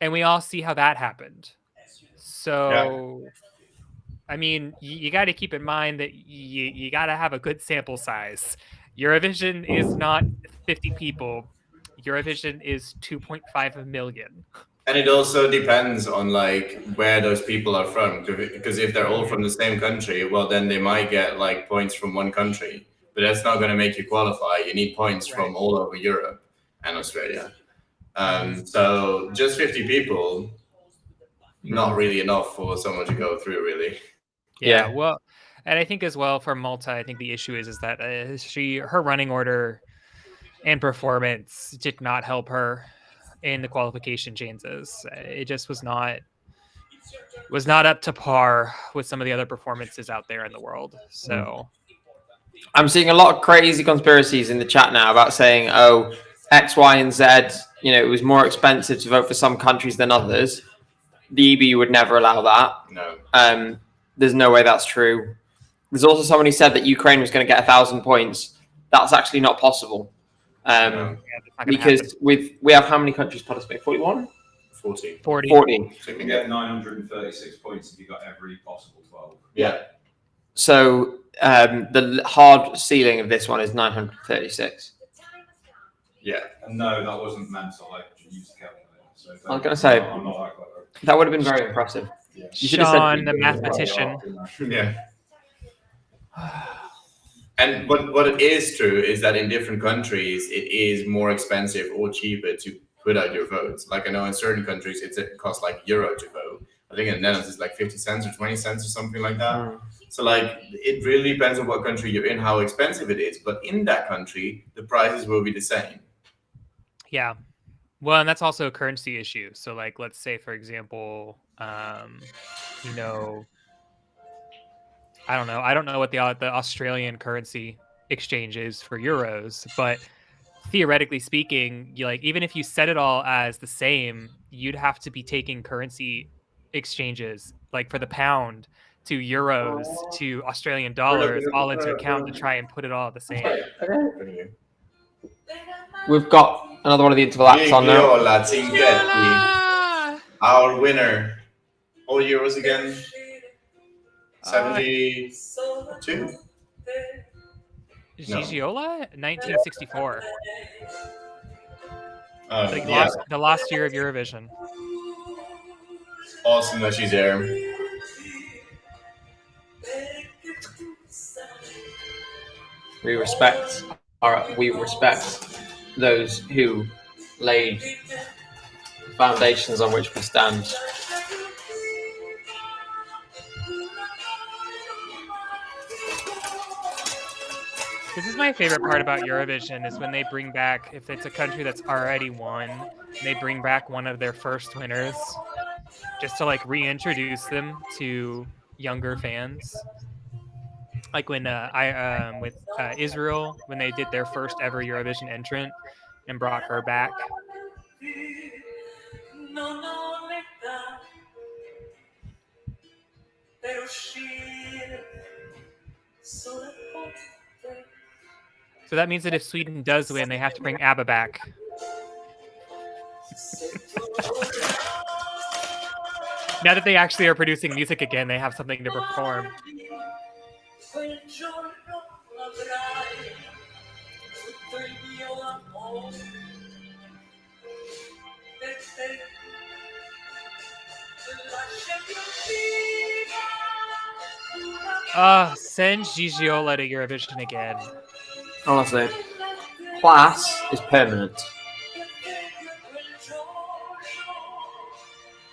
And we all see how that happened. So... Yeah. I mean, you got to keep in mind that you got to have a good sample size. Eurovision is not 50 people. Eurovision is 2.5 million. And it also depends on like where those people are from. Because if they're all from the same country, well, then they might get like points from one country. But that's not going to make you qualify. You need points from all over Europe and Australia. So just 50 people, not really enough for someone to go through, really. Yeah, well, and I think as well for Malta, I think the issue is that her running order and performance did not help her in the qualification chances. It just was not up to par with some of the other performances out there in the world. So I'm seeing a lot of crazy conspiracies in the chat now about saying, oh, X, Y, and Z, it was more expensive to vote for some countries than others. The EB would never allow that. No. There's no way that's true. There's also someone who said that Ukraine was going to get 1,000 points. That's actually not possible. Because we have how many countries participate? 41? 40. 40. So you can get 936 points if you got every possible 12. Yeah. So the hard ceiling of this one is 936. Yeah. And no, that wasn't meant to use the calculator. So I was going to say, I'm not that clever. That would have been very impressive. Yeah. Sean, the mathematician. Yeah. And what it is true is that in different countries, it is more expensive or cheaper to put out your votes. Like I know in certain countries, it costs like euro to vote. I think in the Netherlands it's like 50 cents or 20 cents or something like that. So like it really depends on what country you're in, how expensive it is. But in that country, the prices will be the same. Yeah. Well, and that's also a currency issue. So like, let's say, for example, you know, I don't know what the Australian currency exchange is for euros, but theoretically speaking, even if you set it all as the same, you'd have to be taking currency exchanges like for the pound to euros to Australian dollars all into account to try and put it all the same. We've got another one of the interval acts on now. Our winner. All euros again. 72? Gigiola? 1964. Yeah. The last year of Eurovision. Awesome that she's there. We respect those who laid foundations on which we stand. This is my favorite part about Eurovision is when they bring back, if it's a country that's already won, they bring back one of their first winners just to like reintroduce them to younger fans. Like when with Israel, when they did their first ever Eurovision entrant and brought her back. So that means that if Sweden does win, they have to bring ABBA back. Now that they actually are producing music again, they have something to perform. Send Gigiola to Eurovision again. Honestly, class is permanent.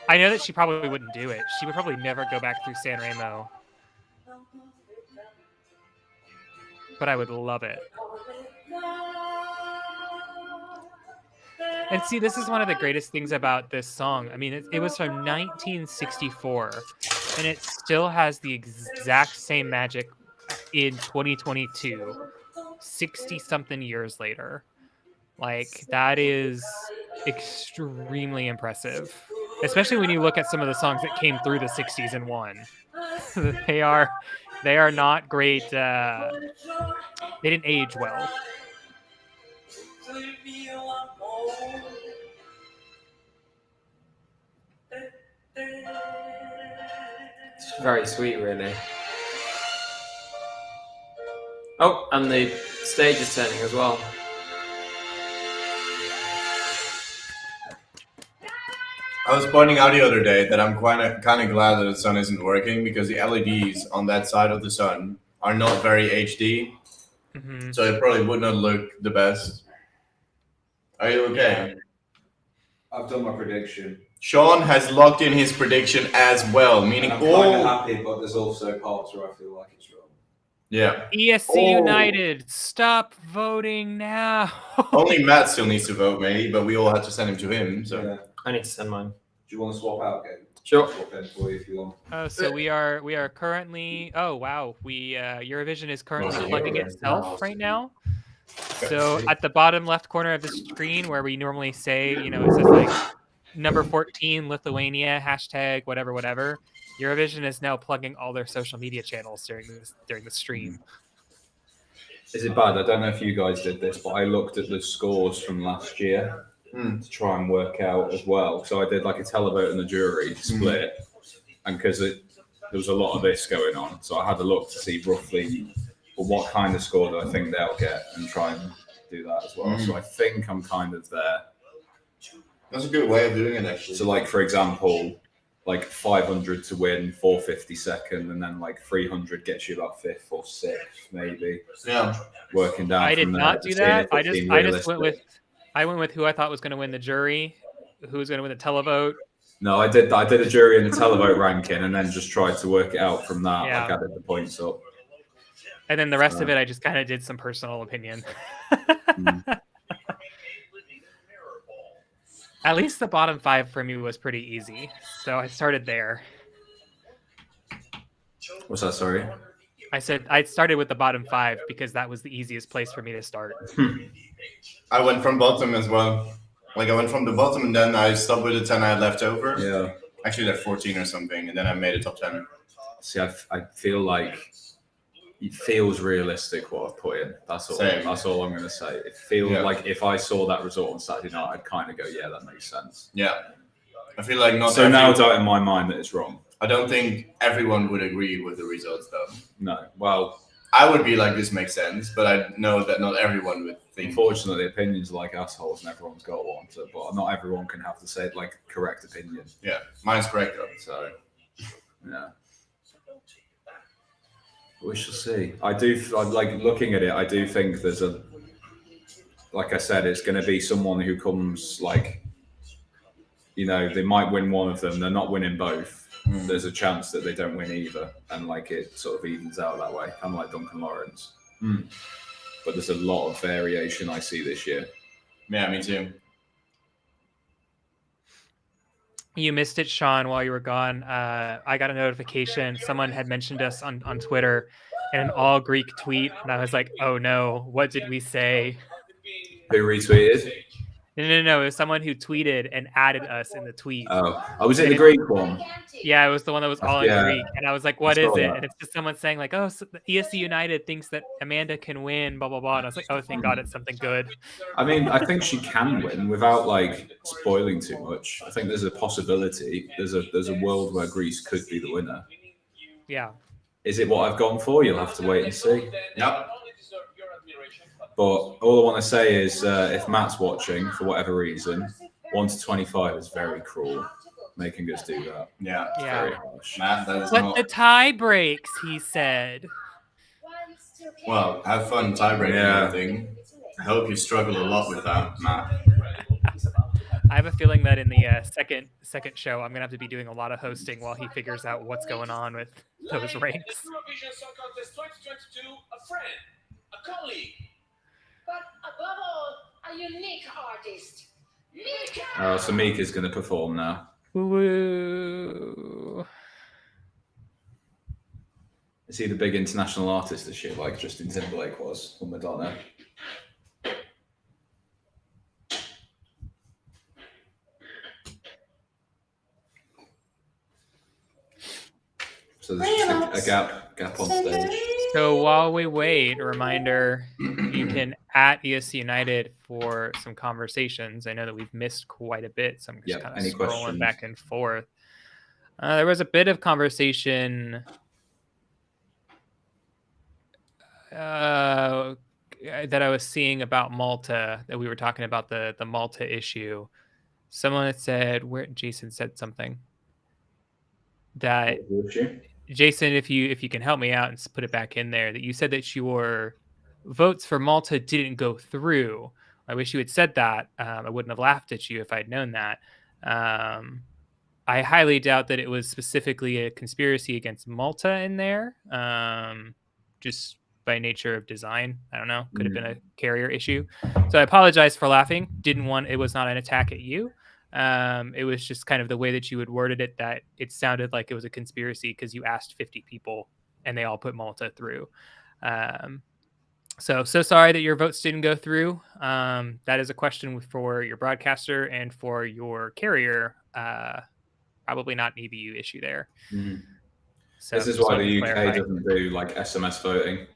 I know that she probably wouldn't do it. She would probably never go back through San Remo. But I would love it. And see, this is one of the greatest things about this song. I mean, it was from 1964, and it still has the exact same magic in 2022, 60-something years later. Like, that is extremely impressive. Especially when you look at some of the songs that came through the 60s and won. They are not great. They didn't age well. It's very sweet, really. Oh, and the stage is turning as well. I was pointing out the other day that I'm kind of glad that the sun isn't working because the LEDs on that side of the sun are not very HD. Mm-hmm. So it probably would not look the best. Are you okay? Yeah. I've done my prediction. Sean has locked in his prediction as well, meaning I'm kind of happy, but there's also parts where I feel like it's wrong. Yeah. ESC United, stop voting now. Only Matt still needs to vote, maybe, but we all had to send him to him. So yeah. I need to send mine. Do you want to swap out, Gabe? Sure. Swap in for you if you want. Oh, so we are currently. Oh wow, Eurovision is currently plugging itself right now. So at the bottom left corner of the screen, where we normally say, it says like number 14 Lithuania # whatever. Eurovision is now plugging all their social media channels during the stream. Is it bad? I don't know if you guys did this, but I looked at the scores from last year to try and work out as well. So I did like a televote and the jury split, and because there was a lot of this going on, so I had a look to see roughly what kind of score do I think they'll get and try and do that as well. So I think I'm kind of there. That's a good way of doing it, actually. So, like, for example, like 500 to win, 450 second, and then like 300 gets you about 5th or 6th, maybe. Yeah. Working down. I did not do that. I just went with who I thought was going to win the jury, who was going to win the televote. No, I did a jury and the televote ranking, and then just tried to work it out from that. Yeah. Like added the points up. And then the rest of it, I just kind of did some personal opinion. At least the bottom 5 for me was pretty easy. So I started there. What's that, sorry? I said I started with the bottom 5 because that was the easiest place for me to start. I went from bottom as well. Like I went from the bottom and then I stopped with the 10 I had left over. Yeah. Actually left 14 or something, and then I made a top 10. See, I feel like it feels realistic what I've put in. That's all. Same. That's all I'm going to say. It feels like if I saw that result on Saturday night, I'd kind of go, yeah, that makes sense. Yeah. I feel like not. So now doubt in my mind that it's wrong. I don't think everyone would agree with the results, though. No. Well, I would be like, this makes sense, but I know that not everyone would think. Unfortunately, opinions are like assholes, and everyone's got one. So, but not everyone can have to say like correct opinion. Yeah, mine's correct though. So, yeah. We shall see. I like looking at it. I do think there's like I said, it's going to be someone who comes like, they might win one of them. They're not winning both. There's a chance that they don't win either, and like it sort of evens out that way. I'm like Duncan Lawrence, but there's a lot of variation I see this year. Yeah, me too. You missed it, Sean, while you were gone. I got a notification. Someone had mentioned us on Twitter in an all Greek tweet, and I was like, "Oh no, what did we say?" Who retweeted? No. It was someone who tweeted and added us in the tweet. Oh, was it the Greek one? Yeah, it was the one that was all in Greek. And I was like, what is it? That. And it's just someone saying like, oh, so ESC United thinks that Amanda can win, blah, blah, blah. And I was like, oh, thank God it's something good. I mean, I think she can win without like spoiling too much. I think there's a possibility. There's a world where Greece could be the winner. Yeah. Is it what I've gone for? You'll have to wait and see. Yep. But all I want to say is if Matt's watching, for whatever reason, 1 to 25 is very cruel, making us do that. Yeah. Very harsh. Matt, that is But not... the tie breaks, he said. Well, have fun tie breaking everything. I hope you struggle a lot with that, Matt. I have a feeling that in the second show, I'm going to have to be doing a lot of hosting while he figures out what's going on with those ranks. Eurovision Song Contest 2022, a friend, a colleague. But above all, a unique artist. Mika! So Mika's going to perform now. Woo. Is he the big international artist this year, like Justin Timberlake was or Madonna? So there's just a gap on stage. So while we wait, a reminder, you can at ESC United for some conversations. I know that we've missed quite a bit, so I'm just kind of scrolling questions? back and forth. There was a bit of conversation that I was seeing about Malta, that we were talking about the Malta issue. Someone had said, Jason said something that... Jason, if you can help me out and put it back in there, that you said that your votes for Malta didn't go through. I wish you had said that. I wouldn't have laughed at you if I'd known that. I highly doubt that it was specifically a conspiracy against Malta in there, just by nature of design. I don't know. Could have been a carrier issue. So I apologize for laughing. It was not an attack at you. It was just kind of the way that you had worded it, that it sounded like it was a conspiracy because you asked 50 people and they all put Malta through. So sorry that your votes didn't go through. That is a question for your broadcaster and for your carrier. Probably not an EBU issue there. So this is why the UK doesn't do like SMS voting.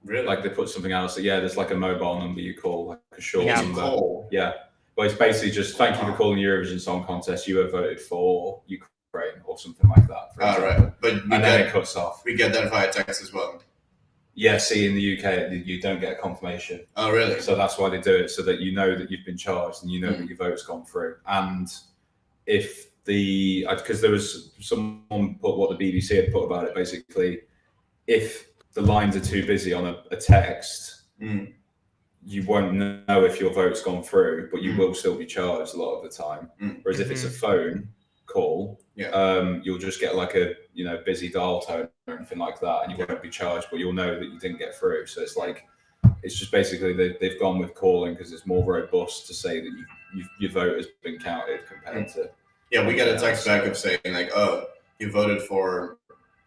Really? Like they put something else. There's like a mobile number you call, like a short number. Call. Yeah. But it's basically just thank you for calling the Eurovision Song Contest. You have voted for Ukraine or something like that. Right. But then it cuts off. We get that via text as well. Yeah, see, in the UK, you don't get a confirmation. Oh, really? So that's why they do it, so that you know that you've been charged and you know that your vote's gone through. And if because there was someone put what the BBC had put about it. Basically, if the lines are too busy on a text, you won't know if your vote's gone through, but you will still be charged a lot of the time. Whereas if it's a phone call, you'll just get like a busy dial tone or anything like that, and you won't be charged, but you'll know that you didn't get through. So it's just basically they've gone with calling because it's more robust to say that your vote has been counted compared to. Yeah, we get a text back of saying like, "Oh, you voted for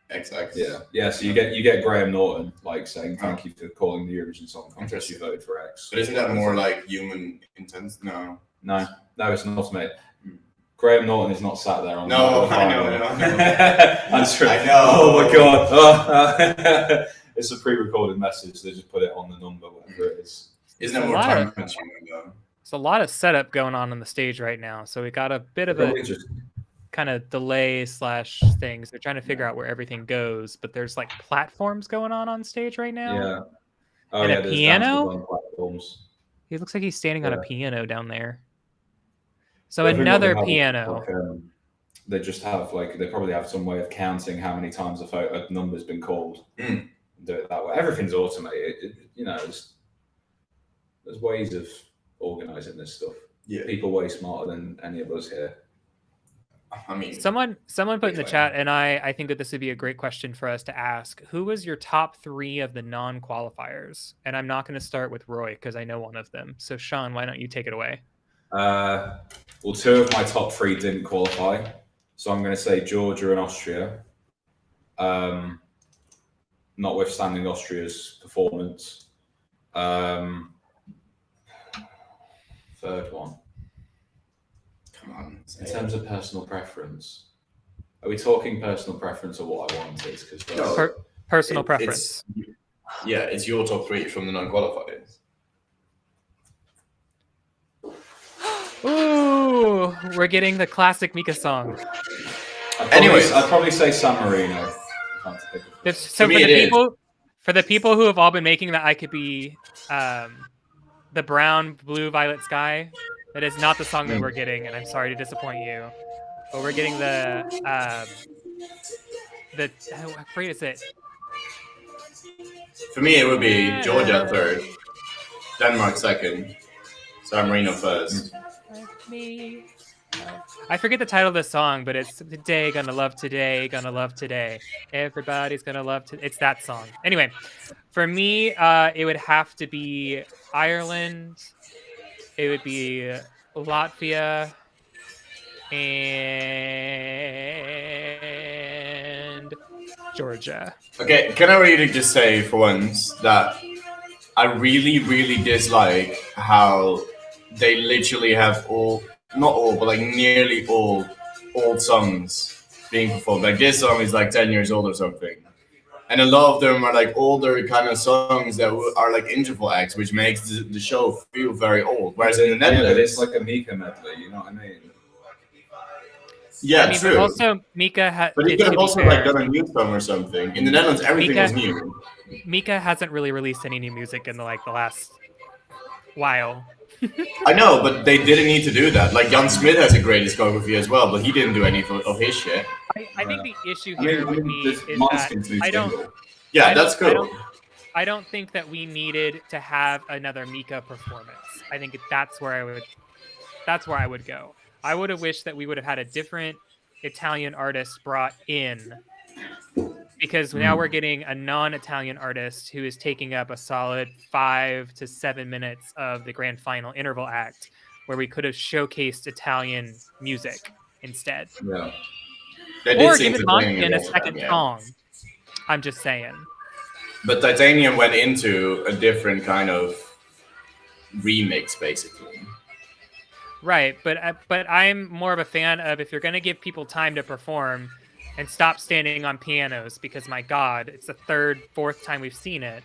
XX." Yeah. So you get Graham Norton like saying, "Thank you for calling the Eurovision Song Contest. You voted for X." But isn't that more like human intent? No, it's an automated. Graham Norton is not sat there on. No, I know. That's true. I know. Oh my god. It's a pre-recorded message. They just put it on the number, whatever it is. Isn't that more time consuming though? There's a lot of setup going on the stage right now, so we got a bit of a kind of delay / things. They're trying to figure out where everything goes, but there's like platforms going on stage right now. Yeah. And a piano. He looks like he's standing on a piano down there. So another piano. They just have they probably have some way of counting how many times a number's been called. Do it that way. Everything's automated. There's ways of organizing this stuff. Yeah. People way smarter than any of us here. I mean, someone put in the chat, and I think that this would be a great question for us to ask. Who was your top 3 of the non-qualifiers? And I'm not going to start with Roy because I know one of them. So Sean, why don't you take it away? Well, 2 of my top 3 didn't qualify, so I'm going to say Georgia and Austria. Notwithstanding Austria's performance. 3rd one. Come on. In terms of personal preference, are we talking personal preference or what I wanted? Personal preference. It's your top 3 from the non-qualifiers. Ooh, we're getting the classic Mika song. I'd probably say San Marino. So for the people who have all been making that I could be the brown, blue, violet sky, that is not the song that we're getting, and I'm sorry to disappoint you. But we're getting the how great is it? For me, it would be Georgia 3rd, Denmark 2nd, San Marino 1st. I forget the title of the song, but it's Today, Gonna Love Today, Gonna Love Today. Everybody's gonna love today. It's that song. Anyway, for me, it would have to be Ireland. It would be Latvia and Georgia. Okay, can I really just say for once that I really, really dislike how they literally have not all, but nearly all old songs being performed. This song is 10 years old or something. And a lot of them are older kind of songs that are interval acts, which makes the show feel very old. Whereas in the Netherlands, it's like a Mika medley, you know what I mean? Yeah, true. But also, Mika but you could have also done a new song or something. In the Netherlands, everything was new. Mika hasn't really released any new music in the last while. I know, but they didn't need to do that. Jan Smith has a great discography as well, but he didn't do any of his shit. I think the issue here with me is that I don't. Yeah, that's cool. I don't think that we needed to have another Mika performance. I think that's where I would go. I would have wished that we would have had a different Italian artist brought in, because now we're getting a non-Italian artist who is taking up a solid 5 to 7 minutes of the grand final interval act, where we could have showcased Italian music instead. Yeah. Or given Monika a second song. I'm just saying. But Titanium went into a different kind of remix, basically. Right, but I'm more of a fan of, if you're going to give people time to perform and stop standing on pianos, because my God, it's the 3rd, 4th time we've seen it.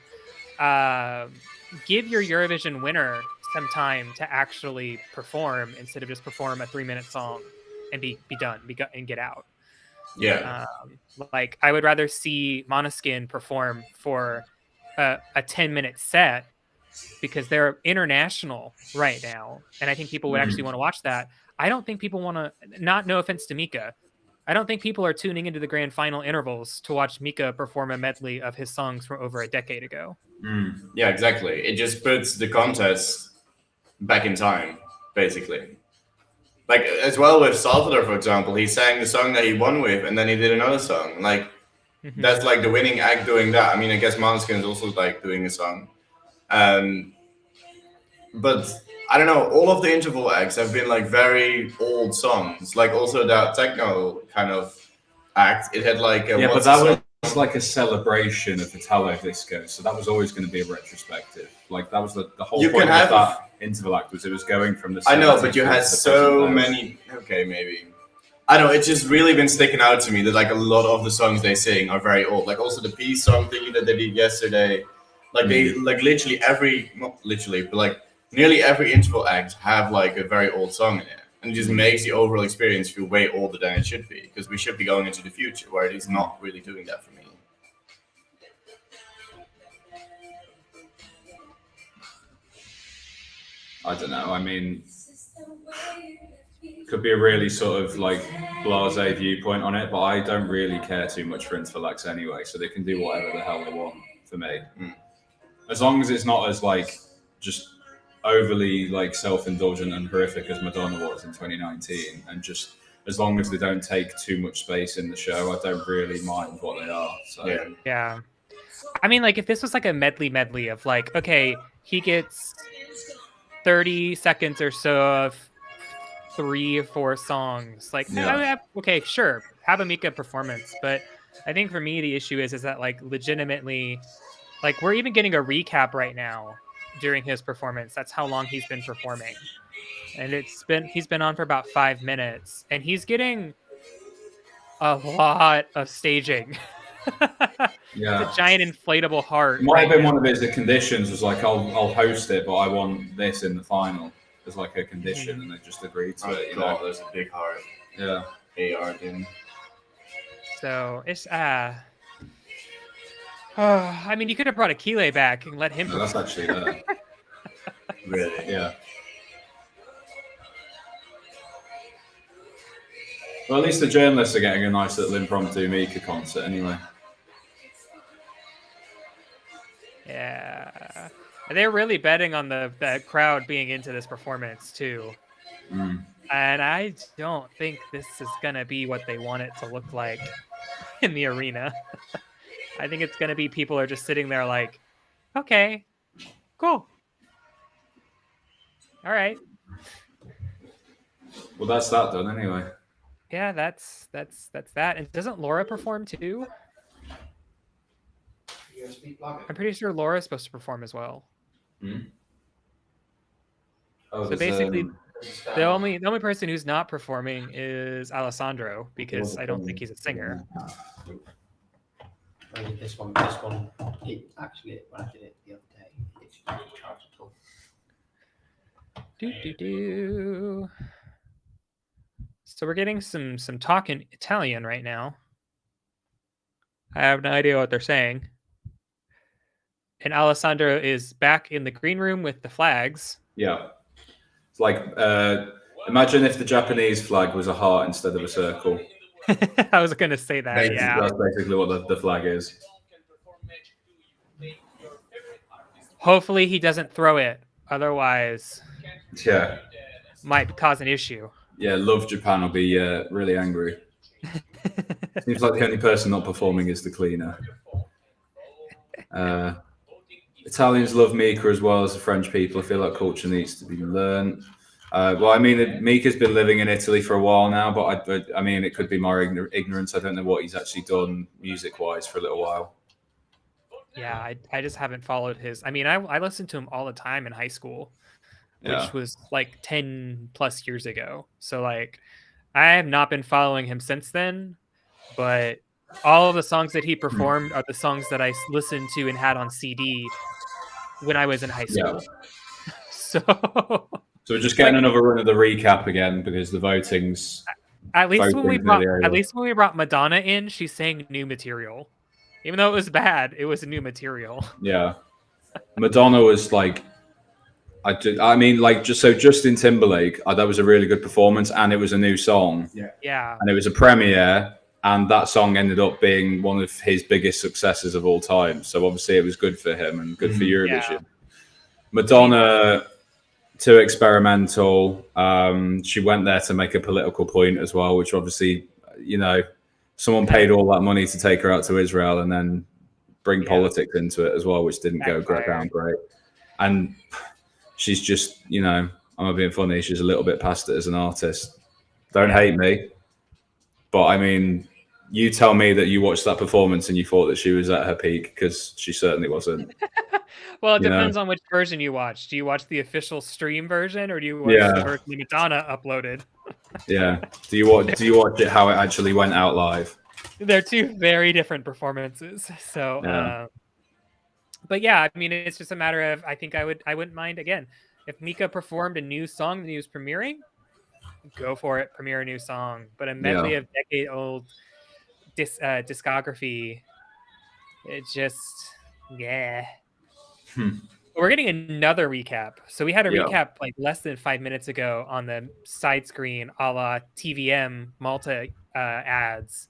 Give your Eurovision winner some time to actually perform instead of just perform a 3-minute song and be done and get out. Yeah. I would rather see Måneskin perform for a 10-minute set because they're international right now, and I think people would actually want to watch that. I don't think people want to. No offense to Mika, I don't think people are tuning into the grand final intervals to watch Mika perform a medley of his songs from over a decade ago. Yeah, exactly. It just puts the contest back in time, basically. Like, as well with Salvador, for example, he sang the song that he won with, and then he did another song. Like, that's like the winning act doing that. I mean, I guess Måneskin is also like doing a song. But I don't know, all of the interval acts have been like very old songs. Like also that techno kind of act, it had like a, but that was like a celebration of Italo Disco, so that was always going to be a retrospective. Like that was the whole point of that interval act, was it was going from the. I know, but you had so many. Okay, maybe. I don't know, it's just really been sticking out to me that like a lot of the songs they sing are very old. Like also the peace song thingy that they did yesterday. Like they like literally not literally, but like nearly every interval act have like a very old song in it. And it just makes the overall experience feel way older than it should be. Because we should be going into the future where it is not really doing that for me. I don't know, I mean, could be a really sort of like blasé viewpoint on it, but I don't really care too much for interval acts anyway, so they can do whatever the hell they want for me. As long as it's not as like just overly like self-indulgent and horrific as Madonna was in 2019, and just as long as they don't take too much space in the show, I don't really mind what they are. So yeah. I mean, like if this was like a medley of like, okay, he gets 30 seconds or so of 3 or 4 songs, like okay, sure, have a Mika performance. But I think for me the issue is that like legitimately, like we're even getting a recap right now during his performance. That's how long he's been performing, and he's been on for about 5 minutes, and he's getting a lot of staging. Yeah, it's a giant inflatable heart. Might have been one of his conditions was like, I'll host it, but I want this in the final as like a condition, and they just agreed to it. You know, there's a big heart. Yeah, AR in. So it's I mean, you could have brought Akile back and let him. No, that's actually really, yeah. Well, at least the journalists are getting a nice little impromptu Mika concert anyway. Yeah, they're really betting on the crowd being into this performance too. And I don't think this is gonna be what they want it to look like in the arena. I think it's gonna be people are just sitting there like, okay, cool, all right. Well, that's that done anyway. Yeah, that's that. And doesn't Laura perform too? I'm pretty sure Laura's supposed to perform as well. So basically, the only person who's not performing is Alessandro, because I don't think he's a singer. This one, it actually, when I did it the other day, it didn't charge at all. So we're getting some talk in Italian right now. I have no idea what they're saying. And Alessandro is back in the green room with the flags. Yeah. It's like, imagine if the Japanese flag was a heart instead of a circle. I was going to say that, yeah. That's basically what the flag is. Hopefully he doesn't throw it. Otherwise, yeah, might cause an issue. Yeah, Love Japan will be really angry. Seems like the only person not performing is the cleaner. Italians love Mika as well as the French people. I feel like culture needs to be learned. Well, I mean, Mika's been living in Italy for a while now, but I mean, it could be my ignorance. I don't know what he's actually done music-wise for a little while. Yeah, I just haven't followed his. I mean, I listened to him all the time in high school, which was like 10 plus years ago. So like, I have not been following him since then, but all of the songs that he performed are the songs that I listened to and had on CD when I was in high school. Yeah. So we're just getting another run of the recap again because the voting's. At least when we brought Madonna in, she sang new material. Even though it was bad, it was new material. Yeah. Madonna was like, I mean, like Justin Timberlake. That was a really good performance, and it was a new song. Yeah. And it was a premiere, and that song ended up being one of his biggest successes of all time. So obviously, it was good for him and good for Eurovision. Yeah. Madonna, too experimental. She went there to make a political point as well, which obviously, someone paid all that money to take her out to Israel and then bring politics into it as well, which didn't go down great. And she's just, I'm not being funny, she's a little bit past it as an artist. Don't hate me. But I mean, you tell me that you watched that performance and you thought that she was at her peak, because she certainly wasn't. Well, it depends on which version you watch. Do you watch the official stream version, or do you watch the version Madonna uploaded? Yeah. Do you watch it how it actually went out live? They're two very different performances. So, but yeah, I mean, it's just a matter of, I think I wouldn't mind, again, if Mika performed a new song that he was premiering, go for it, premiere a new song. But a medley of decade-old discography, it just, We're getting another recap. So we had a recap like less than 5 minutes ago on the side screen, a la TVM Malta ads.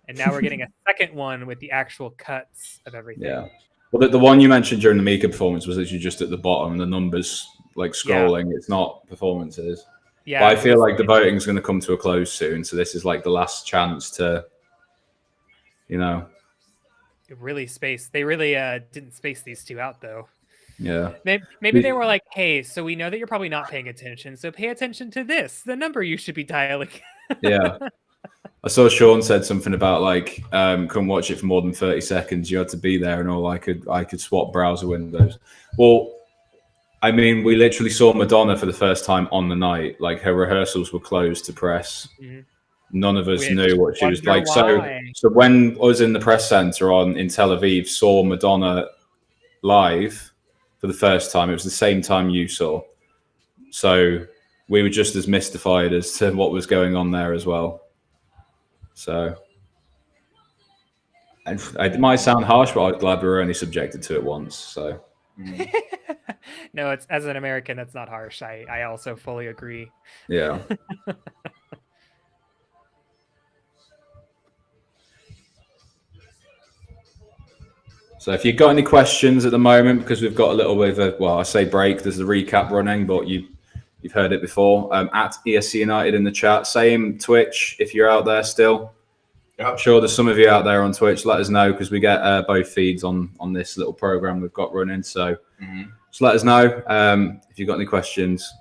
And now we're getting a second one with the actual cuts of everything. Yeah. Well, the one you mentioned during the Mika performance was actually just at the bottom, the numbers like scrolling. It's not performances. Yeah. But I feel like the voting is going to come to a close soon. So this is like the last chance to, They really didn't space these two out, though. Yeah. Maybe they were like, hey, so we know that you're probably not paying attention, so pay attention to this, the number you should be dialing. Yeah. I saw Sean said something about like couldn't watch it for more than 30 seconds. You had to be there and all. I could swap browser windows. Well, I mean, we literally saw Madonna for the first time on the night. Like, her rehearsals were closed to press. Mm-hmm. None of us knew what she was like. Why. So when I was in the press center in Tel Aviv, saw Madonna live for the first time. It was the same time you saw. So we were just as mystified as to what was going on there as well. So it might sound harsh, but I'm glad we were only subjected to it once. So no, it's, as an American, that's not harsh. I also fully agree. Yeah. So if you've got any questions at the moment, because we've got a little bit of I say break, there's the recap running, but you've heard it before. At ESC United in the chat, same Twitch if you're out there still. Yep. I'm sure there's some of you out there on Twitch. Let us know, because we get both feeds on this little program we've got running. So just let us know if you've got any questions.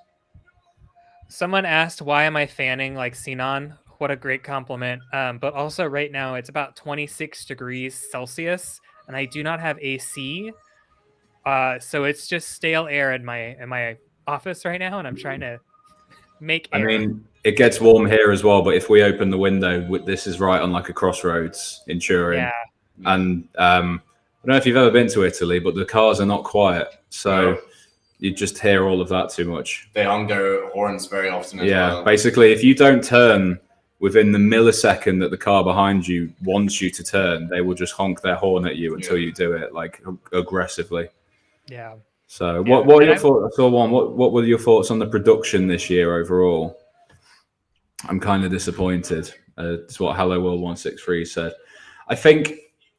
Someone asked, why am I fanning like Sinan? What a great compliment. But also right now it's about 26 degrees Celsius. And I do not have AC, so it's just stale air in my office right now, and I'm trying to make air. I mean, it gets warm here as well, but if we open the window, this is right on like a crossroads in Turin. Yeah. And I don't know if you've ever been to Italy, but the cars are not quiet, so you just hear all of that too much. They honk their horns very often as well. Yeah, basically, if you don't turn within the millisecond that the car behind you wants you to turn, they will just honk their horn at you until you do it, like aggressively. Yeah. So what are your thoughts? I saw one. What were your thoughts on the production this year overall? I'm kind of disappointed. It's what Hello World 163 said. I think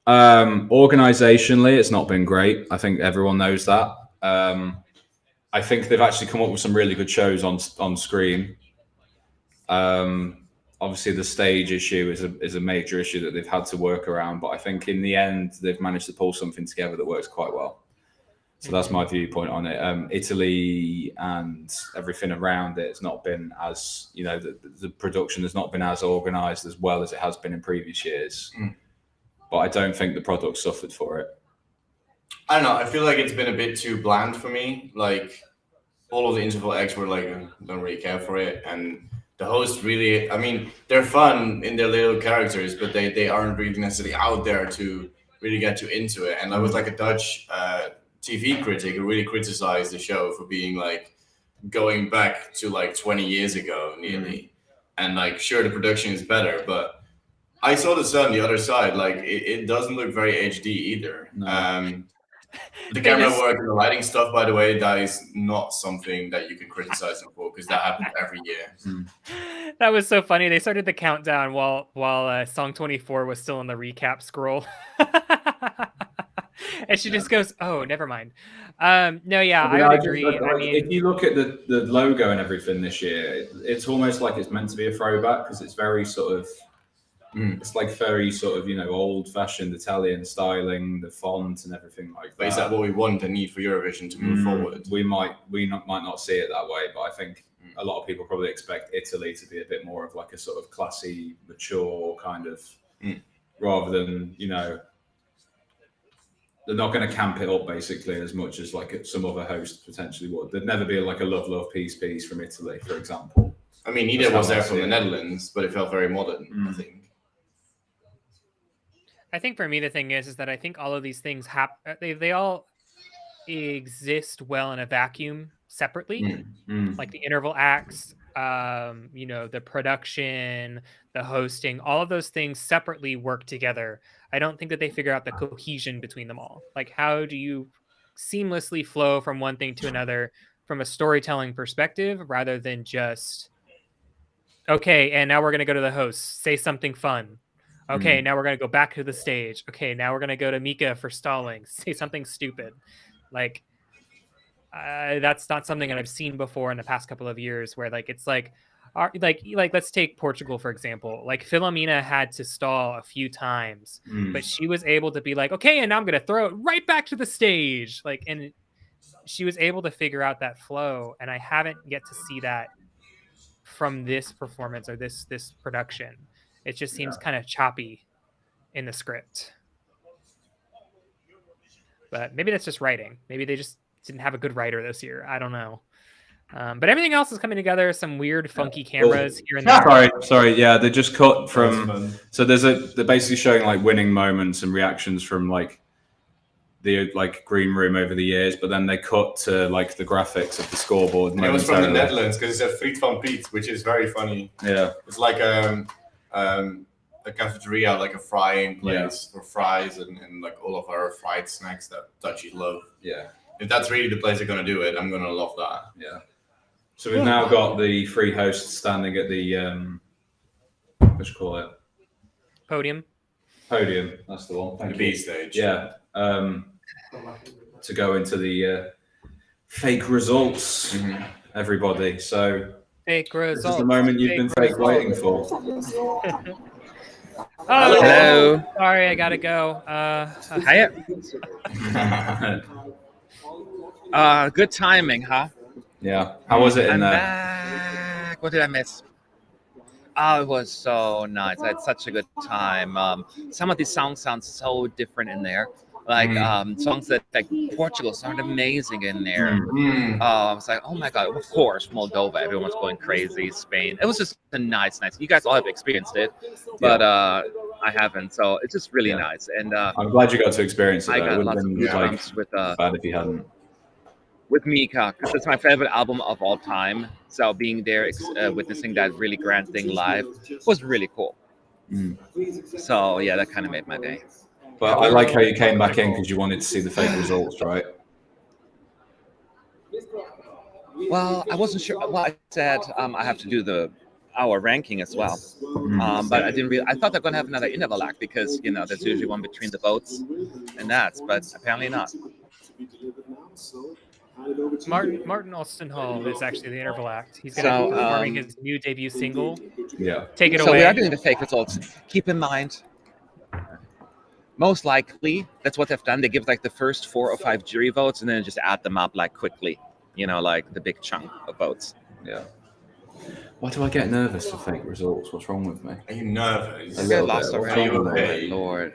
organizationally, it's not been great. I think everyone knows that. I think they've actually come up with some really good shows on screen. Obviously, the stage issue is a major issue that they've had to work around, but I think in the end, they've managed to pull something together that works quite well. So that's my viewpoint on it. Italy and everything around it has not been as, the production has not been as organized as well as it has been in previous years. But I don't think the product suffered for it. I don't know. I feel like it's been a bit too bland for me. Like, all of the interval acts were like, don't really care for it. And the hosts really, I mean, they're fun in their little characters, but they aren't really necessarily out there to really get you into it. And I was like a Dutch TV critic who really criticized the show for being like going back to like 20 years ago nearly. And like, sure, the production is better, but I saw the sun the other side. Like, it doesn't look very HD either. No. The camera work and the lighting stuff, by the way, that is not something that you can criticize them for because that happens every year. That was so funny. They started the countdown while song 24 was still on the recap scroll. And she just goes, "Oh, never mind." No, yeah, I would agree. I mean, if you look at the logo and everything this year, it's almost like it's meant to be a throwback because it's very sort of, it's like very sort of, old-fashioned Italian styling, the font and everything like that. But is that what we want and need for Eurovision to move forward? We might not see it that way, but I think a lot of people probably expect Italy to be a bit more of like a sort of classy, mature kind of, rather than they're not going to camp it up basically as much as like some other host potentially would. There'd never be like a love, peace from Italy, for example. I mean, neither was there from the Netherlands, but it felt very modern, I think. I think for me, the thing is that I think all of these things they all exist well in a vacuum separately, like the interval acts, the production, the hosting, all of those things separately work together. I don't think that they figure out the cohesion between them all. Like, how do you seamlessly flow from one thing to another from a storytelling perspective rather than just, okay, and now we're going to go to the host, say something fun. Okay, now we're going to go back to the stage. Okay, now we're going to go to Mika for stalling, say something stupid. Like, that's not something that I've seen before in the past couple of years where it's like let's take Portugal, for example. Like, Filomena had to stall a few times, but she was able to be like, okay, and now I'm going to throw it right back to the stage. Like, and she was able to figure out that flow. And I haven't yet to see that from this performance or this production. It just seems kind of choppy in the script. But maybe that's just writing. Maybe they just didn't have a good writer this year. I don't know. But everything else is coming together. Some weird, funky cameras here and there. Sorry. Yeah, they just cut from. So they're basically showing like winning moments and reactions from like the green room over the years, but then they cut to like the graphics of the scoreboard. And it was from the Netherlands because it's a Friet van Piet, which is very funny. Yeah, it's like a cafeteria, like a frying place for fries and like all of our fried snacks that Dutchies love. Yeah, if that's really the place they're gonna do it, I'm gonna love that. Yeah. So we've now got the three hosts standing at the what do you call it? Podium. That's the one. The B stage. Yeah. To go into the fake results, everybody. So fake results. This is the moment you've been fake waiting for. Hello. Sorry, I gotta go. Hiya. Good timing, huh? Yeah. How was it in there? Back. What did I miss? Oh, it was so nice. I had such a good time. Some of these songs sound so different in there. Like songs that like Portugal sound amazing in there. I was like, oh my god! Of course, Moldova. Everyone's going crazy. Spain. It was just a nice. You guys all have experienced it, but I haven't. So it's just really nice. And I'm glad you got to experience it. I got lots of goosebumps with bad if you hadn't. With Mika, because it's my favorite album of all time. So being there, witnessing that really grand thing live was really cool. So yeah, that kind of made my day. But I like how you came back in because you wanted to see the fake results, right? Well, I wasn't sure. Well, I said I have to do our ranking as well, but I didn't really. I thought they're going to have another interval act because there's usually one between the votes, and but apparently not. Martin Ostenhall is actually the interval act. He's going to be performing his new debut single. Yeah. Take it away. So we are doing the fake results. Keep in mind, most likely, that's what they've done. They give like the first 4 or 5 jury votes and then just add them up like quickly, like the big chunk of votes. Yeah. Why do I get nervous for fake results? What's wrong with me? Are you nervous? I got lost already. Oh my lord.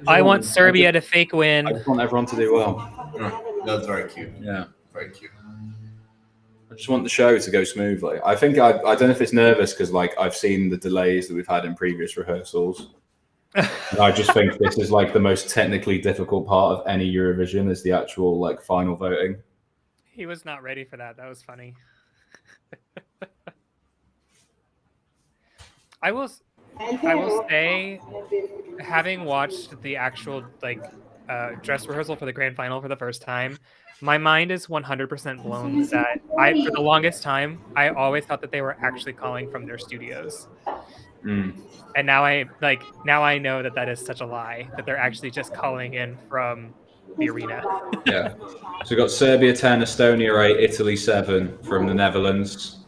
I want Serbia to fake win. I just want everyone to do well. That's very cute. Yeah. Very cute. I just want the show to go smoothly. I think I don't know if it's nervous because I've seen the delays that we've had in previous rehearsals. I just think this is the most technically difficult part of any Eurovision is the actual final voting. He was not ready for that. That was funny. I will say, having watched the actual dress rehearsal for the grand final for the first time, my mind is 100% blown that for the longest time, I always thought that they were actually calling from their studios. And now I know that is such a lie, that they're actually just calling in from the arena. Yeah. So we've got Serbia 10, Estonia 8, Italy 7 from the Netherlands.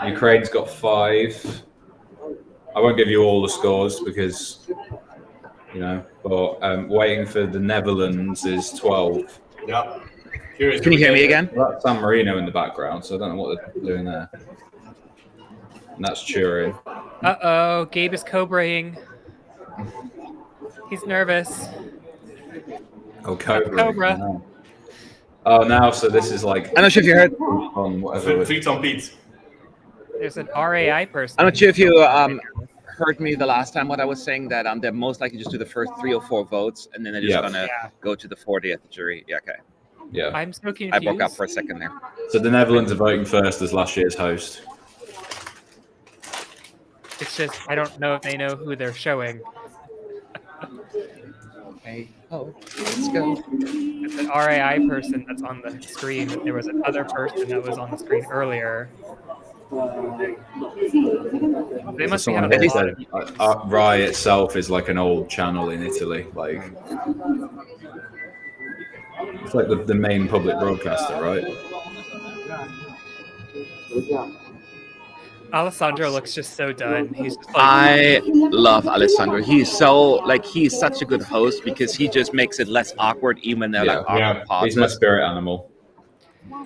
Ukraine's got 5. I won't give you all the scores because, but waiting for the Netherlands is 12. Yeah. Can you hear me again? That's San Marino in the background, so I don't know what they're doing there. And that's Turin. Uh-oh, Gabe is cobraing. He's nervous. Oh, Cobra. Oh, now, so this is like... I'm not sure if you heard... Feet on Pete. There's an RAI person. I'm not sure if you heard me the last time what I was saying, that they're most likely just do the first 3 or 4 votes, and then they're just going to go to the 40th jury. Yeah, okay. Yeah. I'm so confused. I broke up for a second there. So the Netherlands are voting first as last year's host. It's just, I don't know if they know who they're showing. Okay. Oh, let's go. It's an RAI person that's on the screen. There was another person that was on the screen earlier. They must be having a lot of... RAI itself is like an old channel in Italy. Like, it's like the main public broadcaster, right? Alessandro looks just so done. He's just like... I love Alessandro. He's such a good host because he just makes it less awkward, even though awkward pauses. He's my spirit animal.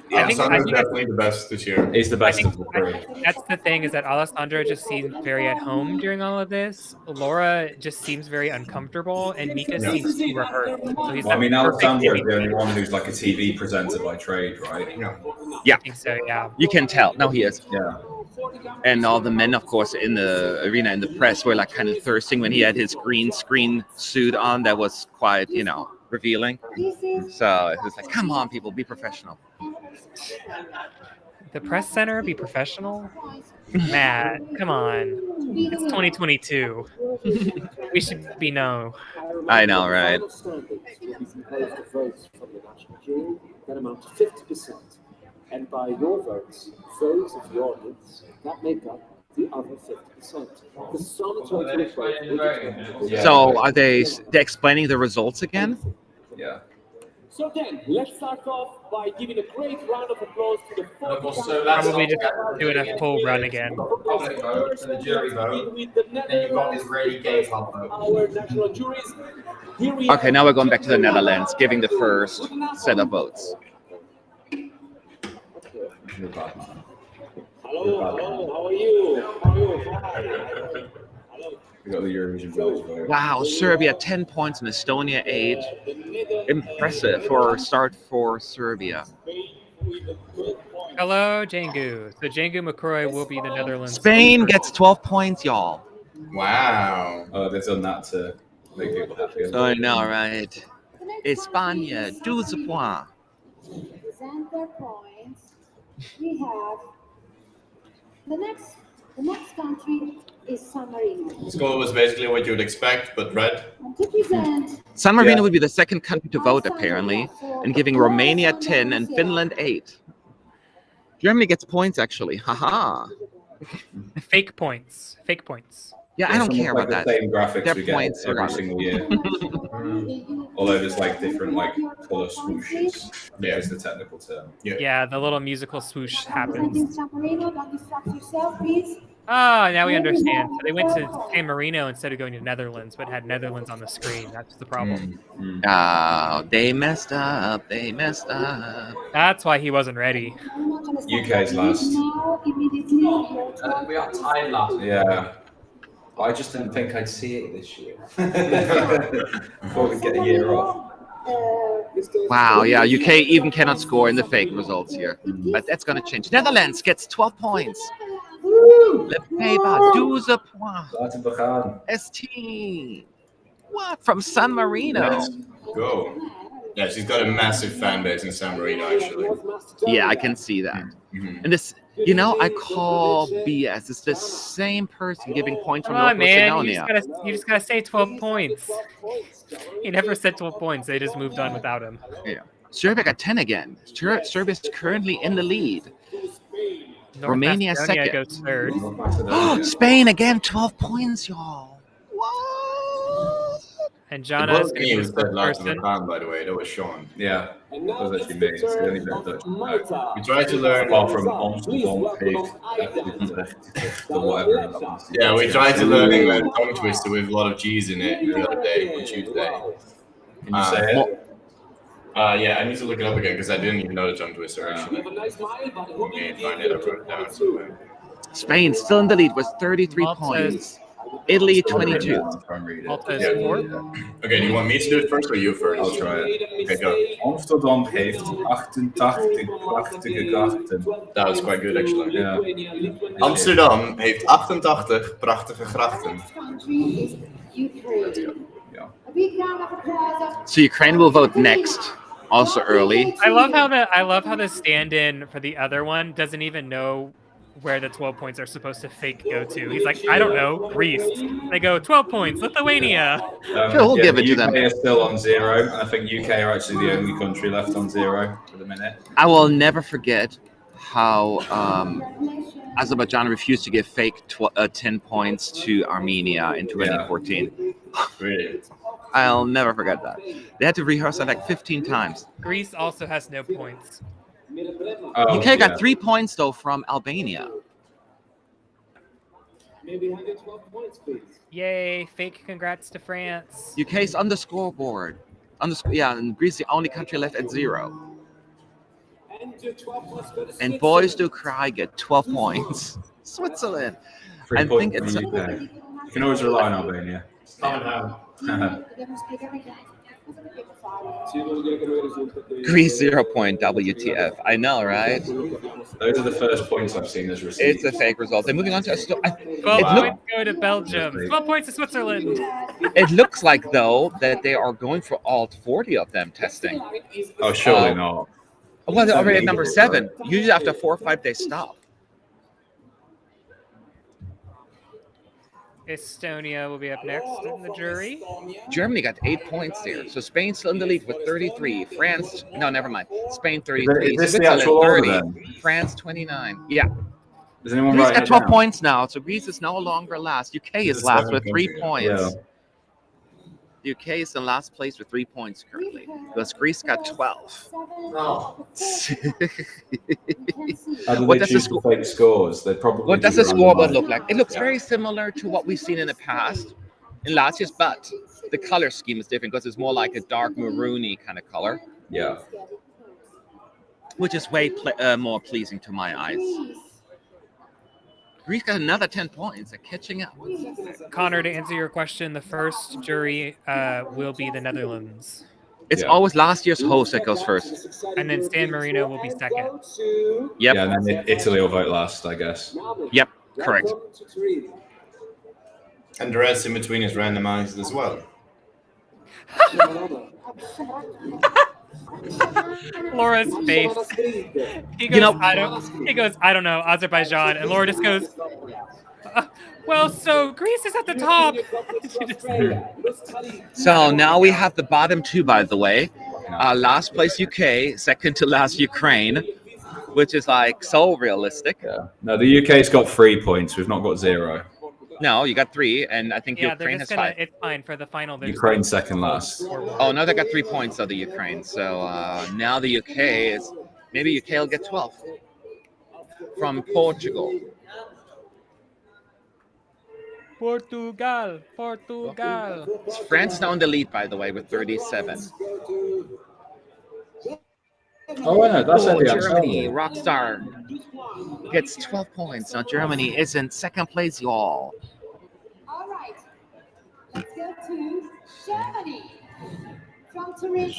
Yeah, Alessandro's definitely the best this year. He's the best of the three. That's the thing, is that Alessandro just seems very at home during all of this. Laura just seems very uncomfortable, and Mika seems too rehearsed. So he's Alessandro is the only one who's like a TV presenter by trade, right? Yeah. I think so, yeah. You can tell. No, he is. Yeah. And all the men, of course, in the arena, in the press, were like kind of thirsting when he had his green screen suit on. That was quite, revealing. So it was like, come on, people, be professional. The press center, be professional? Matt, come on. It's 2022. We should be known. I know, right? That amount to 50%. And by your votes, votes of the audience, that make up the other 50%. The sum total. So are they explaining the results again? Yeah. So then, let's start off by giving a great round of applause to the Probably just doing a full run again. Public vote and the jury vote. Then you've got Israeli gay club vote. Our national juries. Okay, now we're going back to the Netherlands, giving the first set of votes. Hello, how are you? We got the Eurovision vote. Wow, Serbia 10 points and Estonia 8. Impressive for a start for Serbia. Hello, Django. So Django McCroy will be the Netherlands. Spain gets 12 points, y'all. Wow. Oh, they've done that to make people happy. I know, right? España, 12 points. Present their points. We have the next country is San Marino. Score was basically what you would expect, but red. And to present San Marino would be the second country to vote, apparently, and giving Romania 10 and Finland 8. Germany gets points, actually. Haha. Fake points. Fake points. Yeah, I don't care about that. The same graphics Their we get points every are single year. Although there's like different color swooshes. Yeah, is the technical term. Yeah, the little musical swoosh happens. San Marino, don't distract yourself, please. Ah, now we understand. So they went to San Marino instead of going to Netherlands, but had Netherlands on the screen. That's the problem. Oh, they messed up. They messed up. That's why he wasn't ready. UK's last. We are tied last. Yeah. I just didn't think I'd see it this year. Before we get a year off. Wow, yeah, UK even cannot score in the fake results here. But that's going to change. Netherlands gets 12 points. Le Pays-Bas, 12 points. ST. What? From San Marino. Let's go. Yeah, she's got a massive fan base in San Marino, actually. Yeah, I can see that. Mm-hmm. And this You know, I call BS. It's the same person giving points Come from on, North man. Macedonia. You just gotta say 12 points. He never said 12 points. They just moved on without him. Yeah. Serbia got 10 again. Serbia is currently in the lead. North Romania Macedonia second. goes third. Spain again, 12 points, y'all. And It Jana was is going me to who be the said first Latin person. American, by the way. That was Sean. Yeah, that was actually me. It's the only bit of Dutch. We tried to learn. Apart from Amsterdam, the whatever. Yeah, we tried to learn a tongue twister with a lot of cheese in it the other day on Tuesday. Can you say it? Yeah, I need to look it up again because I didn't even know the tongue twister actually. Can't find it. I wrote it down somewhere. Spain still in the lead with 33 points. Italy 22. Malta is fourth. Okay, do you want me to do it first or you first? I'll try it. Okay, go. Amsterdam heeft 88 prachtige grachten. That was quite good actually. Yeah. Amsterdam heeft 88 prachtige grachten. Next country is Ukraine. A big round of applause. So Ukraine will vote next, also early. I love how the stand-in for the other one doesn't even know where the 12 points are supposed to fake go to. He's like, I don't know, Greece. They go 12 points, Lithuania. We'll give it to them. UK is still on 0, and I think UK are actually the only country left on 0 for the minute. I will never forget how Azerbaijan refused to give fake 10 points to Armenia in 2014. Really? I'll never forget that. They had to rehearse it like 15 times. Greece also has no points. UK got 3 points though from Albania. Maybe 112 points, please. Yay, fake congrats to France. UK's on the scoreboard. And Greece the only country left at 0. And boys do cry get 12 points. Switzerland. 3 I think points it's from UK. You can always rely on Albania. Greece 0 point WTF. I know, right? Those are the first points I've seen as received. It's a fake result. They're moving on to 12 points go to Belgium. 12 points to Switzerland. It looks like though that they are going for all 40 of them testing. Oh, surely not. Well, they're already at number 7. Usually after 4 or 5 they stop. Estonia will be up next in the jury. Germany got 8 points there. So Spain's still in the lead with 33. France, no, never mind. Spain 33. Is this the Switzerland actual order 30. then? France 29. Yeah. Does anyone Greece write got it 12 down? points now. So Greece is no longer last. UK is last with 3 points. Yeah. The UK is in last place with 3 points currently. Because Greece got 12. How do What they does the choose the fake scores? They probably What does do the it scoreboard randomized. look like? It looks very similar to what we've seen in the past in last year's, but the color scheme is different because it's more like a dark maroony kind of color, Yeah. which is way more pleasing to my eyes. Greece got another 10 points. They're catching up. Connor, to answer your question, the first jury will be the Netherlands. It's always last year's host that goes first. And then San Marino will be second. Yep. Yeah, and then Italy will vote last, I guess. Yep, correct. And the rest in between is randomized as well. Laura's face. He goes, I don't know, Azerbaijan. And Laura just goes, well, so Greece is at the top. So now we have the bottom 2, by the way. Last place UK, second to last Ukraine, which is like so realistic. Yeah. No, the UK's got 3 points. We've not got 0. No, you got 3, and I think Yeah, Ukraine they're has just gonna, 5. it's fine for the final. Ukraine's second last. Oh, no, they got 3 points of the Ukraine. So now the UK is, maybe UK will get 12 from Portugal. Portugal. France is now in the lead, by the way, with 37. Oh, yeah, that's only Germany, Rockstar, gets 12 points. Now Germany is in second place, y'all. All right. Let's go to Germany. From Turin.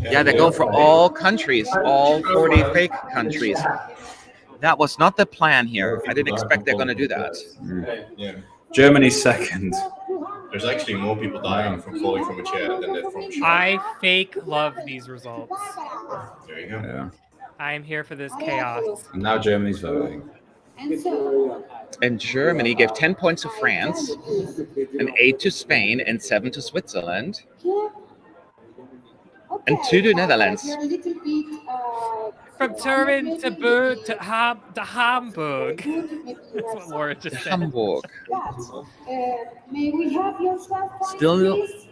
Yeah, they're going for all countries, all 40 fake countries. That was not the plan here. I didn't expect they're going to do that. Yeah. Germany's second. There's actually more people dying from falling from a chair than they're from a chair. I fake love these results. There you go. Yeah. I'm here for this chaos. And now Germany's voting. And Germany gave 10 points to France, and 8 to Spain, and 7 to Switzerland, and 2 to Netherlands. From Turin to Berg to Hamburg. That's what Laura just said. Hamburg. May we have your 12 points, Still please?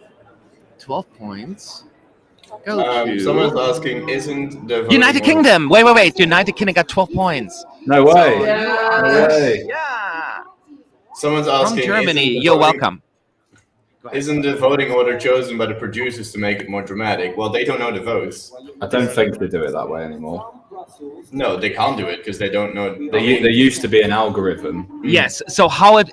12 points. Go to Someone's asking, isn't the United Kingdom. Wait. United Kingdom got 12 points. No way. Yeah. No way. Yeah. Someone's From asking, Germany. You're welcome. Isn't the voting order chosen by the producers to make it more dramatic? Well, they don't know the votes. I don't think they do it that way anymore. No, they can't do it because they don't know. There used to be an algorithm. Yes. So how it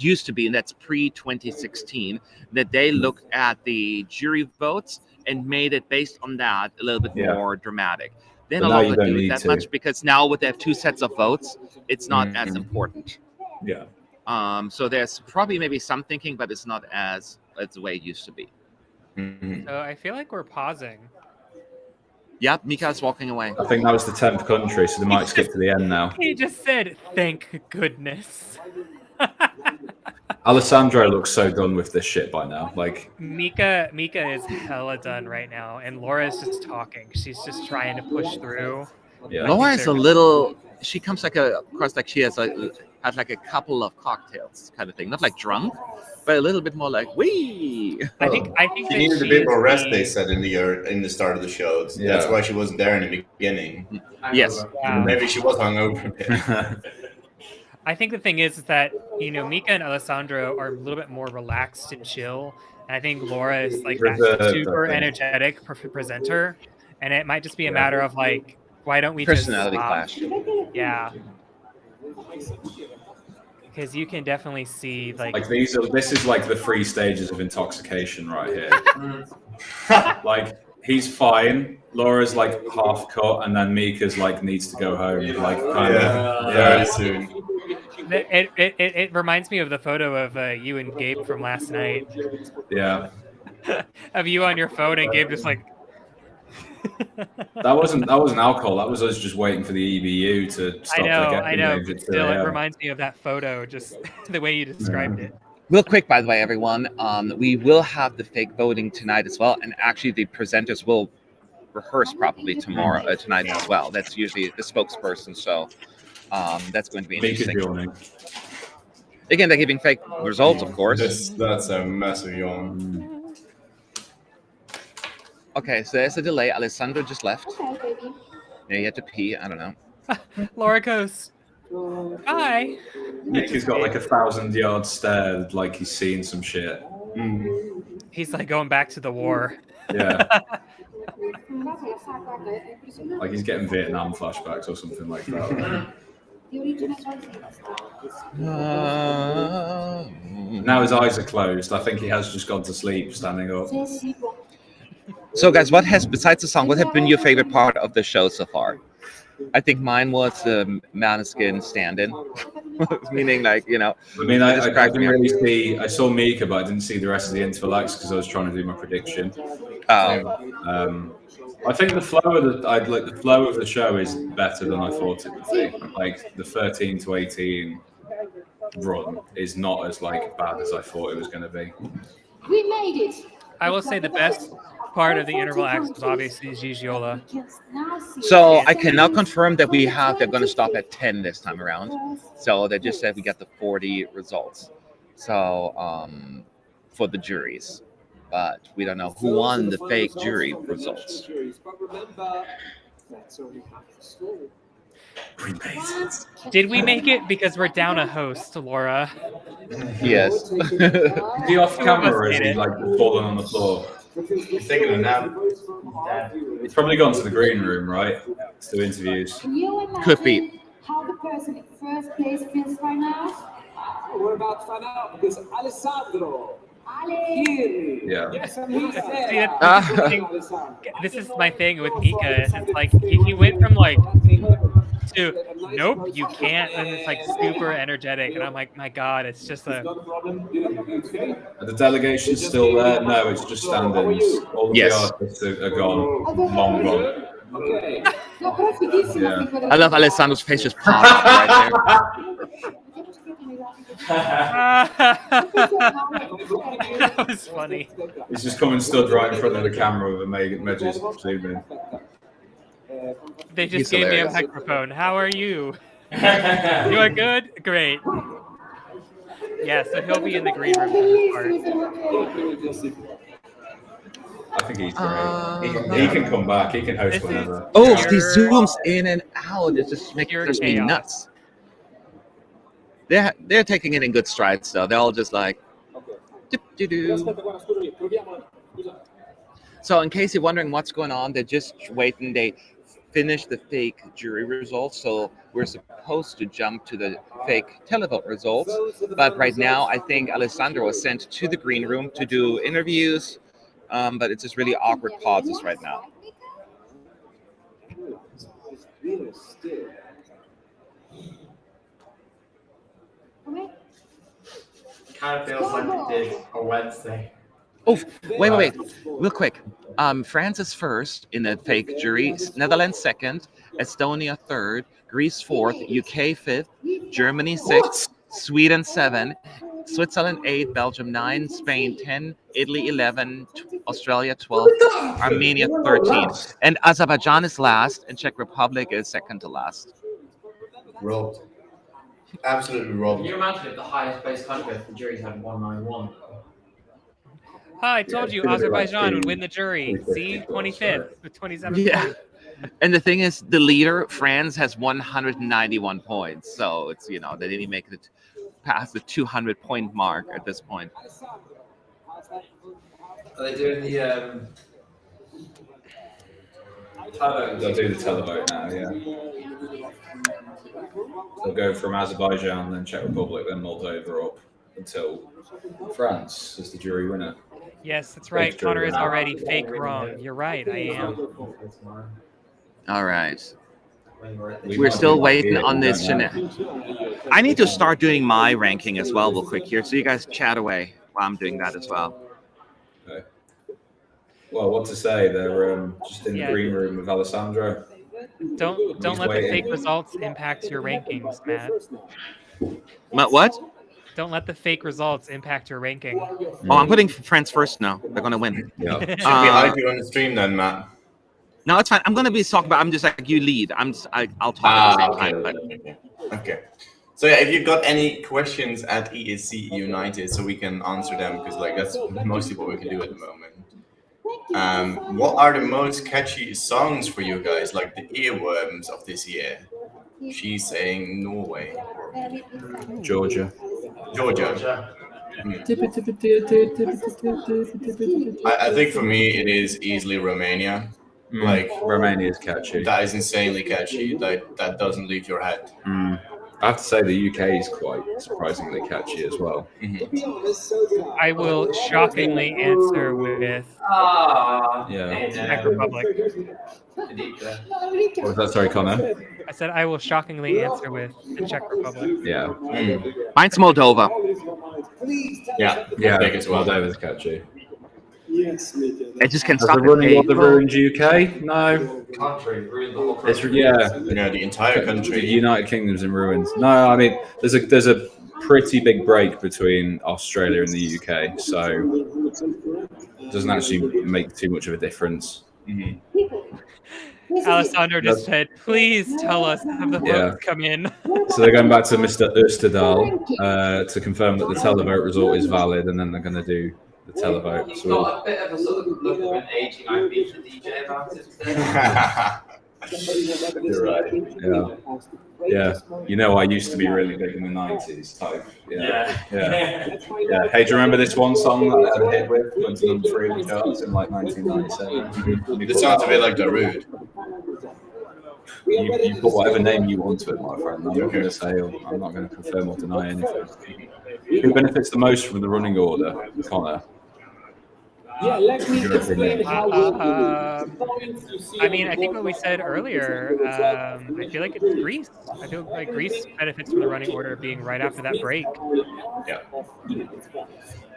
used to be, and that's pre-2016, that they looked at the jury votes and made it based on that a little bit more dramatic. Then But a now lot you of don't do it need that to. much because now they have 2 sets of votes, it's not as important. Yeah. So there's probably maybe some thinking, but it's not as the way it used to be. So I feel like we're pausing. Yep, Mika's walking away. I think that was the 10th country, so they might skip to the end now. He just said, "Thank goodness." Alessandro looks so done with this shit by now. Like Mika is hella done right now, and Laura's just talking. She's just trying to push through. Yeah. Laura is a little. She comes across like she has like a couple of cocktails kind of thing, not like drunk, but a little bit more like wee. I think she needed a bit more rest. They said in the start of the show. That's why she wasn't there in the beginning. Yes, maybe she was hungover a bit. I think the thing is that Mika and Alessandro are a little bit more relaxed and chill, and I think Laura is like that super energetic presenter, and it might just be a matter of like, why don't we personality just clash? Yeah. Because you can definitely see this is like the 3 stages of intoxication right here. Like he's fine, Laura's like half cut, and then Mika's like needs to go home. Like very soon. It reminds me of the photo of you and Gabe from last night. Yeah. Of you on your phone and Gabe just like. That wasn't alcohol. That was us just waiting for the EBU to stop. I know. But still, it reminds me of that photo, just the way you described it. Real quick, by the way, everyone, we will have the fake voting tonight as well, and actually the presenters will rehearse properly tonight as well. That's usually the spokesperson, so that's going to be interesting. Again, they're giving fake results, of course. That's a massive yawn. Okay, so there's a delay. Alessandro just left. Okay, baby. Yeah, you had to pee. I don't know. Laura goes, "Hi." Nick got like 1,000-yard stare, like he's seen some shit. He's like going back to the war. Yeah. Like he's getting Vietnam flashbacks or something like that. Now his eyes are closed. I think he has just gone to sleep standing up. So, guys, besides the song, what have been your favorite part of the show so far? I think mine was the Maneskin stand-in, meaning like, I mean, I didn't really see. I saw Mika, but I didn't see the rest of the interval acts because I was trying to do my prediction. I think the flow of the show is better than I thought it would be. Like the 13 to 18 run is not as bad as I thought it was going to be. We made it. I will say the best part of the interval acts was obviously Gigiola. So I can now confirm that they're going to stop at 10 this time around. So they just said we got the 40 results. So for the juries, but we don't know who won the fake jury results. Did we make it? Because we're down a host, Laura. Yes. Is he off camera or is he falling on the floor? He's taking a nap. He's probably gone to the green room, right? To do interviews. Could be. How the person in first place feels right now? We're about to find out because Alessandro. Yeah. Yes, This is my thing with Mika. It's like he went from to nope, you can't, and it's super energetic, and I'm like, my God, it's just a. Are the delegations still there? No, it's just stand-ins. All the artists are gone, long gone. Okay. Yeah. I love Alessandro's face just popped up right That was funny. He's just come and stood right in front of the camera with a Medges zoomed in. They just He's gave hilarious. me a microphone. How are you? You are good? Great. Yeah, so he'll be in the green room for this part. I think he's great. He can come back. He can host whenever. Oh, these zooms in and out. It just makes me nuts. They're taking it in good strides, though. They're all just like. So, in case you're wondering what's going on, they're just waiting. They finished the fake jury results, so we're supposed to jump to the fake televote results. But right now, I think Alessandro was sent to the green room to do interviews. But it's just really awkward pauses right now. Kind of feels like it did on Wednesday. Oh, wait. Real quick. France is first in the fake jury. Netherlands second. Estonia third. Greece fourth. UK fifth. Germany sixth. Sweden 7. Switzerland 8, Belgium 9, Spain 10, Italy 11, Australia 12, Armenia 13, and Azerbaijan is last, and Czech Republic is second to last. Robbed. Absolutely robbed. Can you imagine if the highest placed country if the juries had 191? I told you Azerbaijan would win the jury. See, 25th with 27 Yeah. And the thing is, the leader, France, has 191 points. So it's, they didn't make it past the 200-point mark at this point. Are they doing the They'll do the televote now, yeah. They'll go from Azerbaijan, then Czech Republic, then Moldova up until France is the jury winner. Yes, that's right. Connor is already fake wrong. You're right, I am. All right. We're still waiting on this. I need to start doing my ranking as well real quick here, so you guys chat away while I'm doing that as well. Okay. Well, what to say? They're just in the green room with Alessandro. Don't let the fake results impact your rankings, Matt. What? Don't let the fake results impact your ranking. Oh, I'm putting France first now. They're going to win. Yeah. Should we hype you on the stream then, Matt? No, it's fine. I'm going to be talking about. I'm just like, you lead. I'll talk at the same time. But. Okay. So yeah, if you've got any questions at ESC United, so we can answer them, because that's mostly what we can do at the moment. What are the most catchy songs for you guys, like the earworms of this year? She's saying Norway or Georgia. I think for me it is easily Romania. Romania is catchy. That is insanely catchy. That doesn't leave your head. I have to say the UK is quite surprisingly catchy as well. I will shockingly answer with Czech Republic. What was that? Sorry, Connor? I said I will shockingly answer with the Czech Republic. Yeah. Mine's Moldova. Yeah. Big as well. Moldova's catchy. It just can't Has stop the running order ruined UK? No. Country ruined the whole country. The entire country. The United Kingdom's in ruins. No, I mean there's a pretty big break between Australia and the UK, so it doesn't actually make too much of a difference. Alessandro just said, "Please tell us, have the votes come in." So they're going back to Mr. Österdahl to confirm that the televote result is valid, and then they're going to do the televote. You've got a bit of a sort of look of an aging I beat the DJ about it today. You're right. Yeah. I used to be really big in the 90s type. Yeah. Hey, do you remember this one song that I had a hit with? Went to number 3 in the charts in 1997. This sounds a bit like Darude. You put whatever name you want to it, my friend. I'm not going to say, I'm not going to confirm or deny anything. Who benefits the most from the running order, Connor? Yeah, let me explain how points you see. I mean, I think what we said earlier, I feel like it's Greece. I feel like Greece benefits from the running order being right after that break. Yeah.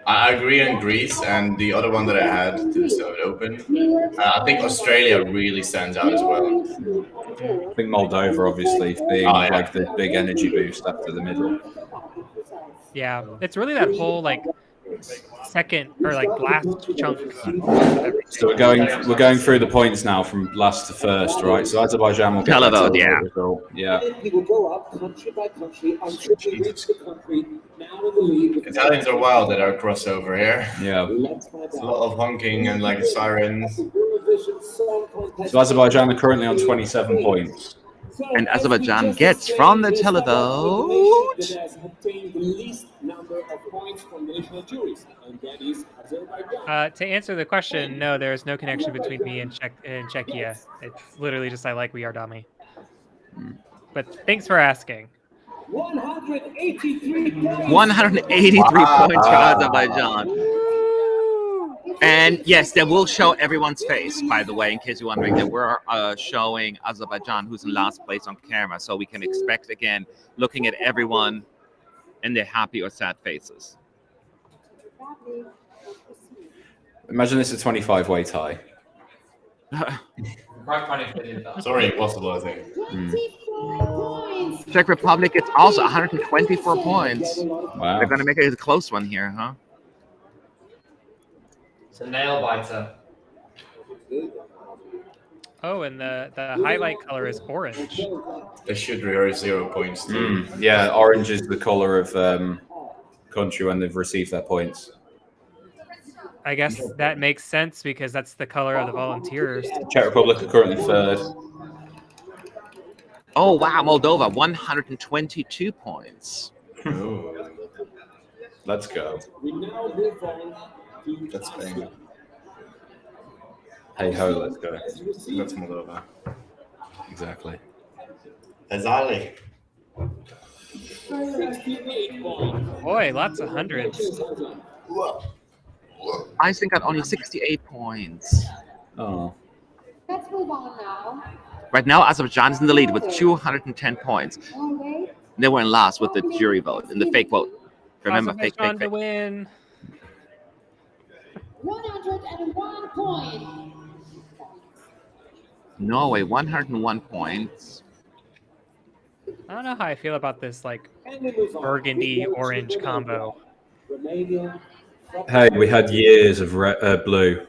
I agree on Greece, and the other one that I had to the Soviet Open, I think Australia really stands out as well. I think Moldova, obviously, being like the big energy boost after the middle. Yeah, it's really that whole like second or like last chunk. So we're going through the points now from last to first, right? So Azerbaijan will get their televote result. Yeah. We will go up country by country until we reach the country now in the lead. Italians are wild at our crossover here. Yeah. It's a lot of honking and like sirens. So Azerbaijan are currently on 27 points. And Azerbaijan gets from the televote. To answer the question, no, there is no connection between me and Czechia. It's literally just I like We Are Dummy. But thanks for asking. 183 points for Azerbaijan. And yes, that will show everyone's face, by the way, in case you're wondering, that we're showing Azerbaijan, who's in last place, on camera. So we can expect, again, looking at everyone and their happy or sad faces. Imagine it's a 25-way tie. Sorry, impossible, I think. Czech Republic, it's also 124 points. Wow. They're going to make it a close one here, huh? It's a nail biter. Oh, and the highlight color is orange. They should rehearse 0 points too. Yeah, orange is the color of country when they've received their points. I guess that makes sense because that's the color of the volunteers. Czech Republic are currently third. Oh, wow, Moldova, 122 points. Ooh. Let's go. That's Spain. Hey ho, let's go. That's Moldova. Exactly. Azali. Boy, lots of hundreds. Iceland got only 68 points. Oh. Let's move on now. Right now, Azerbaijan is in the lead with 210 points. They were in last with the jury vote, in the fake vote. Remember, fake. To win. 101 points. Norway, 101 points. I don't know how I feel about this like burgundy orange combo. Hey, we had years of blue.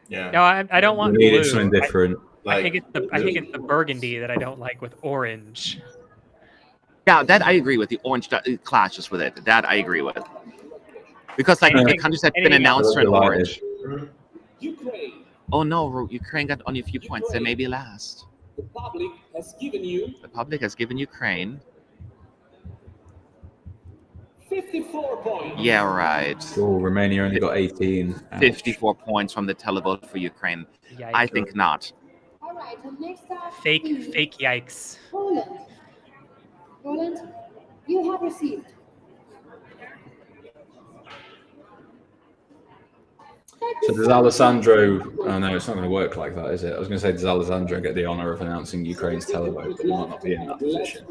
Yeah. No, I don't want we needed blue. something different. I think it's the burgundy that I don't like with orange. Yeah, that I agree with. The orange clashes with it. That I agree with. Because like the countries have been announced in orange. Oh no, Ukraine got only a few points. They may be last. The public has given Ukraine 54 points. Yeah, right. Oh, Romania only got 18. 54 points from the televote for Ukraine. Yikes. I think not. All right, and next up. Fake yikes. Poland. Poland, you have received. So does Alessandro... Oh no, it's not going to work like that, is it? I was going to say, does Alessandro get the honour of announcing Ukraine's televote, but he might not be in that position.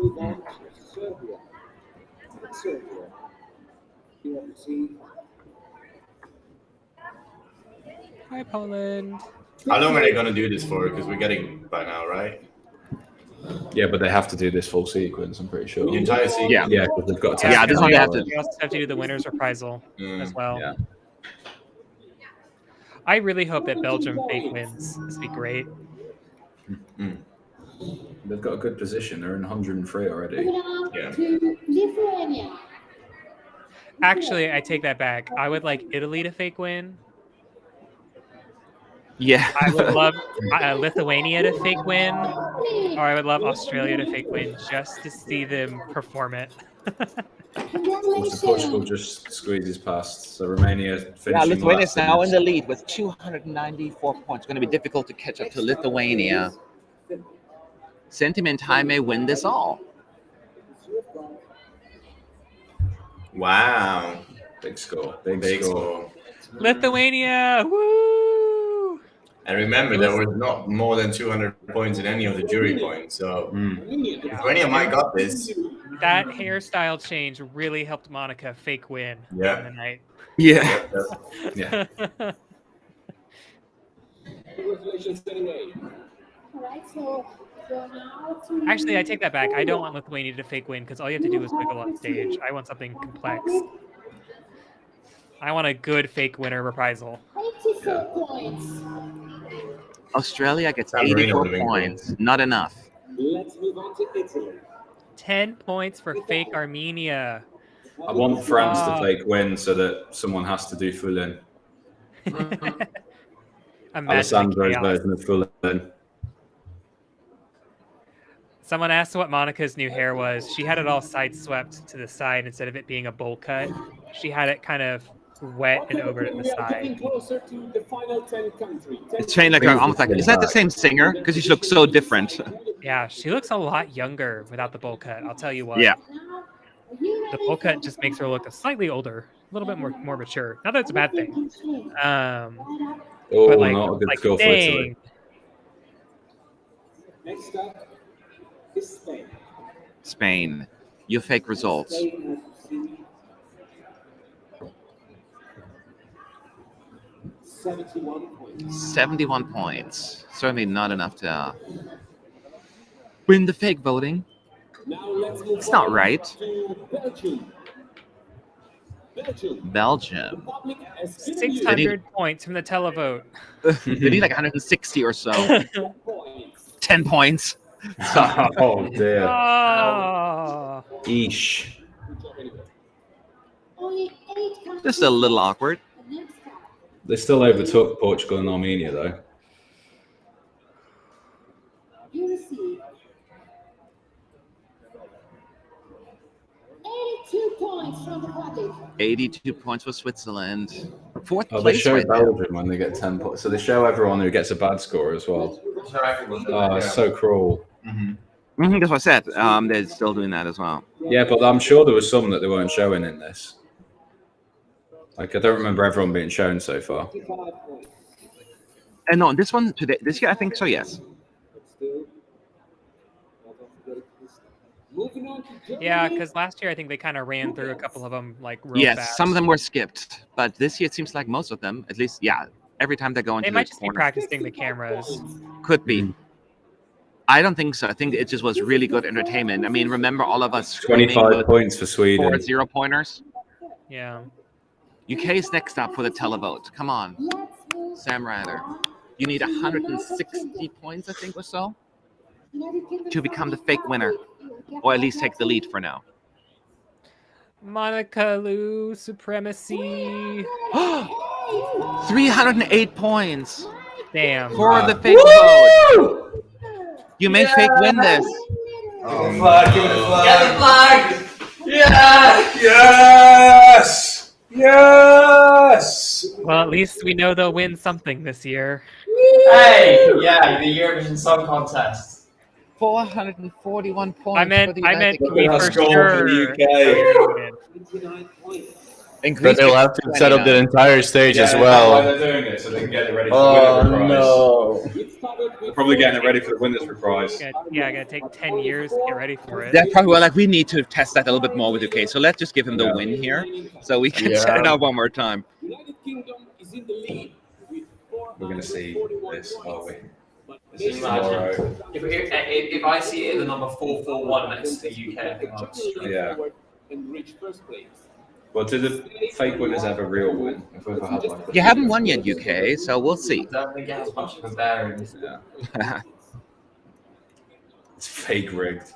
Hi, Poland. How long are they going to do this for? Because we're getting by now, right? Yeah, but they have to do this full sequence, I'm pretty sure. The entire sequence? Yeah. Yeah, because they've got to... Yeah, this one they have to... You also have to do the winner's reprisal as well. Yeah. I really hope that Belgium fake wins. This would be great. They've got a good position. They're in 103 already. Yeah. To Lithuania. Actually, I take that back. I would like Italy to fake win. Yeah. I would love Lithuania to fake win. Or I would love Australia to fake win just to see them perform it. Also, Portugal just squeezes past. So Romania finishing. Yeah, Lithuania is now in the lead with 294 points. It's going to be difficult to catch up to Lithuania. Sentimental may win this all. Wow. Big score. Big score. Lithuania! Woo! And remember, there was not more than 200 points in any of the jury points. So Lithuania might got this. That hairstyle change really helped Monika fake win in the night. Yeah. Yeah. Actually, I take that back. I don't want Lithuania to fake win because all you have to do is wiggle on stage. I want something complex. I want a good fake winner reprisal. Australia gets 84 points. Not enough. Let's move on to Italy. 10 points for fake Armenia. I want France to fake win so that someone has to do Fullen. Alessandro's version of Fullen. Someone asked what Monica's new hair was. She had it all side swept to the side instead of it being a bowl cut. She had it kind of wet and over to the side. It's changed like almost like, is that the same singer? Because she looks so different. Yeah, she looks a lot younger without the bowl cut. I'll tell you what. Yeah. The bowl cut just makes her look slightly older, a little bit more mature. Not that it's a bad thing. But not a good score for Italy. Next up is Spain. Spain. You fake results. 71 points. Certainly not enough to win the fake voting. It's not right. Belgium. 600 points from the televote. They need like 160 or so. 10 points. Oh dear. Oh. Eesh. This is a little awkward. They still overtook Portugal and Armenia, though. You receive 82 points from the public. 82 points for Switzerland. Fourth They place show right Belgium when they get 10 points. So they show everyone who gets a bad score as well. Oh, it's so cruel. That's what I said. They're still doing that as well. Yeah, but I'm sure there was some that they weren't showing in this. Like, I don't remember everyone being shown so far. And no, this one today, this year, I think so. Yes. Yeah, because last year I think they kind of ran through a couple of them like real Yes, fast. some of them were skipped, but this year it seems like most of them, at least, yeah. Every time they go into They might the just be corner, practicing the cameras. could be. I don't think so. I think it just was really good entertainment. I mean, remember all of us 25 points for Sweden. 4 0-pointers. Yeah. UK is next up for the televote. Come on, Sam Ryder. You need 160 points, I think, or so, to become the fake winner, or at least take the lead for now. Monika Lou supremacy. 308 points. Damn. For the fake vote. You may fake win this. Oh, flag, give it a flag. Get the flag. Yeah. Yes. Yes. Well, at least we know they'll win something this year. Hey, yeah, the Eurovision Song Contest. 441 points. I meant, can we for Let's go for sure? the But they'll have to set up the entire stage as Why well. they're doing it so they can get it ready for the winner's reprise. No. They're probably getting it ready for the winner's reprise. Yeah, gonna take 10 years to get ready for it. They're probably like, we need to test that a little bit more with UK. So let's just give him the win here, so we can set it up one more time. We're going to see this, are we? This is Maro. If I see it in the number 441 next to the UK, I think I'll just Yeah. Well, do the fake winners ever real win? If we've ever had one. You haven't won yet, UK, so we'll see. I don't think it has much of a bearing. Yeah. It's fake rigged.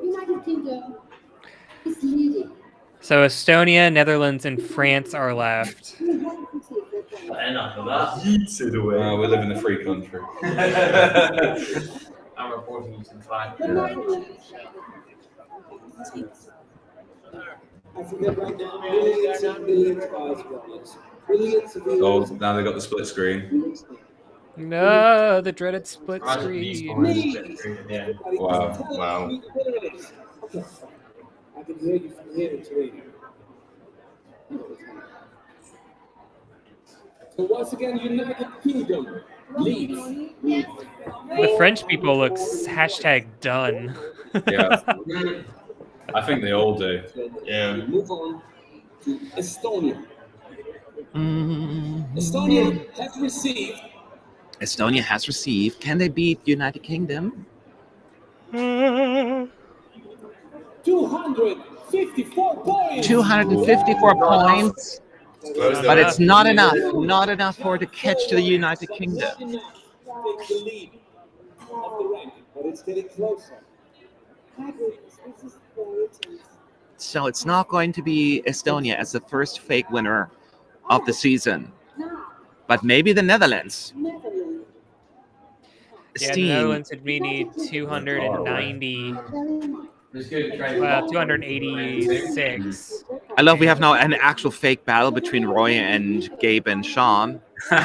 United Kingdom is leading. So Estonia, Netherlands, and France are left. Enough of that. Yeets it away. We live in a free country. I'm reporting using the flag. Oh, now they got the split screen. No, the dreaded split screen. Wow. Wow. I can hear you from here in Torino. So once again, United Kingdom leads. The French people look #done. Yeah. I think they all do. Yeah. We move on to Estonia. Estonia has received. Can they beat United Kingdom? 254 points. 254 points. But it's not enough. Not enough for to catch the United Kingdom. Take the lead of the rank, but it's getting closer. So it's not going to be Estonia as the first fake winner of the season, but maybe the Netherlands. Yeah, the Netherlands would need 290. 286. I love we have now an actual fake battle between Roy and Gabe and Sean. Go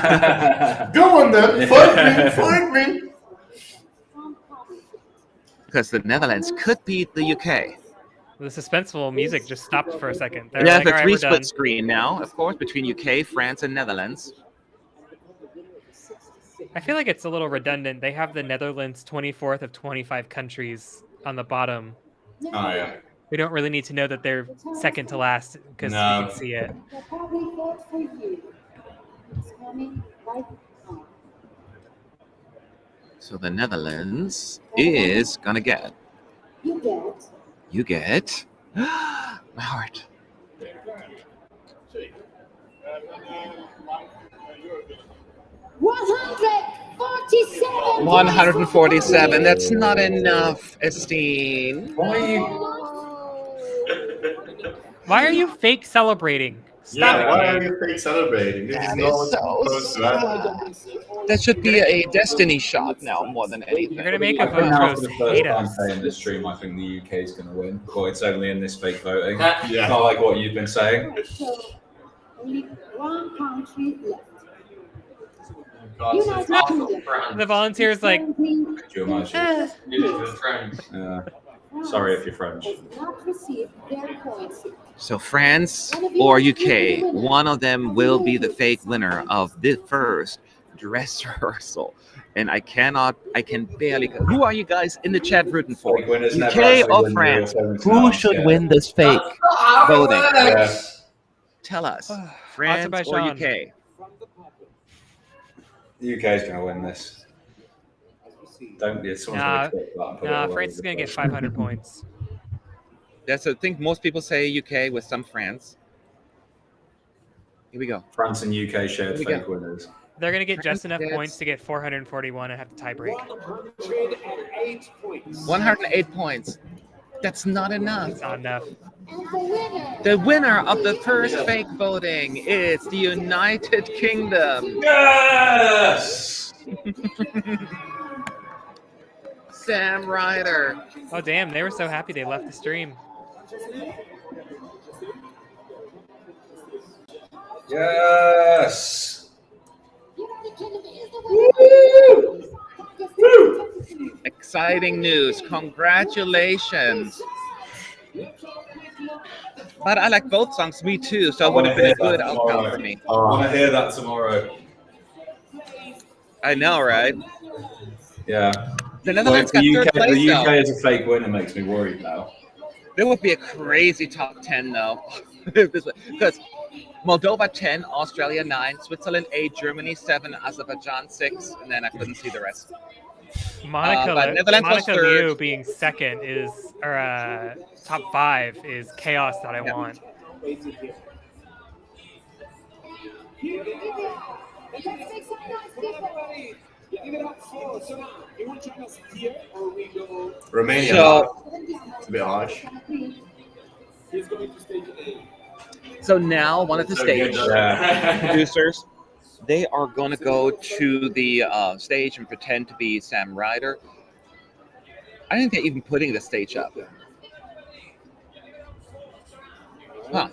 on then, fight me. Because the Netherlands could beat the UK. The suspenseful music just stopped for a second. They're Yeah, like, the "All right, three we're split done." screen now, of course, between UK, France, and Netherlands. I feel like it's a little redundant. They have the Netherlands 24th of 25 countries on the bottom. Oh, yeah. We don't really need to know that they're second to last because we can see it. So the Netherlands is gonna get. You get. My heart. 147. 147. That's not enough, Estine. Why are you fake celebrating? Stop Yeah, it. why are you fake celebrating? This is not what's supposed to happen. That should be a destiny shot now, more than anything. You're gonna make a I think vote now to for the first hate time us. playing this stream, I think the UK is going to win. Well, it's only in this fake voting. Yeah. It's not like what you've been saying. Only one country left. The volunteers like, Could you imagine? French. Yeah. Sorry if you're French. Not receive their points. So France or UK, one of them will be the fake winner of the first dress rehearsal. And I can barely. Who are you guys in the chat rooting for? Fake winners never UK actually or win the France? real Who tournament. should Yeah. win this fake voting? Yeah. Tell us, France or Azerbaijan. UK? The UK is going to win this. Don't be. Someone's Nah, going to clip that and put it nah, all France over is gonna the get place. 500 points. That's I think most people say UK with some France. Here we go. France and UK shared Here we fake winners. They're gonna get just enough Yes. points to get 441 and have to tie break. 108 points. 108 points. That's not enough. It's not enough. And the winner. The winner of the first fake voting is the United Kingdom. Yes! Sam Ryder. Oh damn, they were so happy they left the stream. Yes! United Kingdom is the winner. Exciting news. Congratulations. But I like both songs, me too, so it would have been a good outcome for me. I want to hear that tomorrow. I know, right? Yeah. The Well, Netherlands if got the third UK, place, the UK though. as a fake winner makes me worried now. There would be a crazy top 10, though. Because Moldova 10, Australia 9, Switzerland 8, Germany 7, Azerbaijan 6, and then I couldn't see the rest. Monica, but Netherlands was Monica third. Liu being second is, or top 5 is chaos that I want. Romania. So- It's a bit harsh. So now, one of the So stage good, yeah. producers, they are going to go to the stage and pretend to be Sam Ryder. I think they're even putting the stage up. Huh.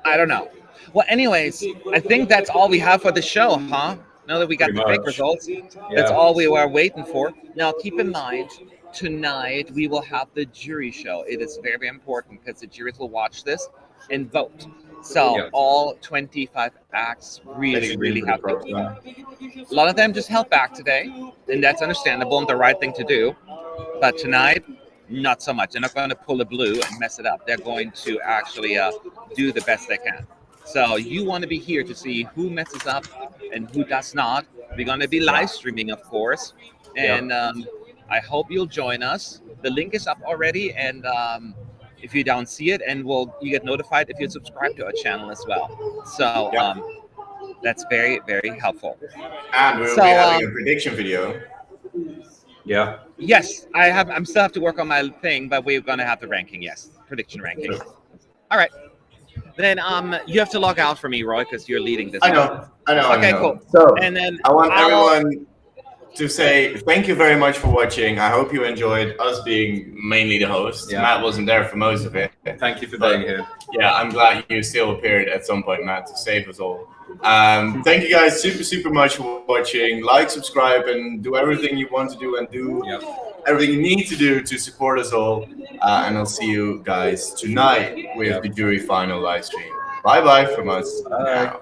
I don't know. Well, anyways, I think that's all we have for the show, huh? Now that we got Pretty the fake much. results, that's all we were waiting for. Now, keep in mind, tonight we will have the jury show. It is very, very important because the juries will watch this and vote. So all 25 acts really have to keep. A lot of them just held back today, and that's understandable and the right thing to do. But tonight, not so much. They're not going to pull a blue and mess it up. They're going to actually do the best they can. So you want to be here to see who messes up and who does not. We're going to be live streaming, of course. And I hope you'll join us. The link is up already. And if you don't see it, and you get notified if you subscribe to our channel as well. So that's very, very helpful. And we'll be having a prediction video. Yeah. Yes, I'm still have to work on my thing, but we're gonna have the ranking. Yes, prediction ranking. All right. Then you have to log out for me, Roy, because you're leading this. I know. Okay, cool. So and then I want everyone to say thank you very much for watching. I hope you enjoyed us being mainly the host. Matt wasn't there for most of it. Thank you for being here. Yeah, I'm glad you still appeared at some point, Matt, to save us all. Thank you guys super much for watching. Like, subscribe, and do everything you want to do and do everything you need to do to support us all. And I'll see you guys tonight with the jury final live stream. Bye from us. Now.